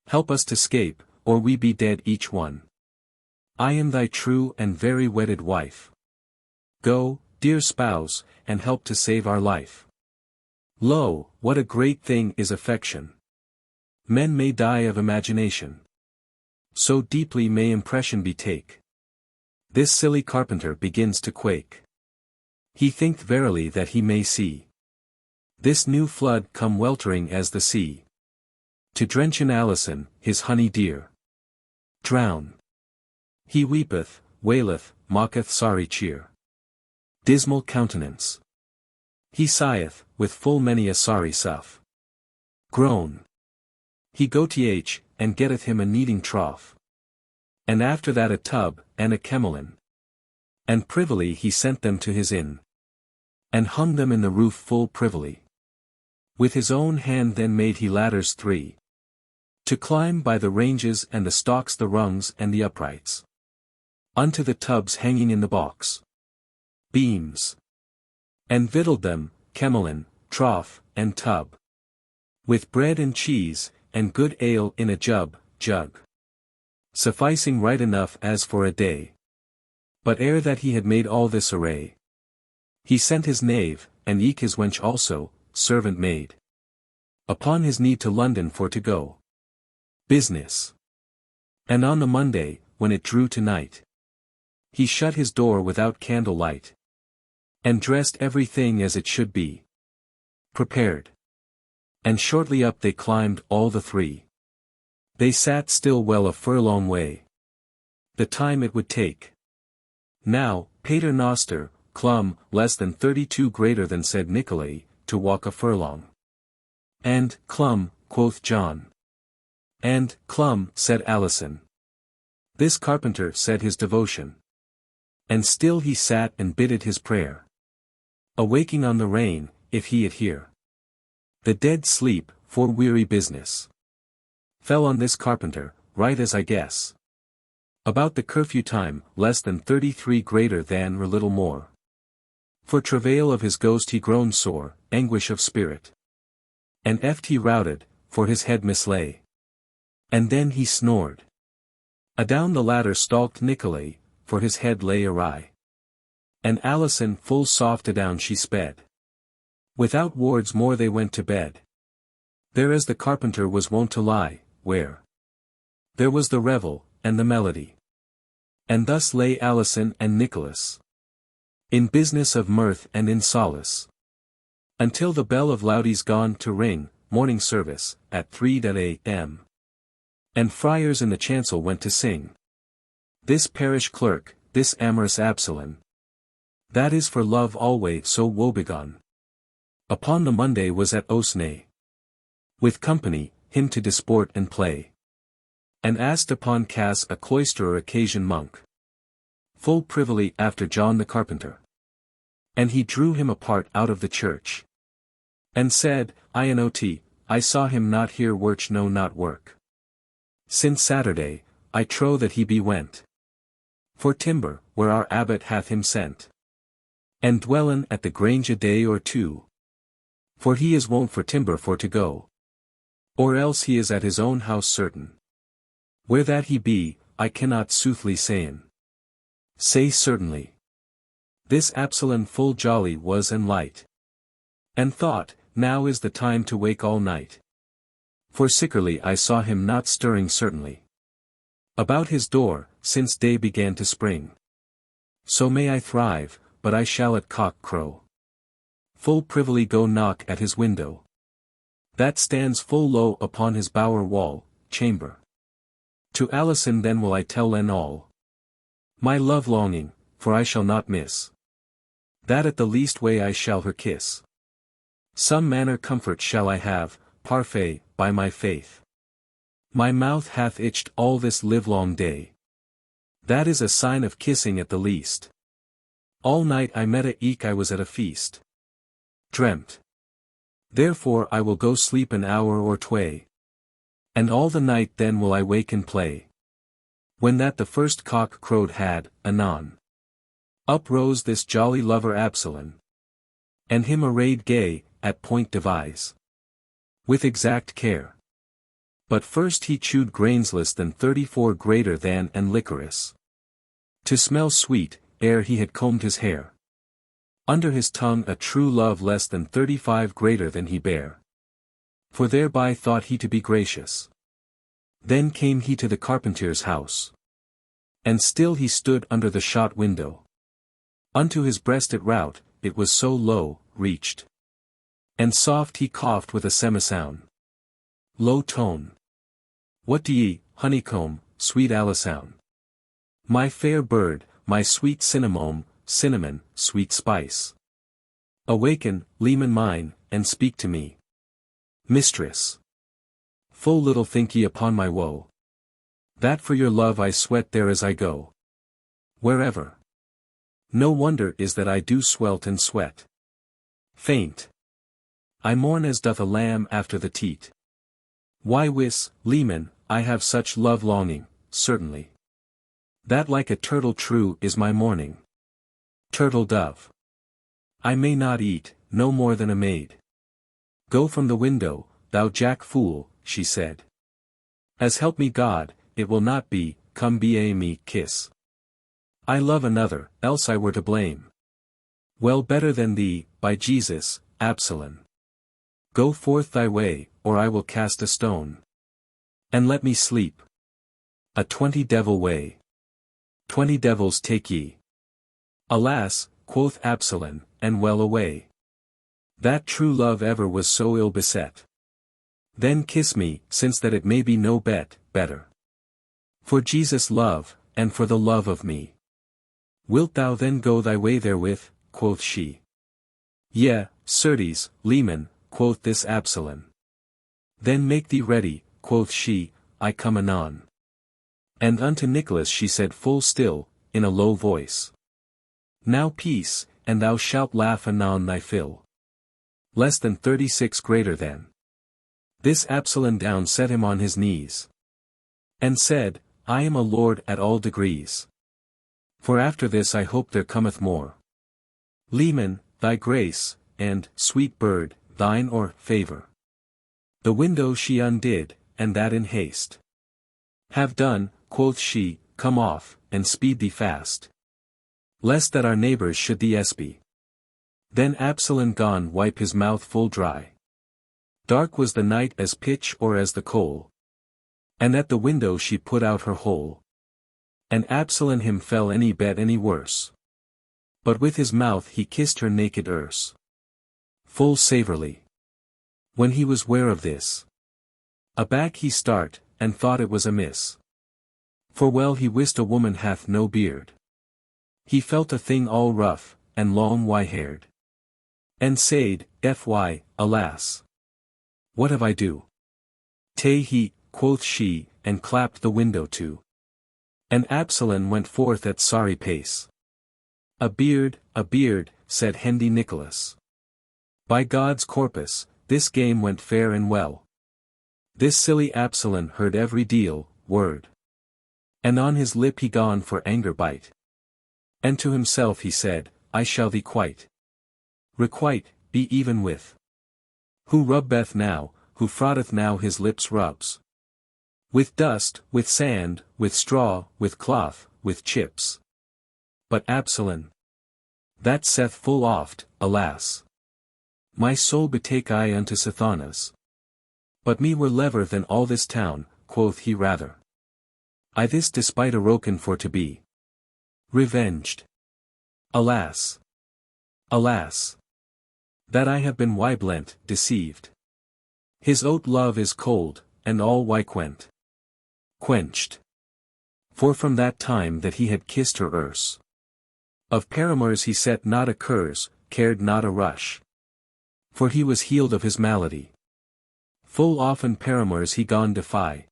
Help us to 'scape, or we be dead each one. I am thy true and very wedded wife. Go, dear spouse, and help to save our life. Lo, what a great thing is affection! Men may die of imagination. So deeply may impression be take. This silly carpenter begins to quake. He thinketh verily that he may see this new flood come weltering as the sea, to drench in Alison, his honey dear. Drown. He weepeth, waileth, mocketh sorry cheer. Dismal countenance. He sigheth, with full many a sorry sough. Groan. He goeth, and getteth him a kneading trough. And after that a tub, and a kemelin. And privily he sent them to his inn. And hung them in the roof full privily. With his own hand then made he ladders 3. To climb by the ranges and the stalks the rungs and the uprights. Unto the tubs hanging in the box. Beams. And victualled them, kemelin, trough, and tub. With bread and cheese, and good ale in a jug. Sufficing right enough as for a day. But ere that he had made all this array, he sent his knave, and eke his wench also, servant maid, upon his need to London for to go business. And on the Monday, when it drew to night, he shut his door without candle light, and dressed everything as it should be prepared. And shortly up they climbed all the 3. They sat still well a furlong way, the time it would take. Now, Pater Noster, clum, less than 32 greater than said Nicolay, to walk a furlong. And, clum, quoth John. And, clum, said Alison. This carpenter said his devotion. And still he sat and bidded his prayer. Awaking on the rain, if he adhere. The dead sleep, for weary business. Fell on this carpenter, right as I guess. About the curfew time, less than 33 greater than or little more. For travail of his ghost he groaned sore, anguish of spirit. And ft routed, for his head mislay. And then he snored. Adown the ladder stalked Nicolay, for his head lay awry. And Alison full soft adown she sped. Without words more they went to bed. There as the carpenter was wont to lie, where there was the revel, and the melody. And thus lay Alison and Nicholas, in business of mirth and in solace. Until the bell of Laudi's gone to ring, morning service, at 3 a.m. And friars in the chancel went to sing. This parish clerk, this amorous Absalon. That is for love alway so woebegone. Upon the Monday was at Osnay. With company, him to disport and play. And asked upon Cass a cloister or occasion monk. Full privily after John the carpenter. And he drew him apart out of the church. And said, I saw him not here worch no not work. Since Saturday, I trow that he be went. For timber, where our abbot hath him sent. And dwellin at the grange a day or two. For he is wont for timber for to go. Or else he is at his own house certain. Where that he be, I cannot soothly sayn. Say certainly. This Absalon full jolly was and light. And thought, now is the time to wake all night. For sickerly I saw him not stirring certainly. About his door, since day began to spring. So may I thrive, but I shall at cock crow. Full privily go knock at his window. That stands full low upon his bower wall, chamber. To Alison then will I tell en all. My love longing, for I shall not miss. That at the least way I shall her kiss. Some manner comfort shall I have, parfait, by my faith. My mouth hath itched all this livelong day. That is a sign of kissing at the least. All night I met eke I was at a feast. Dreamt. Therefore I will go sleep an hour or tway. And all the night then will I wake and play. When that the first cock crowed had, anon. Up rose this jolly lover Absalon. And him arrayed gay, at point devise. With exact care. But first he chewed grains less than 34 greater than and licorice. To smell sweet, ere he had combed his hair. Under his tongue a true love less than 35 greater than he bare. For thereby thought he to be gracious. Then came he to the carpenter's house. And still he stood under the shot window. Unto his breast it rout, it was so low, reached. And soft he coughed with a semisound. Low tone. What do ye, honeycomb, sweet Alisoun? My fair bird, my sweet cinnamon, sweet spice. Awaken, leman mine, and speak to me. Mistress. Full little think ye upon my woe. That for your love I sweat there as I go. Wherever. No wonder is that I do swelt and sweat. Faint. I mourn as doth a lamb after the teat. Why wis, leman, I have such love longing, certainly. That like a turtle true is my mourning. Turtle dove. I may not eat, no more than a maid. Go from the window, thou jack fool, she said. As help me God, it will not be, come be a me kiss. I love another, else I were to blame. Well better than thee, by Jesus, Absalon. Go forth thy way, or I will cast a stone. And let me sleep. A 20 devil way. 20 devils take ye. Alas, quoth Absalon, and well away. That true love ever was so ill beset. Then kiss me, since that it may be no better. For Jesus' love, and for the love of me. Wilt thou then go thy way therewith, quoth she. Yea, certes, leman, quoth this Absalon. Then make thee ready, quoth she, I come anon. And unto Nicholas she said full still, in a low voice. Now peace, and thou shalt laugh anon thy fill. Less than 36 greater than. This Absalon down set him on his knees. And said, I am a lord at all degrees. For after this I hope there cometh more. Leman, thy grace, and, sweet bird, thine or, favour. The window she undid, and that in haste. Have done, quoth she, come off, and speed thee fast. Lest that our neighbours should thee espy. Then Absalom gone wipe his mouth full dry. Dark was the night as pitch or as the coal. And at the window she put out her hole. And Absalom him fell any bet any worse. But with his mouth he kissed her naked erse. Full savorly. When he was ware of this, aback he start, and thought it was amiss. For well he wist a woman hath no beard. He felt a thing all rough, and long white-haired. And said, Fy, alas! What have I do? Tay he, quoth she, and clapped the window to. And Absalom went forth at sorry pace. A beard, said Hendy Nicholas. By God's corpus, this game went fair and well. This silly Absalom heard every deal, word. And on his lip he gone for anger bite. And to himself he said, I shall thee quite requite, be even with. Who rubbeth now, who frotteth now his lips rubs. With dust, with sand, with straw, with cloth, with chips. But Absalom, that saith full oft, alas! My soul betake I unto Sathanas. But me were lever than all this town, quoth he rather. I this despite aroken for to be revenged. Alas! Alas! That I have been wyblent, deceived. His oat love is cold, and all wyquent. Quenched. For from that time that he had kissed her erse, of paramours he set not a curse, cared not a rush. For he was healed of his malady. Full often paramours he gone defy.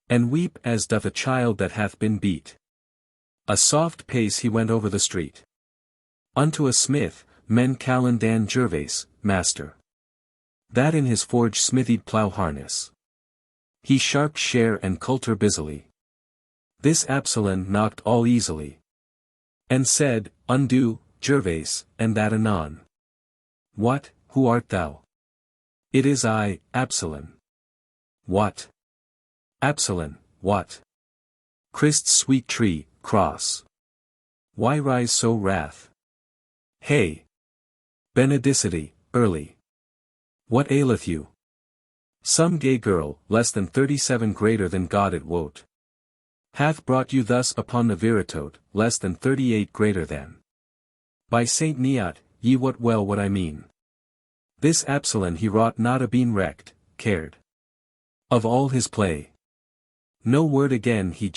And weep as doth a child that hath been beat. A soft pace he went over the street. Unto a smith, men callan Dan Gervase, master. That in his forge smithied plough harness. He sharp share and coulter busily. This Absalom knocked all easily. And said, Undo, Gervase, and that anon. What, who art thou? It is I, Absalom. What? Absalom, what? Christ's sweet tree, cross. Why rise so wrath? Hey! Benedicite, early. What aileth you? Some gay girl, less than 37 greater than God it wot, hath brought you thus upon the viritote, less than 38 greater than. By Saint Neot, ye wot well what I mean. This Absalom he wrought not a bean wrecked, cared of all his play. No word again he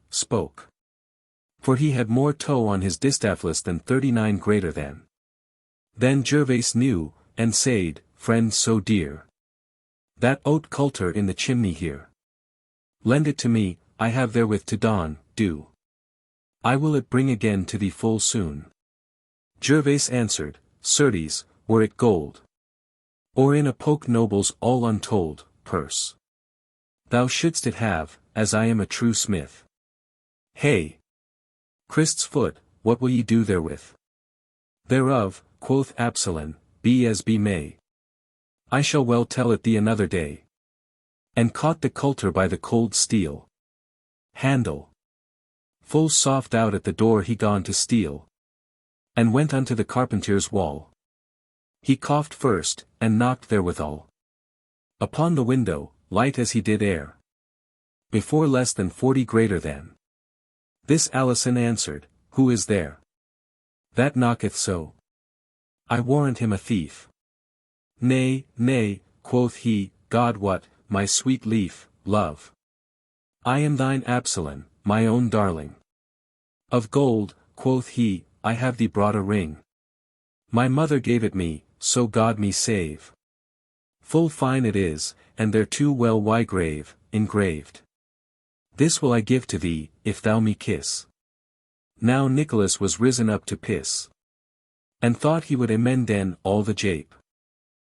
spoke. For he had more toe on his distaffless than 39 greater than. Then Gervase knew, and said, Friend so dear. That oat coulter in the chimney here. Lend it to me, I have therewith to don, do. I will it bring again to thee full soon. Gervase answered, Certes, were it gold. Or in a poke noble's all untold, purse. Thou shouldst it have, as I am a true smith. Hey! Christ's foot, what will ye do therewith? Thereof, quoth Absalom, be as be may. I shall well tell it thee another day. And caught the coulter by the cold steel handle. Full soft out at the door he gone to steal. And went unto the carpenter's wall. He coughed first, and knocked therewithal. Upon the window, light as he did air. Before less than 40 greater than. This Alison answered, Who is there? That knocketh so. I warrant him a thief. Nay, nay, quoth he, God what, my sweet leaf, love. I am thine Absalom, my own darling. Of gold, quoth he, I have thee brought a ring. My mother gave it me, so God me save. Full fine it is, and thereto well engraved. This will I give to thee, if thou me kiss. Now Nicholas was risen up to piss. And thought he would amenden all the jape.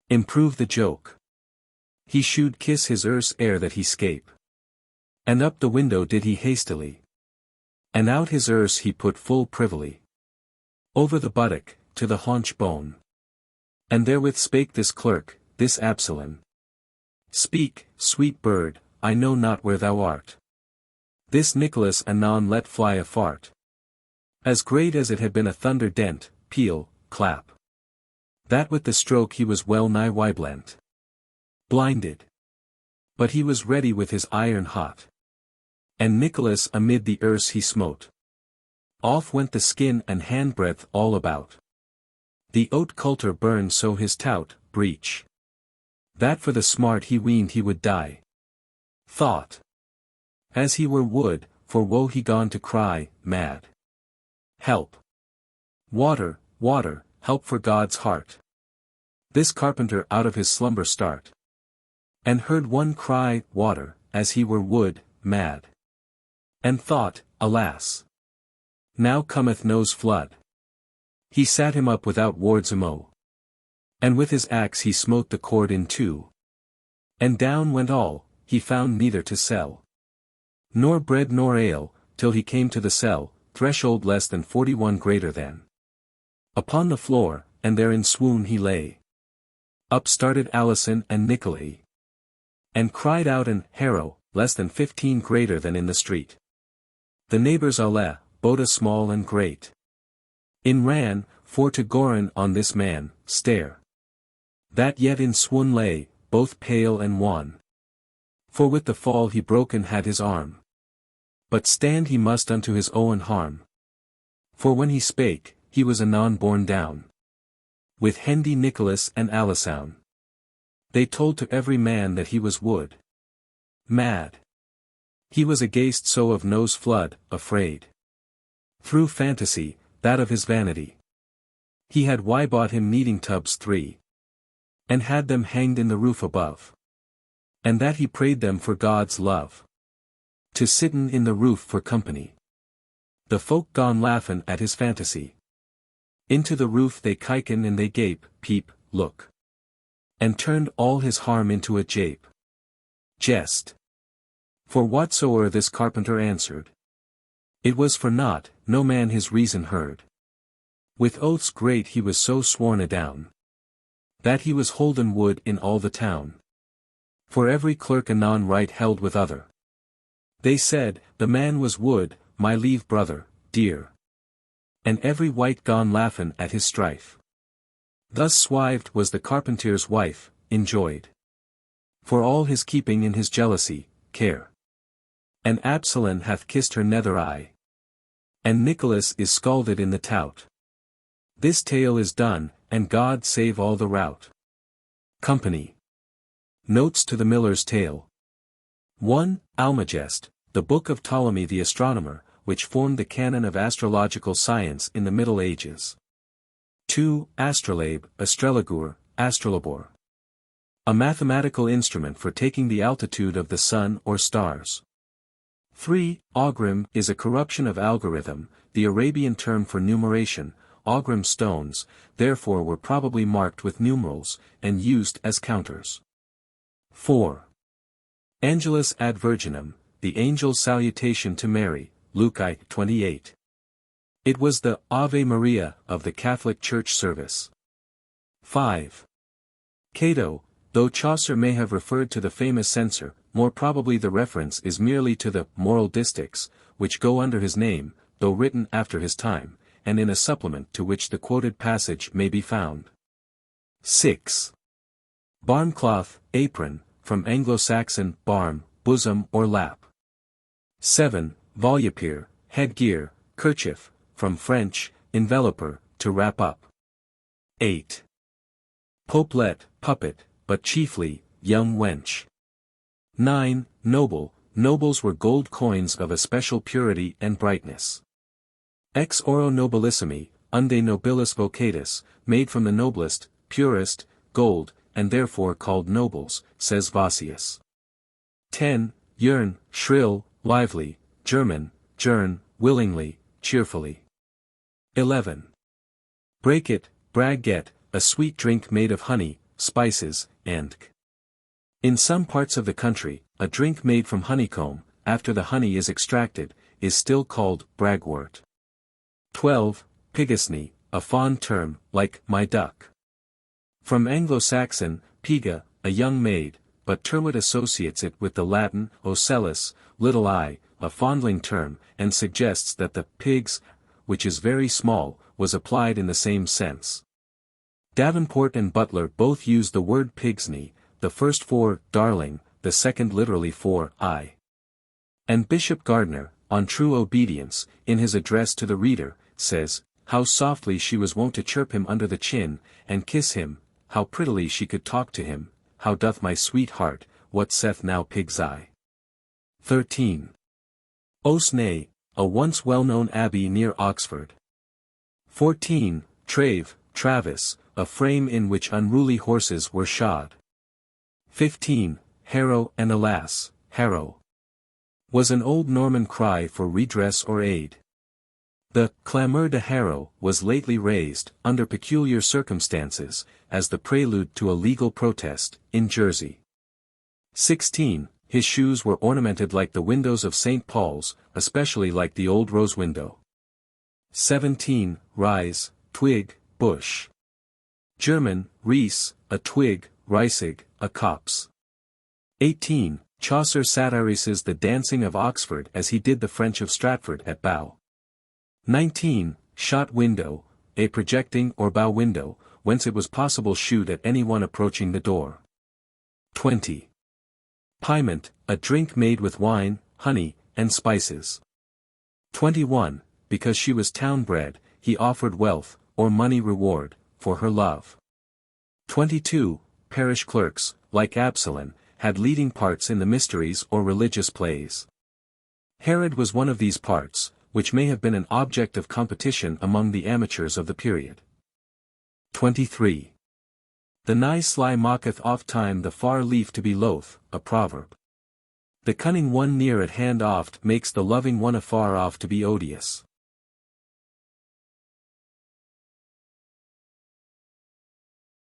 Improve the joke. He should kiss his erse ere that he scape. And up the window did he hastily. And out his erse he put full privily. Over the buttock, to the haunch bone. And therewith spake this clerk, this Absalom. Speak, sweet bird, I know not where thou art. This Nicholas anon let fly a fart, as great as it had been a thunder dent, peal, clap. That with the stroke he was well nigh wyblent. Blinded. But he was ready with his iron hot. And Nicholas amid the earth he smote. Off went the skin and handbreadth all about. The oat coulter burned so his tout, breech, that for the smart he weened he would die. Thought. As he were wood, for woe he gone to cry, mad. Help. Water, water, help for God's heart. This carpenter out of his slumber start. And heard one cry, water, as he were wood, mad. And thought, alas! Now cometh Noe's flood. He sat him up without wards amo. And with his axe he smote the cord in two. And down went all, he found neither to sell, nor bread nor ale, till he came to the cell, threshold less than 41 greater than. Upon the floor, and there in swoon he lay. Up started Alison and Nicolay, and cried out an harrow, less than 15 greater than in the street. The neighbours alle, both small and great, in ran, for to goren on this man, stare. That yet in swoon lay, both pale and wan. For with the fall he broken had his arm. But stand he must unto his own harm. For when he spake, he was anon borne down. With Hendy Nicholas and Alisoun. They told to every man that he was wood. Mad. He was agaste so of Noe's flood, afraid. Through fantasy, that of his vanity. He had bought him kneading tubs 3. And had them hanged in the roof above. And that he prayed them for God's love, to sitten in the roof for company. The folk gone laughin' at his fantasy. Into the roof they kiken and they gape, peep, look. And turned all his harm into a jape. Jest. For whatsoe'er this carpenter answered, it was for naught, no man his reason heard. With oaths great he was so sworn adown, that he was holden wood in all the town. For every clerk anon right held with other. They said, the man was wood, my lieve brother, dear. And every wight gone laughin' at his strife. Thus swived was the carpenter's wife, enjoyed. For all his keeping in his jealousy, care. And Absalom hath kissed her nether eye. And Nicholas is scalded in the tout. This tale is done, and God save all the rout. Company. Notes to the Miller's Tale. 1. Almagest, the book of Ptolemy the astronomer, which formed the canon of astrological science in the Middle Ages. 2. Astrolabe, astrolagur, astrolabor. A mathematical instrument for taking the altitude of the sun or stars. 3. Aughrim is a corruption of algorithm, the Arabian term for numeration. Aughrim stones, therefore were probably marked with numerals, and used as counters. 4. Angelus ad Virginum, the angel's salutation to Mary, Luke 28. It was the Ave Maria of the Catholic Church service. 5. Cato, though Chaucer may have referred to the famous censor, more probably the reference is merely to the moral distichs, which go under his name, though written after his time, and in a supplement to which the quoted passage may be found. 6. Barmcloth, apron, from Anglo-Saxon, barm, bosom or lap. 7. Volupere, headgear, kerchief, from French, enveloper, to wrap up. 8. Popelet, puppet, but chiefly, young wench. 9. Noble, nobles were gold coins of especial purity and brightness. Ex oro nobilissimi, unde nobilis vocatus, made from the noblest, purest, gold, and therefore called nobles, says Vossius. 10. Yearn, shrill, lively, German, jern, willingly, cheerfully. 11. Break it, bragget, a sweet drink made of honey, spices, and in some parts of the country, a drink made from honeycomb, after the honey is extracted, is still called bragwort. 12. Pigasny, a fond term, like my duck. From Anglo-Saxon, piga, a young maid, but Tyrwhitt associates it with the Latin ocellus, little eye, a fondling term, and suggests that the pigs, which is very small, was applied in the same sense. Davenport and Butler both use the word pigsney, the first for darling, the second literally for eye. And Bishop Gardner, on true obedience, in his address to the reader, says, how softly she was wont to chirp him under the chin, and kiss him, how prettily she could talk to him, how doth my sweet heart, what saith now pig's eye? 13. Osney, a once well-known abbey near Oxford. 14. Trave, Travis, a frame in which unruly horses were shod. 15. Harrow and alas, Harrow was an old Norman cry for redress or aid. The clameur de Harrow was lately raised, under peculiar circumstances, as the prelude to a legal protest, in Jersey. 16. His shoes were ornamented like the windows of St. Paul's, especially like the old rose window. 17. Rise, twig, bush. German, Ries, a twig, Reisig, a copse. 18. Chaucer satirises the dancing of Oxford as he did the French of Stratford at Bow. 19. Shot window, a projecting or bow window, whence it was possible shoot at anyone approaching the door. 20. Piment, a drink made with wine, honey, and spices. 21. Because she was town-bred, he offered wealth, or money reward, for her love. 22. Parish clerks, like Absalom, had leading parts in the mysteries or religious plays. Herod was one of these parts, which may have been an object of competition among the amateurs of the period. 23. The nigh sly mocketh oft time the far leaf to be loath, a proverb. The cunning one near at hand oft makes the loving one afar off to be odious.